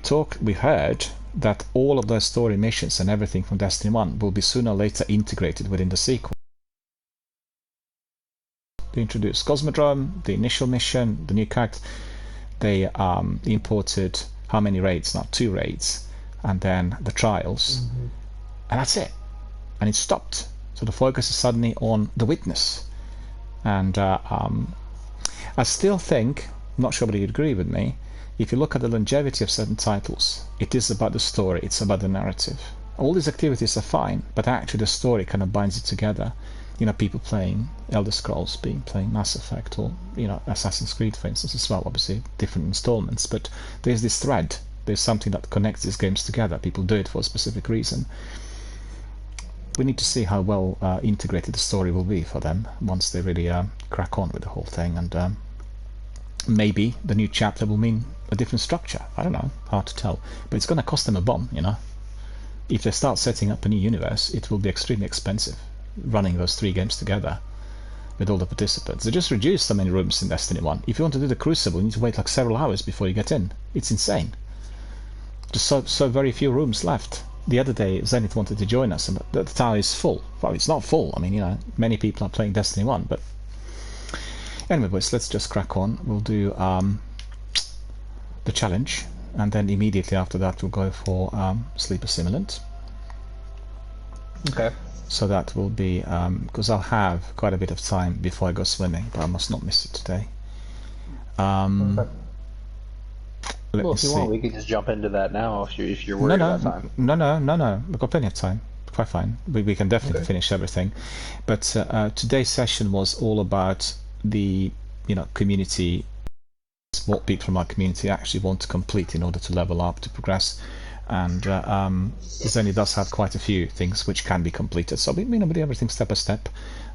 heard that all of those story missions and everything from Destiny 1 will be sooner or later integrated within the sequel. They introduced Cosmodrome, the initial mission, the new character. They imported how many raids? Not 2 raids, and then the trials, and that's it. And it stopped. So the focus is suddenly on the Witness. And I still think, I'm not sure whether you'd agree with me, if you look at the longevity of certain titles, it is about the story, it's about the narrative. All these activities are fine, but actually the story kind of binds it together. People playing Elder Scrolls, playing Mass Effect, or Assassin's Creed, for instance, as well. Obviously, different installments, but there's this thread. There's something that connects these games together. People do it for a specific reason. We need to see how well integrated the story will be for them once they really crack on with the whole thing. And maybe the new chapter will mean a different structure. I don't know. Hard to tell. But it's going to cost them a bomb. If they start setting up a new universe, it will be extremely expensive, running those 3 games together with all the participants. They just reduced so many rooms in Destiny 1. If you want to do the Crucible, you need to wait like several hours before you get in. It's insane. Just so very few rooms left. The other day, Zenith wanted to join us, and the tower is full. Well, it's not full. I mean, many people are playing Destiny 1, but anyway, boys, let's just crack on. We'll do the challenge, and then immediately after that, we'll go for Sleeper Simulant. Okay. So that will be, because I'll have quite a bit of time before I go swimming, but I must not miss it today. If you want, we can just jump into that now if you're worried about time. No. We've got plenty of time. Quite fine. We can definitely finish everything. But today's session was all about the community, what people from our community actually want to complete in order to level up, to progress. And Zenny does have quite a few things which can be completed. So we do everything step by step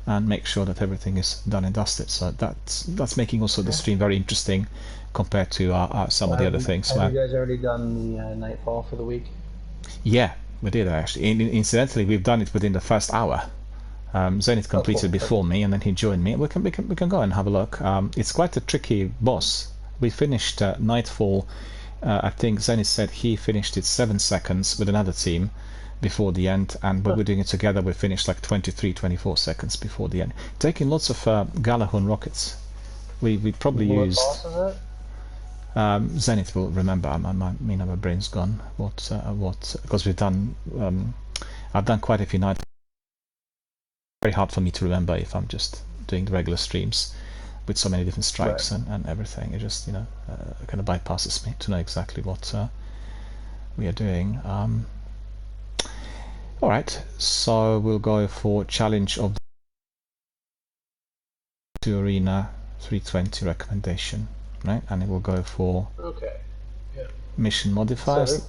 and make sure that everything is done and dusted. So that's making also the stream very interesting compared to some of the other things. Have you guys already done the Nightfall for the week? Yeah, we did actually. Incidentally, we've done it within the first hour. Zenith completed before me, and then he joined me. We can go and have a look. It's quite a tricky boss. We finished Nightfall. I think Zenith said he finished it 7 seconds with another team, before the end, and when we're doing it together we finished like 24 seconds before the end, taking lots of Galahorn rockets. We probably used Zenith will remember. My brain's gone. What because we've done I've done quite a few nights. Very hard for me to remember if I'm just doing the regular streams with so many different strikes and everything. It just, you know, kind of bypasses me to know exactly what we are doing. Alright, so we'll go for challenge of the arena 320 recommendation, right? And it will go for mission modifiers. So,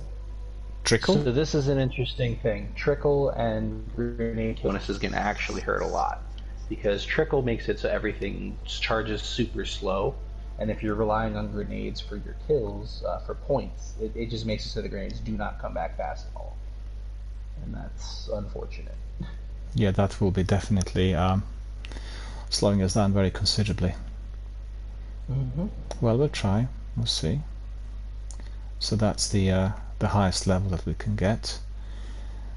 Trickle? So this is an interesting thing. Trickle and grenade bonus is going to actually hurt a lot, because Trickle makes it so everything charges super slow, and if you're relying on grenades for your kills, for points, it just makes it so the grenades do not come back fast at all. And that's unfortunate. Yeah, that will be definitely slowing us down very considerably. Well, we'll try. We'll see. So that's the highest level that we can get.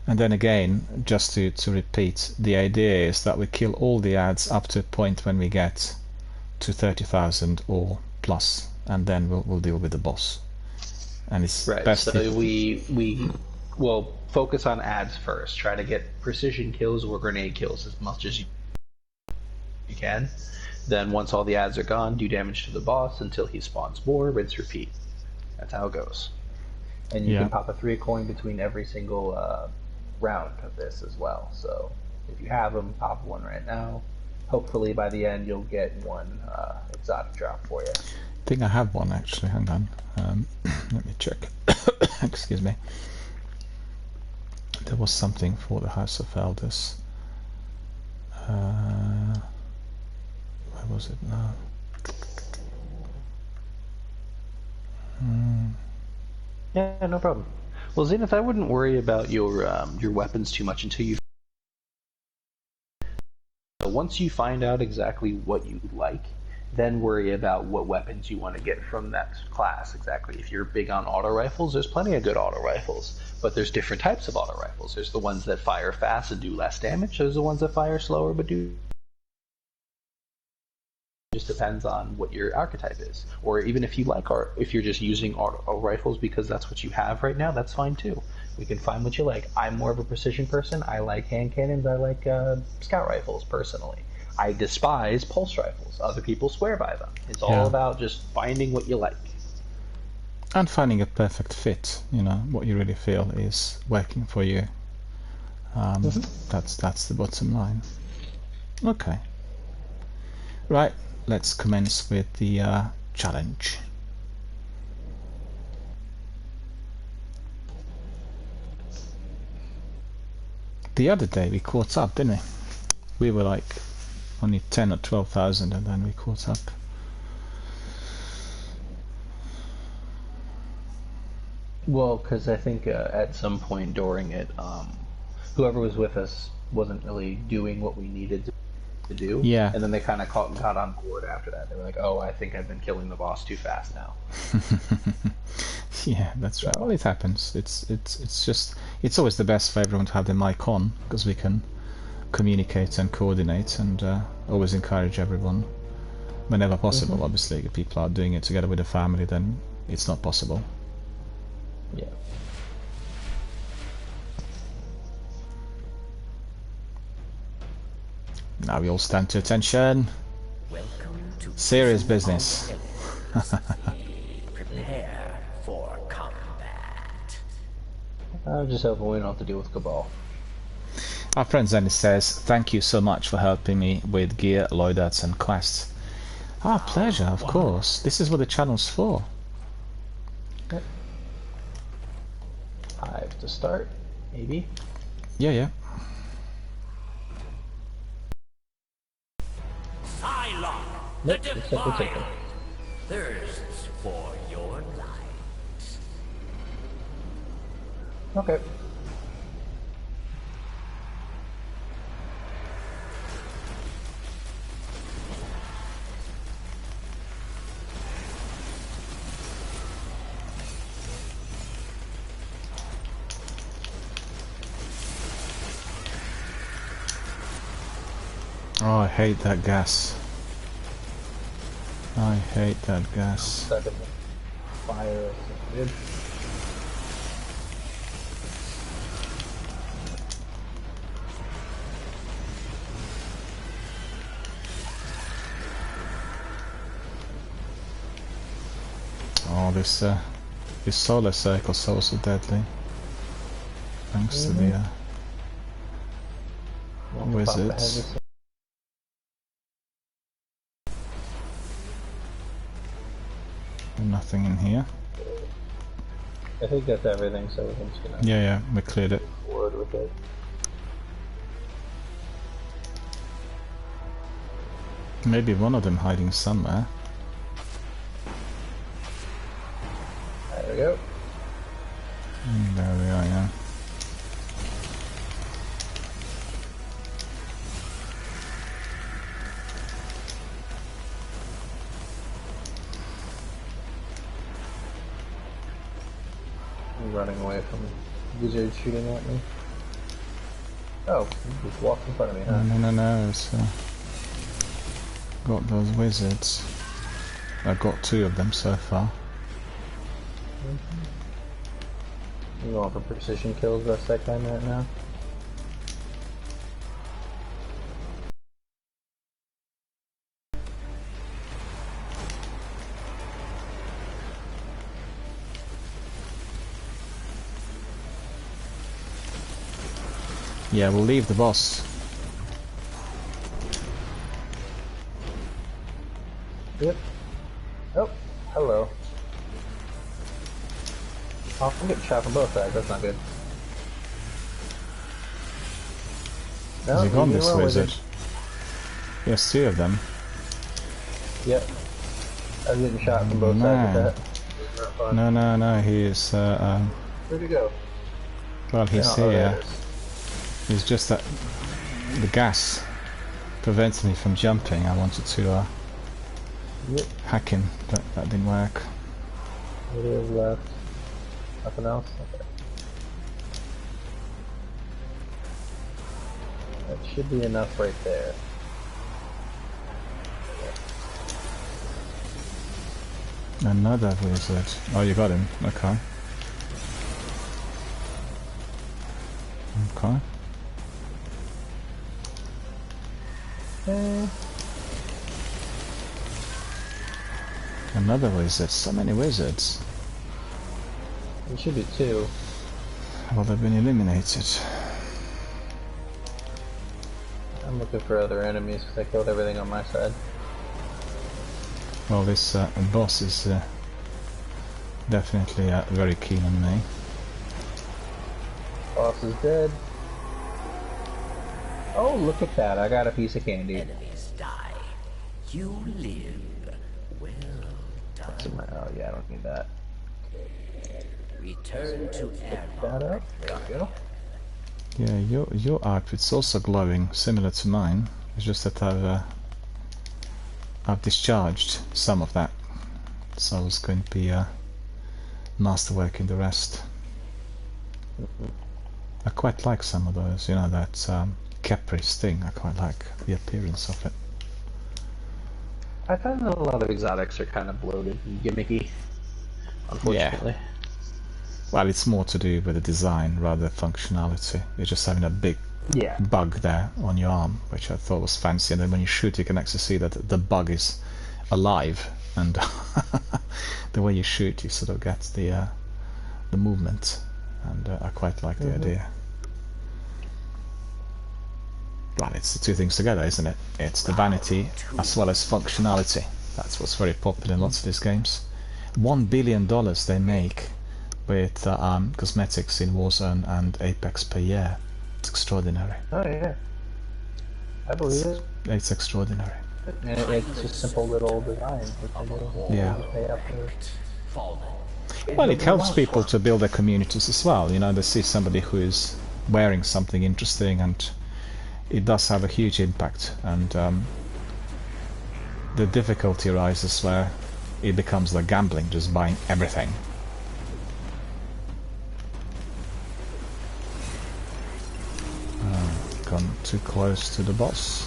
And then again, just to repeat, the idea is that we kill all the ads up to a point when we get to 30,000 or plus, and then we'll deal with the boss. And it's best so we will focus on ads first. Try to get precision kills or grenade kills as much as you can. Then once all the ads are gone, do damage to the boss until he spawns more, rinse, repeat. That's how it goes. And you can pop a 3 coin between every single round of this as well. So if you have them, pop one right now. Hopefully by the end you'll get one exotic drop for you. I think I have one actually. Hang on. Let me check. Excuse me. There was something for the House of Elders. Where was it now? Yeah, no problem. Well, Zenith, I wouldn't worry about your weapons too much until you. So once you find out exactly what you like, then worry about what weapons you want to get from that class exactly. If you're big on auto rifles, there's plenty of good auto rifles, but there's different types of auto rifles. There's the ones that fire fast and do less damage. There's the ones that fire slower but do. Just depends on what your archetype is, or even if you like if you're just using auto rifles because that's what you have right now, that's fine too. We can find what you like. I'm more of a precision person. I like hand cannons. I like scout rifles personally. I despise pulse rifles. Other people swear by them. It's all about just finding what you like and finding a perfect fit. You know what you really feel is working for you. That's the bottom line. Okay. Right. Let's commence with the challenge. The other day we caught up, didn't we? We were like only 10 or 12,000 and then we caught up. Well, because I think at some point during it, whoever was with us wasn't really doing what we needed to do. Yeah. And then they kind of got on board after that. They were like, oh, I think I've been killing the boss too fast now. Yeah, that's right. Well, it happens. It's just, it's always the best for everyone to have their mic on, because we can communicate and coordinate, and always encourage everyone whenever possible. Obviously, if people are doing it together with a family, then it's not possible. Yeah. Now we all stand to attention. Welcome to serious business. Prepare for combat. I just hope we don't have to deal with Cabal. Our friend Zenith says, thank you so much for helping me with gear, loadouts and quests. Our pleasure, of course. This is what the channel's for. Okay. Hive to start, maybe? Yeah. Psylocke, Nope, the looks like we'll take Defile, them. thirsts for your light. Okay. Oh, I hate that gas. I hate that gas. Stuck in the fire. Dude. Oh, this solar circle is so deadly. Thanks to the wizards. Nothing in here. I think that's everything, so we can just gonna Yeah, we cleared it. forward with it. Maybe one of them hiding somewhere. There we go. There we are, yeah. I'm running away from wizards shooting at me. Oh, you just walked in front of me, huh? No, it's got those wizards. I've got 2 of them so far. You going for precision kills best I can right now? Yeah, we'll leave the boss. Yep. Oh, hello. Oh, I'm getting shot from both sides, that's not good. Has he gone, this wizard? Yes, 2 of them. Yep. I was getting shot from both sides with that. No, he is, Where'd he go? well, he's here. It's just that the gas prevents me from jumping. I wanted to hack him, but that didn't work. What is left? Nothing else? Okay. That should be enough right there. Another wizard. Oh, you got him. Okay. Okay. Another wizard. So many wizards. There should be 2. Well, they've been eliminated. I'm looking for other enemies because I killed everything on my side. Well, this boss is definitely very keen on me. Boss is dead. Oh, look at that. I got a piece of candy. Enemies die. You live. Well done. What's in my... Oh, yeah, I don't need that. Return to Pick that up. There we go. Yeah, your outfit's also glowing, similar to mine. It's just that I've discharged some of that, so it's going to be masterwork in the rest. I quite like some of those, you know, that Caprice thing. I quite like the appearance of it. I find that a lot of exotics are kind of bloated and gimmicky, unfortunately. Yeah. Well, it's more to do with the design rather than functionality. You're just having a big bug there on your arm, which I thought was fancy, and then when you shoot you can actually see that the bug is alive, and the way you shoot you sort of get the movement, and I quite like the idea. Well, it's the 2 things together, isn't it? It's the vanity as well as functionality. That's what's very popular in lots of these games. $1 billion they make with cosmetics in Warzone and Apex per year. It's extraordinary. Oh yeah, I believe it. It's extraordinary. And it's just simple little designs. Yeah. Pay up Well, it helps people to build their communities as well. You know, they see somebody who is wearing something interesting, and it does have a huge impact. And the difficulty arises where it becomes like gambling, just buying everything. Gone too close to the boss.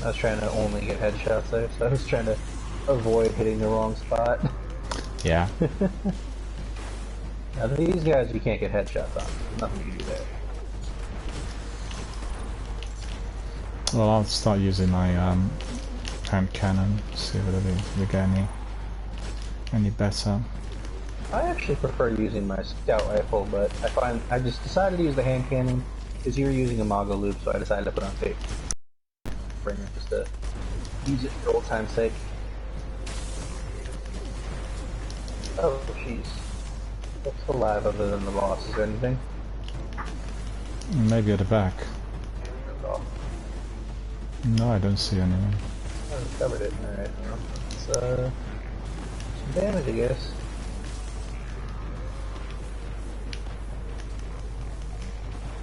I was trying to only get headshots there, so I was trying to avoid hitting the wrong spot. Yeah. Now these guys you can't get headshots on. There's nothing you can do there. Well, I'll start using my hand cannon, see whether we get any better. I actually prefer using my scout rifle, but I just decided to use the hand cannon because you were using a Mago loop, so I decided to put on tape. Bring it just to use it for old time's sake. Oh, jeez. What's alive other than the boss? Is there anything? Maybe at the back. Oh. No, I don't see anyone. Oh, I covered it. Alright, well, it's some damage, I guess.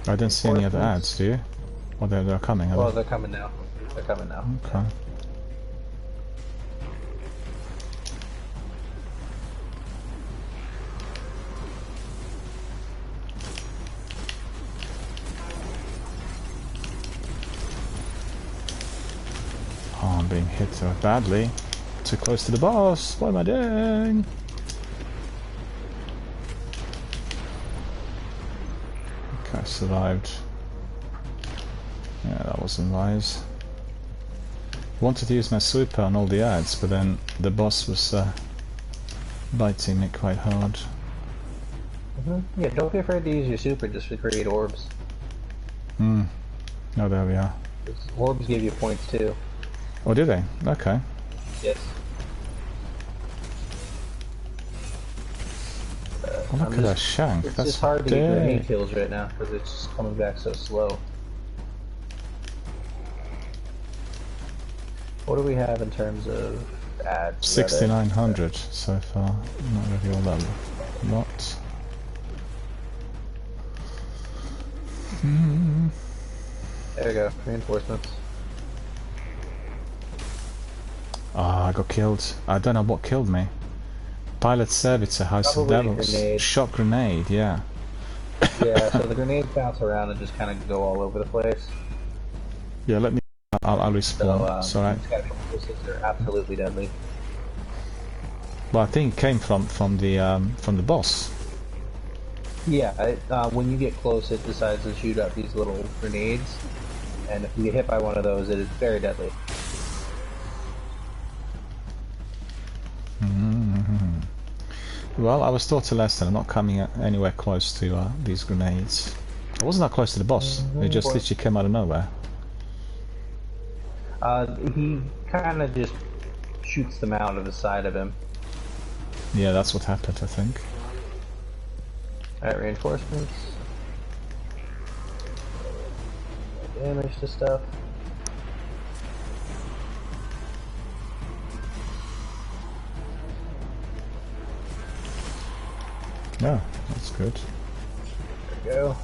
I don't see any other ads, do you? Or they're coming, Well, they're coming now. They're coming now. Okay. Oh, I'm being hit so badly. Too close to the boss. What am I doing? Okay, I survived. Yeah, that wasn't wise. Wanted to use my super on all the ads, but then the boss was biting me quite hard. Yeah, don't be afraid to use your super just to create orbs. Oh, there we are. Orbs give you points too. Oh, did they? Okay. Yes. Oh, look at that shank. It's That's just hard to get dead. grenade kills right now because it's just coming back so slow. What do we have in terms of ads? 6,900 so far. Not really all that lot. There we go. Reinforcements. Ah, I got killed. I don't know what killed me. Pilot Servitor, House of Probably Devils. grenade. Shot grenade, yeah. Yeah, so the grenades bounce around and just kind of go all over the place. Yeah, let me... I'll respawn. So, It's alright. it's gotta be explosives. They're absolutely deadly. Well, I think it came from the boss. Yeah, when you get close, it decides to shoot out these little grenades, and if you get hit by one of those, it is very deadly. Well, I was taught a lesson. I'm not coming anywhere close to these grenades. I wasn't that close to the boss. It just literally came out of nowhere. He kind of just shoots them out of the side of him. Yeah, that's what happened, I think. Alright, reinforcements. Damage to stuff. Yeah, that's good. There we go.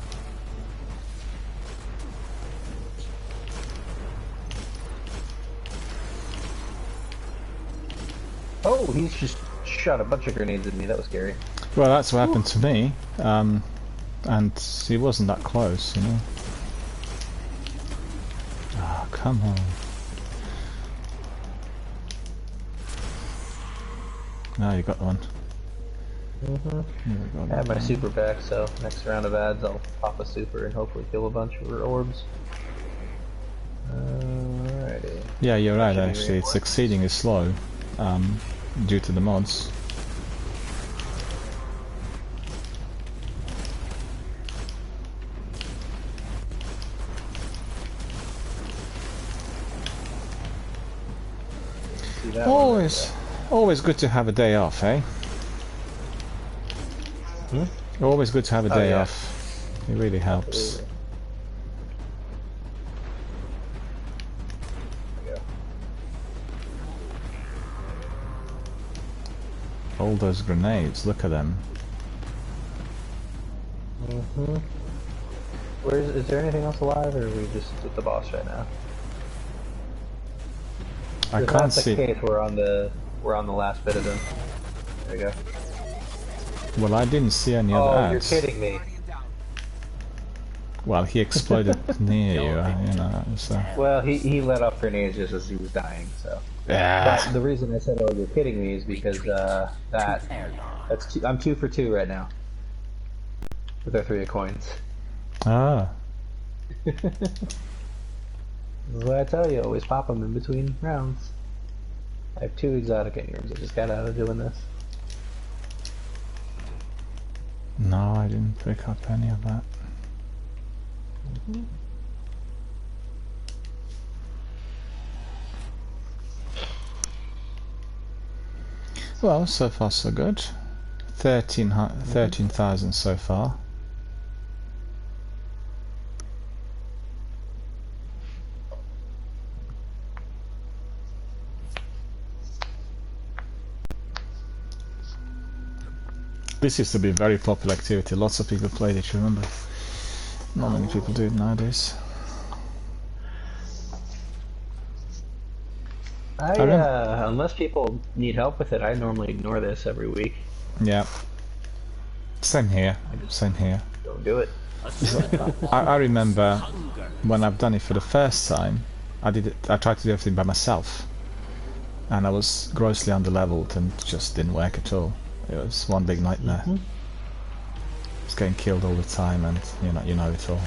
Oh, he's just shot a bunch of grenades at me. That was scary. Well, that's what happened to me. And he wasn't that close, you know. Oh, come on. Now you got one. I have my super back, so next round of ads I'll pop a super and hopefully kill a bunch of orbs. Alrighty. Yeah, you're right actually. It's exceedingly slow due to the mods. Always good to have a day off, eh? Always good to have a day off. It really helps. All those grenades, look at them. Is there anything else alive, or are we just at the boss right now? I can't see. If that's the case, we're on the last bit of them. There we go. Well, I didn't see any other ads. You're kidding me. Well, he exploded near you, you know. So. Well, he let off grenades just as he was dying, so. Yeah. But the reason I said, "Oh, you're kidding me," is because I'm 2 for 2 right now with our 3 of coins. Ah. This is what I tell you, always pop them in between rounds. I have 2 exotic items. I just got out of doing this. No, I didn't pick up any of that. Well, so far so good. 13,000 so far. This used to be a very popular activity. Lots of people played it, remember? Not many people do it nowadays. Unless people need help with it, I normally ignore this every week. Yeah. Same here. Same here. Don't do it. I remember when I've done it for the first time, I tried to do everything by myself. And I was grossly underleveled and just didn't work at all. It was one big nightmare. I was getting killed all the time, and you know it all.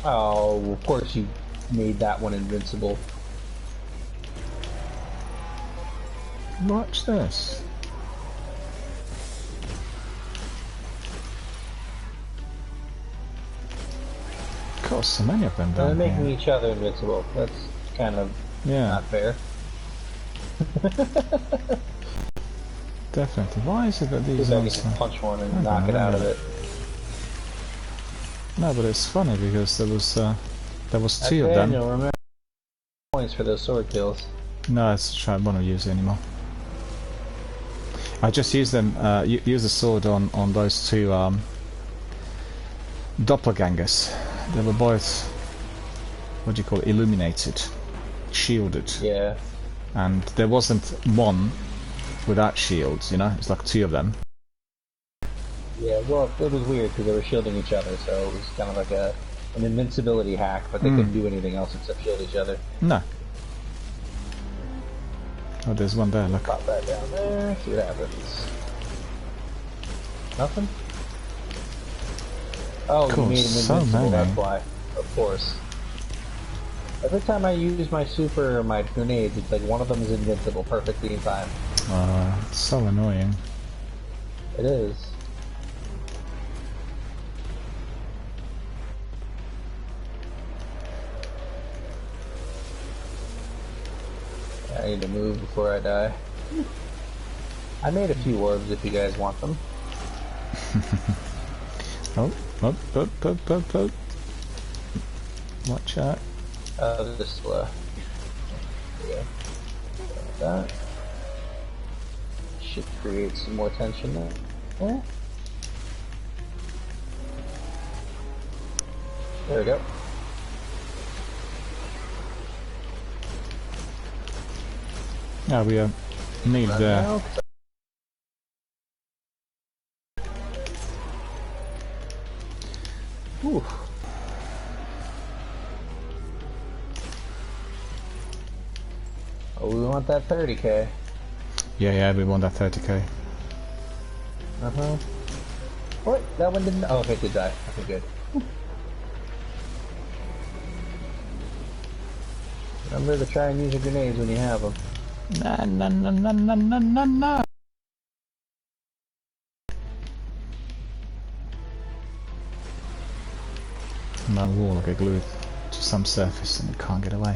Oh, of course you made that one invincible. Watch this. Of course, so many of them down They're here. making each other invincible. That's kind of not fair. Definitely. Why is it that these ones can punch one and knock it out of it? No, but it's funny because there was 2 of them. Remember points for those sword kills. No, I won't use it anymore. I just use them. Use the sword on those 2 doppelgangers. They were both, what do you call it, illuminated, shielded. Yeah. And there wasn't one without shields, you know? It's like 2 of them. Yeah, well, it was weird because they were shielding each other, so it was kind of like an invincibility hack, but they couldn't do anything else except shield each other. No. Oh, there's one there, look. Pop that down there, see what happens. Nothing? Oh, you made him invincible, that's why. Of course. Every time I use my super or my grenades, it's like one of them is invincible perfectly in time. It's so annoying. It is. I need to move before I die. I made a few orbs if you guys want them. Oh. Watch out. Just yeah. That should create some more tension there. Yeah. There we go. Yeah, we need the. Ooh. Oh, we want that 30k. Yeah, we want that 30k. Uh-huh. What? That one didn't... Oh, okay, it did die. Okay, good. Remember to try and use your grenades when you have them. No. My wall will get glued to some surface and it can't get away.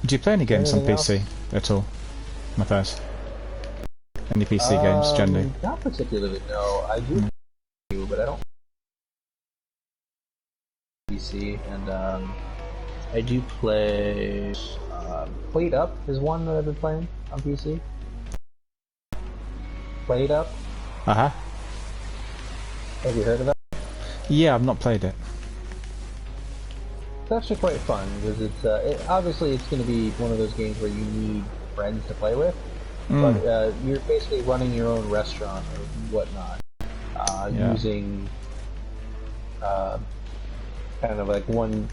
Do you play any games on PC at all, Matthias? Any PC games generally? Not particularly, no. I do, but I don't PC, and I do play. Played Up is one that I've been playing on PC. Played Up. Uh-huh. Have you heard of that? Yeah, I've not played it. It's actually quite fun because obviously it's going to be one of those games where you need friends to play with, but you're basically running your own restaurant or whatnot, using kind of like one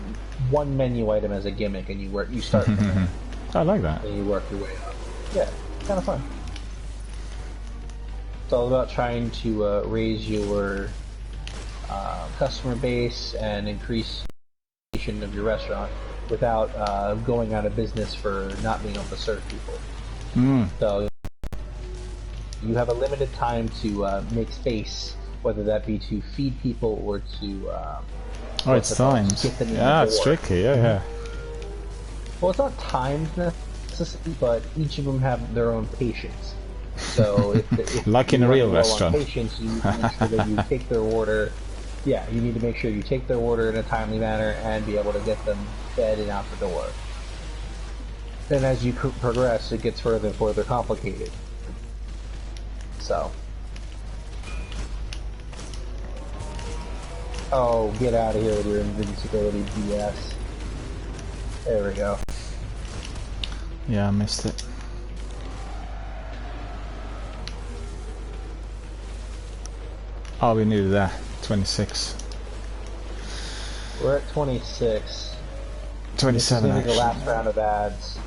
menu item as a gimmick, and you start from there. I like that. And you work your way up. Yeah, it's kind of fun. It's all about trying to raise your customer base and increase of your restaurant without going out of business for not being able to serve people. So you have a limited time to make space, whether that be to feed people or to it's timed. Yeah, it's tricky. Yeah. Well, it's not timed necessarily, but each of them have their own patience. So if like in a real restaurant, patience, you make sure that you take their order. Yeah, you need to make sure you take their order in a timely manner and be able to get them fed and out the door. Then as you progress, it gets further and further complicated. So. Oh, get out of here with your invincibility BS. There we go. Yeah, I missed it. Oh, we needed that. 26. We're at 26. 27. This is gonna be the last round of ads,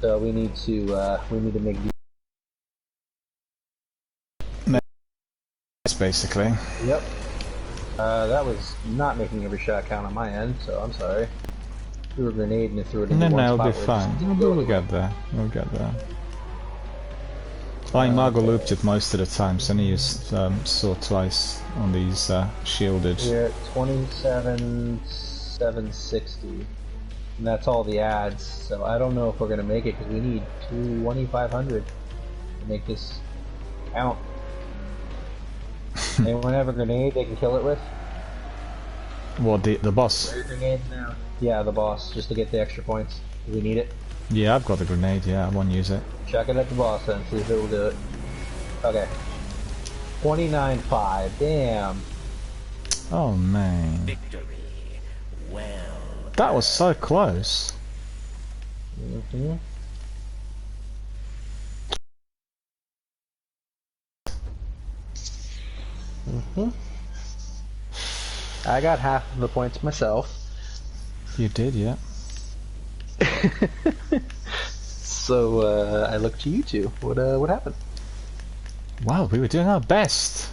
so we need to make these. Basically. Yep. That was not making every shot count on my end, so I'm sorry. Threw a grenade and it threw it in one spot. No, it'll be fine. We'll get there. We'll get there. I Imago looped it most of the time, so I used saw twice on these shielded. We're at 27,760, and that's all the ads. So I don't know if we're gonna make it because we need 2,500 to make this count. Anyone have a grenade they can kill it with? What, the boss? Where are your grenades now? Yeah, the boss, just to get the extra points. Do we need it? Yeah, I've got the grenade. Yeah, I won't use it. Chuck it at the boss then, see if it will do it. Okay. 29.5. Damn. Oh man. Victory. Well. That was so close. I got half of the points myself. You did, yeah. So I look to you two. What happened? Wow, we were doing our best.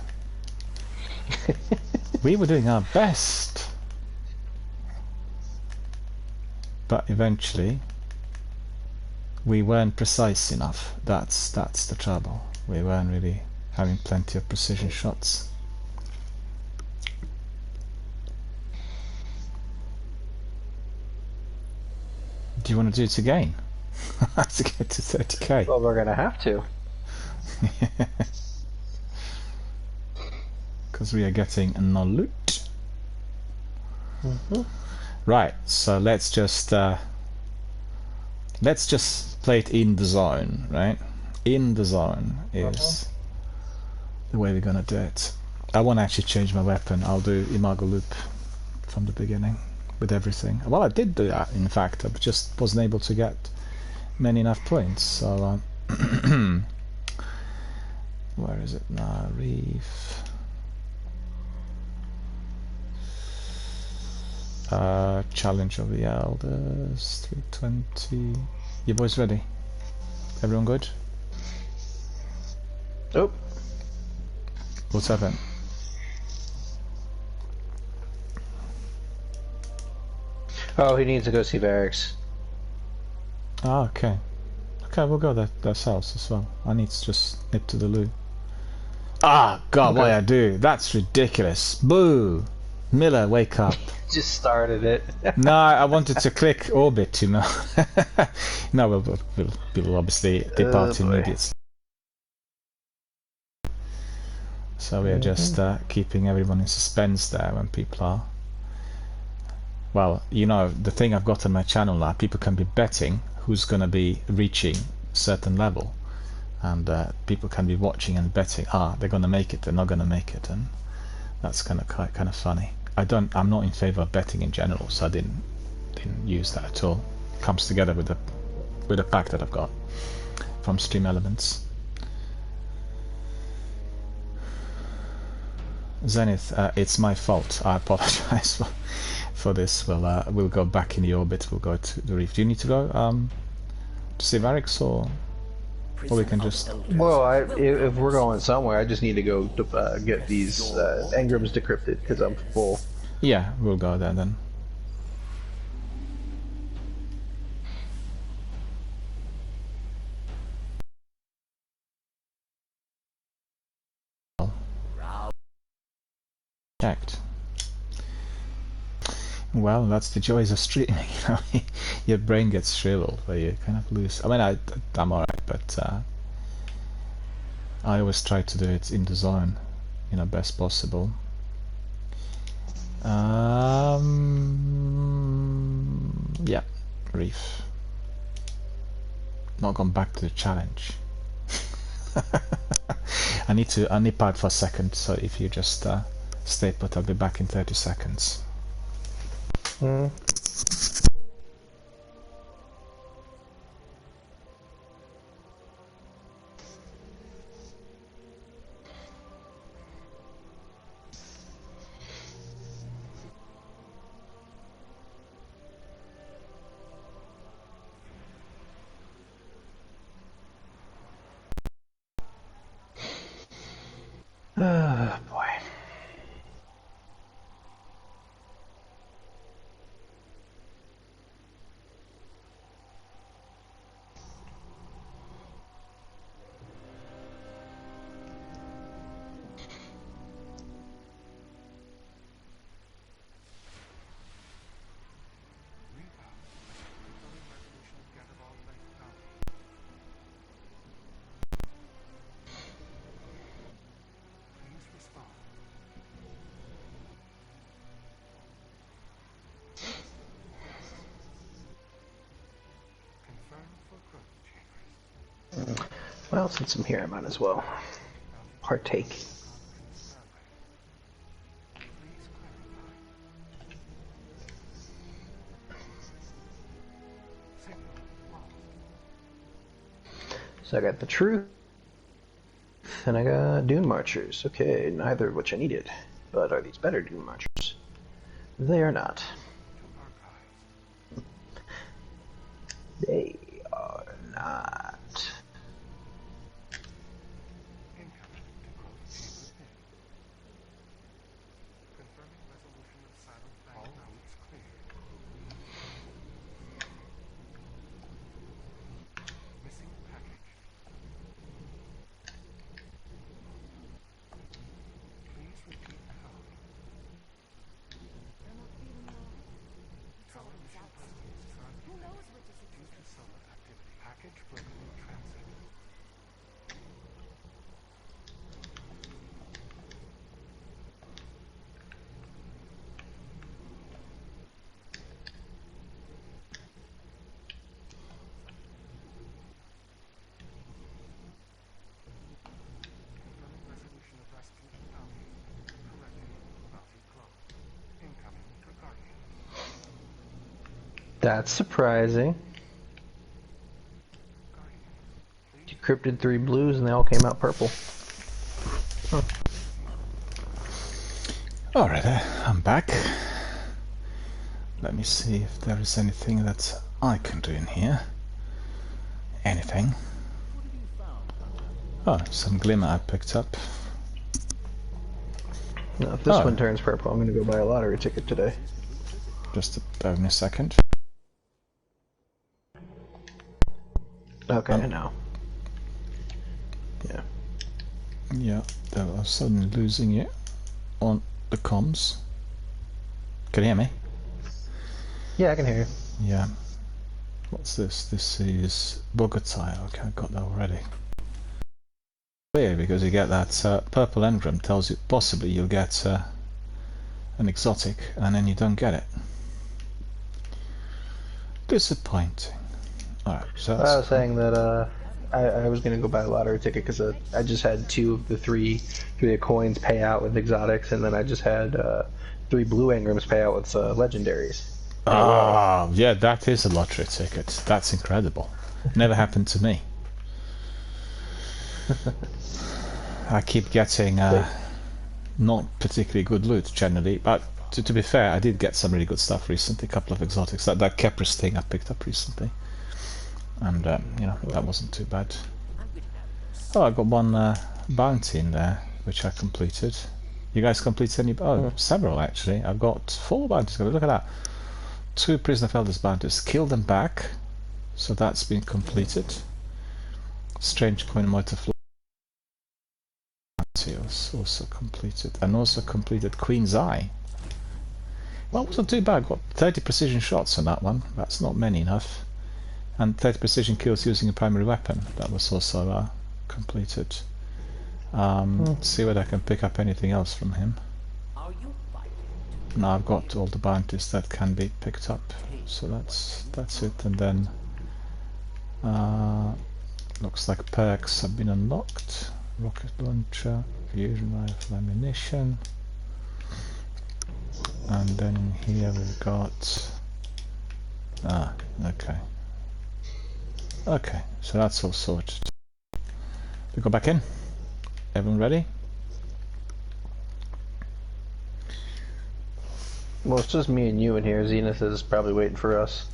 We were doing our best. But eventually we weren't precise enough. That's the trouble. We weren't really having plenty of precision shots. Do you want to do it again? To get to 30k. Well, we're gonna have to. Because we are getting no loot. Right, so let's just play it in the zone, right? In the zone is the way we're gonna do it. I won't actually change my weapon. I'll do Imago loop from the beginning with everything. Well, I did do that, in fact. I just wasn't able to get many enough points. So, where is it now? Reef. Challenge of the Elders. 320. You boys ready? Everyone good? Nope. What's happened? Oh, he needs to go see Varix. Ah, okay. Okay, we'll go there ourselves as well. I need to just nip to the loo. Ah, God, okay. What I do? That's ridiculous. Boo! Miller, wake up. Just started it. No, I wanted to click orbit, you know. No, we'll obviously depart immediately. So we are just keeping everyone in suspense there when people are... Well, you know, the thing I've got on my channel now, people can be betting who's going to be reaching a certain level. And people can be watching and betting, they're going to make it, they're not going to make it. And that's kind of funny. I'm not in favor of betting in general, so I didn't use that at all. Comes together with the pack that I've got from Stream Elements. Zenith, it's my fault. I apologize for this. We'll go back in the orbit. We'll go to the reef. Do you need to go to Sivarix, or we can just... Well, if we're going somewhere, I just need to go get these engrams decrypted, because I'm full. Yeah, we'll go there then. Checked. Well, that's the joys of streaming, you know. Your brain gets shriveled, where you kind of lose. I mean, I'm alright, but I always try to do it in the zone, you know, best possible. Yeah, reef. Not gone back to the challenge. I nip out for a second, so if you just stay put, I'll be back in 30 seconds. Oh boy. Well, since I'm here, I might as well partake. So I got the truth, and I got Dune Marchers. Okay, neither of which I needed. But are these better Dune Marchers? They are not. They are not. That's surprising. Decrypted 3 blues and they all came out purple. Huh. Alright, I'm back. Let me see if there is anything that I can do in here. Anything. Oh, some glimmer I picked up. Now, if this one turns purple, I'm going to go buy a lottery ticket today. Just bear me a second. Okay, now. Yeah. Yeah, they were suddenly losing it on the comms. Can you hear me? Yeah, I can hear you. Yeah. What's this? This is Bogota. Okay, I got that already. Weird, because you get that purple engram tells you possibly you'll get an exotic, and then you don't get it. Disappointing. Alright, so I was saying that I was going to go buy a lottery ticket because I just had 2 of the 3 coins pay out with exotics, and then I just had 3 blue engrams pay out with legendaries. Ah, yeah, that is a lottery ticket. That's incredible. Never happened to me. I keep getting not particularly good loot generally, but to be fair, I did get some really good stuff recently. A couple of exotics, that Kepris thing I picked up recently, and you know, that wasn't too bad. Oh, I got one bounty in there which I completed. You guys completed any? Oh, several actually. I've got 4 bounties. Look at that. 2 Prisoner of Elders bounties. Kill them back. So that's been completed. Strange Coin Multiflow bounty was also completed. And also completed Queen's Eye. Well, it wasn't too bad. Got 30 precision shots on that one. That's not many enough. And 30 precision kills using a primary weapon. That was also completed. Let's see whether I can pick up anything else from him. Now I've got all the bounties that can be picked up, so that's it. And then looks like perks have been unlocked. Rocket launcher, fusion rifle, ammunition, and then in here we've got okay, so that's all sorted. We go back in. Everyone ready? Well, it's just me and you in here. Zenith is probably waiting for us.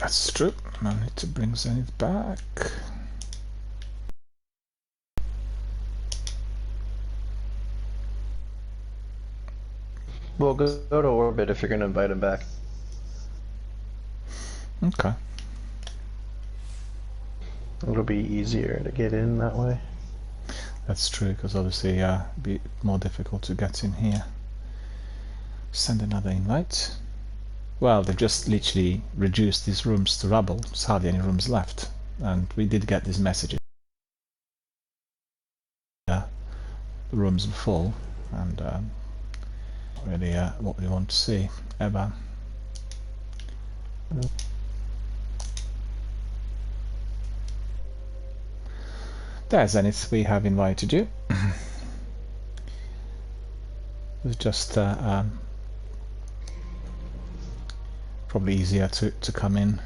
That's true. I need to bring Zenith back. Well, go to orbit if you're going to invite him back. Okay. It'll be easier to get in that way. That's true, because obviously it'd be more difficult to get in here. Send another invite. Well, they've just literally reduced these rooms to rubble. There's hardly any rooms left. And we did get these messages. The rooms are full, and really what we want to see. Ever. There's Zenith, we have invited you. It's just probably easier to come in.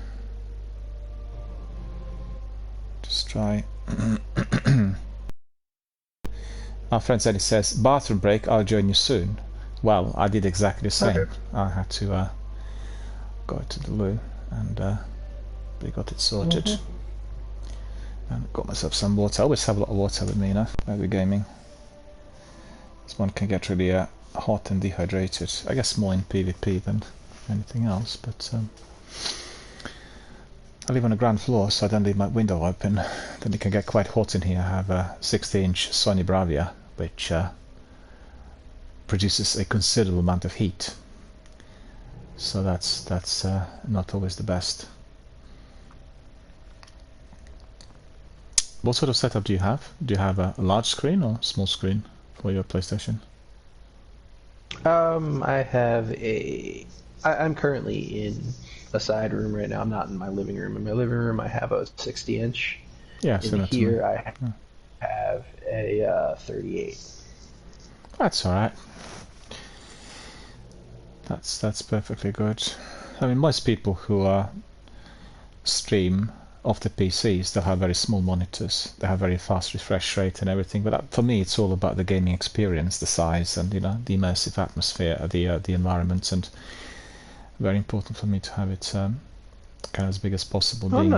Just try. Our friend Zenith says, bathroom break, I'll join you soon. Well, I did exactly the same. Okay. I had to go to the loo, and we got it sorted. And got myself some water. I always have a lot of water with me, you know, while we're gaming. This one can get really hot and dehydrated. I guess more in PvP than anything else, but I live on the ground floor, so I don't leave my window open. Then it can get quite hot in here. I have a 60-inch Sony Bravia, which produces a considerable amount of heat. So that's not always the best. What sort of setup do you have? Do you have a large screen or small screen for your PlayStation? I have I'm currently in a side room right now. I'm not in my living room. In my living room, I have a 60-inch. Yeah, in here I have a 38. That's all right. That's perfectly good. I mean, most people who stream off the PCs, they have very small monitors. They have very fast refresh rate and everything. But for me, it's all about the gaming experience, the size, and the immersive atmosphere, the environment, and very important for me to have it kind of as big as possible. I'm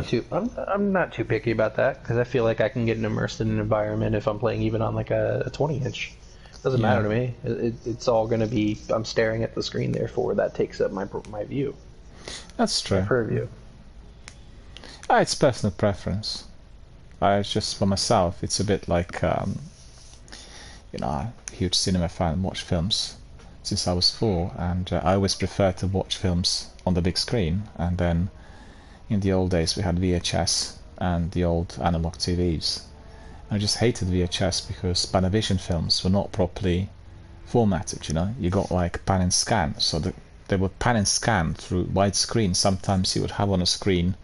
not too picky about that, because I feel like I can get immersed in an environment if I'm playing even on like a 20-inch. Doesn't matter to me. It's all going to be, I'm staring at the screen, therefore that takes up my view. That's true. My purview. It's personal preference. It's just for myself. It's a bit like, I'm a huge cinema fan and watch films since I was 4, and I always prefer to watch films on the big screen. And then in the old days we had VHS and the old analog TVs. I just hated VHS because Panavision films were not properly formatted. You got like pan and scan, so they would pan and scan through widescreen. Sometimes you would have on a screen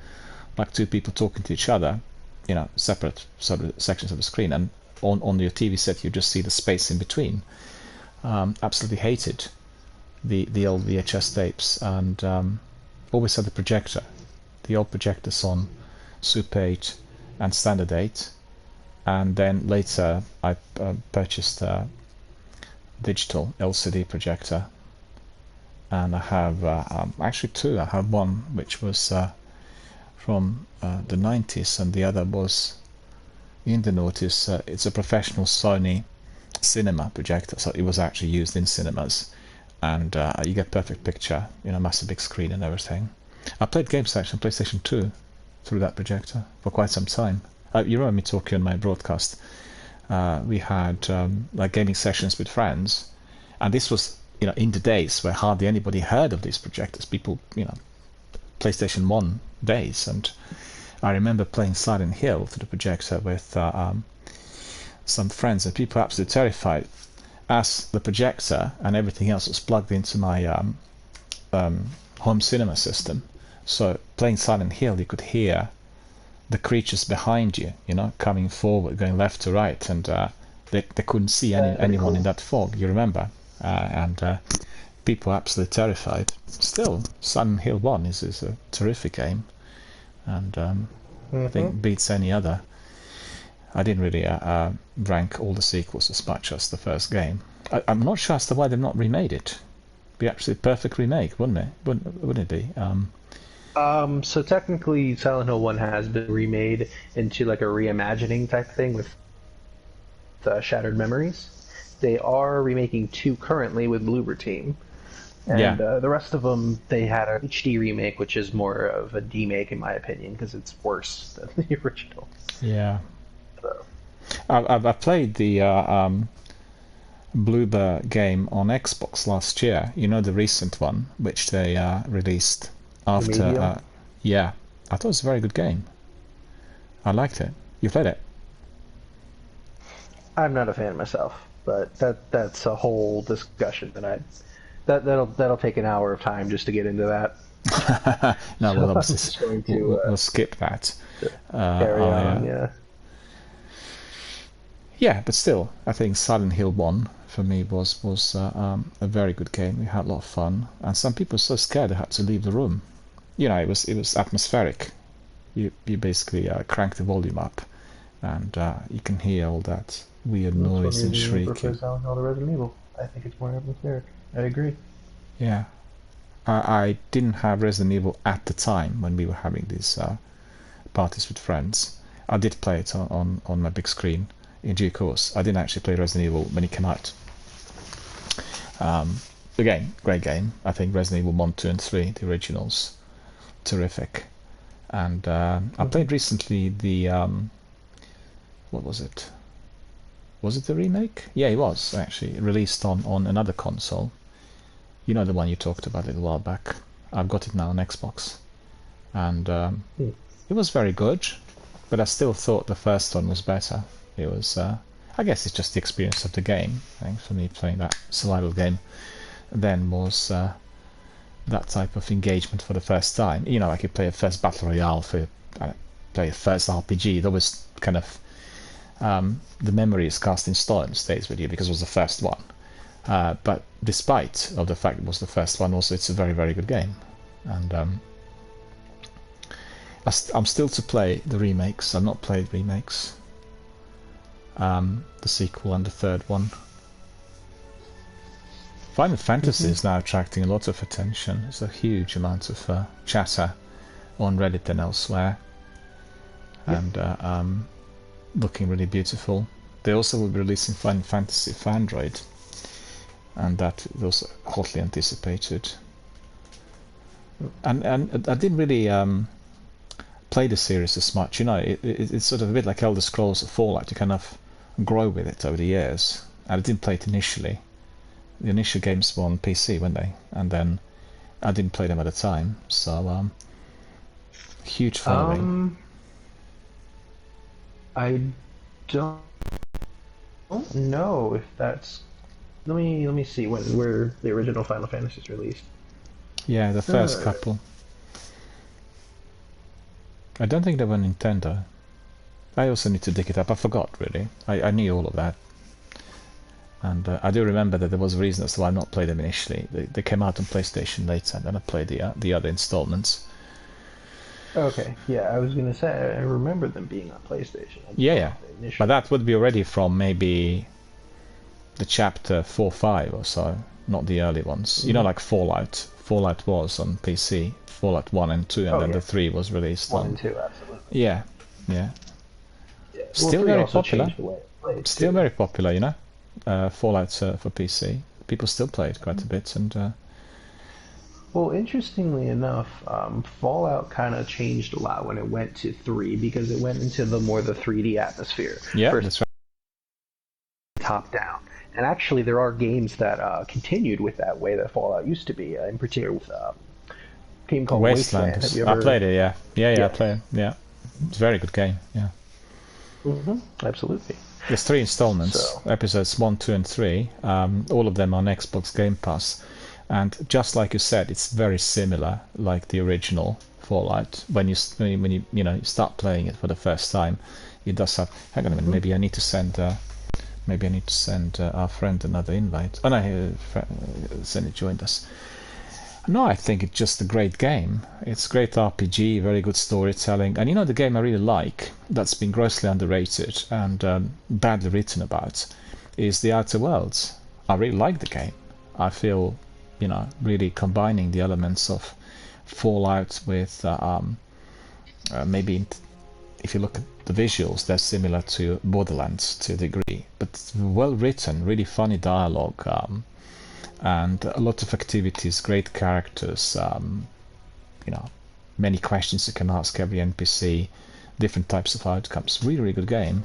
like 2 people talking to each other, separate sort of sections of the screen, and on your TV set you just see the space in between. Absolutely hated the old VHS tapes, and always had the projector. The old projectors on Super 8 and Standard 8, and then later I purchased a digital LCD projector, and I have actually two. I have one which was from the 90s, and the other was in the noughties. It's a professional Sony cinema projector, so it was actually used in cinemas, and you get perfect picture, massive big screen and everything. I played games actually on PlayStation 2 through that projector for quite some time. You remember me talking on my broadcast. We had like gaming sessions with friends, and this was in the days where hardly anybody heard of these projectors. People, PlayStation 1 days, and I remember playing Silent Hill through the projector with some friends, and people were absolutely terrified, as the projector and everything else was plugged into my home cinema system. So playing Silent Hill, you could hear the creatures behind you, coming forward, going left to right, and they couldn't see anyone in that fog. You remember? And people were absolutely terrified. Still, Silent Hill 1 is a terrific game, and I think beats any other. I didn't really rank all the sequels as much as the first game. I'm not sure as to why they've not remade it. It'd be absolutely perfect remake, wouldn't it? Wouldn't it be? So technically, Silent Hill 1 has been remade into like a reimagining type thing with Shattered Memories. They are remaking 2 currently with Bloober Team. And the rest of them, they had a HD remake, which is more of a demake in my opinion, because it's worse than the original. Yeah. So. I played the Bloober game on Xbox last year. The recent one, which they released after. Yeah, I thought it was a very good game. I liked it. You played it? I'm not a fan myself, but that's a whole discussion that that'll take an hour of time just to get into that. No, we'll obviously we'll skip that. Carry on, yeah. Yeah, but still, I think Silent Hill 1 for me was a very good game. We had a lot of fun, and some people were so scared they had to leave the room. It was atmospheric. You basically crank the volume up, and you can hear all that weird noise and shrieking. Silent Hill to Resident Evil. I think it's more atmospheric. I agree. Yeah, I didn't have Resident Evil at the time when we were having these parties with friends. I did play it on my big screen in due course. I didn't actually play Resident Evil when it came out. Again, great game. I think Resident Evil 1, 2 and 3, the originals, terrific. And I played recently the what was it? Was it the remake? Yeah, it was actually released on another console. The one you talked about a little while back. I've got it now on Xbox, and it was very good, but I still thought the first one was better. It was, I guess it's just the experience of the game. I think for me, playing that survival game then was that type of engagement for the first time. Like you play a first battle royale, play a first RPG. It always kind of the memory is cast in stone, stays with you because it was the first one. But despite of the fact it was the first one, also it's a very, very good game. And I'm still to play the remakes. I've not played remakes. The sequel and the third one. Final Fantasy is now attracting a lot of attention. There's a huge amount of chatter on Reddit and elsewhere. And looking really beautiful. They also will be releasing Final Fantasy for Android, and that was hotly anticipated. And I didn't really play the series as much. It's sort of a bit like Elder Scrolls or Fallout. You kind of grow with it over the years. And I didn't play it initially. The initial games were on PC, weren't they? And then I didn't play them at the time. So huge following. I don't know if that's. Let me see where the original Final Fantasy is released. Yeah, the first couple. I don't think they were Nintendo. I also need to dig it up. I forgot really. I knew all of that. And I do remember that there was a reason as to why I've not played them initially. They came out on PlayStation later, and then I played the other installments. Okay, yeah, I was gonna say I remember them being on PlayStation. Yeah. But that would be already from maybe the chapter 4, 5 or so, not the early ones. You know, like Fallout. Fallout was on PC. Fallout 1 and 2, and then the 3 was released 1 on. and 2, absolutely. Yeah. Well, Still 3 very also popular. changed the way it played, Still too. very popular, you know. Fallout for PC. People still play it quite a bit, and Well, interestingly enough, Fallout kind of changed a lot when it went to 3 because it went into the 3D atmosphere. yeah, First, that's right. top down. And actually, there are games that continued with that way that Fallout used to be. In particular, with a game called Wasteland. Have you ever... I played it. Yeah. Yeah. I played it. Yeah, it's a very good game. Yeah. Absolutely. There's 3 installments, So- episodes 1, 2, and 3. All of them on Xbox Game Pass, and just like you said, it's very similar, like the original Fallout. When you you start playing it for the first time, it does have. Hang on a minute, maybe I need to send. Our friend another invite. Oh no, Zenny joined us. No, I think it's just a great game. It's great RPG, very good storytelling, and the game I really like that's been grossly underrated and badly written about is The Outer Worlds. I really like the game. I feel, really combining the elements of Fallout with maybe if you look at the visuals, they're similar to Borderlands to a degree, but it's well written, really funny dialogue. And a lot of activities, great characters, many questions you can ask every NPC, different types of outcomes. Really, really good game.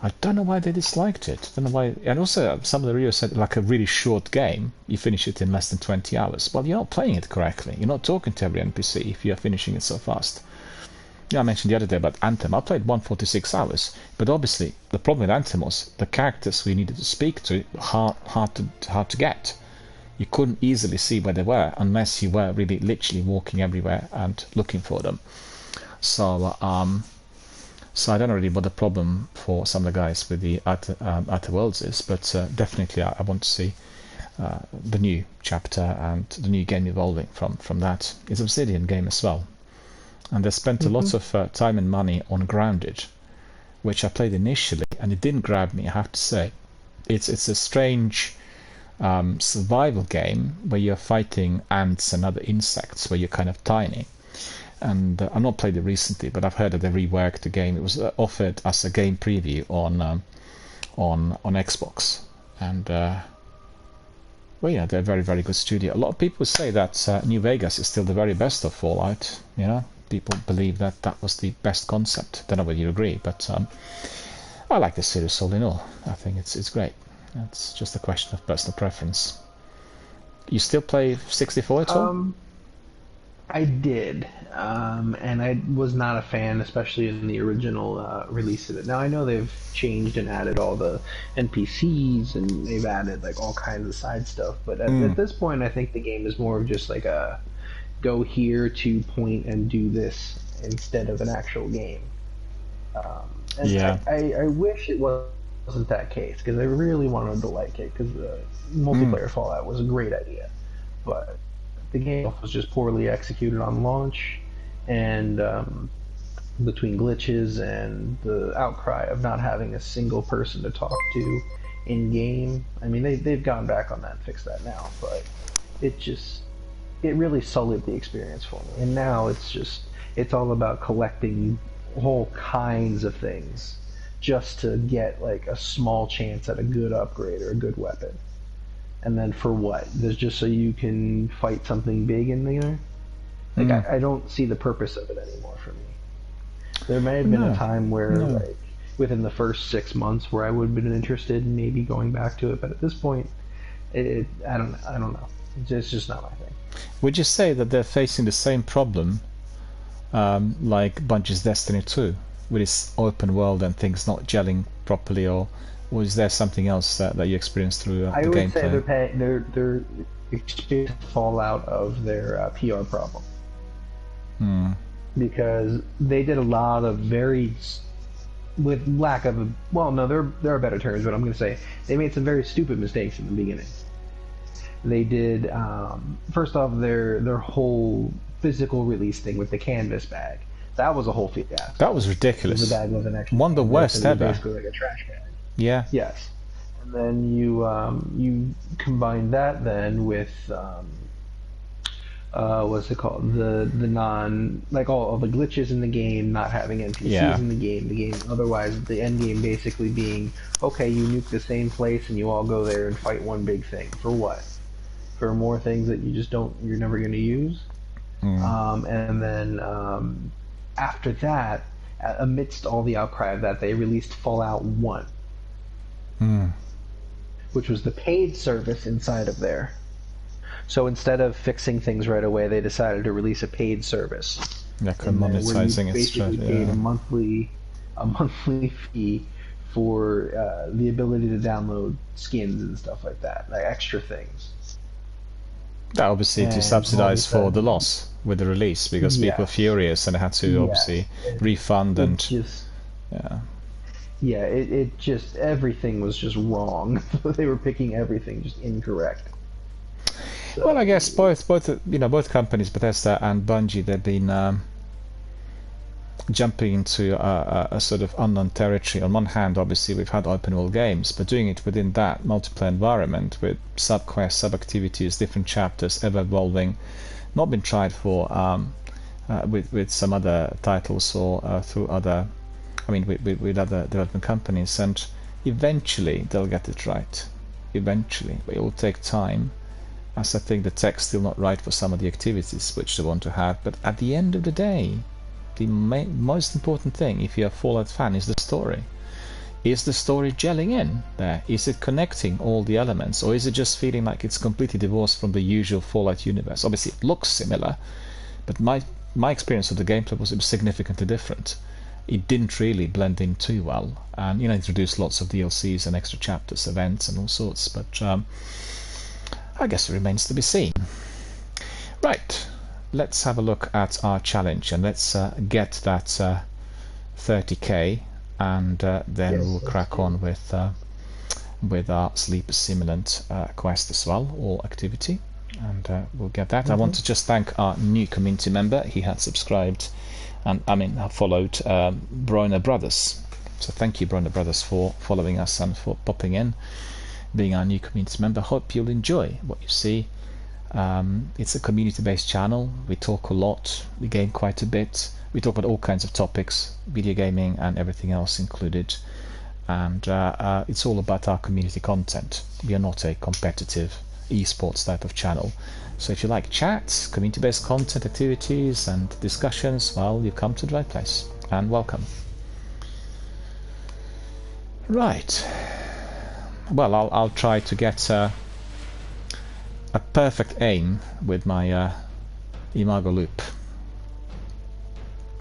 I don't know why they disliked it. I don't know why. And also, some of the reviewers said like a really short game. You finish it in less than 20 hours. Well, you're not playing it correctly. You're not talking to every NPC if you're finishing it so fast. Yeah, I mentioned the other day about Anthem. I played 146 hours, but obviously the problem with Anthem was the characters we needed to speak to hard to get. You couldn't easily see where they were unless you were really literally walking everywhere and looking for them. So I don't know really what the problem for some of the guys with the Outer Worlds is, but definitely I want to see the new chapter and the new game evolving from that. It's an Obsidian game as well. And they spent a lot of time and money on Grounded, which I played initially, and it didn't grab me, I have to say. It's a strange survival game where you're fighting ants and other insects, where you're kind of tiny. And I've not played it recently, but I've heard that they reworked the game. It was offered as a game preview on Xbox, and they're a very, very good studio. A lot of people say that New Vegas is still the very best of Fallout. People believe that was the best concept. Don't know whether you agree, but I like the series all in all. I think it's great. It's just a question of personal preference. You still play 64 at all? I did, and I was not a fan, especially in the original release of it. Now I know they've changed and added all the NPCs, and they've added like all kinds of side stuff. But at this point, I think the game is more of just like a go here to point and do this instead of an actual game. I wish it wasn't that case, because I really wanted to like it, because multiplayer Fallout was a great idea, but the game was just poorly executed on launch, and between glitches and the outcry of not having a single person to talk to in game. I mean, they've gone back on that and fixed that now, but it really sullied the experience for me. And now it's all about collecting whole kinds of things just to get like a small chance at a good upgrade or a good weapon. And then for what? There's just so you can fight something big in there? Like, I don't see the purpose of it anymore for me. There may have been a time where, like, within the first 6 months where I would have been interested in maybe going back to it, but at this point, I don't know. It's just not my thing. Would you say that they're facing the same problem like Bungie's Destiny 2, with its open world and things not gelling properly, or is there something else that you experienced through the gameplay? I would say they're experiencing fallout of their PR problem. Because they did a lot of very with lack of a, well, no, there are better terms, but I'm going to say they made some very stupid mistakes in the beginning. They did, first off, their whole physical release thing with the canvas bag. That was a whole fiasco. That was ridiculous. The bag wasn't actually one of the worst ever. Basically like a trash bag. Yeah. Yes. And then you combine that then with what's it called? The non, like all the glitches in the game, not having NPCs in the game otherwise the end game basically being, okay, you nuke the same place and you all go there and fight one big thing. For what? For more things that you're never going to use. And then after that, amidst all the outcry of that, they released Fallout 1. Which was the paid service inside of there. So instead of fixing things right away, they decided to release a paid service. Yeah, monetizing it straight. Paid a monthly fee for the ability to download skins and stuff like that, like extra things. That obviously to subsidize for the loss with the release, because people are furious and had to obviously refund and it just, everything was just wrong. They were picking everything just incorrect. So, well, I guess both companies, Bethesda and Bungie, they've been jumping into a sort of unknown territory. On one hand, obviously, we've had open world games, but doing it within that multiplayer environment with sub-quests, sub-activities, different chapters, ever-evolving, not been tried for with some other titles or through other, with other development companies, and eventually they'll get it right. Eventually, but it will take time, as I think the tech's still not right for some of the activities which they want to have. But at the end of the day, the most important thing, if you're a Fallout fan, is the story. Is the story gelling in there? Is it connecting all the elements, or is it just feeling like it's completely divorced from the usual Fallout universe? Obviously, it looks similar, but my experience of the gameplay was significantly different. It didn't really blend in too well, and introduced lots of DLCs and extra chapters, events, and all sorts. But I guess it remains to be seen. Right. Let's have a look at our challenge, and let's get that 30k, and then we'll crack on with our sleep simulant quest as well, or activity, and we'll get that. I want to just thank our new community member. He had subscribed and followed Broiner Brothers. So thank you, Broiner Brothers, for following us and for popping in, being our new community member. Hope you'll enjoy what you see. It's a community-based channel. We talk a lot, we game quite a bit, we talk about all kinds of topics, video gaming and everything else included, and it's all about our community content. We are not a competitive esports type of channel, so if you like chats, community-based content, activities and discussions, well, you've come to the right place, and welcome. Right, well, I'll try to get a perfect aim with my Imago loop.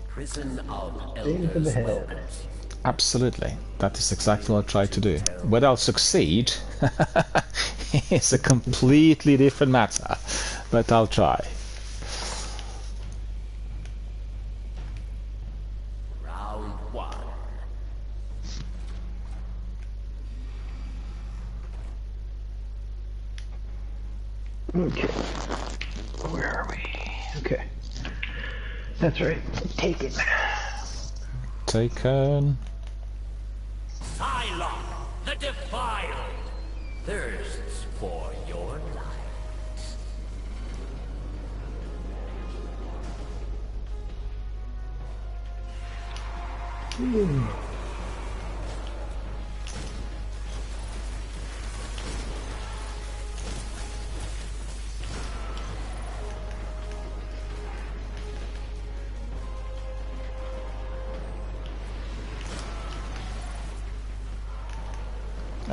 Prison of Elders. Absolutely, that is exactly what I'll try to do. Whether I'll succeed is a completely different matter, but I'll try. Round 1. Okay. Where are we? Okay. That's right. Taken. Taken. Cylon, the Defiled, thirsts for your light.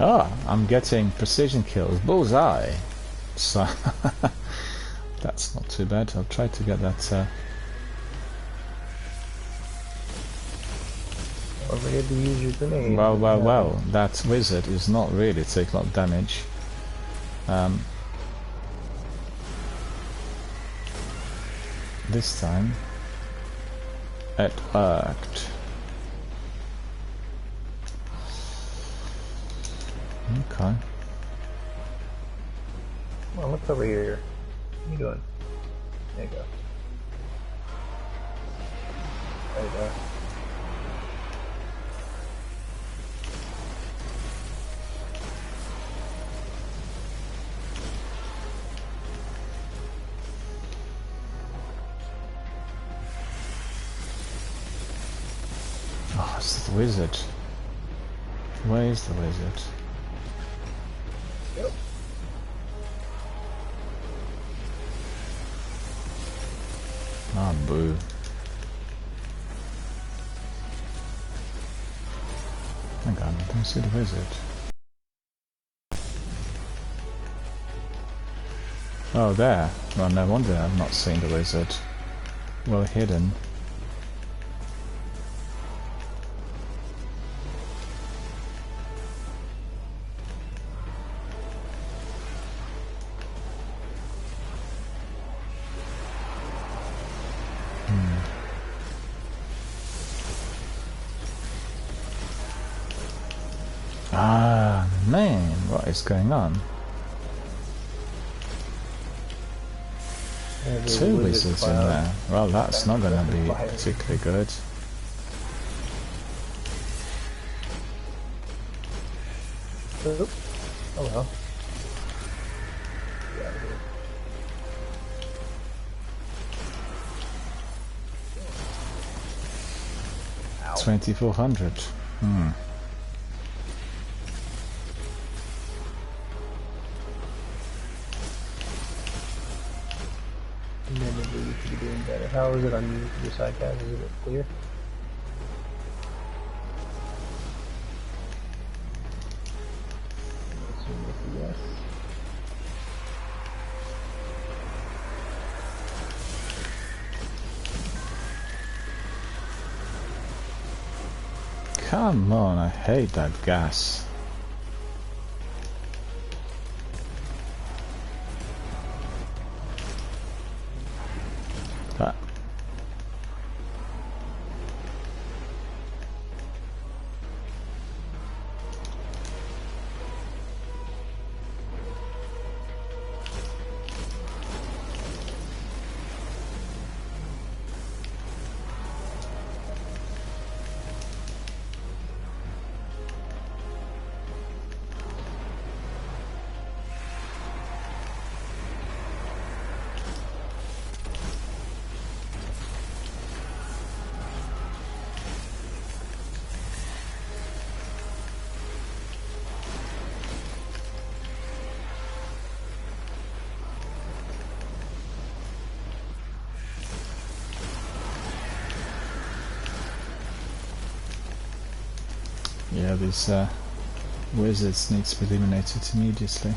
Ah, I'm getting precision kills, bullseye. So that's not too bad. I'll try to get that. Forget to use your grenade. Well. That wizard is not really taking a lot of damage. This time it worked. Okay. Come on, look over here. What are you doing? There you go. There you go. Oh, it's the wizard. Where is the wizard? Yep. Ah, boo. Hang on, I don't see the wizard. Oh, there. Well, no wonder I've not seen the wizard. Well hidden. Ah, man, what is going on? Two wizards in there. Well, that's not going to be particularly good. Oop. Oh well. 2400. Hmm. Admittedly, you could be doing better. How is it on your side, guys? Is it clear? I'm assuming it's a yes. Come on, I hate that gas. That. Yeah, these wizards need to be eliminated immediately.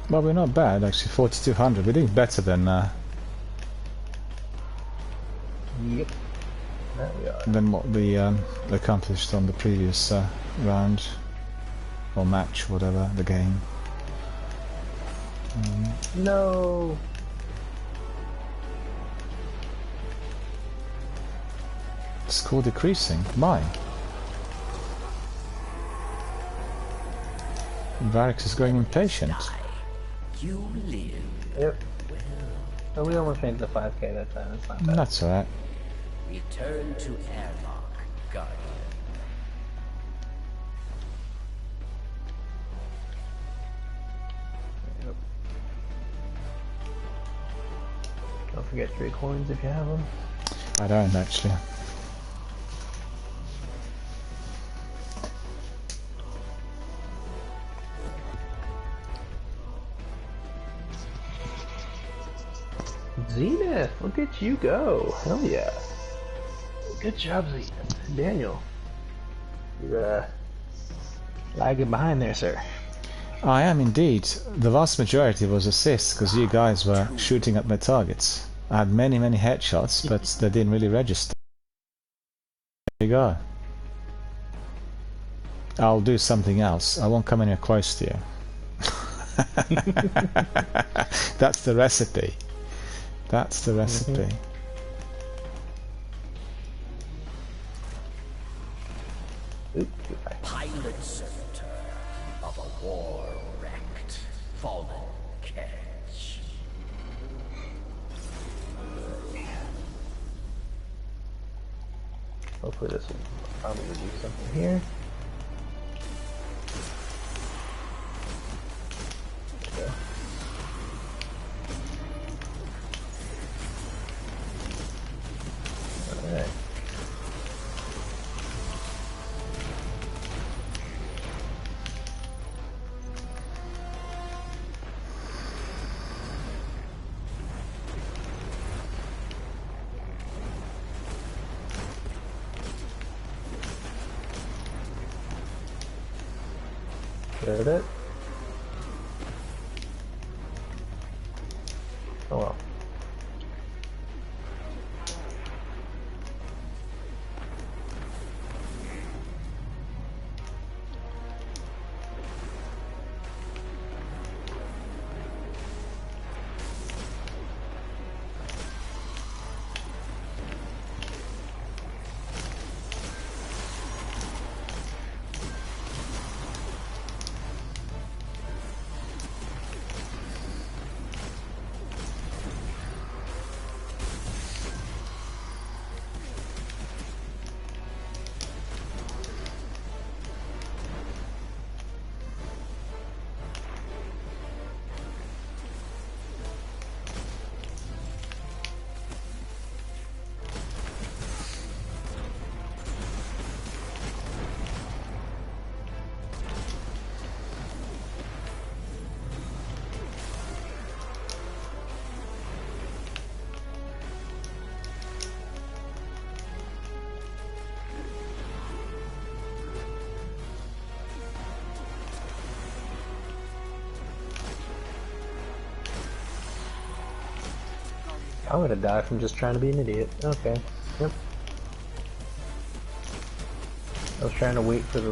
Well, we're not bad actually, 4200. We're doing better than Yep. There we are. than what we accomplished on the previous round or match, whatever the game. No. Score decreasing. Why? Varix is growing impatient. You live. Yep. Oh, we almost made the 5K that time. It's not bad. That's alright. Return to airlock, Guardian. Yep. Don't forget 3 coins if you have them. I don't actually. Zenith, look at you go. Hell yeah. Good job, Zenith. Daniel, you're lagging behind there, sir. I am indeed. The vast majority was assists because you guys were shooting at my targets. I had many headshots, but they didn't really register. There you go. I'll do something else. I won't come anywhere close to you. That's the recipe. That's the recipe. Oop, goodbye. Pilot center of a war-wrecked, fallen catch. Hopefully this will probably do something here. Okay. Alright. Get it? Oh well. I'm gonna die from just trying to be an idiot. Okay. Yep. I was trying to wait for the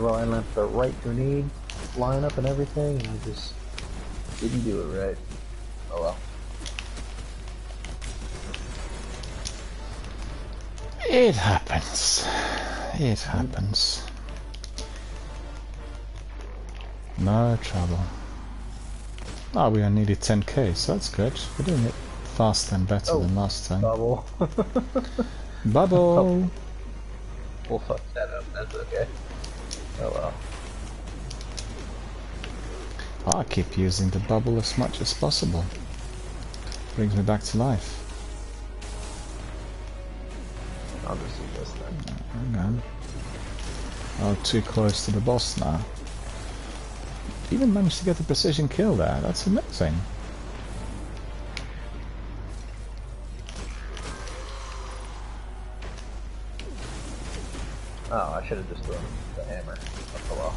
right grenade line up and everything, and I just didn't do it right. Oh well. It happens. It happens. No trouble. Oh, we are nearly 10k, so that's good. We're doing it faster and better than last time. Bubble. Bubble! We'll fuck that up, that's okay. Oh well. I keep using the bubble as much as possible. Brings me back to life. I'll just do this then. Hang on. Oh, too close to the boss now. Even managed to get a precision kill there, that's amazing. Oh, I should have just thrown the hammer. Oh well.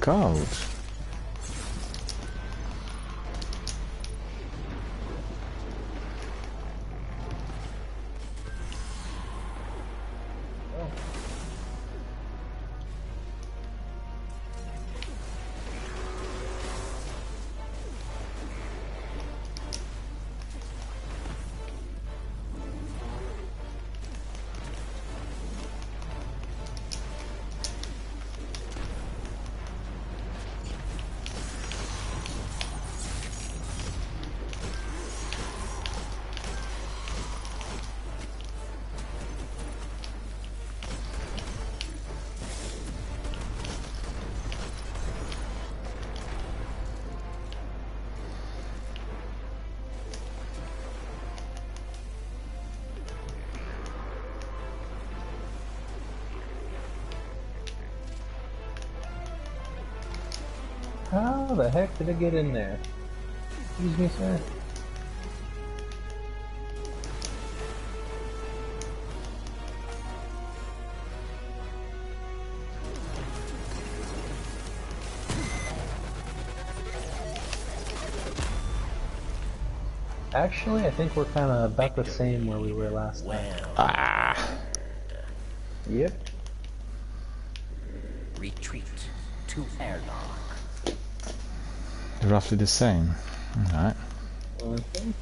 Gold. How the heck did it get in there? Excuse me, sir? Actually, I think we're kind of about the same where we were last time. Ah. Yep. Retreat to airlock. Roughly the same. Alright. Okay.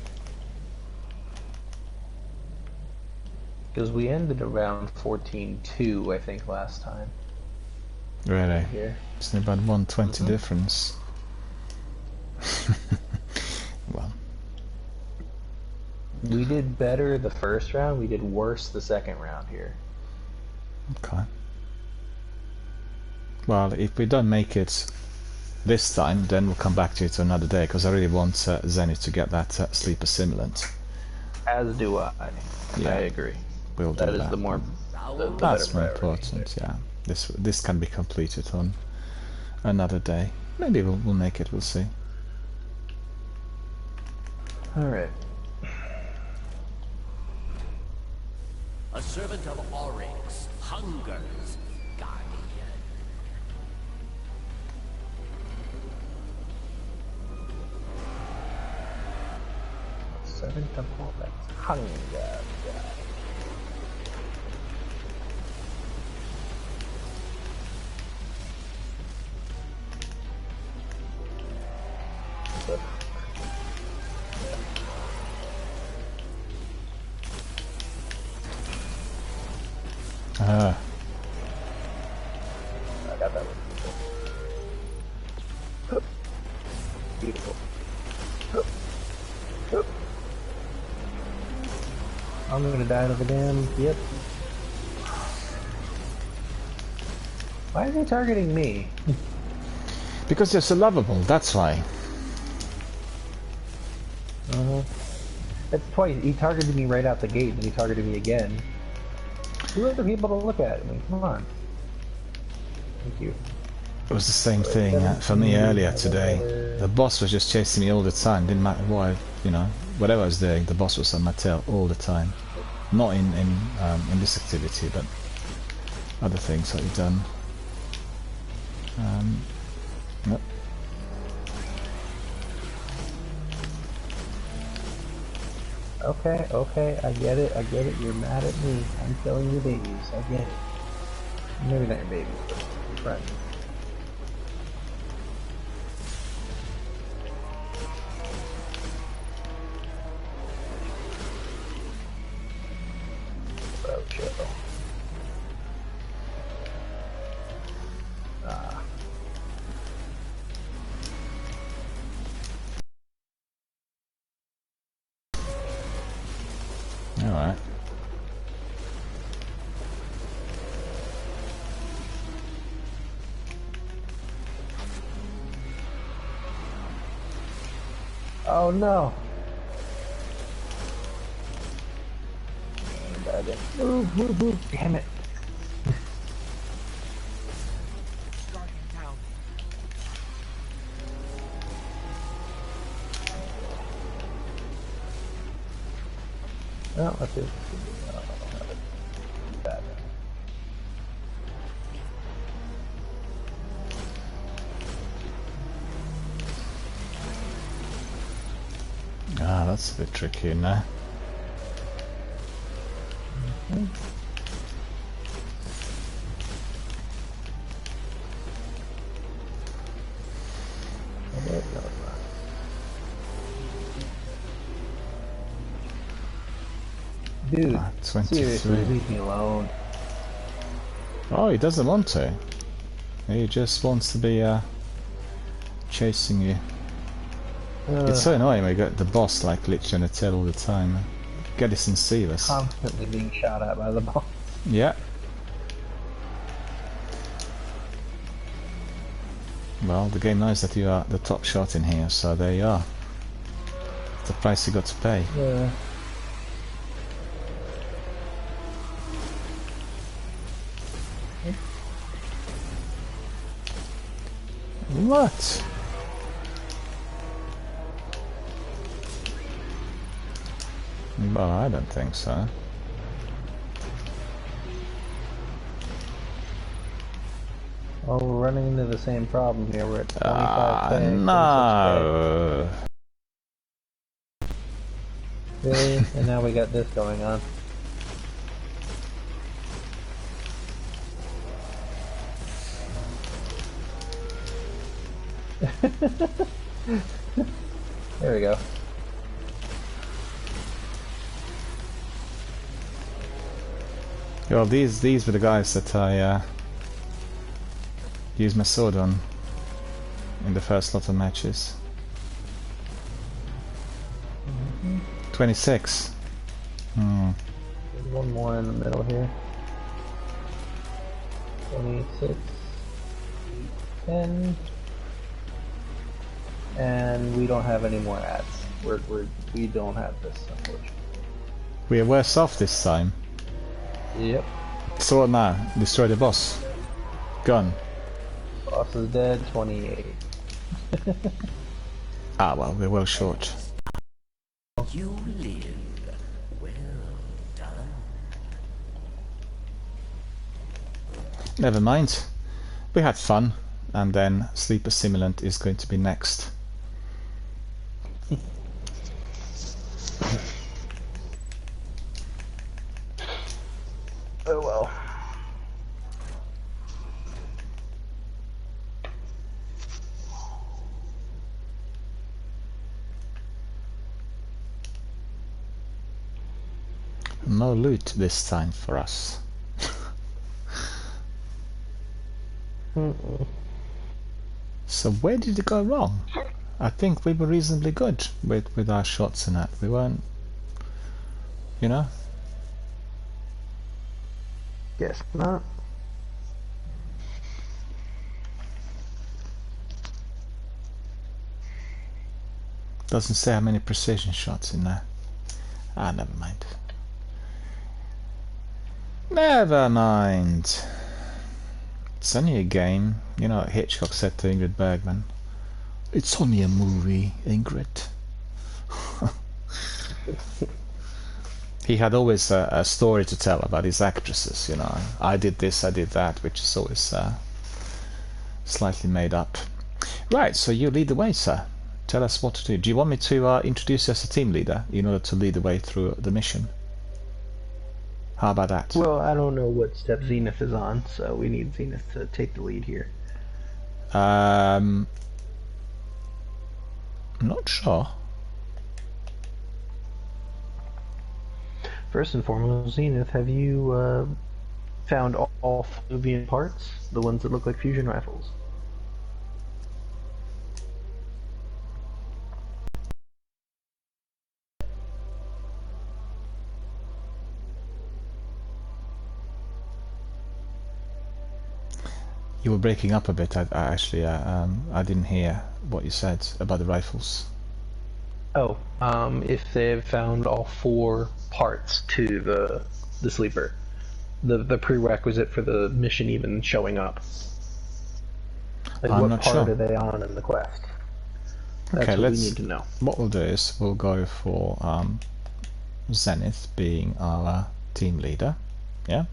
Because we ended around 14-2, I think, last time. Really? Here. It's about 120 difference. Well. We did better the first round, we did worse the second round here. Okay. Well, if we don't make it this time, then we'll come back to it another day, because I really want Zenith to get that sleeper simulant. As do I. Yeah. I agree. We'll do That is that. the more... That's better more priority. important, yeah. This can be completed on another day. Maybe we'll make it, we'll see. Alright. A servant of Oryx, Hunger's guardian. Servant of Oryx, Hunger. Ah. I got that one. Beautiful. I'm gonna die to the dam. Yep. Why is he targeting me? Because you're so lovable, that's why. That's twice. He targeted me right out the gate, and he targeted me again. Who are the people to look at? I mean, come on. Thank you. It was the same thing for me earlier today. The boss was just chasing me all the time. Didn't matter what, you know, whatever I was doing, the boss was on my tail all the time. Not in this activity, but other things that you've done. Yep. Okay, I get it, you're mad at me. I'm killing your babies, I get it. Maybe not your babies, but your friends. Oh, chill. Alright. Oh no! Move, damn it. Guardian down. Well, let's do that. Ah, that's a bit tricky now. Dude, 23. seriously, leave me alone. Oh, he doesn't want to. He just wants to be chasing you. It's so annoying when you got the boss like literally on the tail all the time. Get this in Sealess. Constantly being shot at by the boss. Yeah. Well, the game knows that you are the top shot in here, so there you are. The price you got to pay. Yeah. What? Well, I don't think so. Oh, we're running into the same problem here. We're at 25 pay, no. Really? And now we got this going on. There we go. Well, these were the guys that I used my sword on in the first lot of matches. 26. There's one more in the middle here. 26. 10. And we don't have any more ads. We don't have this, unfortunately. We are worse off this time. Yep. So what now? Destroy the boss. Gun. Boss is dead, 28. Ah well, we're well short. You live. Well done. Never mind. We had fun, and then Sleeper Simulant is going to be next. Oh well. No loot this time for us. So where did it go wrong? I think we were reasonably good with our shots and that. We weren't, you know? Guess not. Doesn't say how many precision shots in there. Ah, never mind. Never mind. It's only a game. You know what Hitchcock said to Ingrid Bergman. It's only a movie, Ingrid. He had always a story to tell about his actresses, you know. I did this, I did that, which is always slightly made up. Right, so you lead the way, sir. Tell us what to do. Do you want me to introduce you as a team leader in order to lead the way through the mission? How about that? Well, I don't know what step Zenith is on, so we need Zenith to take the lead here. I'm not sure. First and foremost, Zenith, have you found all Fluvian parts? The ones that look like fusion rifles? You were breaking up a bit. I actually I didn't hear what you said about the rifles. Oh, if they've found all 4 parts to the sleeper, the prerequisite for the mission even showing up. Like I'm what not part sure. are they on in the quest? That's Okay, what let's. we need to know. What we'll do is we'll go for Zenith being our team leader. Yeah.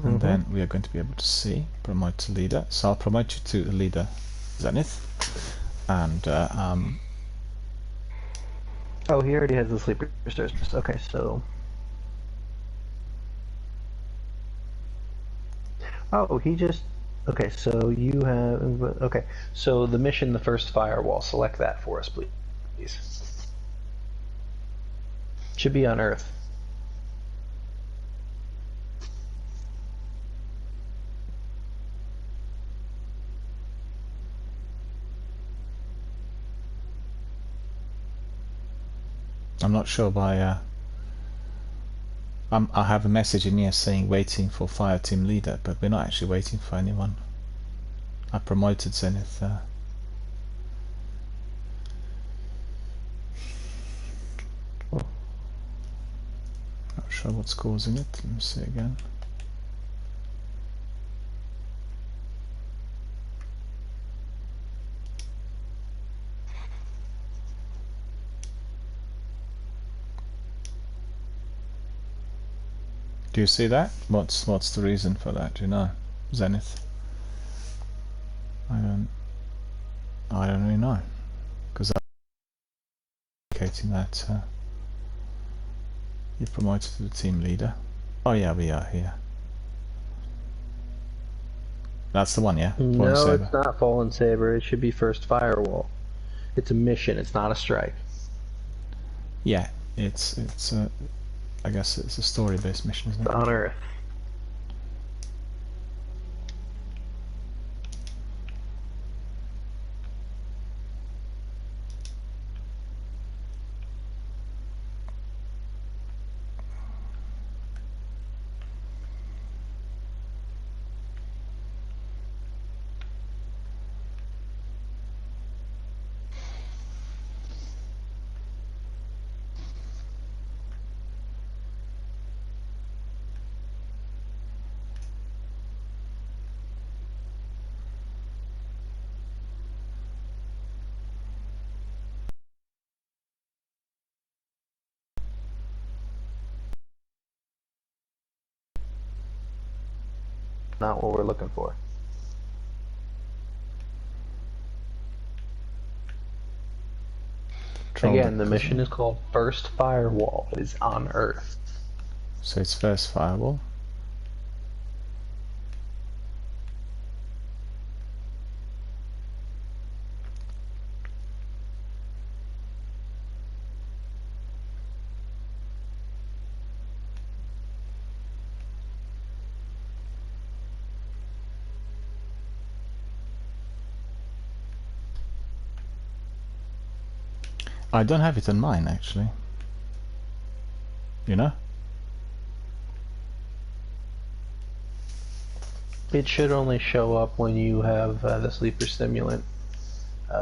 And then we are going to be able to see promote to leader. So I'll promote you to leader, Zenith, and Oh, he already has the sleeper stairs. Okay, so. Oh, he just. Okay, so you have. Okay, so the mission, the first firewall. Select that for us, please. Should be on Earth. I'm not sure by. I have a message in here saying waiting for fire team leader, but we're not actually waiting for anyone. I promoted Zenith. Not sure what's causing it. Let me see again. Do you see that? What's the reason for that? Do you know, Zenith? I don't really know, because I'm indicating that you're promoted to the team leader. Oh yeah, we are here. That's the one, yeah. No, it's not Fallen Saber. It should be first firewall. It's a mission. It's not a strike. Yeah, it's I guess it's a story-based mission, isn't it? On Earth. Not what we're looking for. Again, the mission is called First Firewall. It is on Earth. So it's First Firewall. I don't have it on mine, actually. You know? It should only show up when you have the sleeper stimulant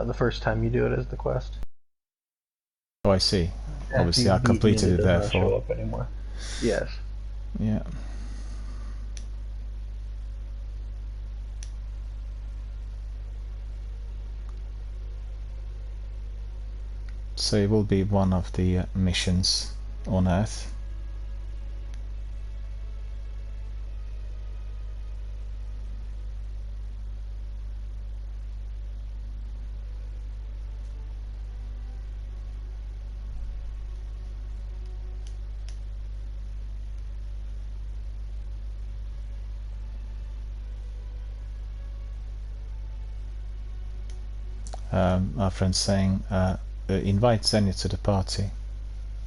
the first time you do it as the quest. Oh, I see. Obviously, I completed it therefore. Show up anymore. Yes. Yeah. So it will be one of the missions on Earth. Our friend's saying invite Zenith to the party.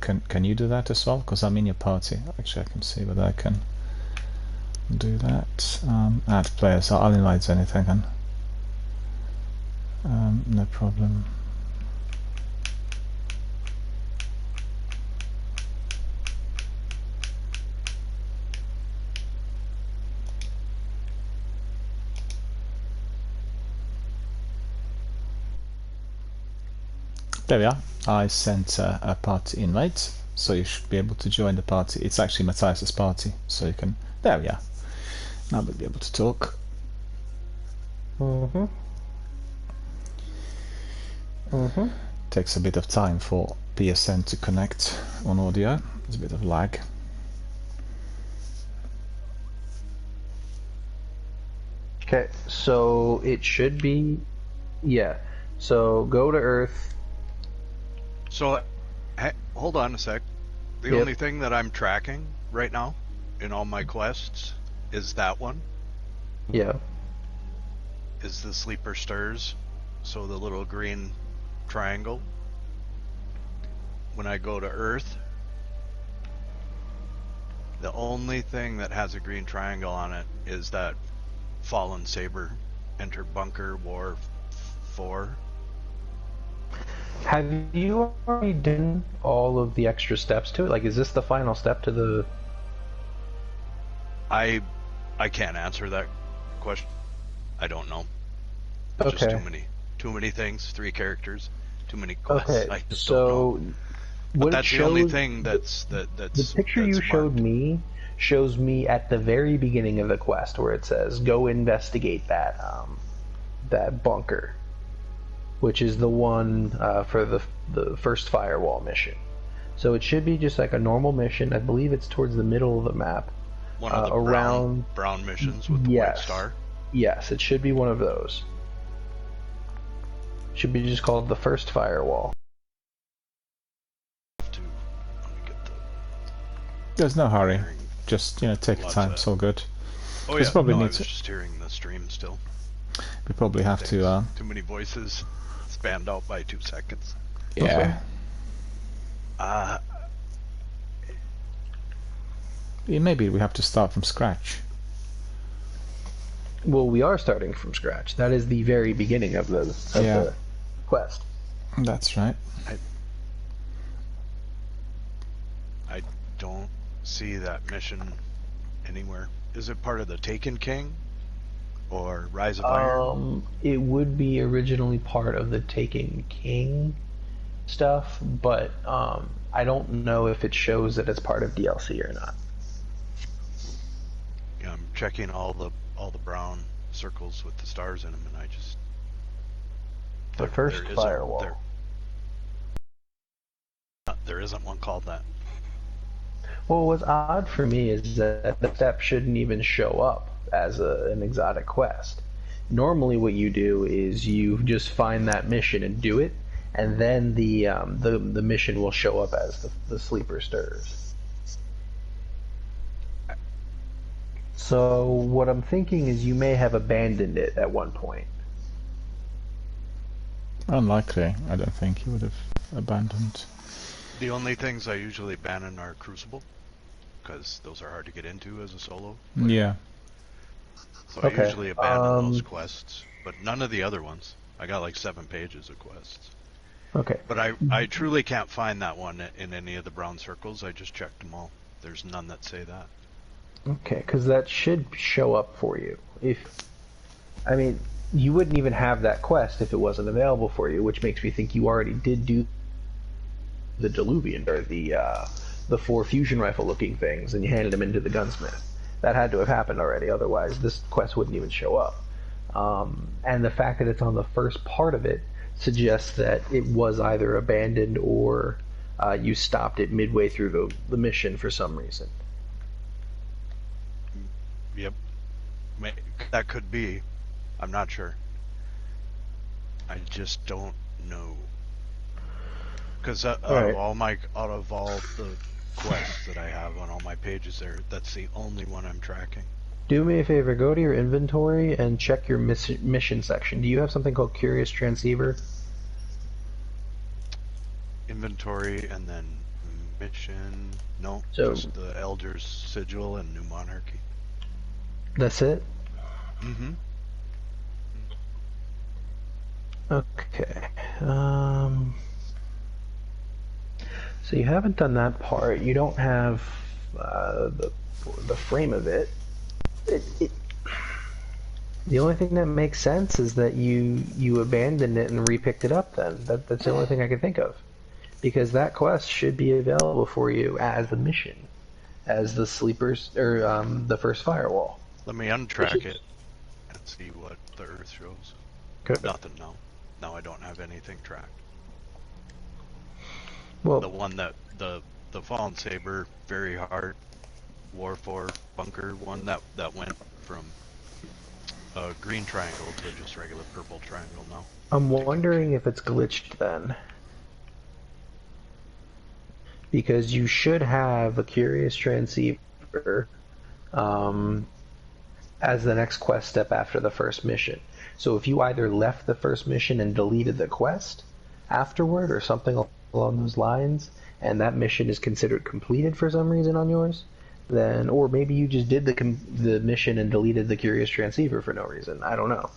Can you do that as well? Because I'm in your party. Actually, I can see whether I can do that. Add players. I'll invite Zenith again. No problem. There we are. I sent a party invite, so you should be able to join the party. It's actually Matthias's party, so you can. There we are. Now we'll be able to talk. Takes a bit of time for PSN to connect on audio. There's a bit of lag. Okay, so it should be, yeah. So go to Earth. So, hold on a sec. The only thing that I'm tracking right now in all my quests is that one. Yeah. Is the Sleeper Stirs, so the little green triangle. When I go to Earth, the only thing that has a green triangle on it is that Fallen Saber, Enter Bunker War 4. Have you already done all of the extra steps to it? Like, is this the final step to the... I can't answer that question. I don't know. Okay. Just too many things, 3 characters, too many quests. Okay, I just so don't know. But that's the only thing that's the picture you showed me shows me at the very beginning of the quest where it says go investigate that that bunker, which is the one for the first firewall mission. So it should be just like a normal mission. I believe it's towards the middle of the map. One of the brown missions with the white star? Yes, it should be one of those. Should be just called the first firewall. There's no hurry. Just, take your time. It's all good. Oh yeah, I was just hearing the stream still. We probably have to... Too many voices spanned out by 2 seconds. Yeah. Maybe we have to start from scratch. Well, we are starting from scratch. That is the very beginning of the quest. That's right. I don't see that mission anywhere. Is it part of the Taken King? Or Rise of Iron? It would be originally part of the Taken King stuff, but I don't know if it shows that it's part of DLC or not. Yeah, I'm checking all the brown circles with the stars in them, and I just the first firewall. There isn't one called that. Well, what's odd for me is that the step shouldn't even show up as an exotic quest. Normally what you do is you just find that mission and do it, and then the mission will show up as the Sleeper Stirs. So what I'm thinking is you may have abandoned it at one point. Unlikely. I don't think he would have abandoned. The only things I usually abandon are Crucible, because those are hard to get into as a solo player. Yeah. So I usually abandon those quests, but none of the other ones. I got like 7 pages of quests. Okay. But I truly can't find that one in any of the brown circles. I just checked them all. There's none that say that. Okay, because that should show up for you. I mean, you wouldn't even have that quest if it wasn't available for you, which makes me think you already did do the Diluvian, or the 4 fusion rifle looking things, and you handed them into the gunsmith. That had to have happened already, otherwise this quest wouldn't even show up. And the fact that it's on the first part of it suggests that it was either abandoned or you stopped it midway through the mission for some reason. Yep. That could be. I'm not sure. I just don't know. Because out of all the quests that I have on all my pages there, that's the only one I'm tracking. Do me a favor, go to your inventory and check your mission section. Do you have something called Curious Transceiver? Inventory and then mission. No, so, just the Elder's Sigil and New Monarchy. That's it? Mm-hmm. Okay. So you haven't done that part. You don't have the frame of it. The only thing that makes sense is that you abandoned it and repicked it up. Then that's the only thing I can think of, because that quest should be available for you as a mission, as the Sleepers or the first firewall. Let me untrack it and see what the Earth shows. Good. Nothing. No. Now I don't have anything tracked. Well, the one that the Fallen Saber, very hard War 4 bunker one that went from a green triangle to just regular purple triangle now. I'm wondering if it's glitched then, because you should have a Curious Transceiver as the next quest step after the first mission. So if you either left the first mission and deleted the quest afterward or something along those lines, and that mission is considered completed for some reason on yours, then, or maybe you just did the mission and deleted the Curious Transceiver for no reason. I don't know.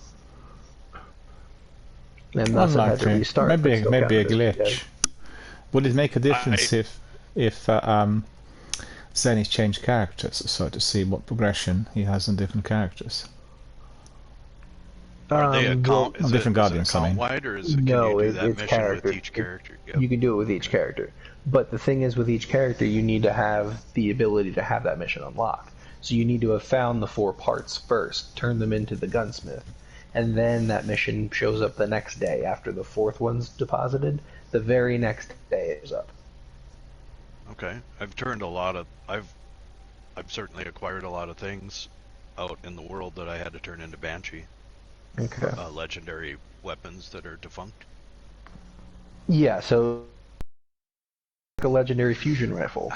And thus it had to restart. Maybe a glitch. Yeah. Would it make a difference if Zenith changed characters, so to see what progression he has on different characters? Are they on different Guardians, I mean. Wide, or is it, no, it's character. With each character? Yep. You can do it with each character. But the thing is, with each character, you need to have the ability to have that mission unlocked. So you need to have found the 4 parts first, turn them into the gunsmith, and then that mission shows up the next day after the 4th one's deposited. The very next day it is up. Okay, I've certainly acquired a lot of things out in the world that I had to turn into Banshee. Okay. Legendary weapons that are defunct. Yeah, so a legendary fusion rifle.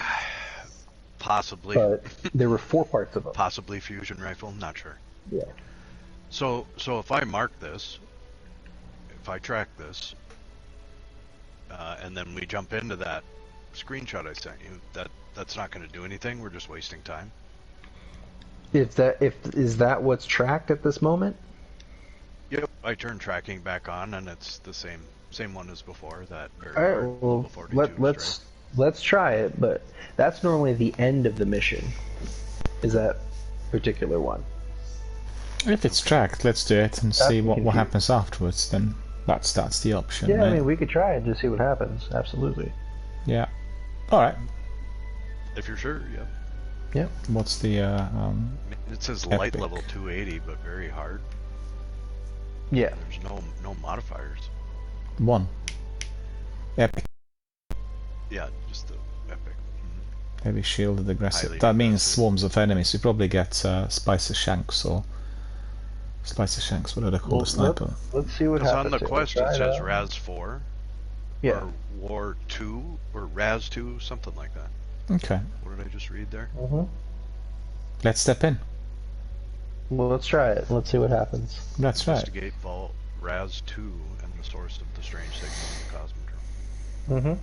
Possibly. But there were 4 parts of it. Possibly fusion rifle, not sure. Yeah. So if I mark this, if I track this, and then we jump into that screenshot I sent you, that's not going to do anything. We're just wasting time. Is that what's tracked at this moment? Yep. I turned tracking back on, and it's the same one as before. That. All right. Well, let's try it. But that's normally the end of the mission. Is that particular one? If it's tracked, let's do it and see what happens afterwards. Then that's the option. Yeah, right? I mean, we could try it to see what happens. Absolutely. Yeah. All right. If you're sure, yeah. Yep. What's the It says epic. light level 280, but very hard. Yeah. There's no modifiers. 1. Epic. Yeah, just the epic. Heavy shielded aggressive. Highly That means aggressive. swarms of enemies. You probably get Spicer Shanks or Spicer Shanks, whatever they call the sniper. Let's see what Because happens. on the quest it says Raz 4. Yeah. Or War 2, or Raz 2, something like that. Okay. What did I just read there? Let's step in. Well, let's try it. Let's see what happens. That's right. Investigate Vault Raz 2 and the source of the strange signal in the Cosmodrome.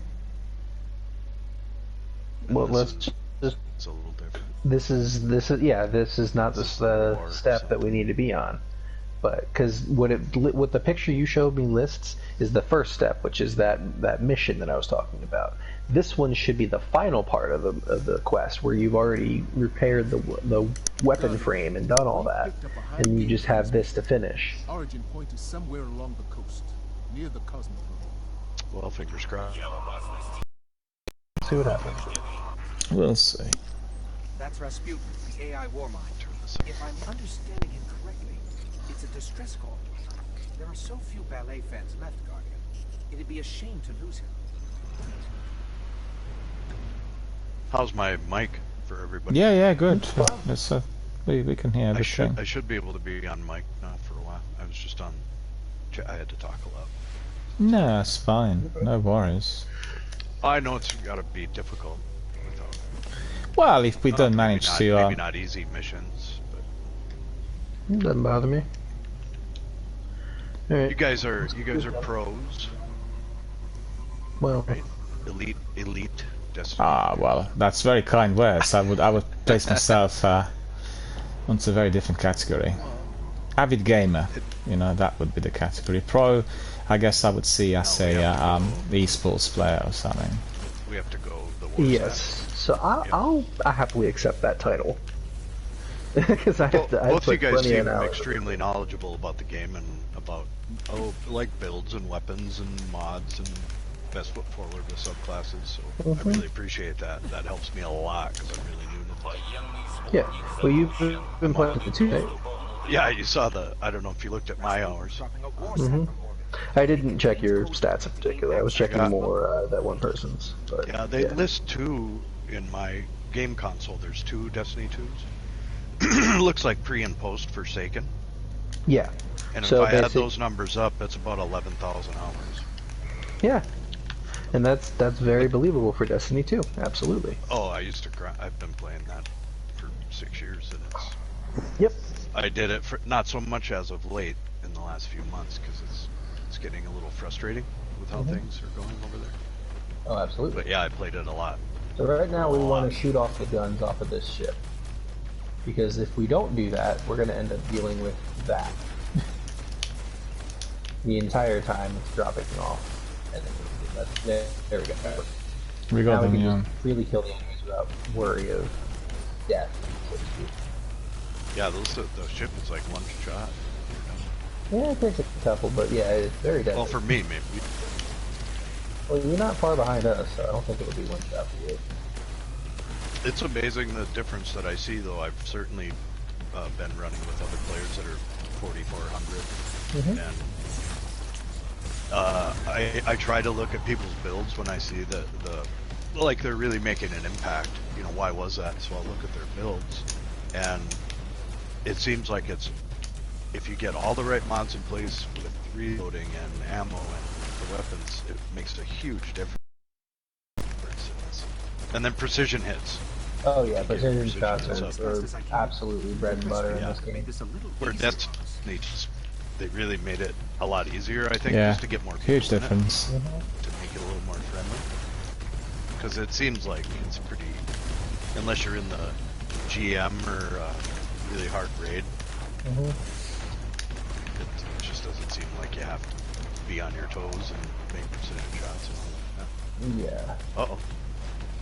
Well, this let's is- just. It's a little different. This is not the step that we need to be on, but because what the picture you showed me lists is the first step, which is that mission that I was talking about. This one should be the final part of the quest, where you've already repaired the weapon frame and done all that, and you just have this to finish. Origin point is somewhere along the coast, near the Cosmodrome. Well, fingers crossed. See what happens. We'll see. That's Rasputin, the AI Warmind. If I'm understanding him correctly, it's a distress call. There are so few ballet fans left, Guardian. It'd be a shame to lose him. How's my mic for everybody? Yeah, good. Let's, we can hear everything. I should be able to be on mic now for a while. I was just on. I had to talk a lot. No, it's fine. No worries. I know it's got to be difficult. Well, if we don't manage to... maybe not easy missions, but... Doesn't bother me. All right. You guys are pros. Well, right? Elite Destiny. Ah, well, that's very kind words. I would place myself onto a very different category. Avid gamer, that would be the category. Pro, I guess I would see as a esports player or something. We have to go the war yes. So I'll happily accept that title. Because I have to. Both you guys seem extremely knowledgeable about the game and about like builds and weapons and mods and best foot forward with subclasses. So I really appreciate that. That helps me a lot because I'm really new to this. Yeah. Well, you've been playing the 2, right? Yeah, you saw I don't know if you looked at my hours. I didn't check your stats in particular. I was checking more that one person's. But, yeah, they list 2 in my game console. There's 2 Destiny 2s. Looks like pre and post Forsaken. Yeah. And if I add those numbers up, that's about 11,000 hours. Yeah. And that's very believable for Destiny 2. Absolutely. Oh, I've been playing that for 6 years, and it's. Yep. I did it for not so much as of late in the last few months because it's getting a little frustrating with how things are going over there. Oh, absolutely. But yeah, I played it a lot. So right now we want to shoot off the guns off of this ship, because if we don't do that, we're going to end up dealing with that the entire time it's dropping off. And then there we go. We got now them, we can just really kill the enemies without worry of death, so to speak. Yeah, the ship is like one shot. Yeah, it takes a couple, but yeah, it's very deadly. Well, for me, maybe. Well, you're not far behind us, so I don't think it would be one shot for you. It's amazing the difference that I see, though. I've certainly been running with other players that are 4,400, and I try to look at people's builds when I see like they're really making an impact. Why was that? So I'll look at their builds, and it seems like if you get all the right mods in place with reloading and ammo and the weapons, it makes a huge difference. And then precision hits. Oh yeah, precision shots are absolutely bread and butter in this game. Where Destiny, they really made it a lot easier, I think, yeah, just to get more people huge in difference. it, to make it a little more friendly. Because it seems like it's pretty, unless you're in the GM or really hard raid, it just doesn't seem like you have to be on your toes and make precision shots. Yeah. Uh-oh.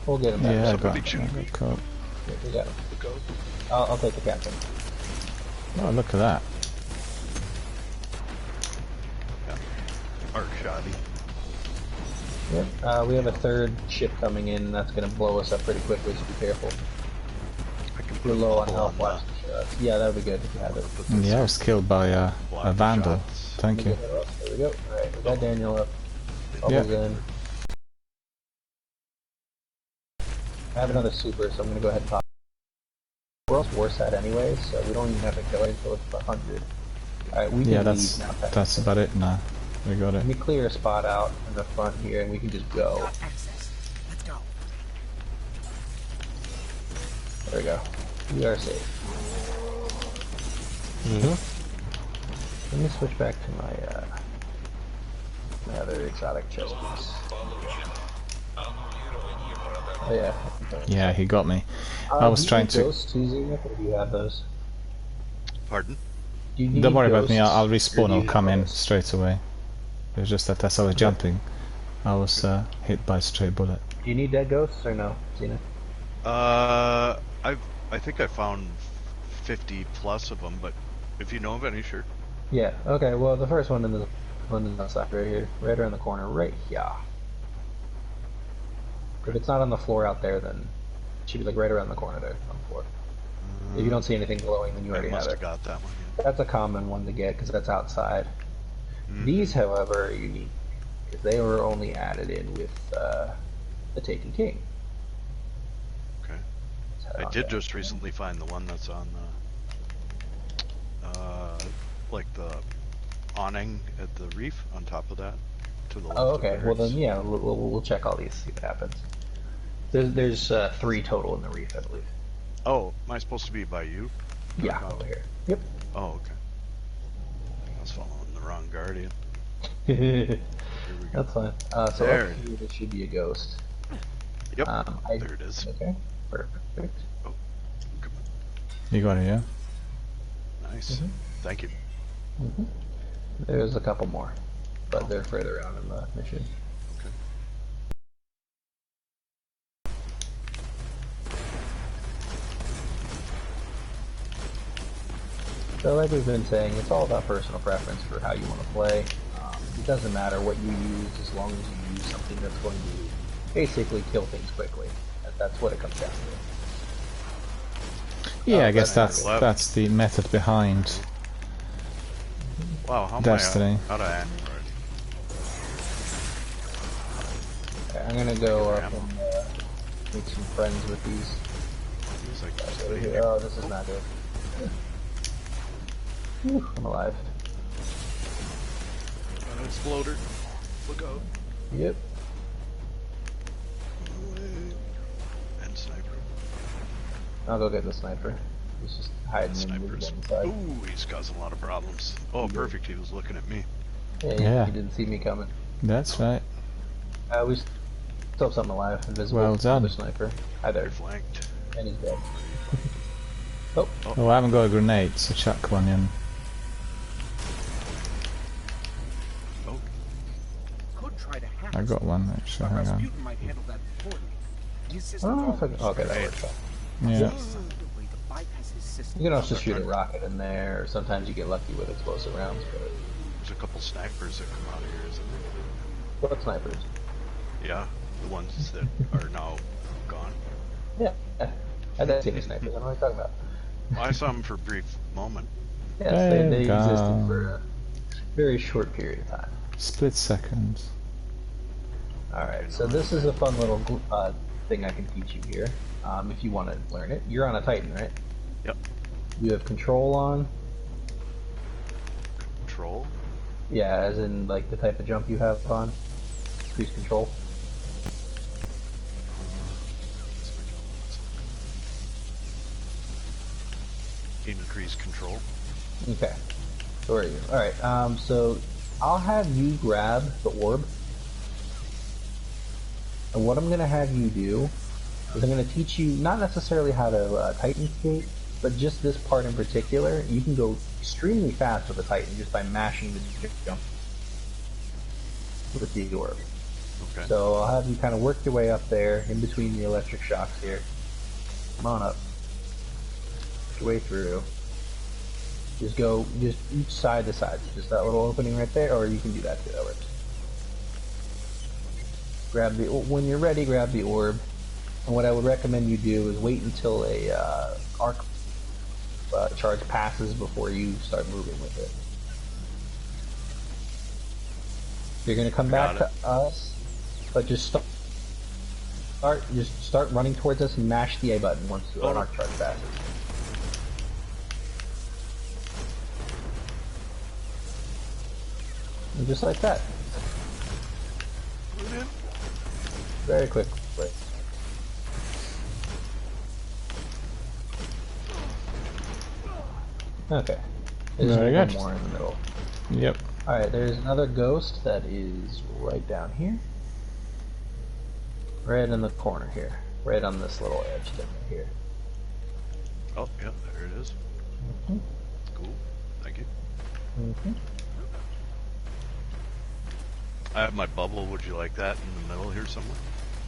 We'll get him back. Yeah, I Somebody got shoot me. coat. Yeah, we got him. The goat. I'll take the captain. Oh, look at that. Arc shoddy. Yep. We have a third ship coming in, and that's going to blow us up pretty quickly, so be careful. We're low on health. Yeah, that would be good if you had it. Yeah, I was killed by a vandal. Thank you. There we go. Alright, we got Daniel up. Bubbles in. I have another super, so I'm going to go ahead and pop. We're also worse at anyways, so we don't even have to kill it until it's 100. Alright, we can leave now. That's about it now. We got it. Let me clear a spot out in the front here, and we can just go. Let's go. There we go. We are safe. Let me switch back to my my other exotic chest piece. Oh yeah. Yeah, he got me. I was trying to. Ghosts too, Zenith, or do you have those? Pardon? Don't worry about me. I'll respawn. I'll come in straight away. It was just that as I was jumping, I was hit by a stray bullet. Do you need dead ghosts or no, Zenith? I think I found 50 plus of them, but if you know of any, sure. Yeah. Okay. Well, the first one in the side right here, right around the corner, right here. If it's not on the floor out there, then it should be like right around the corner there on the floor. If you don't see anything glowing, then you already have it. Must have got that one. Yeah. That's a common one to get because that's outside. These, however, are unique because they were only added in with the Taken King. Okay. I did just recently find the one that's on the like the awning at the reef on top of that. To the left. Oh, okay. Well then, yeah, we'll check all these, see what happens. There's 3 total in the reef, I believe. Oh, am I supposed to be by you? Yeah, over here. Yep. Oh, okay. I was following the wrong guardian. That's fine. So there. up here, there should be a ghost. Yep. There it is. Okay. Perfect. Oh, come on. You got it, yeah? Nice. Thank you. There's a couple more, but they're further on in the mission. Okay. So like we've been saying, it's all about personal preference for how you want to play. It doesn't matter what you use as long as you use something that's going to basically kill things quickly. That's what it comes down to. Yeah, I guess that's the method behind Wow, how Destiny. Am I out of ammo already? Okay, I'm gonna go up and make some friends with these. Oh, this is not good. Whew, I'm alive. An exploder. Look out. Yep. And sniper. I'll go get the sniper. He's just hiding in the inside. Ooh, he's causing a lot of problems. Oh, perfect. He was looking at me. Yeah, he didn't see me coming. That's right. We still have something alive. Invisible. Well done. The sniper. Hi there. Flanked. And he's dead. Oh, I haven't got a grenade, so chuck one in. Oh. Could try to hack I got one actually, hang on. Rasputin might handle that for me. His system Okay, that works out. Yeah. You can also shoot a rocket in there, or sometimes you get lucky with explosive rounds. But There's a couple snipers that come out of here, isn't there? what snipers? Yeah, the ones that are now gone. Yeah, I didn't see any snipers. I don't know what you're talking about. I saw them for a brief moment. Yes, they existed for a very short period of time. Split seconds. Alright, so this is a fun little thing I can teach you here, if you want to learn it. You're on a Titan, right? Yep. You have control on? Control? Yeah, as in like the type of jump you have on. Increase control. Increase control. Okay. So where are you? Alright, so I'll have you grab the orb. And what I'm going to have you do is I'm going to teach you not necessarily how to Titan skate, but just this part in particular. You can go extremely fast with a Titan just by mashing the jump with the orb. Okay. So I'll have you kind of work your way up there in between the electric shocks here. Come on up. Work your way through. Just go each side to side. Just that little opening right there, or you can do that too. That works. Grab the when you're ready. Grab the orb, and what I would recommend you do is wait until a arc charge passes before you start moving with it. You're gonna come back to us, but just start running towards us and mash the A button once an arc charge passes. And just like that. Very quick. Okay. There's one more in the middle. Yep. Alright, there's another ghost that is right down here. Right in the corner here. Right on this little edge thing right here. Oh, yeah, there it is. Mm-hmm. Cool. Thank you. Mm-hmm. I have my bubble. Would you like that in the middle here somewhere?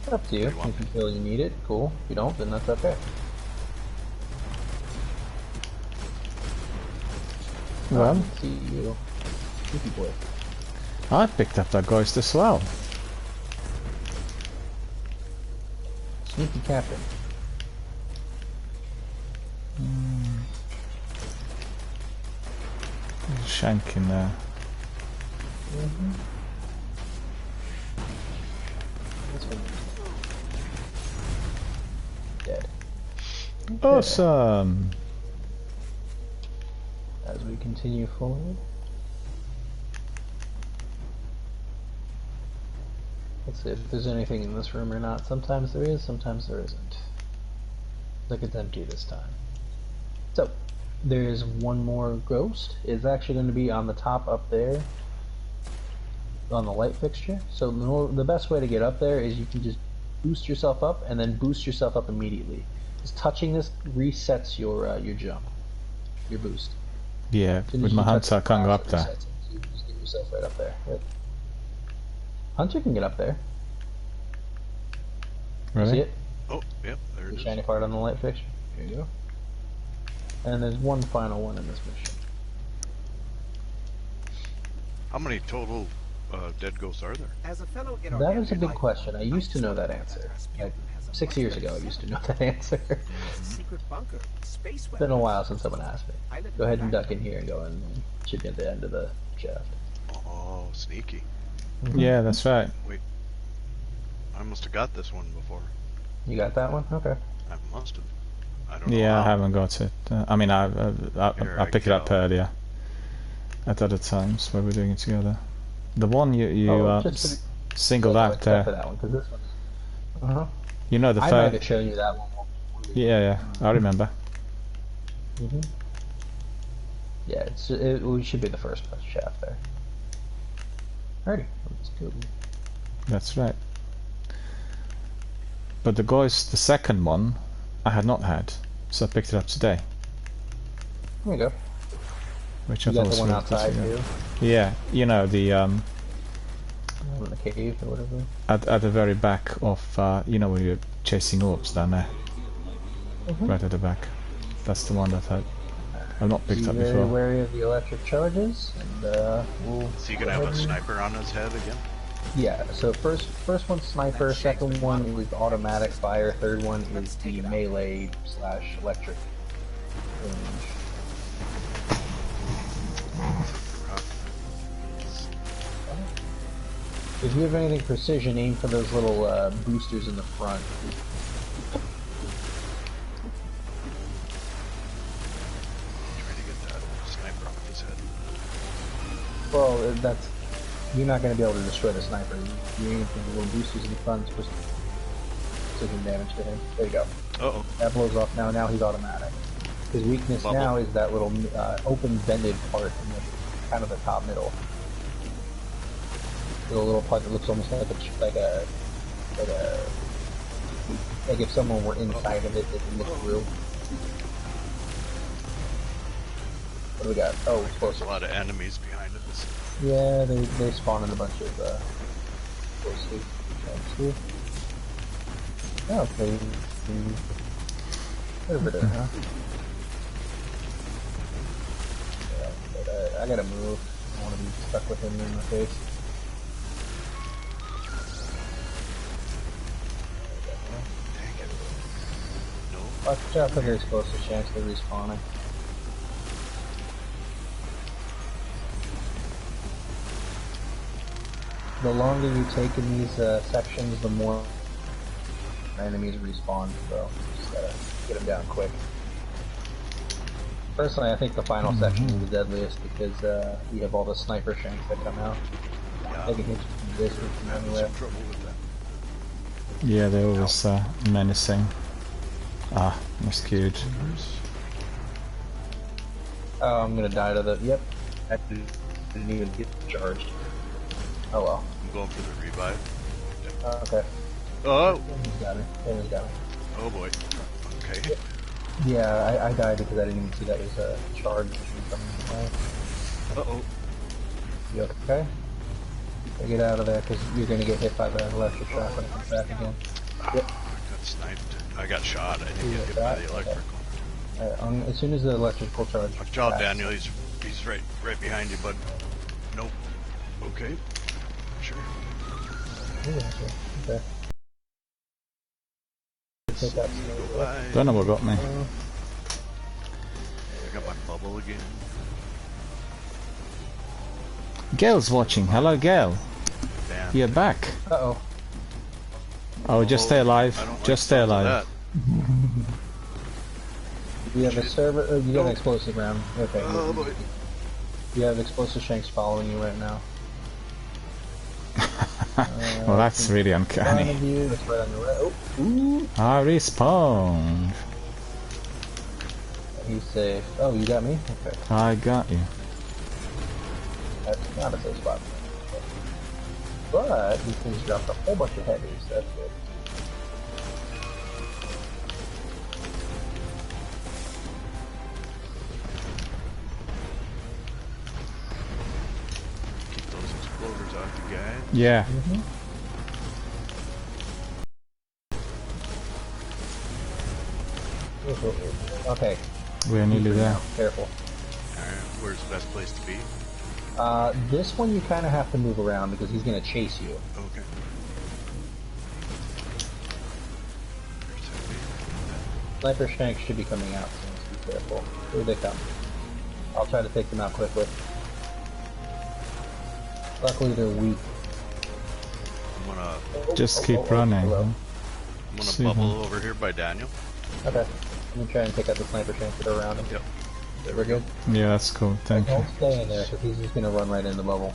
It's up to you. If you feel you need it, cool. If you don't, then that's okay. Well, see you. Sneaky boy. I picked up that ghost as well. Sneaky captain. There's a shank in there. Mm-hmm. Dead. Okay. Awesome. As we continue forward. Let's see if there's anything in this room or not. Sometimes there is, sometimes there isn't. Like it's empty this time. So, there is one more ghost. It's actually going to be on the top up there. On the light fixture. So the best way to get up there is you can just boost yourself up and then boost yourself up immediately. Just touching this resets your jump. Your boost. Yeah, with my hunter I can't go up there. So you just get yourself right up there. Yep. Hunter can get up there. Really? See it? Oh, yep, there it is. Shiny part on the light fixture. Here you go. And there's one final one in this mission. How many total dead ghosts are there? As a fellow That is a good question. I used to know that answer. Like 6 years ago, I used to know that answer. It's been a while since someone asked me. Go ahead and duck in here and go and chip at the end of the shaft. Oh, sneaky. Mm-hmm. Yeah, that's right. Wait. I must have got this one before. You got that one? Okay. I must have. I don't know. Yeah, how. I haven't got it. I mean, I picked it up earlier. At other times where we're doing it together. The one you singled out there. For that one, 'cause this one. You know the I phone. might have shown you that one. Yeah, I remember. Mm-hmm. Yeah, it should be the first shaft there. Alrighty, let's go. That's right. But the second one, I had not had, so I picked it up today. There you go. Which you I thought got was the one really outside too? Yeah, you know the in the cave or whatever. At the very back of you know when you're chasing orbs down there, right at the back. That's the one that I've not picked up before. Very wary of the electric charges, and we'll. Is he gonna have a sniper on his head again? Yeah. So first one's sniper. Second one is automatic fire. Third one is the melee / electric range. If you have anything precision, aim for those little boosters in the front. Trying to get that sniper off his head. Well, you're not going to be able to destroy the sniper. You're aiming for the little boosters in the front, supposed to precision damage to him. There you go. Uh-oh. That blows off now. Now he's automatic. His weakness now is that little open bended part in the kind of the top middle. The little part that looks almost like a like if someone were inside of it, they could look through. What do we got? Oh, there's a lot of enemies behind us. Yeah, they spawn in a bunch of closely. Okay. Over there, huh? Yeah, but I gotta move. I don't want to be stuck with him in the face. Watch out for there's close to chance of respawning. The longer you take in these sections, the more enemies respawn, so just gotta get them down quick. Personally, I think the final section is the deadliest because you have all the sniper shanks that come out. They can hit you from distance from anywhere. Yeah, they're always menacing. Ah, rescued. Oh, I'm gonna die to the. Yep. I didn't even get charged. Oh well. I'm going for the revive. Okay. Oh! He's got me. He's got me. Oh boy. Okay. Yeah, I died because I didn't even see that was a charge from Uh-oh. You okay? Get out of there because you're gonna get hit by the electric shock when it comes back again. Yep. I got sniped. I got shot. I didn't get hit by the electrical. Okay. Right, as soon as the electrical charge. Watch out, Daniel. He's right behind you, bud. Nope. Okay. Sure. Okay. Don't know what got me. I got my bubble again. Gail's watching. Hello, Gail. Damn. You're back. Uh-oh. Oh, just stay alive. Just stay alive. You have a server. You got an explosive round. Okay. Oh boy. You have explosive shanks following you right now. Well, that's really uncanny. You, that's right on your right. Oh, ooh. I respawned. He's safe. Oh, you got me? Okay. I got you. That's not a safe spot. But these things dropped a whole bunch of heavies. That's good. Keep those exploders off you guys. Yeah. Okay. We're nearly there. Careful. Alright, where's the best place to be? This one you kind of have to move around because he's going to chase you. Okay. Sniper shanks should be coming out soon, so be careful. Here they come. I'll try to take them out quickly. Luckily they're weak. I'm gonna... Just keep running. I'm gonna bubble over here by Daniel. Okay. Let me try and take out the sniper shanks that are around him. Yep. There we go. Yeah, that's cool. Thank you. Don't stay in there because he's just going to run right in the bubble.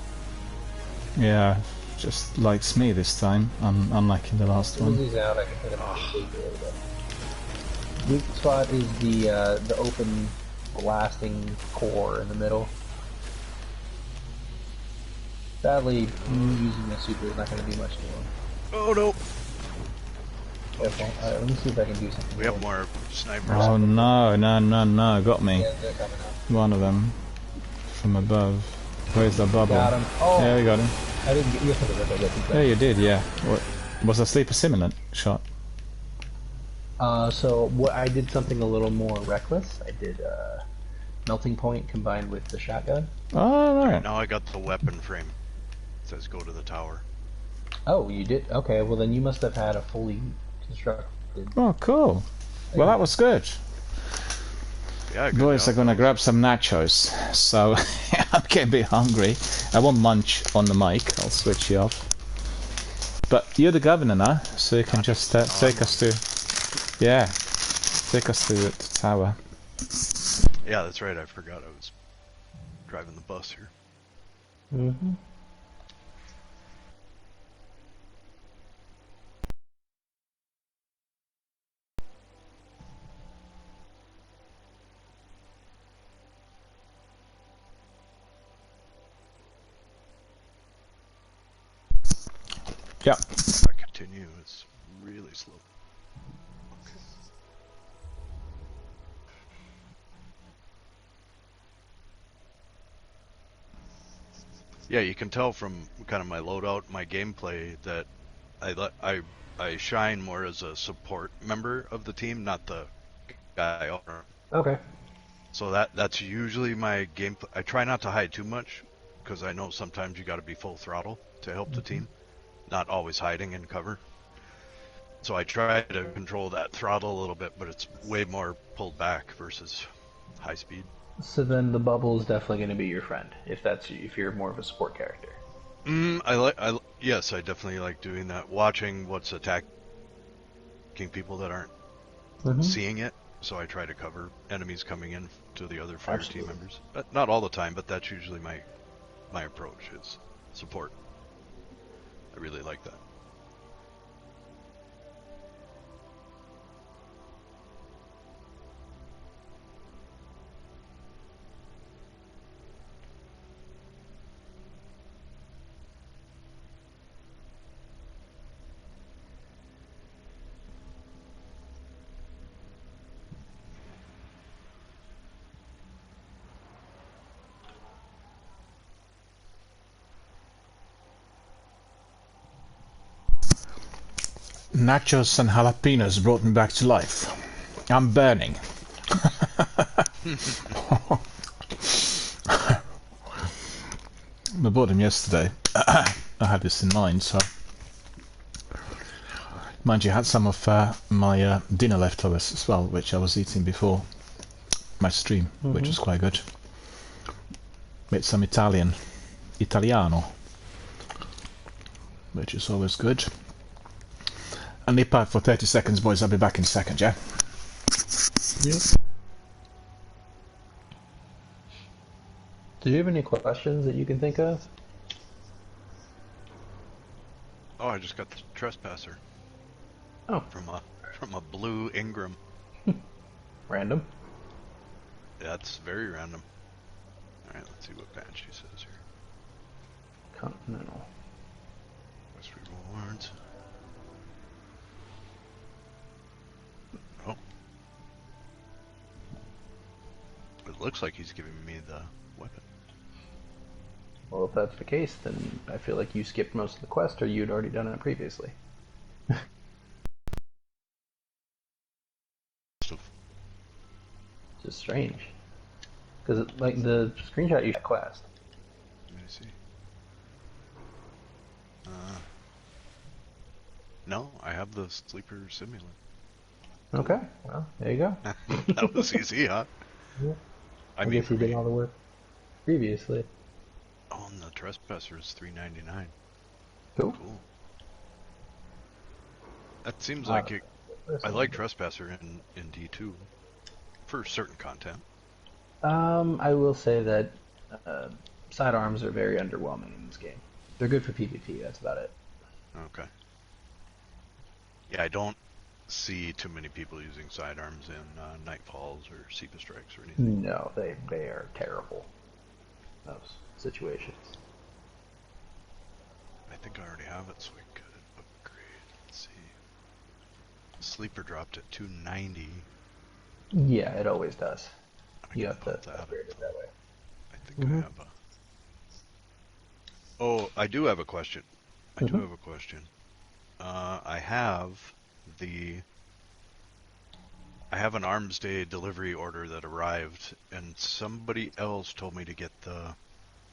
Yeah, just likes me this time, unlike in the last As soon as one. he's out, I can hit him. Weak spot is the open blasting core in the middle. Sadly, using the super is not going to be much to him. Oh no! Careful. Alright, let me see if I can do something. We have more snipers. Oh no, got me. Yeah, they're coming out. One of them. From above. Where's the bubble? Got him. Oh! Yeah, we got him. I didn't get you. Yeah, you did, yeah. What, was a sleeper simulant shot? So I did something a little more reckless. I did melting point combined with the shotgun. Oh, right. Now I got the weapon frame. It says go to the tower. Oh, you did? Okay, well then you must have had a fully constructed. Oh, cool. Well, that was good. Yeah, good Boys job. are gonna grab some nachos, so I'm getting a bit hungry. I won't munch on the mic, I'll switch you off. But you're the governor now, so you can just take us to... Yeah, take us to the tower. Yeah, that's right, I forgot I was driving the bus here. Mm-hmm. Yeah. I continue. It's really slow. Okay. Yeah, you can tell from kind of my loadout, my gameplay, that I shine more as a support member of the team, not the guy owner. Okay. So that's usually my gameplay. I try not to hide too much, because I know sometimes you got to be full throttle to help the team, not always hiding in cover. So I try to control that throttle a little bit, but it's way more pulled back versus high speed. So then the bubble is definitely going to be your friend if you're more of a support character. Yes, I definitely like doing that. Watching what's attacking people that aren't seeing it. So I try to cover enemies coming in to the other fire team members. Not all the time, but that's usually my approach is support. I really like that. Nachos and jalapenos brought me back to life. I'm burning. I bought them yesterday. I had this in mind, so... Mind you, I had some of my dinner leftovers as well, which I was eating before my stream, which was quite good. Made some Italiano, which is always good. And nip out for 30 seconds, boys. I'll be back in a second, yeah? Yep. Do you have any questions that you can think of? Oh, I just got the trespasser. Oh. From a blue Ingram. Random. That's very random. Alright, let's see what Banshee says here. Continental. West rewards. Oh. It looks like he's giving me the weapon. Well, if that's the case, then I feel like you skipped most of the quest, or you'd already done it previously. Just strange. Because, like, the screenshot you quest. Let me see. No, I have the sleeper simulant. Okay, well, there you go. That was easy, huh? Yeah. I mean, guess you did all the work previously. Oh, and the trespasser is $3.99. Cool. That seems like it. I like trespasser in D2 for certain content. I will say that sidearms are very underwhelming in this game. They're good for PvP. That's about it. Okay. Yeah, I don't see too many people using sidearms in Nightfalls or Sepa Strikes or anything. No, they are terrible. Those situations. I think I already have it, so I could upgrade. Let's see. Sleeper dropped at $290. Yeah, it always does. You have to upgrade it that way. I think I have a... Oh, I do have a question. I do have a question. I have an Arms Day delivery order that arrived, and somebody else told me to get the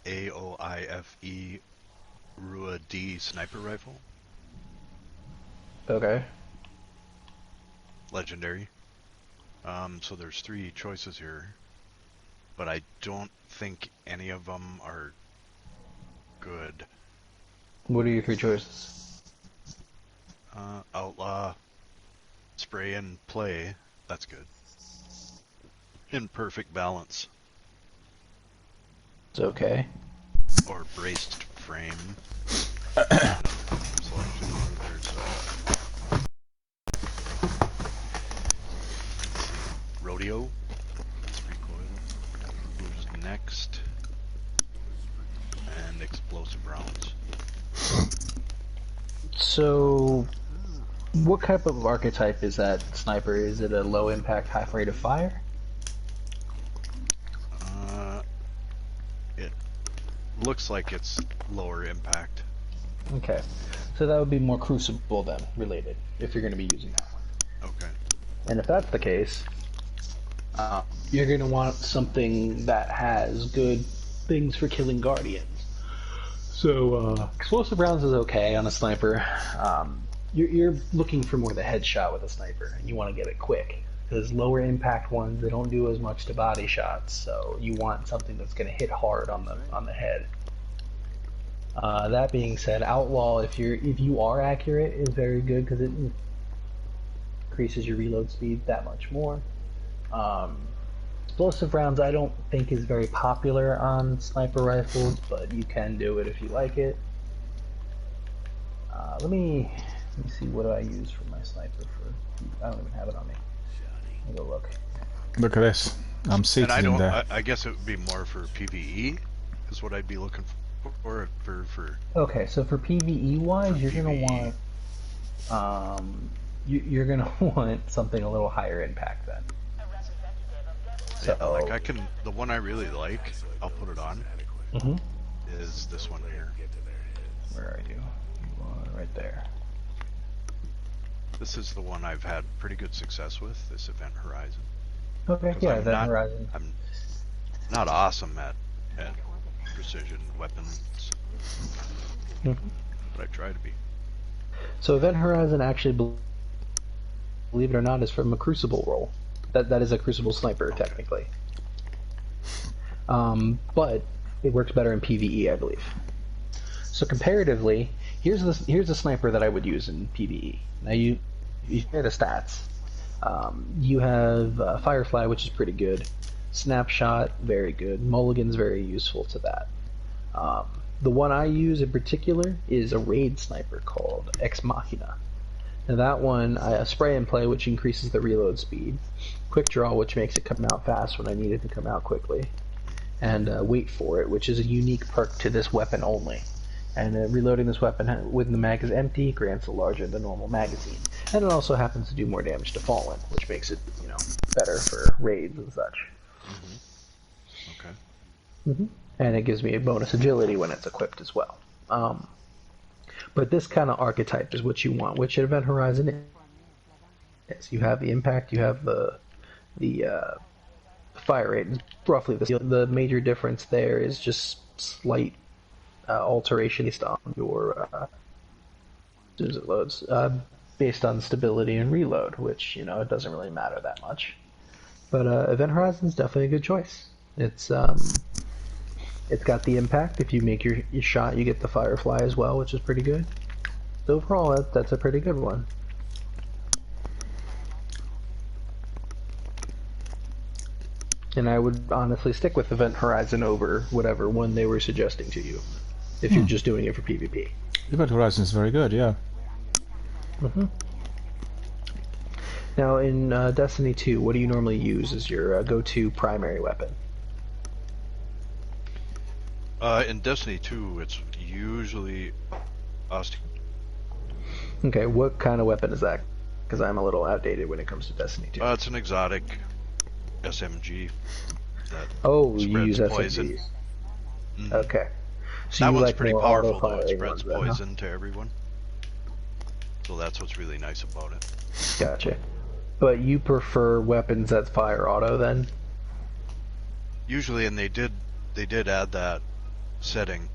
AOIFE Rua D sniper rifle. Okay. Legendary. So there's 3 choices here, but I don't think any of them are good. What are your 3 choices? Outlaw, spray and play. That's good. In perfect balance. It's okay. Or braced frame. Rodeo. That's recoil. Who's next? And explosive rounds. So, What type of archetype is that sniper? Is it a low impact, high rate of fire? It looks like it's lower impact. Okay, so that would be more Crucible then, related, if you're going to be using that one. Okay. And if that's the case, you're going to want something that has good things for killing Guardians. So, explosive rounds is okay on a sniper. You're looking for more the headshot with a sniper, and you want to get it quick. Because lower impact ones, they don't do as much to body shots, so you want something that's going to hit hard on the head. That being said, Outlaw, if you are accurate, is very good because it increases your reload speed that much more. Explosive rounds I don't think is very popular on sniper rifles, but you can do it if you like it. Let me see, what do I use for my sniper for? I don't even have it on me. Let me go look. Look at this. I'm seated in there. I guess it would be more for PvE is what I'd be looking for. Okay, so for PvE wise, you're gonna want you're gonna want something a little higher impact then. So yeah, like the one I really like, I'll put it on. Is this one here? Where are you? Right there. This is the one I've had pretty good success with. This Event Horizon. Okay, yeah, Event Horizon. I'm not awesome at precision weapons, but I try to be. So Event Horizon actually, believe it or not, is from a Crucible role. That is a Crucible sniper, technically. But it works better in PvE, I believe. So comparatively, here's the sniper that I would use in PvE. Now you hear the stats. You have Firefly, which is pretty good. Snapshot, very good. Mulligan's very useful to that. The one I use in particular is a raid sniper called Ex Machina. Now that one, I spray and play, which increases the reload speed. Quick draw, which makes it come out fast when I need it to come out quickly. And wait for it, which is a unique perk to this weapon only. And reloading this weapon when the mag is empty grants a larger than normal magazine. And it also happens to do more damage to Fallen, which makes it, better for raids and such. Okay. And it gives me a bonus agility when it's equipped as well. But this kind of archetype is what you want, which Event Horizon is. You have the impact, you have the fire rate, roughly the major difference there is just slight alteration based on your as soon as it loads, based on stability and reload, which it doesn't really matter that much. But Event Horizon is definitely a good choice. It's got the impact. If you make your shot, you get the Firefly as well, which is pretty good. So overall, that's a pretty good one. And I would honestly stick with Event Horizon over whatever one they were suggesting to you, if you're just doing it for PvP. Event Horizon is very good, yeah. Now in Destiny 2, what do you normally use as your go-to primary weapon? In Destiny 2, it's usually Okay, what kind of weapon is that? Because I'm a little outdated when it comes to Destiny 2. It's an exotic SMG. You use SMGs. Okay. So that you one's like pretty more powerful, though. It auto-firing spreads ones, poison to everyone. So that's what's really nice about it. Gotcha. But you prefer weapons that fire auto then? Usually, and they did add that setting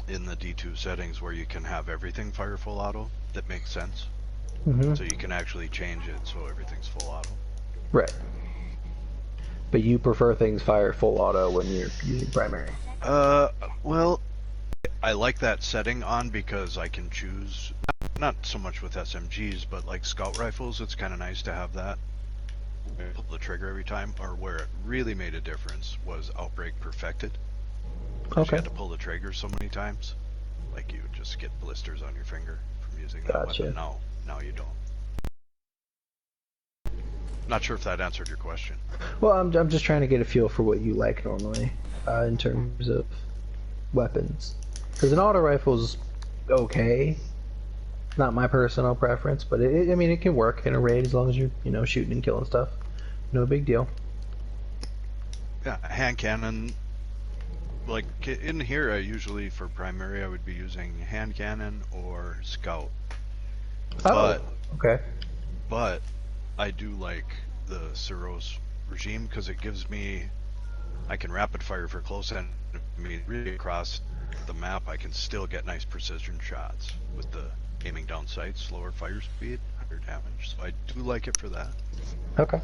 in the D2 settings where you can have everything fire full auto. That makes sense. So you can actually change it so everything's full auto. Right. But you prefer things fire full auto when you're using primary? Well, I like that setting on because I can choose, not so much with SMGs, but like scout rifles, it's kind of nice to have that. Pull the trigger every time, or where it really made a difference was Outbreak Perfected. You had to pull the trigger so many times, like you just get blisters on your finger from using that weapon. Now you don't. Not sure if that answered your question. Well, I'm just trying to get a feel for what you like normally in terms of weapons. Because an auto rifle's okay, Not my personal preference, but I mean, it can work in a raid as long as you're, shooting and killing stuff. No big deal. Yeah, hand cannon. Like in here, I usually for primary I would be using hand cannon or scout. Oh, okay. But I do like the Suros regime because it gives me, I can rapid fire for close enemy really across the map. I can still get nice precision shots with the aiming down sights, slower fire speed, higher damage. So I do like it for that. Okay.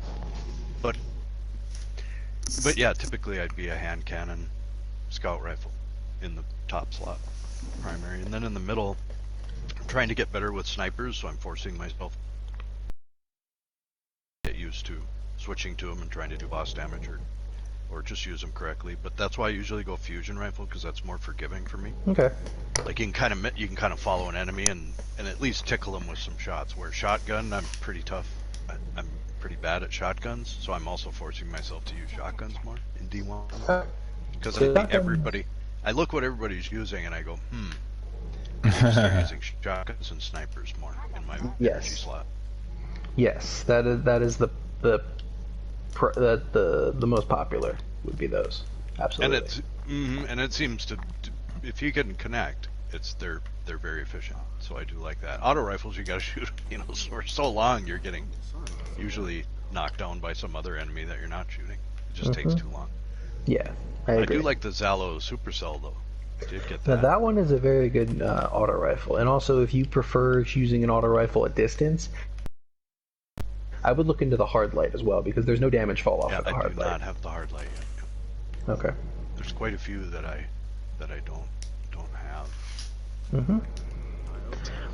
But yeah, typically I'd be a hand cannon, scout rifle in the top slot, primary, and then in the middle, I'm trying to get better with snipers, so I'm forcing myself to get used to switching to them and trying to do boss damage or just use them correctly. But that's why I usually go fusion rifle because that's more forgiving for me. Okay. Like you can kind of follow an enemy and at least tickle them with some shots. Where shotgun, I'm pretty tough. I'm pretty bad at shotguns, so I'm also forcing myself to use shotguns more in D1 because I look what everybody's using and I go, I should start using shotguns and snipers more in my energy slot. Yes, that is the most popular would be those. Absolutely. And it seems to if you can connect, they're very efficient. So I do like that. Auto rifles, you gotta shoot, for so long you're getting usually knocked down by some other enemy that you're not shooting. It just takes too long. Yeah, I agree. do like the Zalo Supercell though. I did get that. Now that one is a very good auto rifle, and also if you prefer using an auto rifle at distance, I would look into the hard light as well because there's no damage fall off with the hard light. I do not have the hard light yet. Okay. There's quite a few that I don't have. Mhm.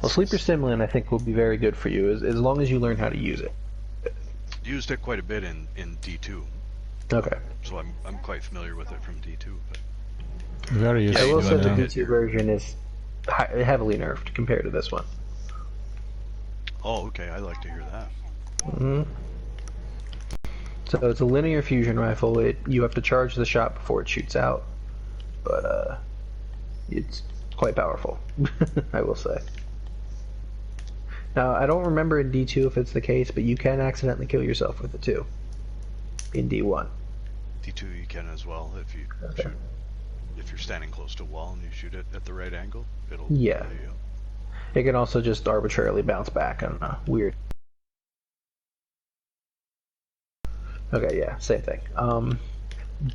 Well, Sleeper Stimulant I think will be very good for you as long as you learn how to use it. Used it quite a bit in D2. Okay. So I'm quite familiar with it from D2. But very useful. I will say the D2 version is heavily nerfed compared to this one. Oh, okay. I like to hear that. Mm-hmm. So it's a linear fusion rifle. You have to charge the shot before it shoots out, but it's quite powerful, I will say. Now I don't remember in D2 if it's the case, but you can accidentally kill yourself with it too. In D1. D2 you can as well if you shoot. If you're standing close to a wall and you shoot it at the right angle, it'll kill you. It can also just arbitrarily bounce back on weird. Okay, yeah, same thing.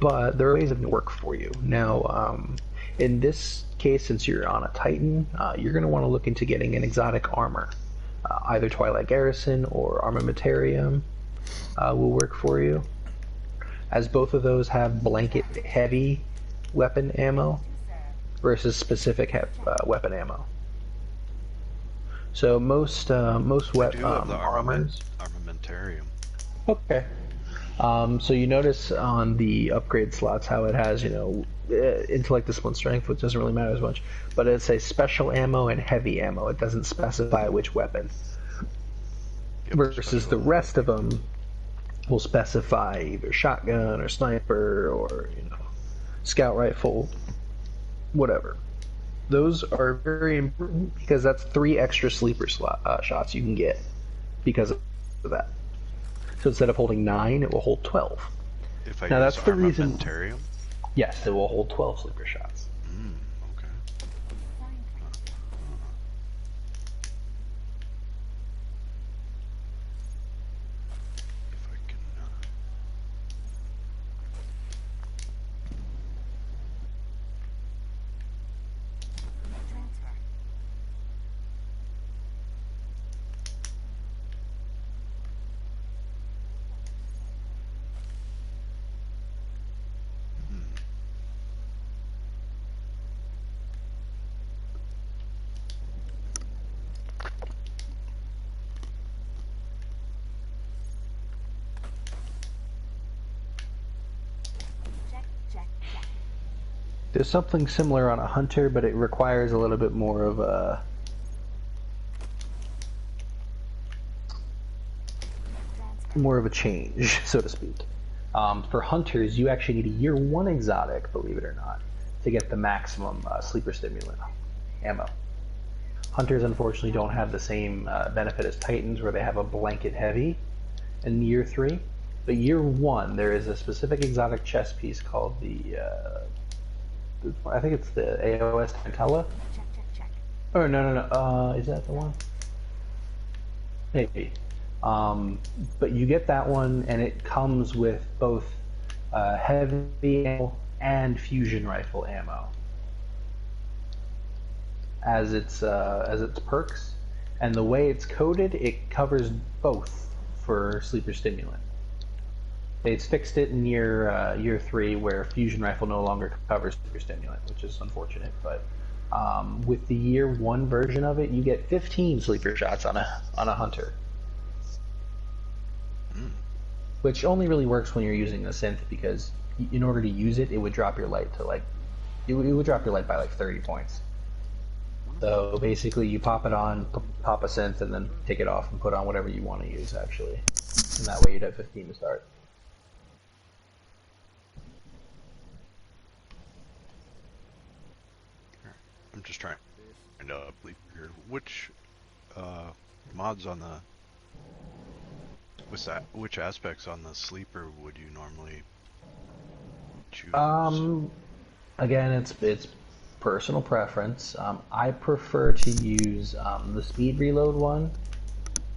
But there are ways it can work for you. Now, in this case, since you're on a Titan, you're going to want to look into getting an exotic armor. Either Twilight Garrison or Armamentarium will work for you, as both of those have blanket heavy weapon ammo versus specific weapon ammo. So most armors. Armamentarium. Okay. So you notice on the upgrade slots how it has, intellect, discipline, strength, which doesn't really matter as much, but it says special ammo and heavy ammo. It doesn't specify which weapon. Versus the rest of them will specify either shotgun or sniper or scout rifle, whatever. Those are very important because that's 3 extra sleeper shots you can get because of that. So instead of holding 9, it will hold 12. If I now use that's the reason. Armamentarium? Yes, it will hold 12 sleeper shots. Okay. If I can. There's something similar on a hunter, but it requires a little bit more of a change, so to speak. For hunters, you actually need a year 1 exotic, believe it or not, to get the maximum sleeper stimulant ammo. Hunters unfortunately don't have the same benefit as Titans, where they have a blanket heavy in year 3. But year 1, there is a specific exotic chest piece called the I think it's the AOS Tantella. Oh no, is that the one? Maybe. But you get that one, and it comes with both heavy ammo and fusion rifle ammo as its perks. And the way it's coded, it covers both for Sleeper Stimulant. They fixed it in year 3, where fusion rifle no longer covers Sleeper Stimulant, which is unfortunate. But with the year 1 version of it, you get 15 sleeper shots on a hunter, which only really works when you're using a synth, because in order to use it, it would drop your light to like it would drop your light by like 30 points. So basically, you pop it on, pop a synth, and then take it off and put on whatever you want to use, actually. And that way you'd have 15 to start. I'm just trying to believe here. Which mods on the which aspects on the sleeper would you normally choose? Again, it's personal preference. I prefer to use the speed reload one,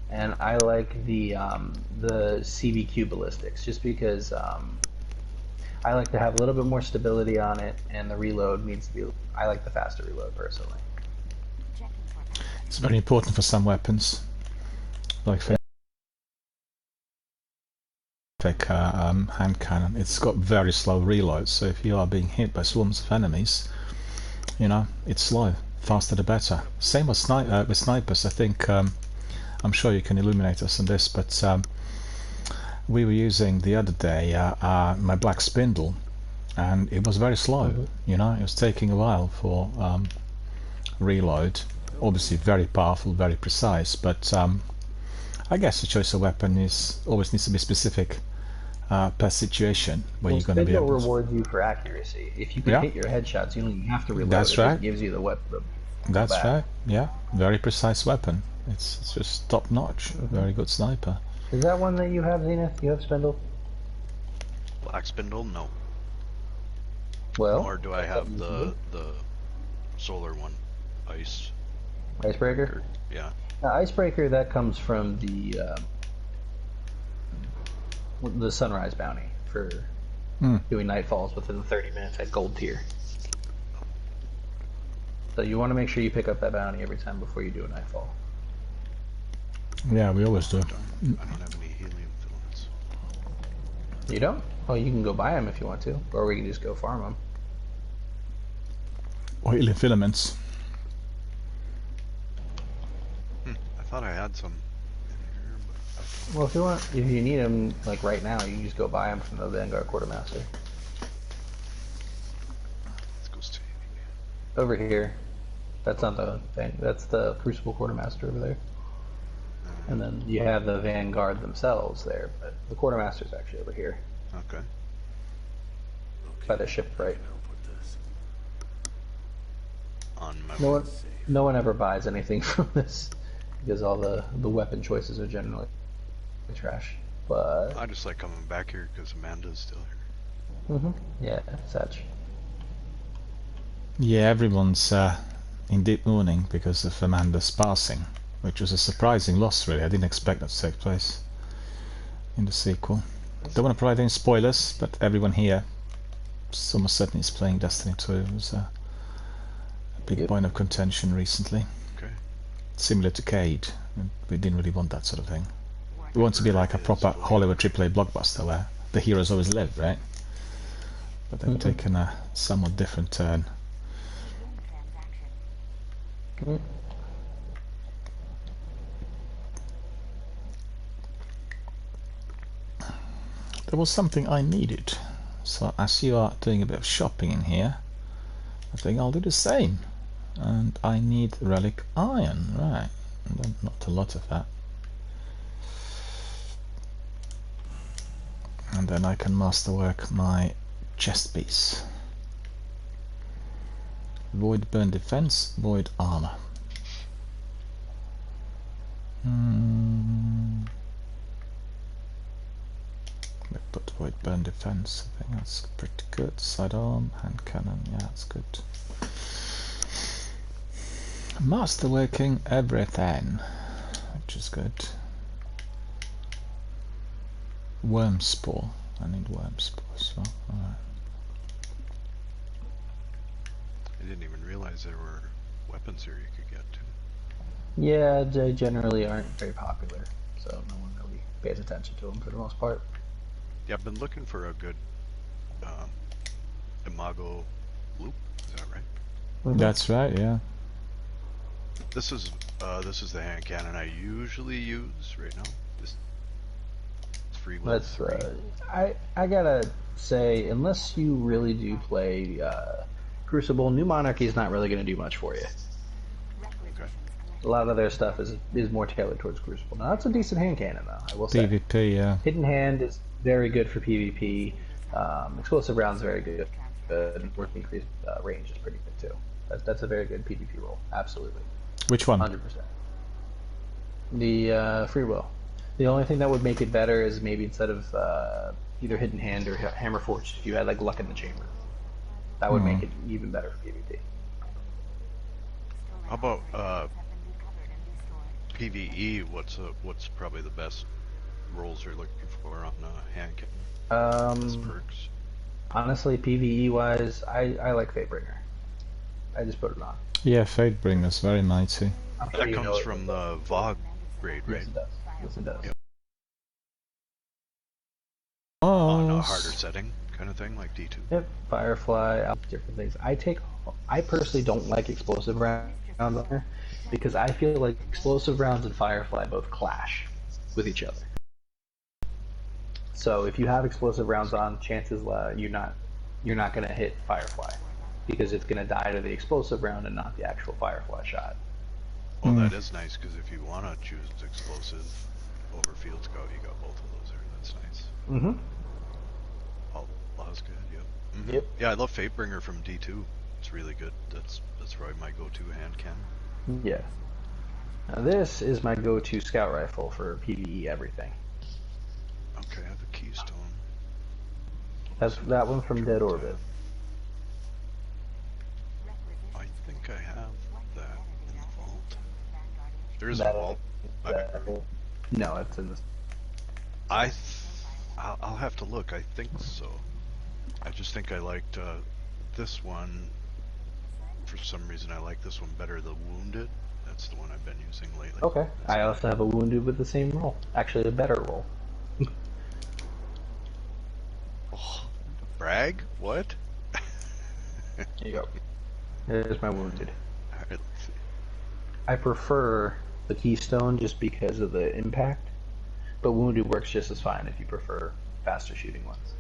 and I like the CBQ ballistics, just because I like to have a little bit more stability on it, and the reload needs to be. I like the faster reload personally. It's very important for some weapons, like for hand cannon. It's got very slow reload, so if you are being hit by swarms of enemies, you know, it's slow. Faster the better. Same with snipers. I think I'm sure you can illuminate us on this, but we were using the other day my Black Spindle, and it was very slow. You know, it was taking a while for reload. Obviously very powerful, very precise, but I guess the choice of weapon always needs to be specific per situation where you're going to be able to reward you for accuracy. If you can hit your headshots, you don't have to reload. That's right. It gives you the weapon. That's right. Yeah, very precise weapon. It's just top notch. Very good sniper. Is that one that you have, Zenith? You have Spindle? Black Spindle? No. Well, or do I have the solar one? Icebreaker? Yeah. Icebreaker, that comes from the Sunrise bounty for doing nightfalls within 30 minutes at gold tier. So you want to make sure you pick up that bounty every time before you do a nightfall. Yeah, we always do. I don't have any helium filaments. You don't? Well, you can go buy them if you want to, or we can just go farm them. Or helium filaments. I thought I had some in here, but well, if you need them like right now, you can just go buy them from the Vanguard Quartermaster. Let's go see. Over here. That's not the thing. That's the Crucible Quartermaster over there. And then you have the Vanguard themselves there, but the Quartermaster's actually over here. Okay. By the ship, right? On my no one ever buys anything from this, because all the weapon choices are generally trash. But I just like coming back here because Amanda's still here. Yeah, such. Yeah, everyone's in deep mourning because of Amanda's passing, which was a surprising loss, really. I didn't expect that to take place in the sequel. Don't want to provide any spoilers, but everyone here almost certainly is playing Destiny 2. It was a big point of contention recently. Okay. Similar to Cade. We didn't really want that sort of thing. We want to be like a proper Hollywood AAA blockbuster where the heroes always live, right? But they've taken a somewhat different turn. There was something I needed, so as you are doing a bit of shopping in here, I think I'll do the same. And I need relic iron, right? And not a lot of that. And then I can masterwork my chest piece. Void burn defense, void armor. We put void burn defense. I think that's pretty good. Sidearm, hand cannon. Yeah, that's good. Masterworking everything, which is good. Worm spore. I need worm spore as well. Alright. I didn't even realize there were weapons here you could get to. Yeah, they generally aren't very popular, so no one really pays attention to them for the most part. Yeah, I've been looking for a good Imago loop. Is that right? That's right. Yeah. This is the hand cannon I usually use right now. This free will. Let's. I gotta say, unless you really do play Crucible, New Monarchy is not really going to do much for you. Okay. A lot of their stuff is more tailored towards Crucible. Now that's a decent hand cannon, though. I will say. PvP, yeah. Hidden Hand is very good for PvP. Explosive rounds is very good. Work increased range is pretty good too. That's a very good PvP roll. Absolutely. Which one? 100%. The free will. The only thing that would make it better is maybe instead of either Hidden Hand or Hammer Forged, if you had like Luck in the Chamber. That would make it even better for PvP. How about PvE? What's probably the best rolls you're looking for on hand cannon? Perks. Honestly, PvE wise, I like Fatebringer. I just put it on. Yeah, Fatebringer's very mighty. That comes from the VOG grade, right? Yes, it does. Yes, it does. Yep. Oh. On a harder setting, kind of thing, like D2. Yep, Firefly, different things. I personally don't like explosive rounds on there because I feel like explosive rounds and Firefly both clash with each other. So if you have explosive rounds on, chances you're not going to hit Firefly because it's going to die to the explosive round and not the actual Firefly shot. Well, that is nice because if you want to choose explosive over Field Scout, you got both of those there. That's nice. Mm-hmm. That's good. Yep. Mm-hmm. Yep. Yeah, I love Fatebringer from D2. It's really good. That's probably my go-to hand cannon. Yeah. Now this is my go-to scout rifle for PvE everything. Okay, I have a Keystone. That's that one from Dead Orbit. I think I have that in the vault. There is a That- vault. No, it's in this. I'll have to look. I think so. I just think I liked this one. For some reason, I like this one better. The Wounded. That's the one I've been using lately. Okay. I also have a Wounded with the same roll. Actually, a better roll. Oh, brag? What? Here you go. There's my Wounded. Alright, let's see. I prefer the Keystone just because of the impact, but Wounded works just as fine if you prefer faster shooting ones.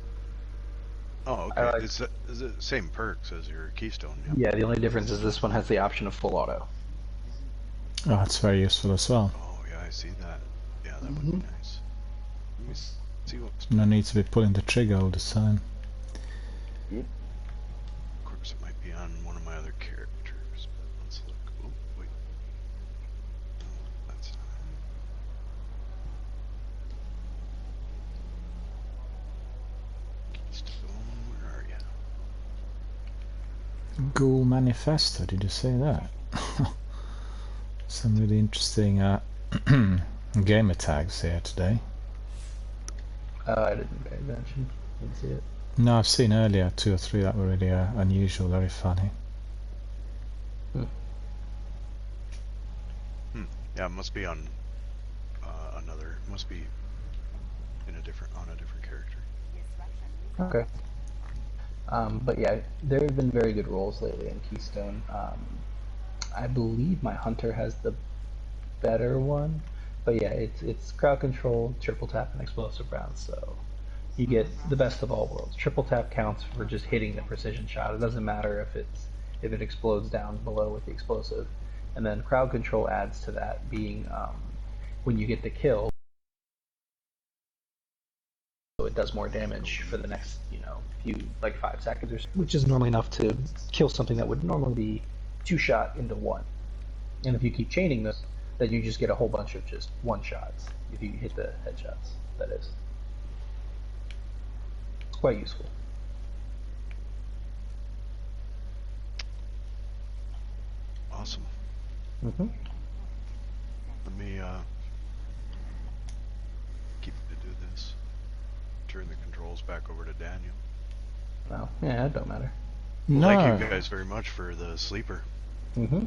Oh, okay. Is it same perks as your Keystone? Yep. Yeah, the only difference is this one has the option of full auto. Oh, that's very useful as well. Oh, yeah, I see that. Yeah, that would be nice. Let me see what's... No need to be pulling the trigger all the time. Yep. Of course, it might be on one of my other characters, but let's look. Oh, wait. No, that's not. Keystone, where are you? Ghoul Manifesto, did you say that? Some really interesting gamer tags here today. I didn't pay attention. Didn't see it. No, I've seen earlier 2 or 3 that were really unusual, very funny. Yeah, it must be on another. Must be on a different character. Okay. But yeah, there have been very good rolls lately in Keystone. I believe my Hunter has the better one, but yeah, it's crowd control, triple tap, and explosive rounds. So you get the best of all worlds. Triple tap counts for just hitting the precision shot. It doesn't matter if it explodes down below with the explosive, and then crowd control adds to that, being when you get the kill, so it does more damage for the next few, like 5 seconds or so, which is normally enough to kill something that would normally be 2 shot into 1. And if you keep chaining this, that you just get a whole bunch of just one-shots if you hit the headshots, that is. It's quite useful. Awesome. Mm-hmm. Let me keep to do this. Turn the controls back over to Daniel. Well, yeah, it don't matter. No. Thank you guys very much for the sleeper. Mm-hmm.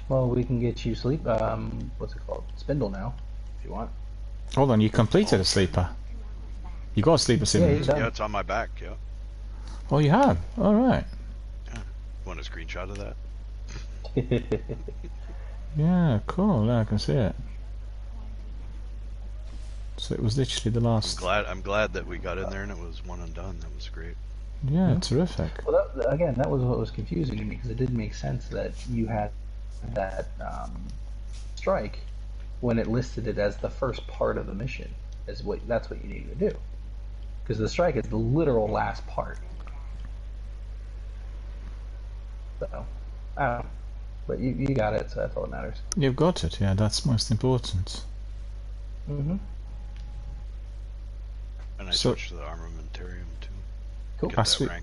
Well, we can get you sleep. What's it called? Spindle now, if you want. Hold on, you completed a sleeper. You got a sleeper sim. Yeah, it's on my back. Yeah. Oh, you have. All right. Yeah. Want a screenshot of that? Yeah, cool. Yeah, I can see it. So it was literally the last. I'm glad that we got in there and it was one and done. That was great. Yeah, terrific. Well, again, that was what was confusing to me, because it didn't make sense that you had that strike when it listed it as the first part of the mission. That's what you needed to do, because the strike is the literal last part. So, I don't know. But you got it, so that's all that matters. You've got it, yeah, that's most important. Mm-hmm. And I switched to the armamentarium too. Cool.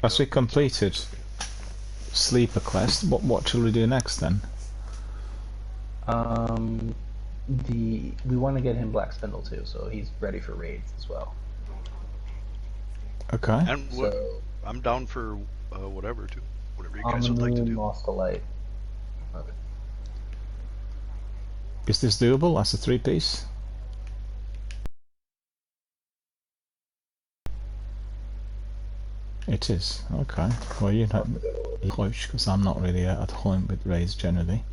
As we completed Sleeper Quest, what shall we do next then? We want to get him Black Spindle too, so he's ready for raids as well. Okay. And I'm down for whatever too. Whatever you guys would like to do. Lost a light. Okay. Is this doable as a 3-piece? It is. Okay. Well, you're not close, because I'm not really at home with raids generally.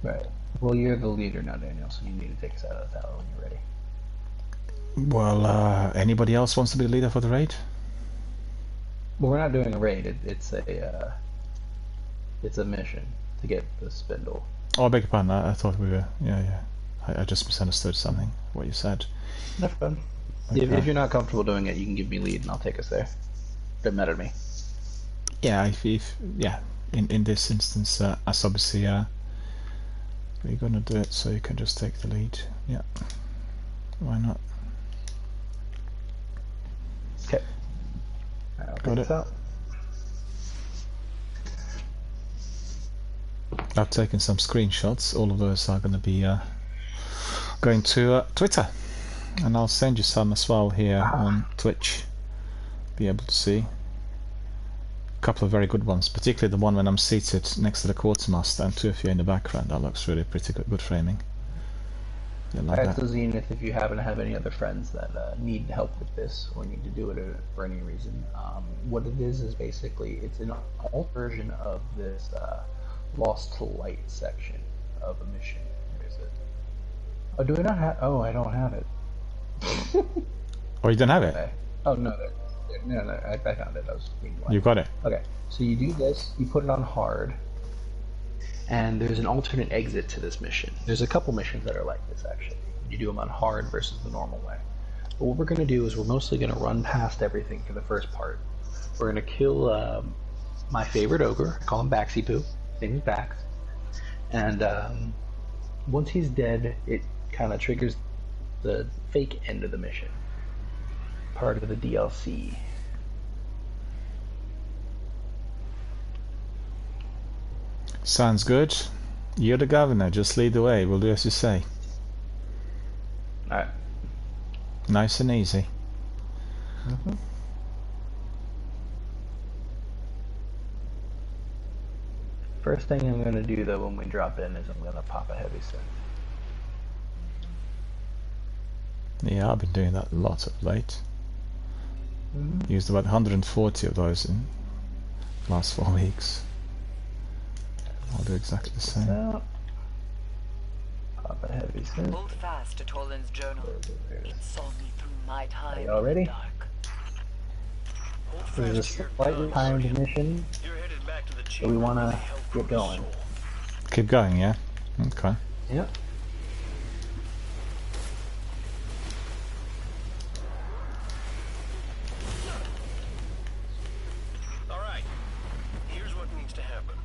Right. Well, you're the leader now, Daniel, so you need to take us out of the tower when you're ready. Well, anybody else wants to be the leader for the raid? Well, we're not doing a raid. It's a mission to get the spindle. Oh, I beg your pardon. I thought we were. Yeah. I just misunderstood something. What you said. That's fun. Okay. If you're not comfortable doing it, you can give me lead, and I'll take us there. Doesn't matter to me. Yeah. If in this instance, as obviously we're gonna do it, so you can just take the lead. Yeah. Why not? Okay. Got it. I've taken some screenshots. All of those are going to be going to Twitter, and I'll send you some as well here on Twitch. Be able to see a couple of very good ones, particularly the one when I'm seated next to the quartermaster and two of you in the background. That looks really pretty good framing. Alright, so Zenith, if you happen to have any other friends that need help with this or need to do it for any reason, what it is basically it's an alt version of this Lost to Light section of a mission. Where is it? Oh, do we not have? Oh, I don't have it. Oh, you don't have it? Okay. Oh no, I found it. I was being blind. You got it. Okay, so you do this. You put it on hard. And there's an alternate exit to this mission. There's a couple missions that are like this, actually. You do them on hard versus the normal way. But what we're going to do is we're mostly going to run past everything for the first part. We're going to kill my favorite ogre. I call him Baxy Poo. His name is Bax. And once he's dead, it kind of triggers the fake end of the mission. Part of the DLC. Sounds good. You're the governor, just lead the way. We'll do as you say. Alright. Nice and easy. Mm-hmm. First thing I'm going to do though when we drop in is I'm going to pop a heavy synth. Yeah, I've been doing that a lot of late. Mm-hmm. Used about 140 of those in the last 4 weeks. I'll do exactly the same. So, pop a heavy synth. Hold fast to Toland's journal. It saw me through my time. Are y'all ready? This is a slightly timed mission, so we want to get going. Keep going, yeah? Okay. Yep. Alright, here's what needs to happen.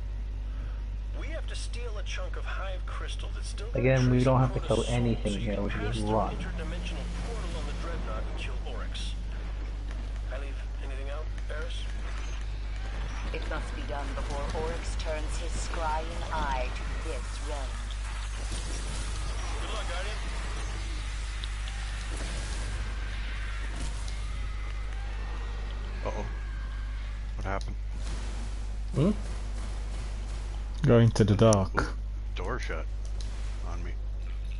We have to steal a chunk of Hive crystal that still Again, we don't have to kill anything here, we should just run. interdimensional portal on the Dreadnought and kill Oryx. I leave anything out, Eris? It must be done before Oryx turns his scrying eye to this realm. Good luck, Guardian. Uh-oh. What happened? Hmm? Going to the dark. Ooh, door shut on me.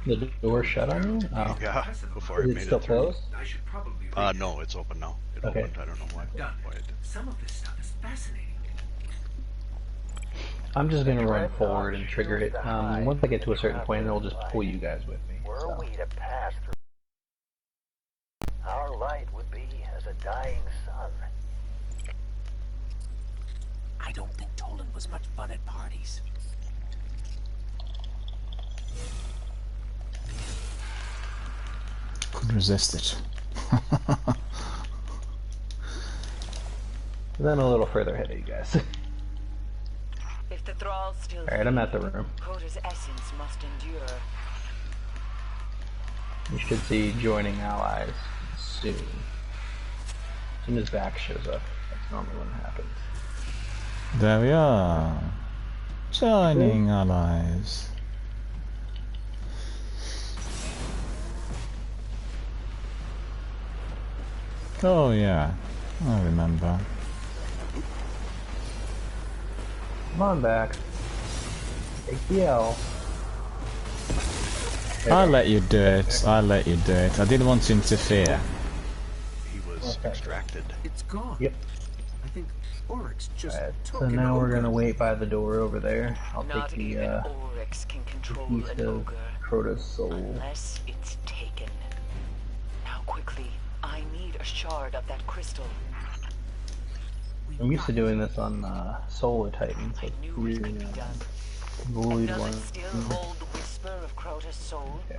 The door shut on you? Oh. Yeah, before I Is made it still it through. closed? I should probably No, it's open now. It Okay. opened. I don't know why. Done. Why it did. Some of this stuff is fascinating. I'm just gonna run forward and trigger it. Once I get to a certain point, it'll just pull you guys with me. Were we to pass through, our light would be as a dying sun. I don't think Toland was much fun at parties. Couldn't resist it. Then a little further ahead of you guys. If the thralls still Alright, I'm at the room. Crota's essence must endure. You should see joining allies soon. As soon as Vax shows up. That's normally when it happens. There we are. Joining allies. Oh yeah, I remember. Come on, Vax. Take the L. I'll let you do it. I'll let you do it. I didn't want to interfere. He was extracted. It's gone. Yep. I think Oryx just took So an now we're ogre. gonna wait by the door over there. I'll Not take the even Oryx can control piece an of ogre Crota's soul. unless it's taken. Now quickly, I need a shard of that crystal. I'm used to doing this on Solar Titan, so it's really void Does one. it still hold the whisper of Crota's soul? Okay.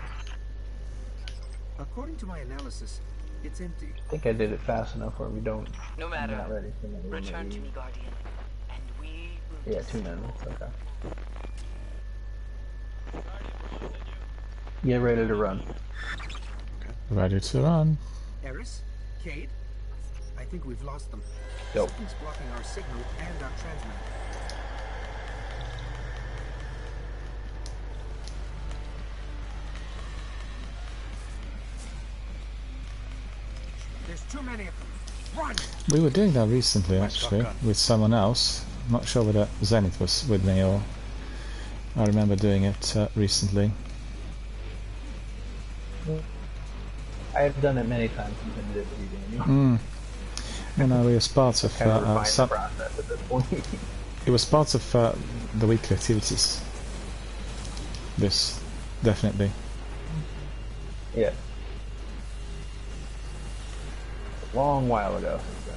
According to my analysis, it's empty. I think I did it fast enough where we don't. No matter. I'm not ready for another one of Return to these. me, Guardian, and we will Yeah, 2 minutes. Okay. Get ready to run. Ready to run. Eris? Cade? I think we've lost them. Go. Something's blocking our signal and our transmitter. There's too many of them. Run! We were doing that recently, actually, with someone else. I'm not sure whether Zenith was with me or I remember doing it recently. I have done it many times since I did it with you, Daniel. Well, no, it was part of Kind of refined some. the process at this point. It was part of the weekly activities. This, definitely. Yeah. A long while ago since then.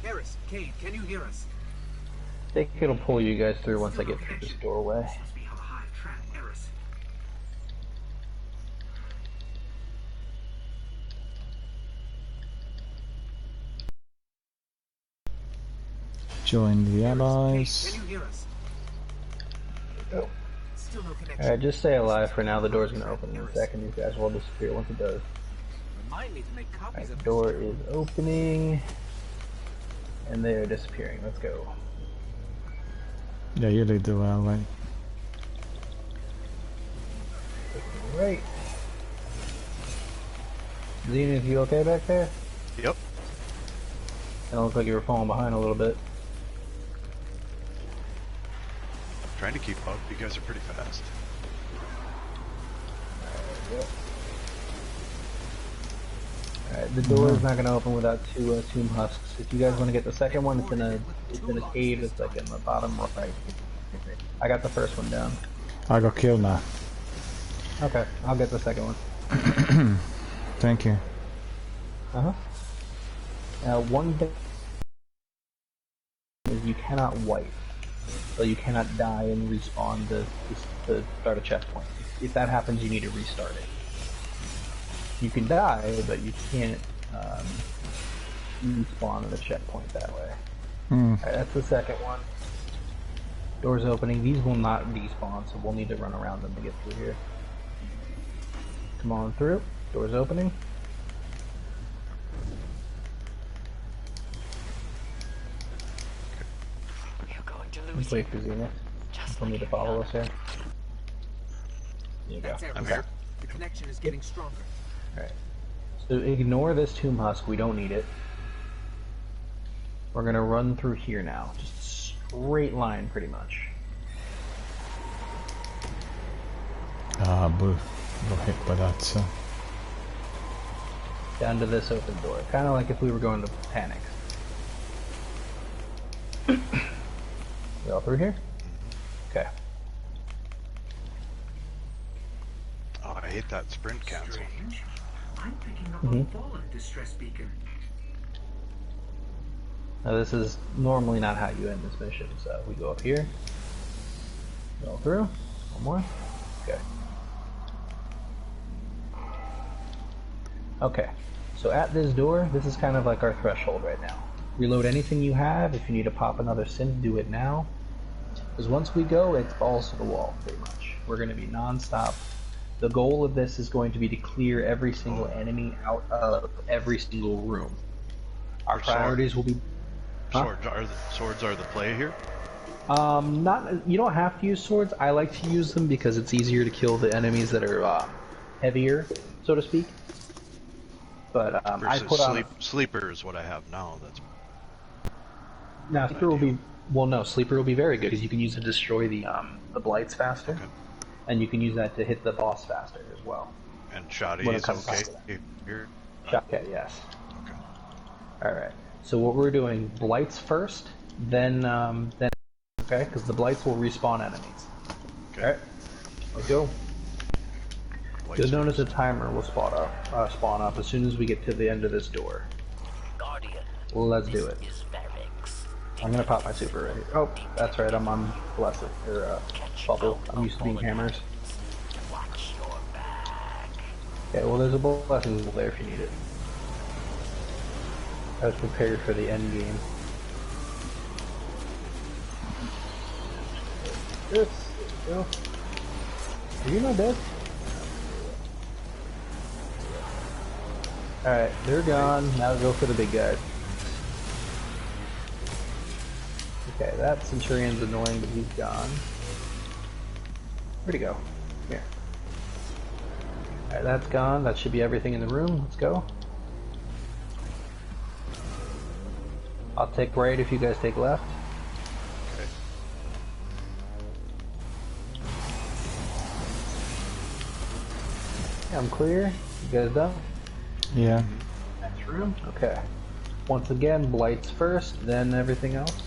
Eris, Cade, can you hear us? I think it'll pull you guys through once I get through this doorway. Must be how high track Eris. Join the allies. Can you hear us? Oh. Still no connection. Alright, just stay alive for now. The door's gonna open in a second. These guys will disappear once it does. Remind me to make copies Alright, of the door is opening. And they are disappearing. Let's go. Yeah, you lead the way. Right. Zenith, you okay back there? Yep. It looked like you were falling behind a little bit. Trying to keep up. You guys are pretty fast. Alright, the door is not going to open without 2 tomb husks. If you guys want to get the second one, it's in a cave. It's like in the bottom right. I got the first one down. I got killed now. Okay, I'll get the second one. Thank you. One thing is you cannot wipe. So you cannot die and respawn to start a checkpoint. If that happens, you need to restart it. You can die, but you can't respawn at a checkpoint that way. Alright, that's the second one. Doors opening. These will not despawn, so we'll need to run around them to get through here. Come on through. Doors opening. You're going to lose. Let's wait for Zenith. For me to follow us here. There you go. That's I'm everything. here. The connection is getting stronger. Alright. So ignore this Tomb Husk, we don't need it. We're gonna run through here now. Just a straight line pretty much. Ah, boo. Got hit by that, so. Down to this open door. Kinda like if we were going to Panic. We all through here? Okay. Oh, I hate that sprint cancel. Strange. I'm picking up a fallen distress beacon. Now this is normally not how you end this mission, so we go up here. Go through. One more. Okay. Okay. So at this door, this is kind of like our threshold right now. Reload anything you have. If you need to pop another synth, do it now. Because once we go, it's balls to the wall, pretty much. We're going to be non-stop. The goal of this is going to be to clear every single enemy out of every single room. Our priorities will be... Swords are the play here? You don't have to use swords. I like to use them because it's easier to kill the enemies that are heavier, so to speak. But I put on Sleeper is what I have now. That's now Sleeper will be Sleeper will be very good because you can use it to destroy the blights faster, and you can use that to hit the boss faster as well. And Shoddy is okay here. Okay, yes. Okay. All right. So what we're doing, blights first, then okay, because the blights will respawn enemies. Okay. All right. Let's go. You'll notice a timer will spawn up as soon as we get to the end of this door. Guardian. Well, let's do it. I'm gonna pop my super right here. Oh, that's right. I'm on blessed or bubble. I'm used to being hammers. Okay. Well, there's a blessing there if you need it. I was prepared for the end game. Yes. There we go. Are you not dead? Alright, they're gone. Now go for the big guys. Okay, that Centurion's annoying, but he's gone. Where'd he go? Here. Alright, that's gone. That should be everything in the room. Let's go. I'll take right if you guys take left. Okay. Yeah, I'm clear. You guys done? Yeah. Next room. Okay. Once again, blights first, then everything else.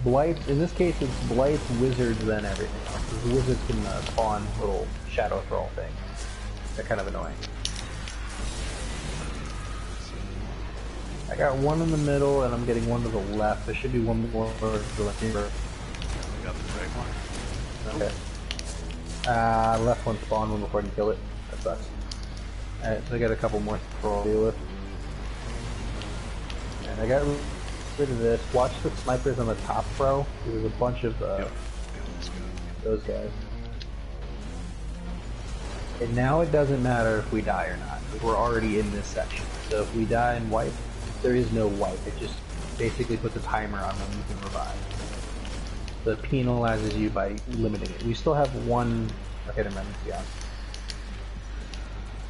Blights, in this case, it's blights, wizards, then everything else. Because the wizards can spawn little shadow thrall things. They're kind of annoying. I got one in the middle, and I'm getting one to the left. There should be one more to the left. We got the right one. Okay. Left one spawned one before I can kill it. That sucks. Alright, so I got a couple more to deal with. And I got rid of this. Watch the snipers on the top row. There's a bunch of those guys. And now it doesn't matter if we die or not, because we're already in this section. So if we die and wipe, there is no wipe. It just basically puts a timer on when you can revive. So it penalizes you by limiting it. We still have one... Okay, never mind, let's be honest.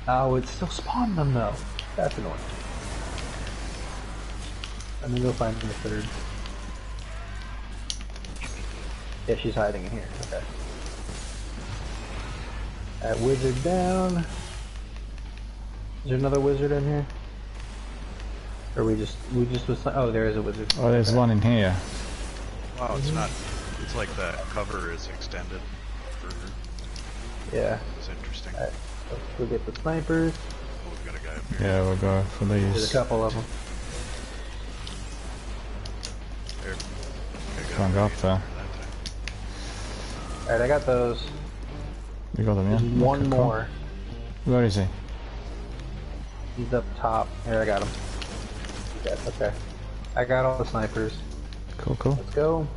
Oh, it still spawned them though. That's annoying. I'm gonna go find the third. Yeah, she's hiding in here. Okay. That wizard down. Is there another wizard in here? Or we just was... Oh, there is a wizard. Oh, there's one in here. Wow, it's not... It's like the cover is extended further. Yeah. It's interesting. Alright, let's go get the snipers. Oh, we've got a guy up here. Yeah, we'll go for these. There's a couple of them. There. Can't go up there. Alright, I got those. You got them, yeah? There's one Okay, cool. more. Where is he? He's up top. Here, I got him. Yes, okay. I got all the snipers. Cool, cool. Let's go.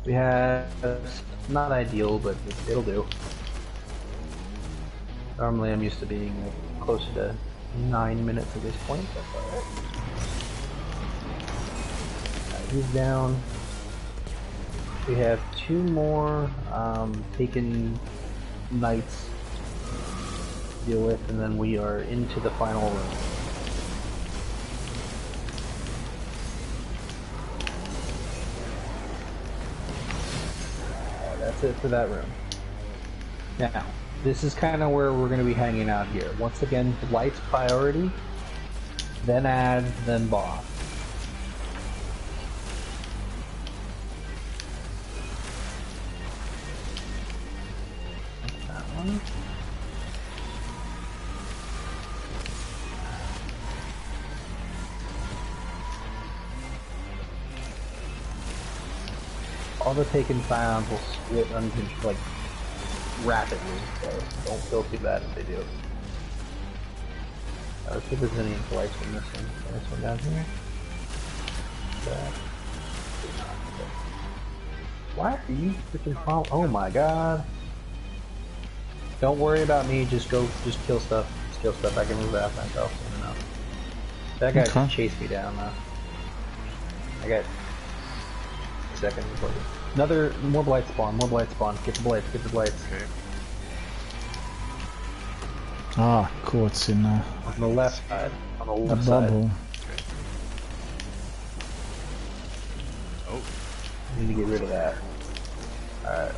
We have... not ideal, but it'll do. Normally I'm used to being closer to 9 minutes at this point. That's alright. He's down. We have 2 more taken knights to deal with, and then we are into the final room. That's it for that room. Now, this is kind of where we're going to be hanging out here. Once again, Light's priority, then add, then boss. That one. All the taken scions will split like rapidly, so don't feel too bad if they do. Let's see if there's any lights from this one. This one down here. That. Why are you freaking following? Oh my god! Don't worry about me. Just kill stuff. Just kill stuff. I can move that myself. That guy just chased me down though. I got a second before you. More blight spawn. Get the blights. Okay. Ah, cool. It's in on the left side. On the left bubble. Side. Okay. Oh. Need to get rid of that. Alright.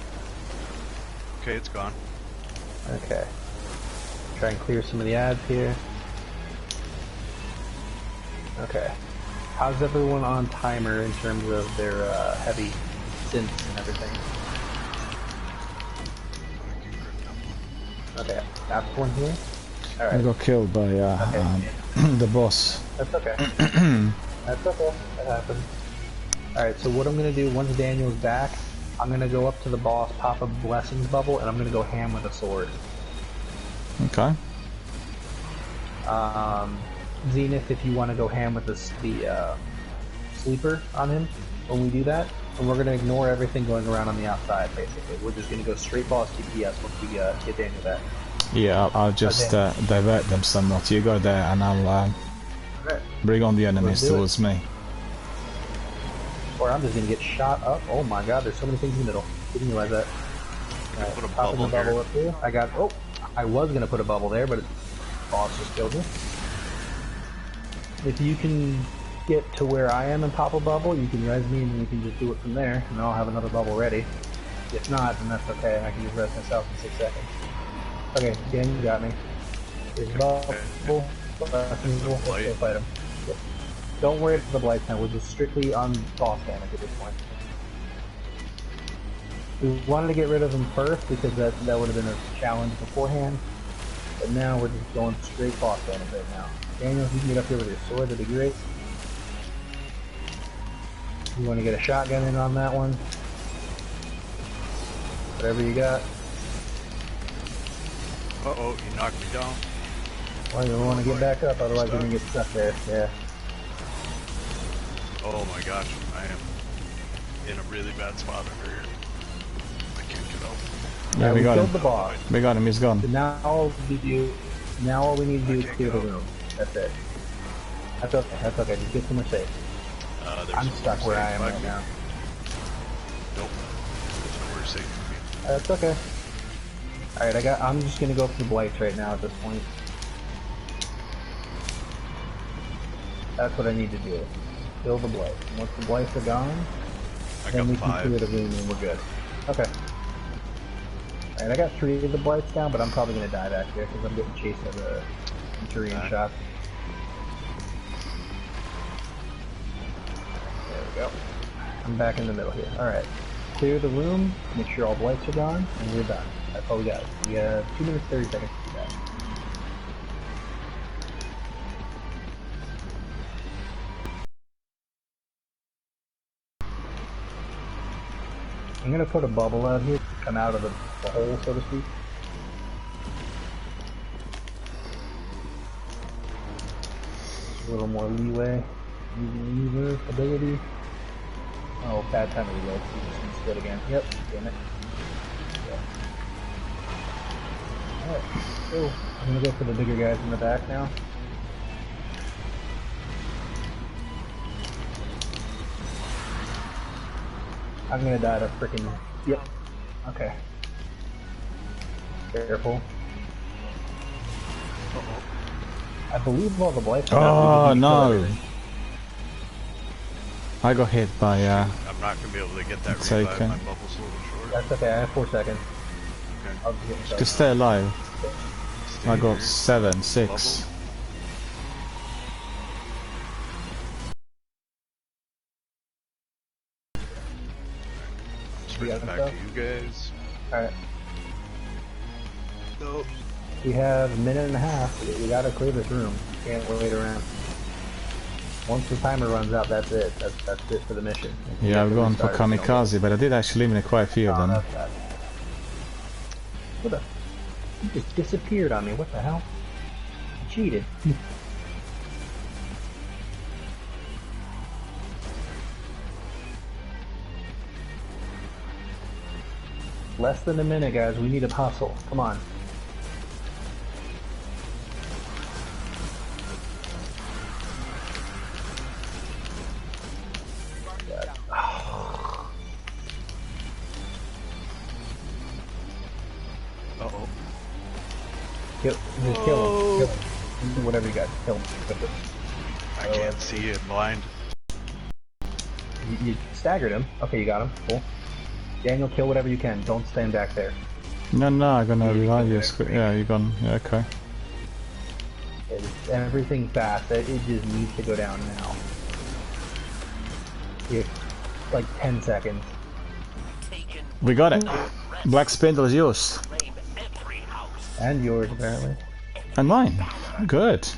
Okay, it's gone. Okay. Try and clear some of the ads here. Okay. How's everyone on timer in terms of their heavy synths and everything? Okay, that's one here. Alright. I got killed by the boss. That's okay. That's okay. That happened. Alright, so what I'm gonna do once Daniel's back, I'm gonna go up to the boss, pop a blessings bubble, and I'm gonna go ham with a sword. Okay. Zenith, if you want to go ham with the sleeper on him when we do that, and we're going to ignore everything going around on the outside, basically. We're just going to go straight boss DPS once we get Daniel back. Yeah, I'll just divert them somewhat. You go there and I'll bring on the enemies towards me. Or I'm just going to get shot up. Oh my god, there's so many things in the middle. Didn't realize that. Alright, put a bubble up here. I got, I was going to put a bubble there, but boss just killed me. If you can get to where I am and pop a bubble, you can res me and you can just do it from there, and I'll have another bubble ready. If not, then that's okay, I can just res myself in 6 seconds. Okay, Dan, you got me. Here's bubble. Let's go fight him. Yep. Don't worry about the blights now, we're just strictly on boss damage at this point. We wanted to get rid of him first because that would have been a challenge beforehand, but now we're just going straight boss damage right now. Daniel, if you can get up here with your sword, that'd be great. You want to get a shotgun in on that one? Whatever you got. Uh-oh, you knocked me down. Well, you want to get back up, otherwise you're going to get stuck there. Yeah. Oh my gosh, I am in a really bad spot over here. I can't get up. Yeah, we got him. The boss. We got him, he's gone. So now all we need to do is clear the room. That's it. That's okay, just get somewhere safe. I'm stuck where I am right now. Nope. There's nowhere safe for me. That's okay. Alright, I'm just gonna go for the blights right now at this point. That's what I need to do. Kill the blights. Once the blights are gone, then we can clear the room and we're good. Okay. Alright, I got 3 of the blights down, but I'm probably gonna die back here because I'm getting chased by the Centurion shot. There we go. I'm back in the middle here. Alright. Clear the room, make sure all blights are gone, and we're done. That's all we got. We have 2 minutes 30 seconds to do that. I'm gonna put a bubble out here to come out of the hole, so to speak. little more leeway. Using lever ability. Oh, bad time to reload. You just need to split again. Yep, damn it. Yeah. Alright, so I'm gonna go for the bigger guys in the back now. I'm gonna die to frickin'. Yep. Okay. Careful. I believe all the blights are Oh no! I got hit by I'm not gonna be able to get that revive. okay. My bubble's a little short. That's okay, I have 4 seconds. Okay. I'll just get myself. Just stay alive. Stay I got here. 7, 6. Bubble. Switch back to you guys. Alright. Nope. We have a minute and a half. We gotta clear this room. Can't wait around. Once the timer runs out, that's it. That's it for the mission. Yeah, I've gone for Restart it, kamikaze, but I did actually eliminate quite a few of them. that's bad. What the? He just disappeared on me. What the hell? He cheated. Less than a minute, guys. We need a hustle. Come on. Uh-oh. Just kill him. Kill him. Do whatever you got. Kill him. I can't see it blind. You staggered him. Okay, you got him. Cool. Daniel, kill whatever you can. Don't stand back there. No, I'm gonna revive you. Yeah, you're gone. Yeah, okay. It's everything fast. It just needs to go down now. It's like 10 seconds. We got it. Black Spindle is yours. And yours, apparently. And mine. Good.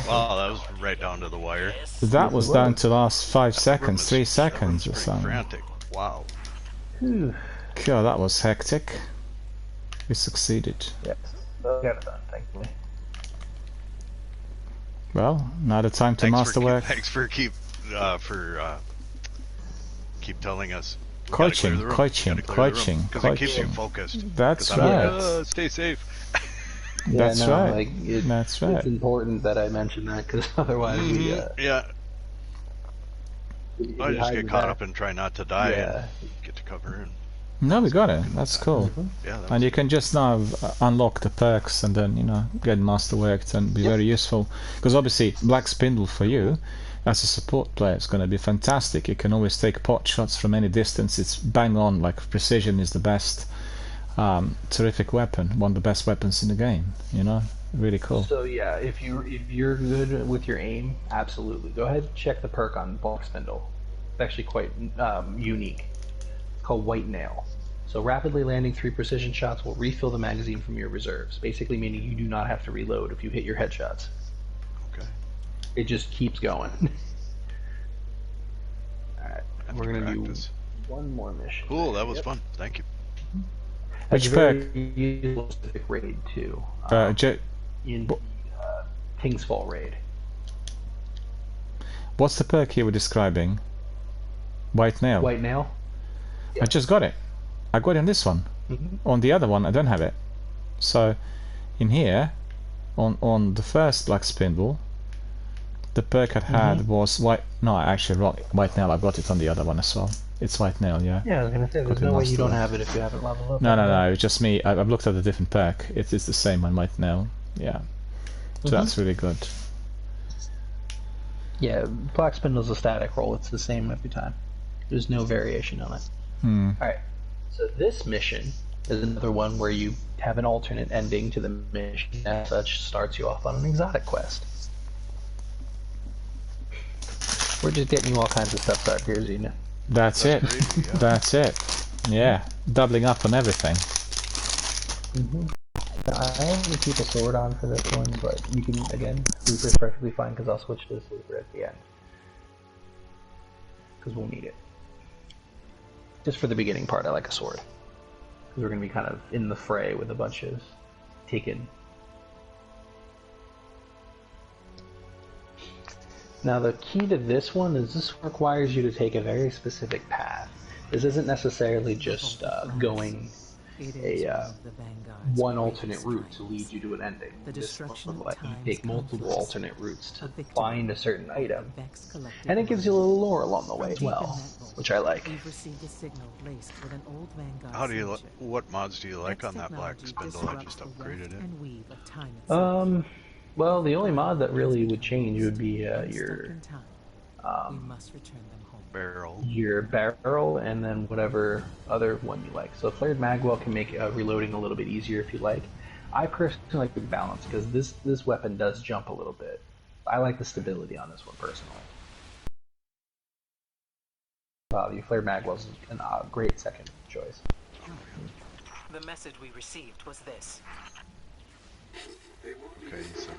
Wow, that was right down to the wire. That was down to last 5 seconds, 3 seconds or something. Frantic. Wow. God, that was hectic. We succeeded. Yes. Got it done, thankfully. Well, now the time to masterwork. Thanks for keep telling us. Coaching. Because it keeps you focused. That's right. right. Stay safe. That's yeah, no, right. Like, That's right. It's important that I mention that because otherwise we, yeah. I just get caught up and try not to die and get to cover in. No, we got it. That's cool. Yeah, and you can just now unlock the perks and then, you know, get masterworked and be very useful. Because obviously, Black Spindle for you, as a support player, is going to be fantastic. You can always take pot shots from any distance. It's bang on, like precision is the best. Terrific weapon, one of the best weapons in the game. You know, really cool. So yeah, if you're good with your aim, absolutely go ahead and check the perk on Black Spindle. It's actually quite unique. It's called White Nail. So rapidly landing 3 precision shots will refill the magazine from your reserves, basically meaning you do not have to reload if you hit your headshots. Okay. It just keeps going. Alright, we're gonna do one more mission. Cool, that was fun. Thank you. Which perk? Specific raid too. In King's Fall raid. What's the perk you were describing? White Nail. White Nail. I just got it. I got it on this one. On the other one, I don't have it. So, in here, on the first Black Spindle, the perk I had was white. No, actually, wrong. White Nail. I got it on the other one as well. It's White Nail, yeah. Yeah, I was gonna say there's no way you don't have it if you haven't leveled up. No. It's just me. I've looked at the different perk. It is the same on White Nail. Yeah. So that's really good. Yeah, Black Spindle's a static roll. It's the same every time. There's no variation on it. Alright, so this mission is another one where you have an alternate ending to the mission. As such, starts you off on an exotic quest. We're just getting you all kinds of stuff started here, Xena. That's it. Crazy, yeah. That's it. Yeah, doubling up on everything. I only keep a sword on for this one, but you can, again, Reaper's perfectly fine because I'll switch to the Sleeper at the end. Because we'll need it. Just for the beginning part, I like a sword. Because we're going to be kind of in the fray with a bunch of taken. Now the key to this one is this requires you to take a very specific path. This isn't necessarily just going a one alternate route to lead you to an ending. This will let you take multiple alternate routes to find a certain item, and it gives you a little lore along the way as well, which I like. How do you? What mods do you like on that black spindle? I just upgraded it. Well, the only mod that really would change would be your barrel, and then whatever other one you like. So Flared Magwell can make reloading a little bit easier if you like. I personally like the balance because this weapon does jump a little bit. I like the stability on this one personally. The Flared Magwell is a great second choice. The message we received was this. Okay, so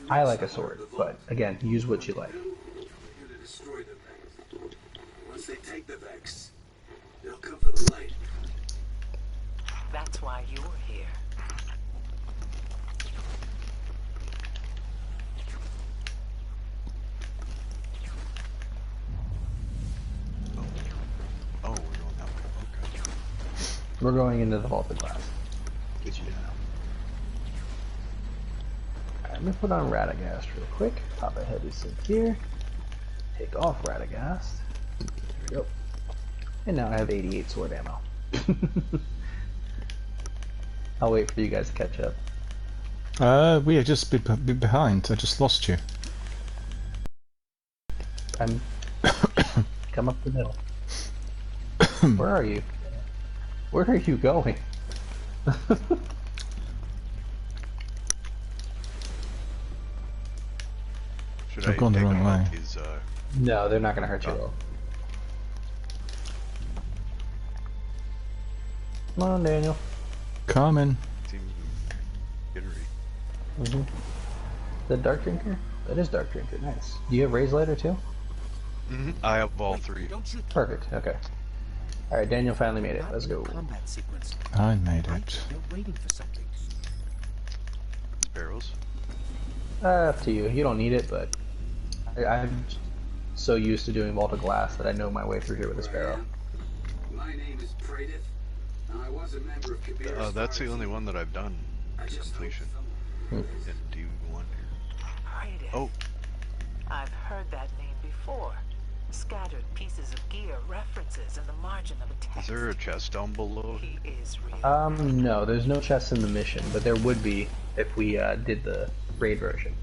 I like a sword, but again, use what you like. Destroy the Vex. Once they take the Vex, they'll come for the light. That's why you're here. Oh, we're going that way. Okay. We're going into the vaulted glass. Get you down. Alright, let me put on Radagast real quick. Pop a heavy sync here. Take off Radagast. There we go. And now I have 88 sword ammo. I'll wait for you guys to catch up. We are just behind. I just lost you. I'm... Come up the middle. Where are you? Where are you going? Should I've gone the wrong way. These, No, they're not going to hurt you at all. Come on, Daniel. Coming. Is that Dark Drinker? That is Dark Drinker, nice. Do you have Raise Lighter too? Mm-hmm. I have all three. Perfect, okay. Alright, Daniel finally made it. Let's go. I made it. Sparrows? Up to you. You don't need it, but I'm so used to doing Vault of Glass that I know my way through here with a Sparrow. My name is Praedyth. I was a member of Kabir's that's the only one that I've done completion. In D1 here. Oh. I've heard that name before. Scattered pieces of gear, references in the margin of a text. Is there a chest down below? He is real. No, there's no chest in the mission, but there would be if we did the raid version.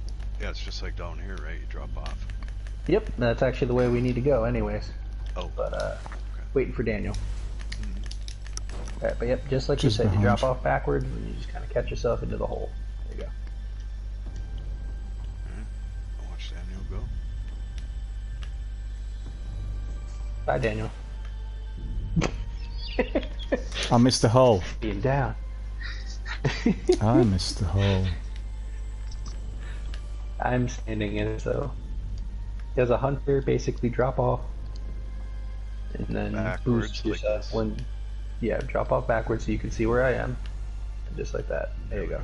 Yeah, it's just like down here, right? You drop off. Yep, that's actually the way we need to go anyways. Oh. But, waiting for Daniel. Alright, but yep, just like Just you said, behind. you drop off backwards and you just kind of catch yourself into the hole. There you go. I'll watch Daniel go. Bye, Daniel. I missed the hole. Being down. I missed the hole. I'm standing in it, so as a hunter, basically drop off and then Backwards, boost like yourself this. when, yeah, drop off backwards so you can see where I am, and just like that. There you go.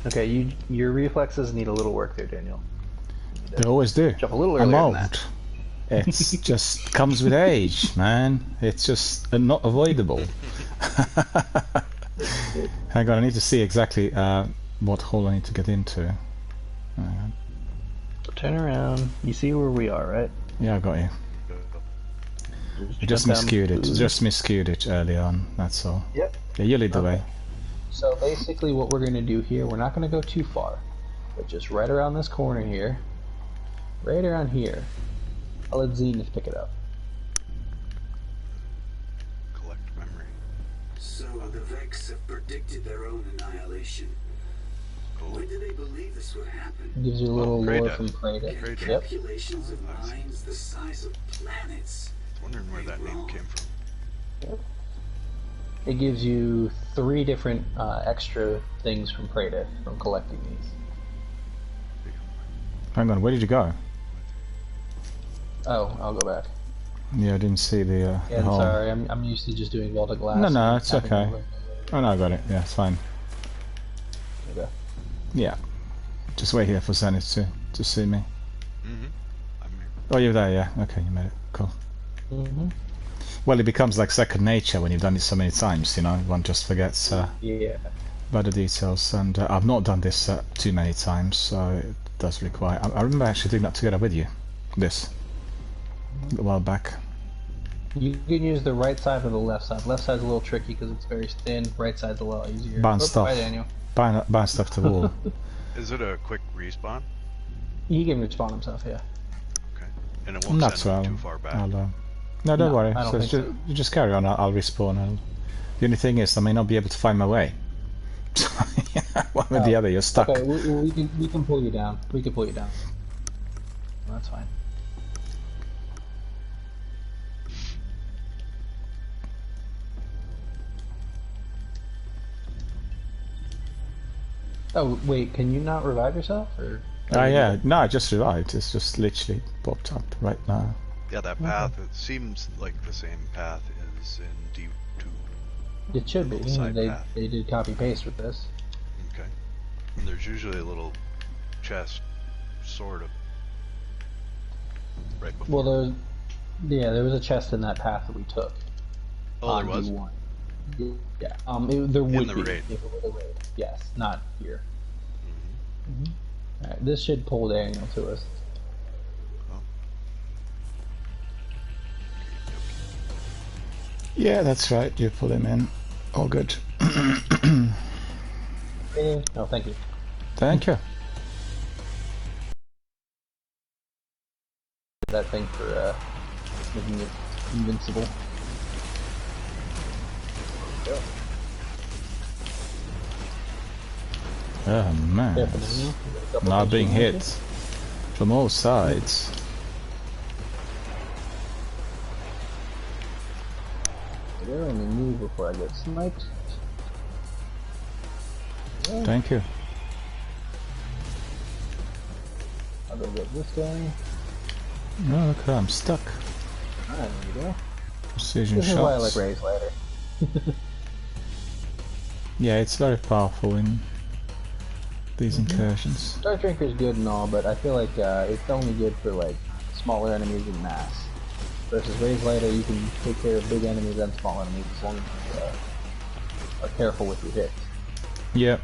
Okay, your reflexes need a little work there, Daniel. They always do. Jump a little I'm earlier old. than that. It's just comes with age, man. It's just not avoidable. Hang on, I need to see exactly what hole I need to get into. Hang on. Turn around. You see where we are, right? Yeah, I got you. I just miscued it. Just miscued it early on. That's all. Yep. Yeah, you lead the way. So basically, what we're gonna do here, we're not gonna go too far, but just right around this corner here, right around here. I'll let Zenith pick it up. Collect memory. So the Vex have predicted their own annihilation. When did they believe this would happen? Gives you a little lore Praedyth. from Praedyth. Praedyth. Yep. Calculations of minds the size of planets. Wondering where that name came from. Yep. It gives you 3 different extra things from Praedyth from collecting these. Hang on, where did you go? Oh, I'll go back. Yeah, I didn't see the Yeah, I'm hole. sorry. I'm used to just doing Vault of Glass. No, it's Having okay. a look. Oh no, I got it. Yeah, it's fine. There you go. Yeah. Just wait here for Zenith to see me. Mm-hmm. I'm here. Oh, you're there, yeah. Okay, you made it. Cool. Mm-hmm. Well, it becomes like second nature when you've done it so many times, you know. One just forgets Yeah. about the details. And I've not done this too many times, so it does require... I remember actually doing that together with you. This. A while back. You can use the right side or the left side. Left side's a little tricky because it's very thin. Right side's a lot easier. Bounce stuff. Bye, Daniel. Bounce stuff to the wall. Is it a quick respawn? He can respawn himself, yeah. Okay. And it won't Not send him too far back. No, don't worry. I don't So think just, so. you just carry on. I'll respawn. The only thing is, I may not be able to find my way. So, one with the other, you're stuck. Okay, we can pull you down. We can pull you down. That's fine. Oh wait, can you not revive yourself, or? Yeah, no, I just revived. It's just literally popped up right now. Yeah, that path, it seems like the same path as in D2. It should be. They did copy paste with this. Okay. And there's usually a little chest, sort of, right before. Well, there was a chest in that path that we took. Oh, there was? D1. Yeah. There would in the be raid. if it were the raid. Yes, not here. Alright, this should pull Daniel to us. Yeah, that's right. You pull him in. All good. No, thank you. Thank you. That thing for making it invincible. Yep. Oh man. Now being hit from all sides. There, let me move before I get sniped. Yeah. Thank you. I'll go get this guy. Oh, look, I'm stuck. Alright, there you go. Precision this shots. Is why I like Raise Ladder. Yeah, it's very powerful in these incursions. Star Drinker is good and all, but I feel like it's only good for like smaller enemies in mass. Versus Raise Ladder, you can take care of big enemies and small enemies as long as you are careful with your hits. Yep.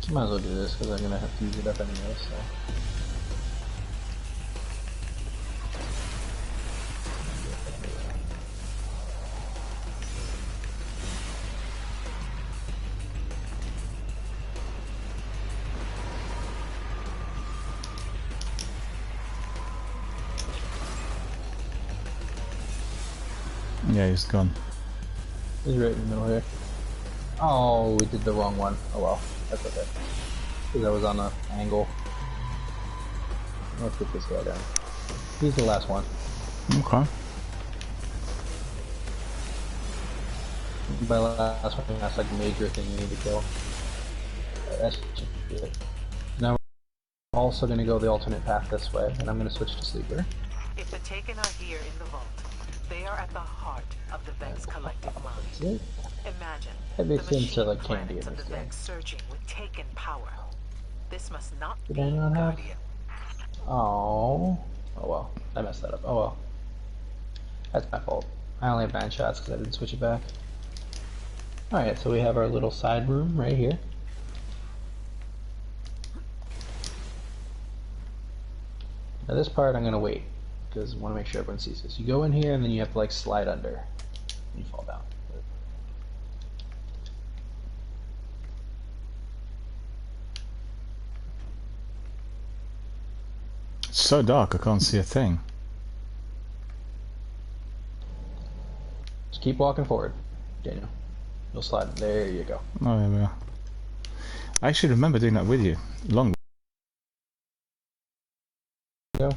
Might as well do this because I'm gonna have to use it up anyway. So. Yeah, he's gone. He's right in the middle here. Oh, we did the wrong one. Oh well, that's okay. Because I was on an angle. Let's get this guy down. He's the last one. Okay. By last one, that's like a major thing you need to kill. That's good. Now we're also going to go the alternate path this way, and I'm going to switch to Sleeper. If the Taken are here in the vault, they are at the heart of the Vex collective mind. Imagine That makes the sense to machine like candy in planets of this the game. Vex surging with Taken power. This must not Did be anyone have? Guardian. Oh well, I messed that up. Oh well, that's my fault. I only have 9 shots because I didn't switch it back. All right, so we have our little side room right here. Now this part I'm gonna wait because I want to make sure everyone sees this. You go in here and then you have to like slide under, and you fall down. It's so dark, I can't see a thing. Just keep walking forward, Daniel. You'll slide. There you go. Oh, there we are. I actually remember doing that with you. Long. Yeah.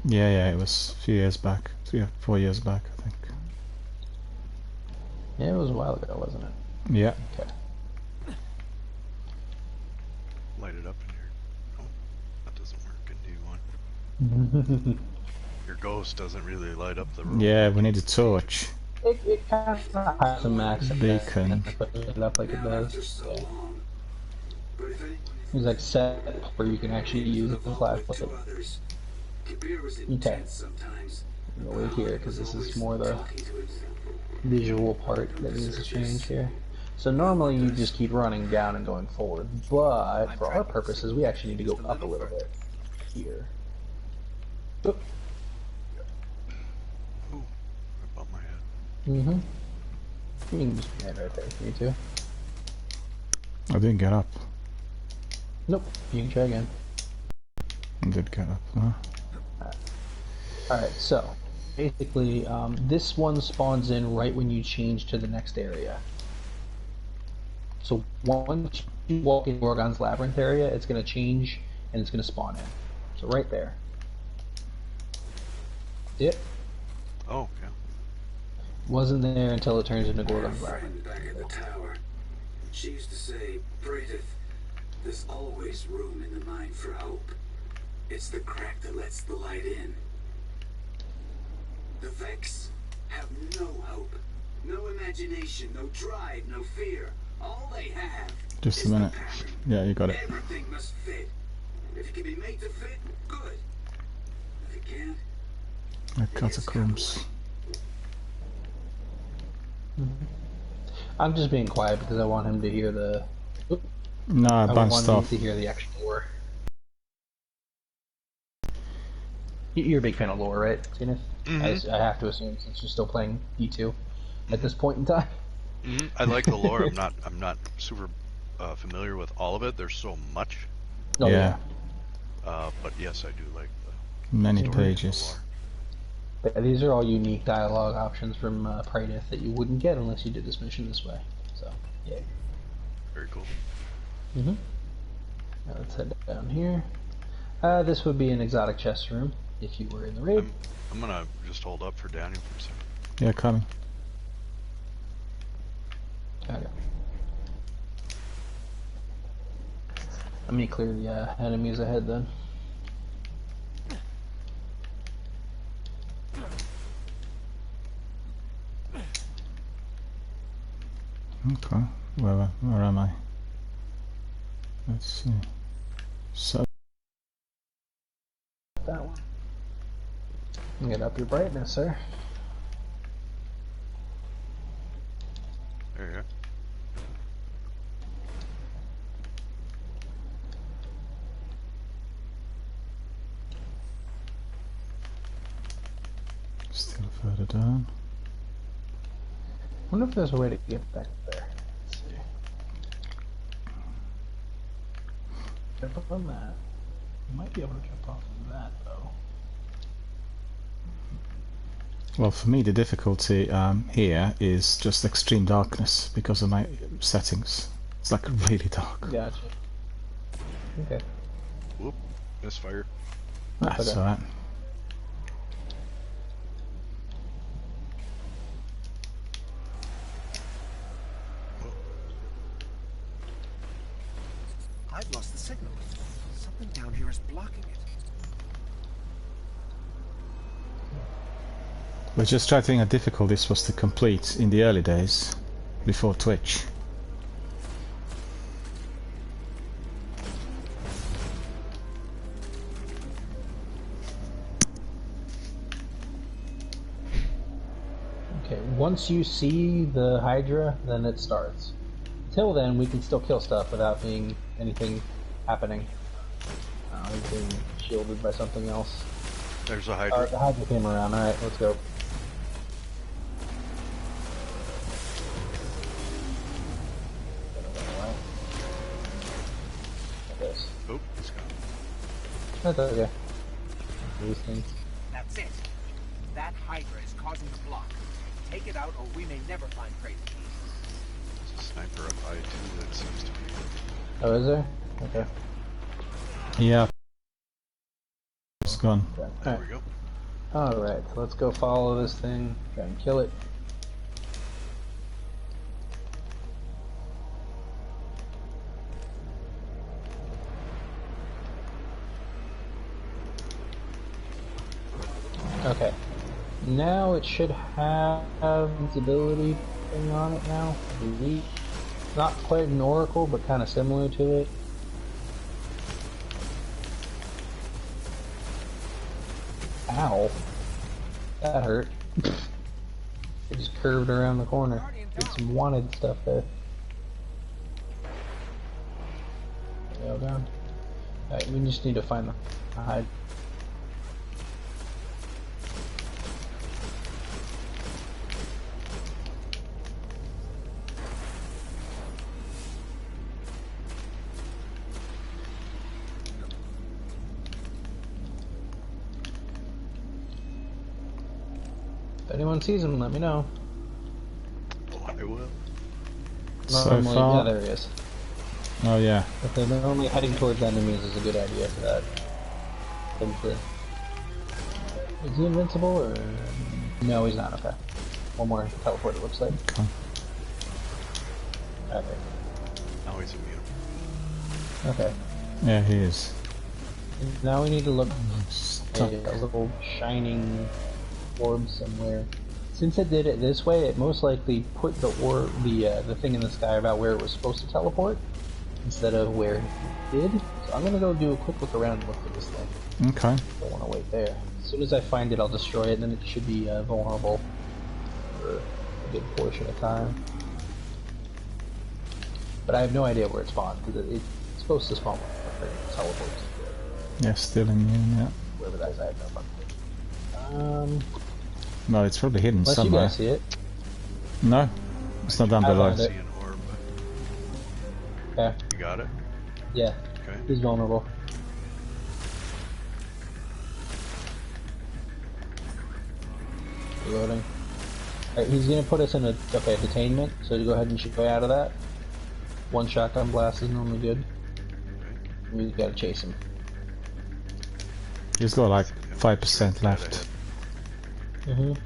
Yeah, it was a few years back. 3 or 4 years back, I think. Yeah, it was a while ago, wasn't it? Yeah. Okay. light it up in here. Oh, that doesn't work in D1. Your ghost doesn't really light up the room. Yeah, we need a torch. It kind of has a max beacon. Put it up like it does. Yeah. There's like set where you can actually use the flashlight. Okay. Go wait here because this is more the visual part that needs to change here. So normally you just keep running down and going forward, but for our purposes we actually need to go up a little bit here. Oop. Ooh, I bumped my head. Mm-hmm. You can just stand right there if you need to. I didn't get up. Nope, you can try again. I did get up, huh? Alright, so basically this one spawns in right when you change to the next area. So once you walk in Gorgon's Labyrinth area, it's going to change and it's going to spawn in. So right there. See it? Oh, yeah. Wasn't there until it turns into Gorgon's Friend Labyrinth. back at the tower. She used to say, Bradith, there's always room in the mind for hope. It's the crack that lets the light in. The Vex have no hope, no imagination, no drive, no fear. All they have Just a minute. Yeah, you got it. Everything must fit. If it can be made to fit, good. If it can't, The catacombs. I'm just being quiet because I want him to hear the... No, I I want bounced him off. to hear the actual lore. You're a big fan of lore, right, Zenith? I have to assume since you're still playing D2 at this point in time. I like the lore. I'm not super familiar with all of it. There's so much. Oh, yeah. But yes, I do like the Many story and pages. the Yeah, these are all unique dialogue options from Pradith that you wouldn't get unless you did this mission this way. So, yeah. lore. Very cool. Now let's head down here. This would be an exotic chest room if you were in the raid. I'm gonna just hold up for Daniel for a second. Yeah, coming. Okay. Let me clear the enemies ahead then. Okay, where am I? Let's see. So That one. Get up your brightness, sir. There you go. still further down. Wonder if there's a way to get back there. Let's see. Jump up on that. You might be able to jump off of that though. Well, for me the difficulty here is just extreme darkness because of my settings. It's like really dark. Gotcha. Okay. Whoop, misfire. That's okay. alright. I've lost the signal. Something down here is blocking it. We just tried to think how difficult this was to complete in the early days, before Twitch. Okay, once you see the Hydra, then it starts. Until then, we can still kill stuff without being anything happening. He's being shielded by something else. There's a Hydra. Alright, the Hydra came around. Alright, let's go. Oh, it's gone. That's okay. These things. That's it. That Hydra is causing the block. Take it out or we may never find Crazy. There's a sniper up high too, that seems to be. Oh, is there? Okay. Yeah. It's gone. There we go. Alright, so let's go follow this thing, try and kill it. Okay. Now it should have visibility thing on it now. Elite. Not quite an Oracle, but kind of similar to it. Ow. That hurt. It just curved around the corner. Did some wanted stuff there. Nail down. Alright, we just need to find the hide. If anyone sees him, let me know. Oh, I will. So far, yeah, there he is. Oh yeah. If they're only heading towards enemies is a good idea for that. Is he invincible or... No, he's not, okay. One more teleport it looks like. Okay. Okay. Now he's immune. Okay. Yeah, he is. Now we need to look Stuck. at a little shining orb somewhere. Since it did it this way, it most likely put the orb, the thing in the sky about where it was supposed to teleport, instead of where it did. So I'm gonna go do a quick look around and look for this thing. Okay. Don't want to wait there. As soon as I find it, I'll destroy it, and then it should be vulnerable for a good portion of time. But I have no idea where it spawned, because it's supposed to spawn where it teleports. Yeah, still immune, yeah. Wherever that is, I have no fucking. No, it's probably hidden Unless somewhere. you guys see it. No, it's not down I below. found it. See an orb. Okay. You got it? Yeah. Okay. He's vulnerable. Reloading. Alright, he's gonna put us in a detainment, so to go ahead and shoot way out of that. One shotgun blast is normally good. We gotta chase him. He's got like 5% left.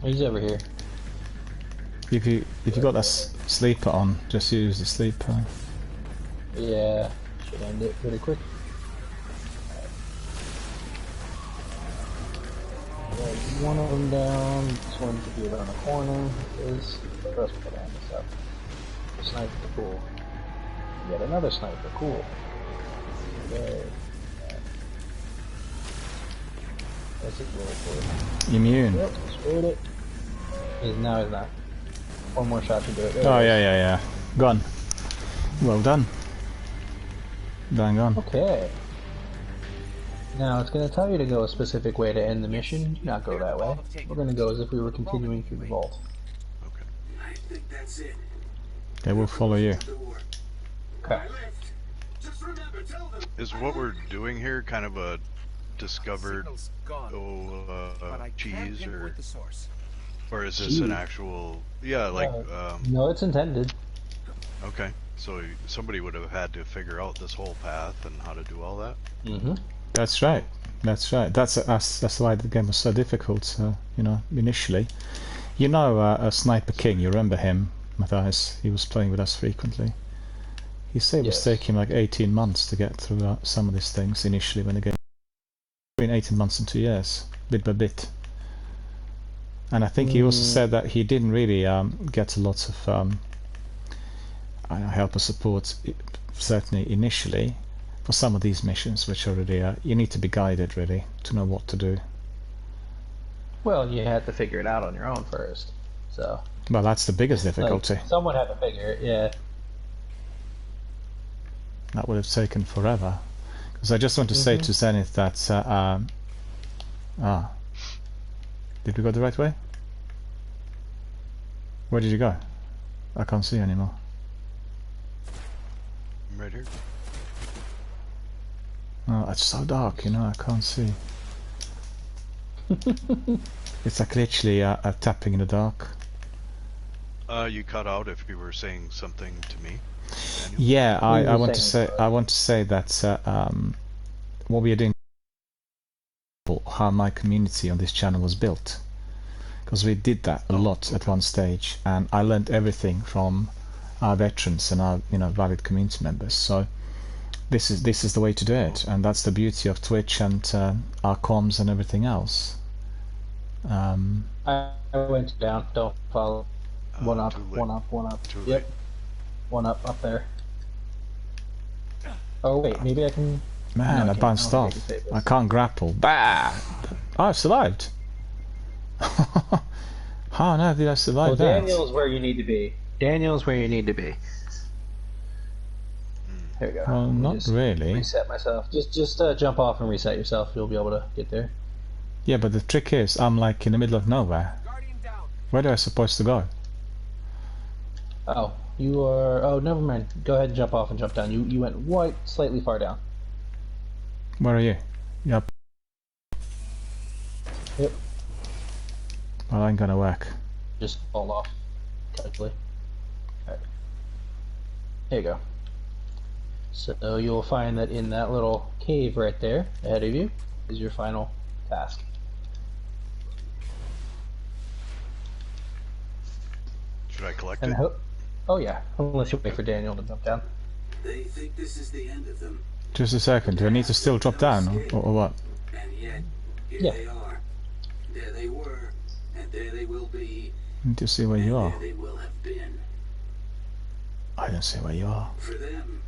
He's over here. If you got that sleeper on, just use the sleeper. Yeah, should end it pretty quick. Right, one of them down. This one could be around the corner. Is the rest of the this up. The sniper, cool. Yet another sniper, cool. Okay. That's it, roll for it. Immune. Yep, screwed it. He's not. One more shot to do it. Oh yeah. Gone. Well done. Bang on. Okay. Now it's going to tell you to go a specific way to end the mission. Do not go that way. We're going to go as if we were continuing through the vault. I think that's it. They will follow you. Okay. Is what we're doing here kind of a discovered cheese, or is this an actual? Yeah, like. No, it's intended. Okay, so somebody would have had to figure out this whole path and how to do all that. That's right. That's right. That's why the game was so difficult. You know, initially, you know, Sniper King. You remember him, Matthias? He was playing with us frequently. He said it was taking like 18 months to get through some of these things initially when the game. Between 18 months and 2 years, bit by bit. And I think he also said that he didn't really get a lot of help or support, certainly initially, for some of these missions, which are really you need to be guided really to know what to do. Well, you had to figure it out on your own first, so. Well, that's the biggest difficulty. Like, someone had to figure it, yeah. That would have taken forever. Because I just want to say to Zenith that did we go the right way? Where did you go? I can't see anymore. I'm right here. Oh, it's so dark, you know, I can't see. It's like literally tapping in the dark. You cut out if you were saying something to me. Daniel? Yeah, I want to say that what we are doing, how my community on this channel was built, because we did that a lot at one stage, and I learned everything from our veterans and our valid community members. So this is the way to do it, and that's the beauty of Twitch and our comms and everything else. I went down. Don't follow. One up, one up, one up. Yep. One up there. Oh wait, maybe I can. Man, No, I bounced off. I can't grapple. Bah! Oh, I survived. How on earth did I survive that? Daniel's where you need to be. Daniel's where you need to be. There you go. Well, not really. Reset myself. Just jump off and reset yourself. You'll be able to get there. Yeah, but the trick is, I'm like in the middle of nowhere. Where do I supposed to go? Oh, you are. Oh, never mind. Go ahead and jump off and jump down. You went slightly far down. Where are you? Yep. Yep. Well, ain't gonna work. Just fall off. Casually. Alright. There you go. So you'll find that in that little cave right there ahead of you is your final task. Should I collect And it? oh yeah, unless you wait for Daniel to jump down. They think this is the end of them. Just a second. Do I need to still drop down, or what? And yet, here Yeah. they are. There they were, and there they will be. I need to see where you are. There they will have been. I don't see where you are. For them,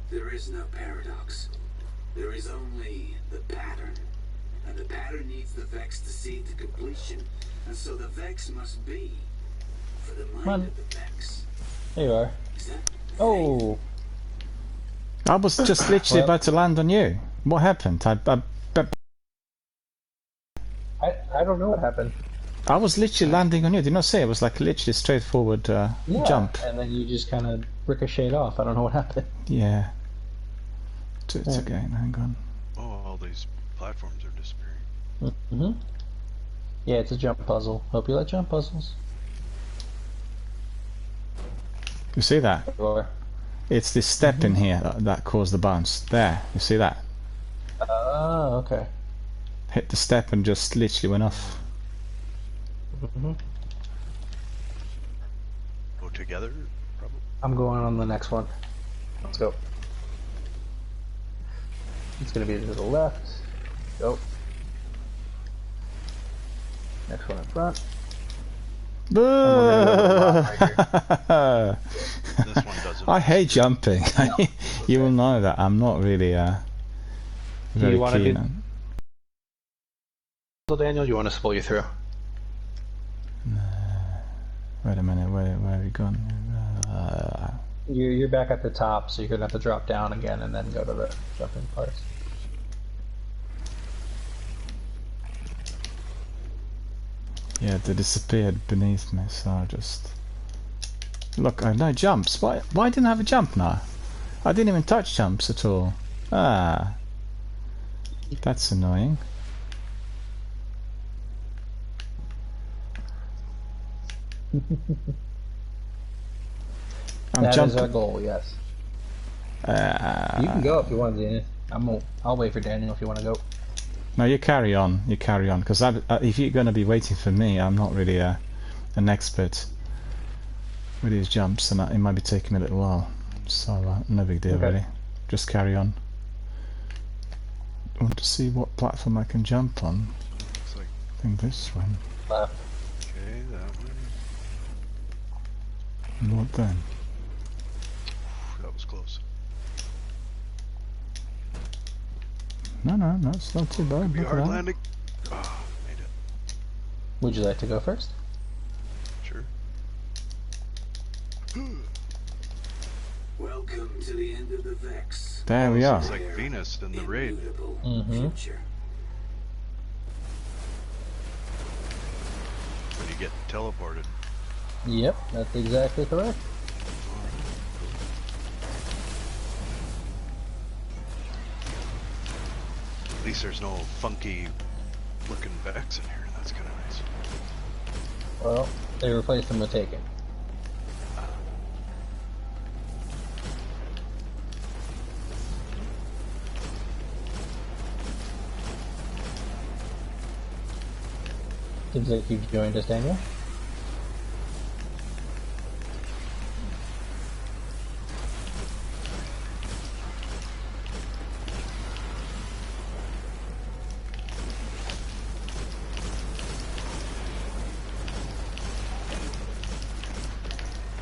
there is no paradox. There is only the pattern. And the pattern needs the Vex to see it to completion. And so the Vex must be for the mind of the Vex. There you are. Oh! I was just literally about to land on you. What happened? I don't know what happened. I was literally landing on you. Did you not see? It was like literally straightforward jump. And then you just kind of ricocheted off. I don't know what happened. Yeah. It's again. Hang on. Oh, all these platforms are disappearing. Mm-hmm. Yeah, it's a jump puzzle. Hope you like jump puzzles. You see that? Sure. It's this step in here that caused the bounce. There. You see that? Oh, okay. Hit the step and just literally went off. Mm-hmm. Go together, probably. I'm going on the next one. Let's go. It's gonna be to the left. Go. Next one in front. Right this one doesn't. I hate jumping. You will know that I'm not really very keen on. So Daniel, you want to spoil you through? Wait a minute. Where are we going? You're back at the top, so you're gonna have to drop down again and then go to the jumping parts. Yeah, they disappeared beneath me, so I just... Look, I have no jumps. Why didn't I have a jump now? I didn't even touch jumps at all. Ah. That's annoying. That is our goal, yes. You can go if you want, Daniel. I'll wait for Daniel if you want to go. No, you carry on. You carry on, because if you're going to be waiting for me, I'm not really an expert with these jumps, and it might be taking a little while. So no big deal, really. Just carry on. I want to see what platform I can jump on. Looks like I think this one. Left. okay, that one. And what then? That was close. No, it's not too bad. Be Look at hard that. landing. Oh, made it. Would you like to go first? Sure. Welcome to the end of the Vex. There we are. It's like Venus in the raid. Mm-hmm. Future. When you get teleported. Yep, that's exactly correct. At least there's no funky looking Vex in here. That's kind of nice. Well, they replaced them with Taken. Seems like you've joined us, Daniel.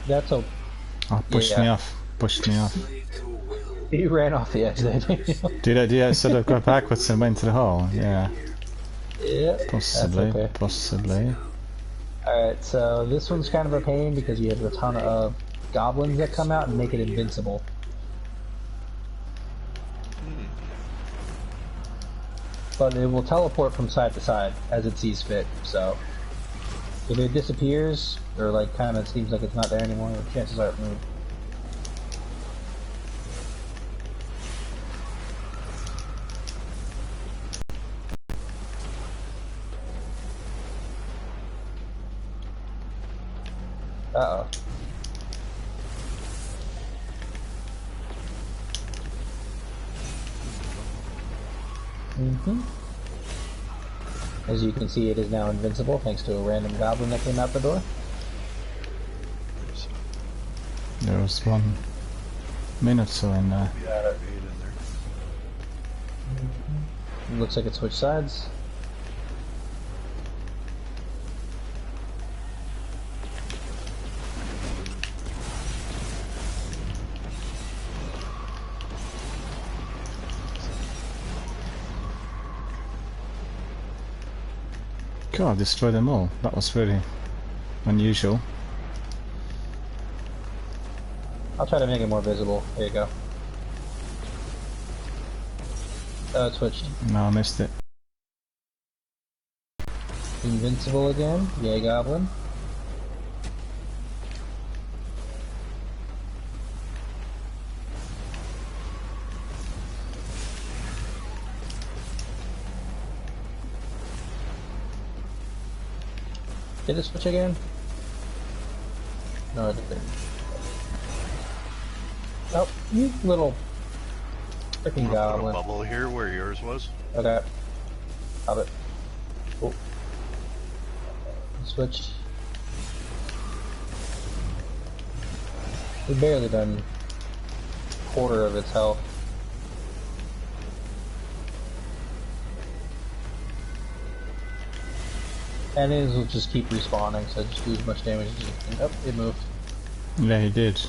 That's a... Oh, pushed me off. Pushed me off. You ran off the edge there, didn't you? Did I sort of go backwards and went to the hole? Yeah. Yeah. Possibly. Okay. Possibly. Alright, so this one's kind of a pain because you have a ton of goblins that come out and make it invincible. But it will teleport from side to side as it sees fit, so if it disappears, or like kind of seems like it's not there anymore, the chances are it moved. Uh-oh. As you can see, it is now invincible thanks to a random goblin that came out the door. There was 1 Minotaur in there. Looks like it switched sides. God, destroy them all. That was really unusual. I'll try to make it more visible. There you go. Oh, it switched. No, I missed it. Invincible again. Yay, goblin. Did it switch again? No, it didn't. Oh, you little freaking goblin. Put a bubble here where yours was. Okay. Have it. Oh. Switched. We've barely done a quarter of its health. And it will just keep respawning, so just do as much damage as you can. Oh, it moved. Yeah, he did.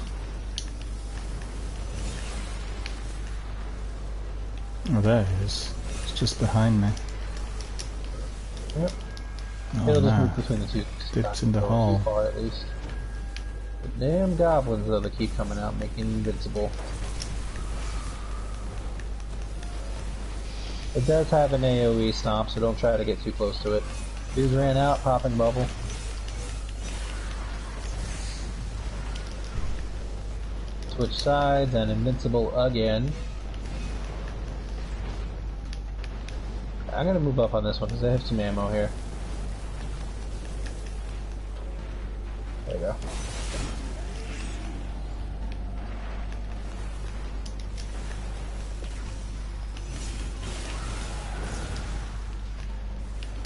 Oh, there he is. It's just behind me. Yep. Oh, It'll just no. move between the two. Dipped in the Too hole. far, at least. The damn goblins, though, that keep coming out, making it invincible. It does have an AoE stomp, so don't try to get too close to it. Dudes ran out, popping bubble. Switch sides and invincible again. I'm gonna move up on this one because I have some ammo here. There you go.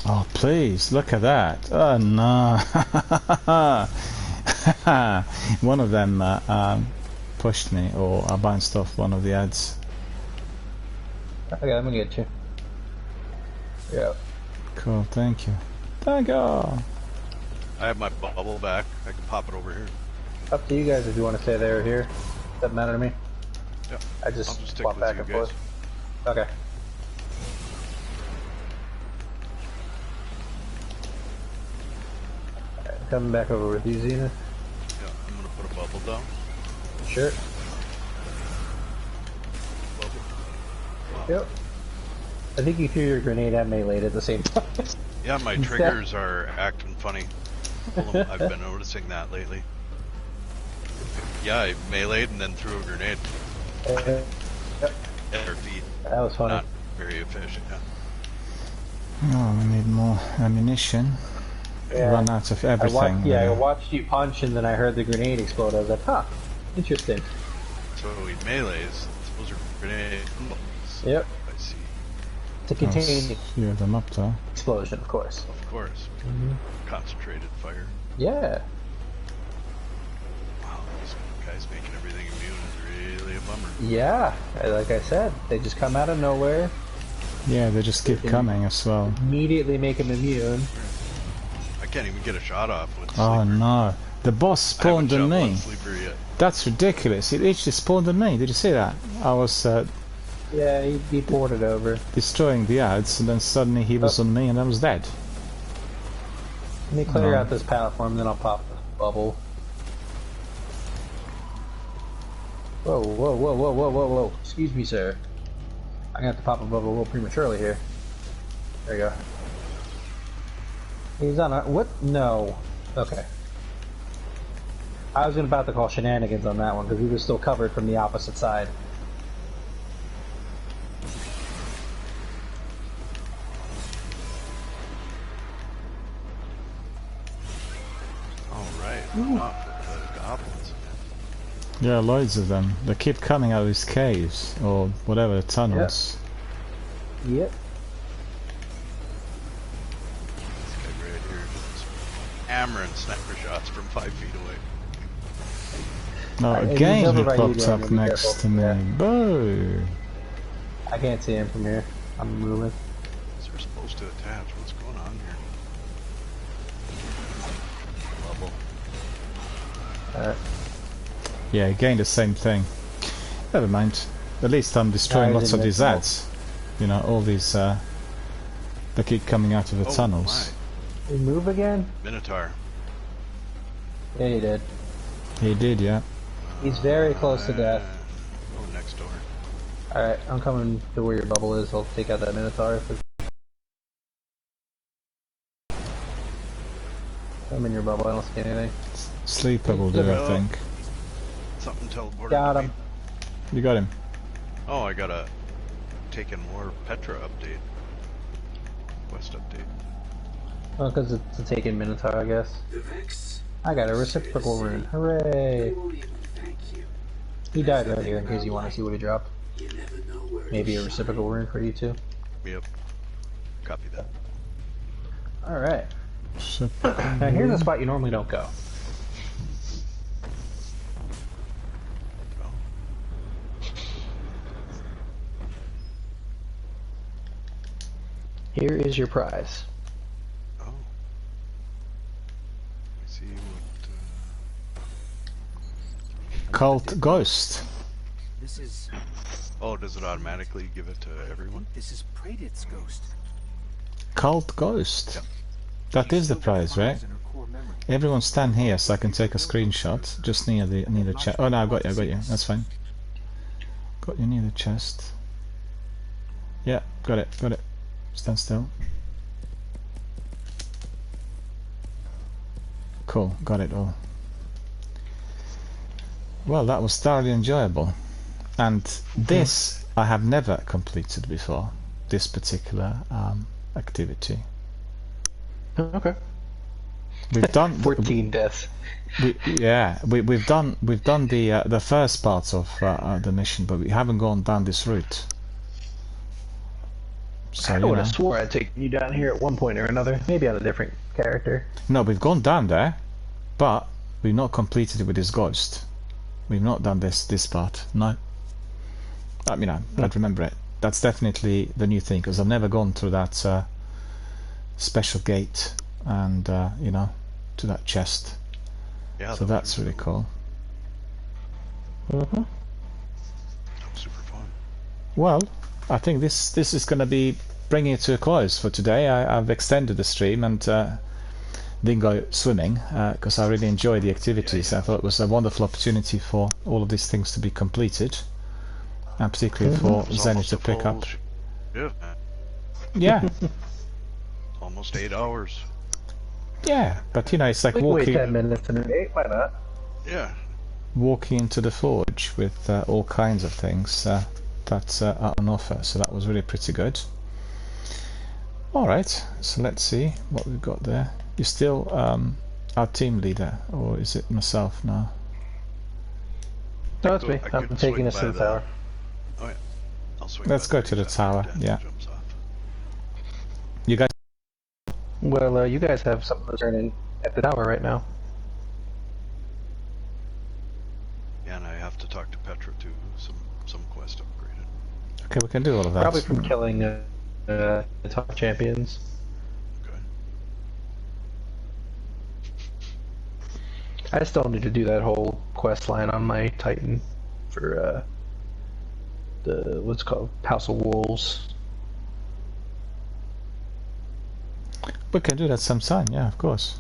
Oh, please, look at that. Oh, no. One of them pushed me, or I bounced off one of the ads. Okay, I'm gonna get you. Yeah. Cool, thank you. Thank you. I have my bubble back. I can pop it over here. Up to you guys if you want to stay there or here. Doesn't matter to me. Yeah. I just I'll just stick swap with back you and guys. forth. Okay. Alright, coming back over with you, Xena. Yeah, I'm gonna put a bubble down. Sure. Bubble. Wow. Yep. I think you threw your grenade at melee at the same time. Yeah, my triggers are acting funny. I've been noticing that lately. Yeah, I meleeed and then threw a grenade Yep. at her feet. That was funny. Not very efficient, yeah. Oh, we need more ammunition. Yeah. Run out of everything. I watched you punch and then I heard the grenade explode. I was like, huh, interesting. So he melees. Those are grenade bullets. Yep. I see. To contain the Hear them up though. explosion, of course. Of course. Concentrated fire. Yeah. Wow, these guys making everything immune is really a bummer. Yeah, like I said, they just come out of nowhere. Yeah, they just keep coming as well. Immediately make them immune. I can't even get a shot off with Oh sleeper. no. The boss spawned on me. That's ridiculous. It actually spawned on me. Did you see that? I was yeah, he ported over. destroying the ads, and then suddenly he was on me, and I was dead. Let me clear out this platform, then I'll pop the bubble. Whoa, whoa, whoa, whoa, whoa, whoa, whoa. Excuse me, sir. I'm gonna have to pop a bubble a little prematurely here. There you go. He's on a... What? No. Okay. I was about to call shenanigans on that one, because he was still covered from the opposite side. Alright. The goblins. Yeah, loads of them. They keep coming out of these caves, or whatever, the tunnels. Yep. This guy right here just hammering sniper shots from 5 feet away. No, again he popped up next to me. Boo! I can't see him from here. I'm moving. They're supposed to attach. What's going on here? Bubble. Alright. Yeah, again the same thing. Never mind. At least I'm destroying lots of these ads. You know, all these they keep coming out of the tunnels. Did he move again? Minotaur. Yeah, he did. He did, yeah. He's very close to death. Oh, next door. Alright, I'm coming to where your bubble is. I'll take out that Minotaur. I'm in your bubble, I don't see anything. Sleeper will do, I think. Something teleported. Got him. You got him. Oh, I got a Taken War Petra update. Quest update. Oh, because it's a taken Minotaur, I guess. I got a reciprocal rune. Hooray! He died right here in case you want to see what he dropped. Maybe a reciprocal rune for you too. Yep. Copy that. Alright. Now here's a spot you normally don't go. Here is your prize. Oh. Let's see what... Cult Ghost. This is... Oh, does it automatically give it to everyone? This is Praedit's ghost. Cult Ghost. Yep. That is the prize, right? Everyone stand here so I can take a screenshot. Just near the chest. Oh no, I got you. That's fine. Got you near the chest. Yeah, got it. Stand still. Cool, got it all. Well, that was thoroughly enjoyable. And this I have never completed before. This particular activity. Okay. We've done 14 deaths. We've done the first part of the mission, but we haven't gone down this route. So, I would have swore I'd taken you down here at one point or another. Maybe on a different character. No, we've gone down there, but we've not completed it with this ghost. We've not done this part. No. I mean, I'd remember it. That's definitely the new thing, because I've never gone through that special gate and you know, to that chest. Yeah. So that's really cool. Super fun. Well, I think this is going to be bringing it to a close for today. I've extended the stream and didn't go swimming because I really enjoyed the activities. I thought it was a wonderful opportunity for all of these things to be completed, and particularly for Zenith to pick up. Yeah. Almost 8 hours. Yeah, but you know, it's like we walking. Wait 10 minutes and 8. Why not? Yeah. Walking into the forge with all kinds of things that are on offer. So that was really pretty good. All right, so let's see what we've got there. You're still our team leader, or is it myself now? No, it's me. I'm taking us to the tower. Oh yeah. I'll swing. Let's go to the tower. Yeah. You guys. Well, you guys have something to turn in at the tower right now. Yeah, and I have to talk to Petra too. Some quest upgraded. Okay, we can do all of that. Probably from killing the top champions. Okay. I still need to do that whole quest line on my Titan for the what's it called House of Wolves. We can do that sometime, yeah, of course.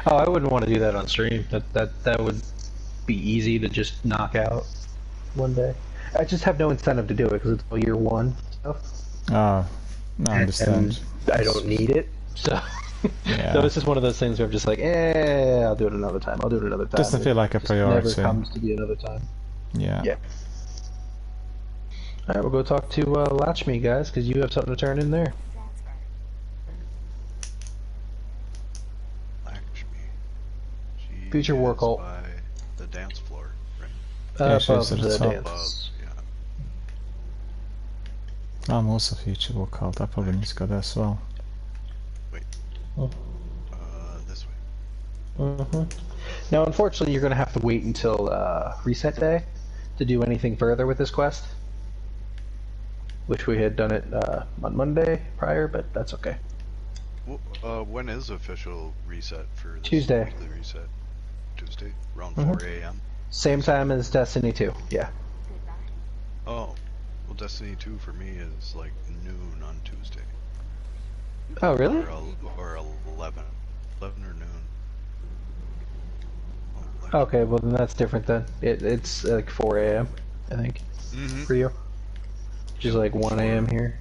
Oh, I wouldn't want to do that on stream. That would be easy to just knock out one day. I just have no incentive to do it because it's all year one stuff. Oh, no, I understand. And I don't need it, so. Yeah. So it's just one of those things where I'm just like, I'll do it another time. I'll do it another time. Doesn't feel like a priority. Never comes to be another time. Yeah. Yeah. All right, we'll go talk to Latchme, guys, because you have something to turn in there. She Future War is Cult. by the dance floor, right? Yeah, she's above at the the top. dance. Yeah. I'm also Future War Cult. I probably need to go there as well. Wait. Oh. This way. Now, unfortunately, you're going to have to wait until reset day to do anything further with this quest. Wish we had done it on Monday prior, but that's okay. Well, when is official reset for this Tuesday. weekly reset? Tuesday, around 4 a.m. Same time as Destiny 2. Yeah. Oh, well, Destiny 2 for me is like noon on Tuesday. Oh, really? Or 11 or noon. Okay, well then that's different then. It's like 4 a.m. I think for you, which is like 1 a.m. here.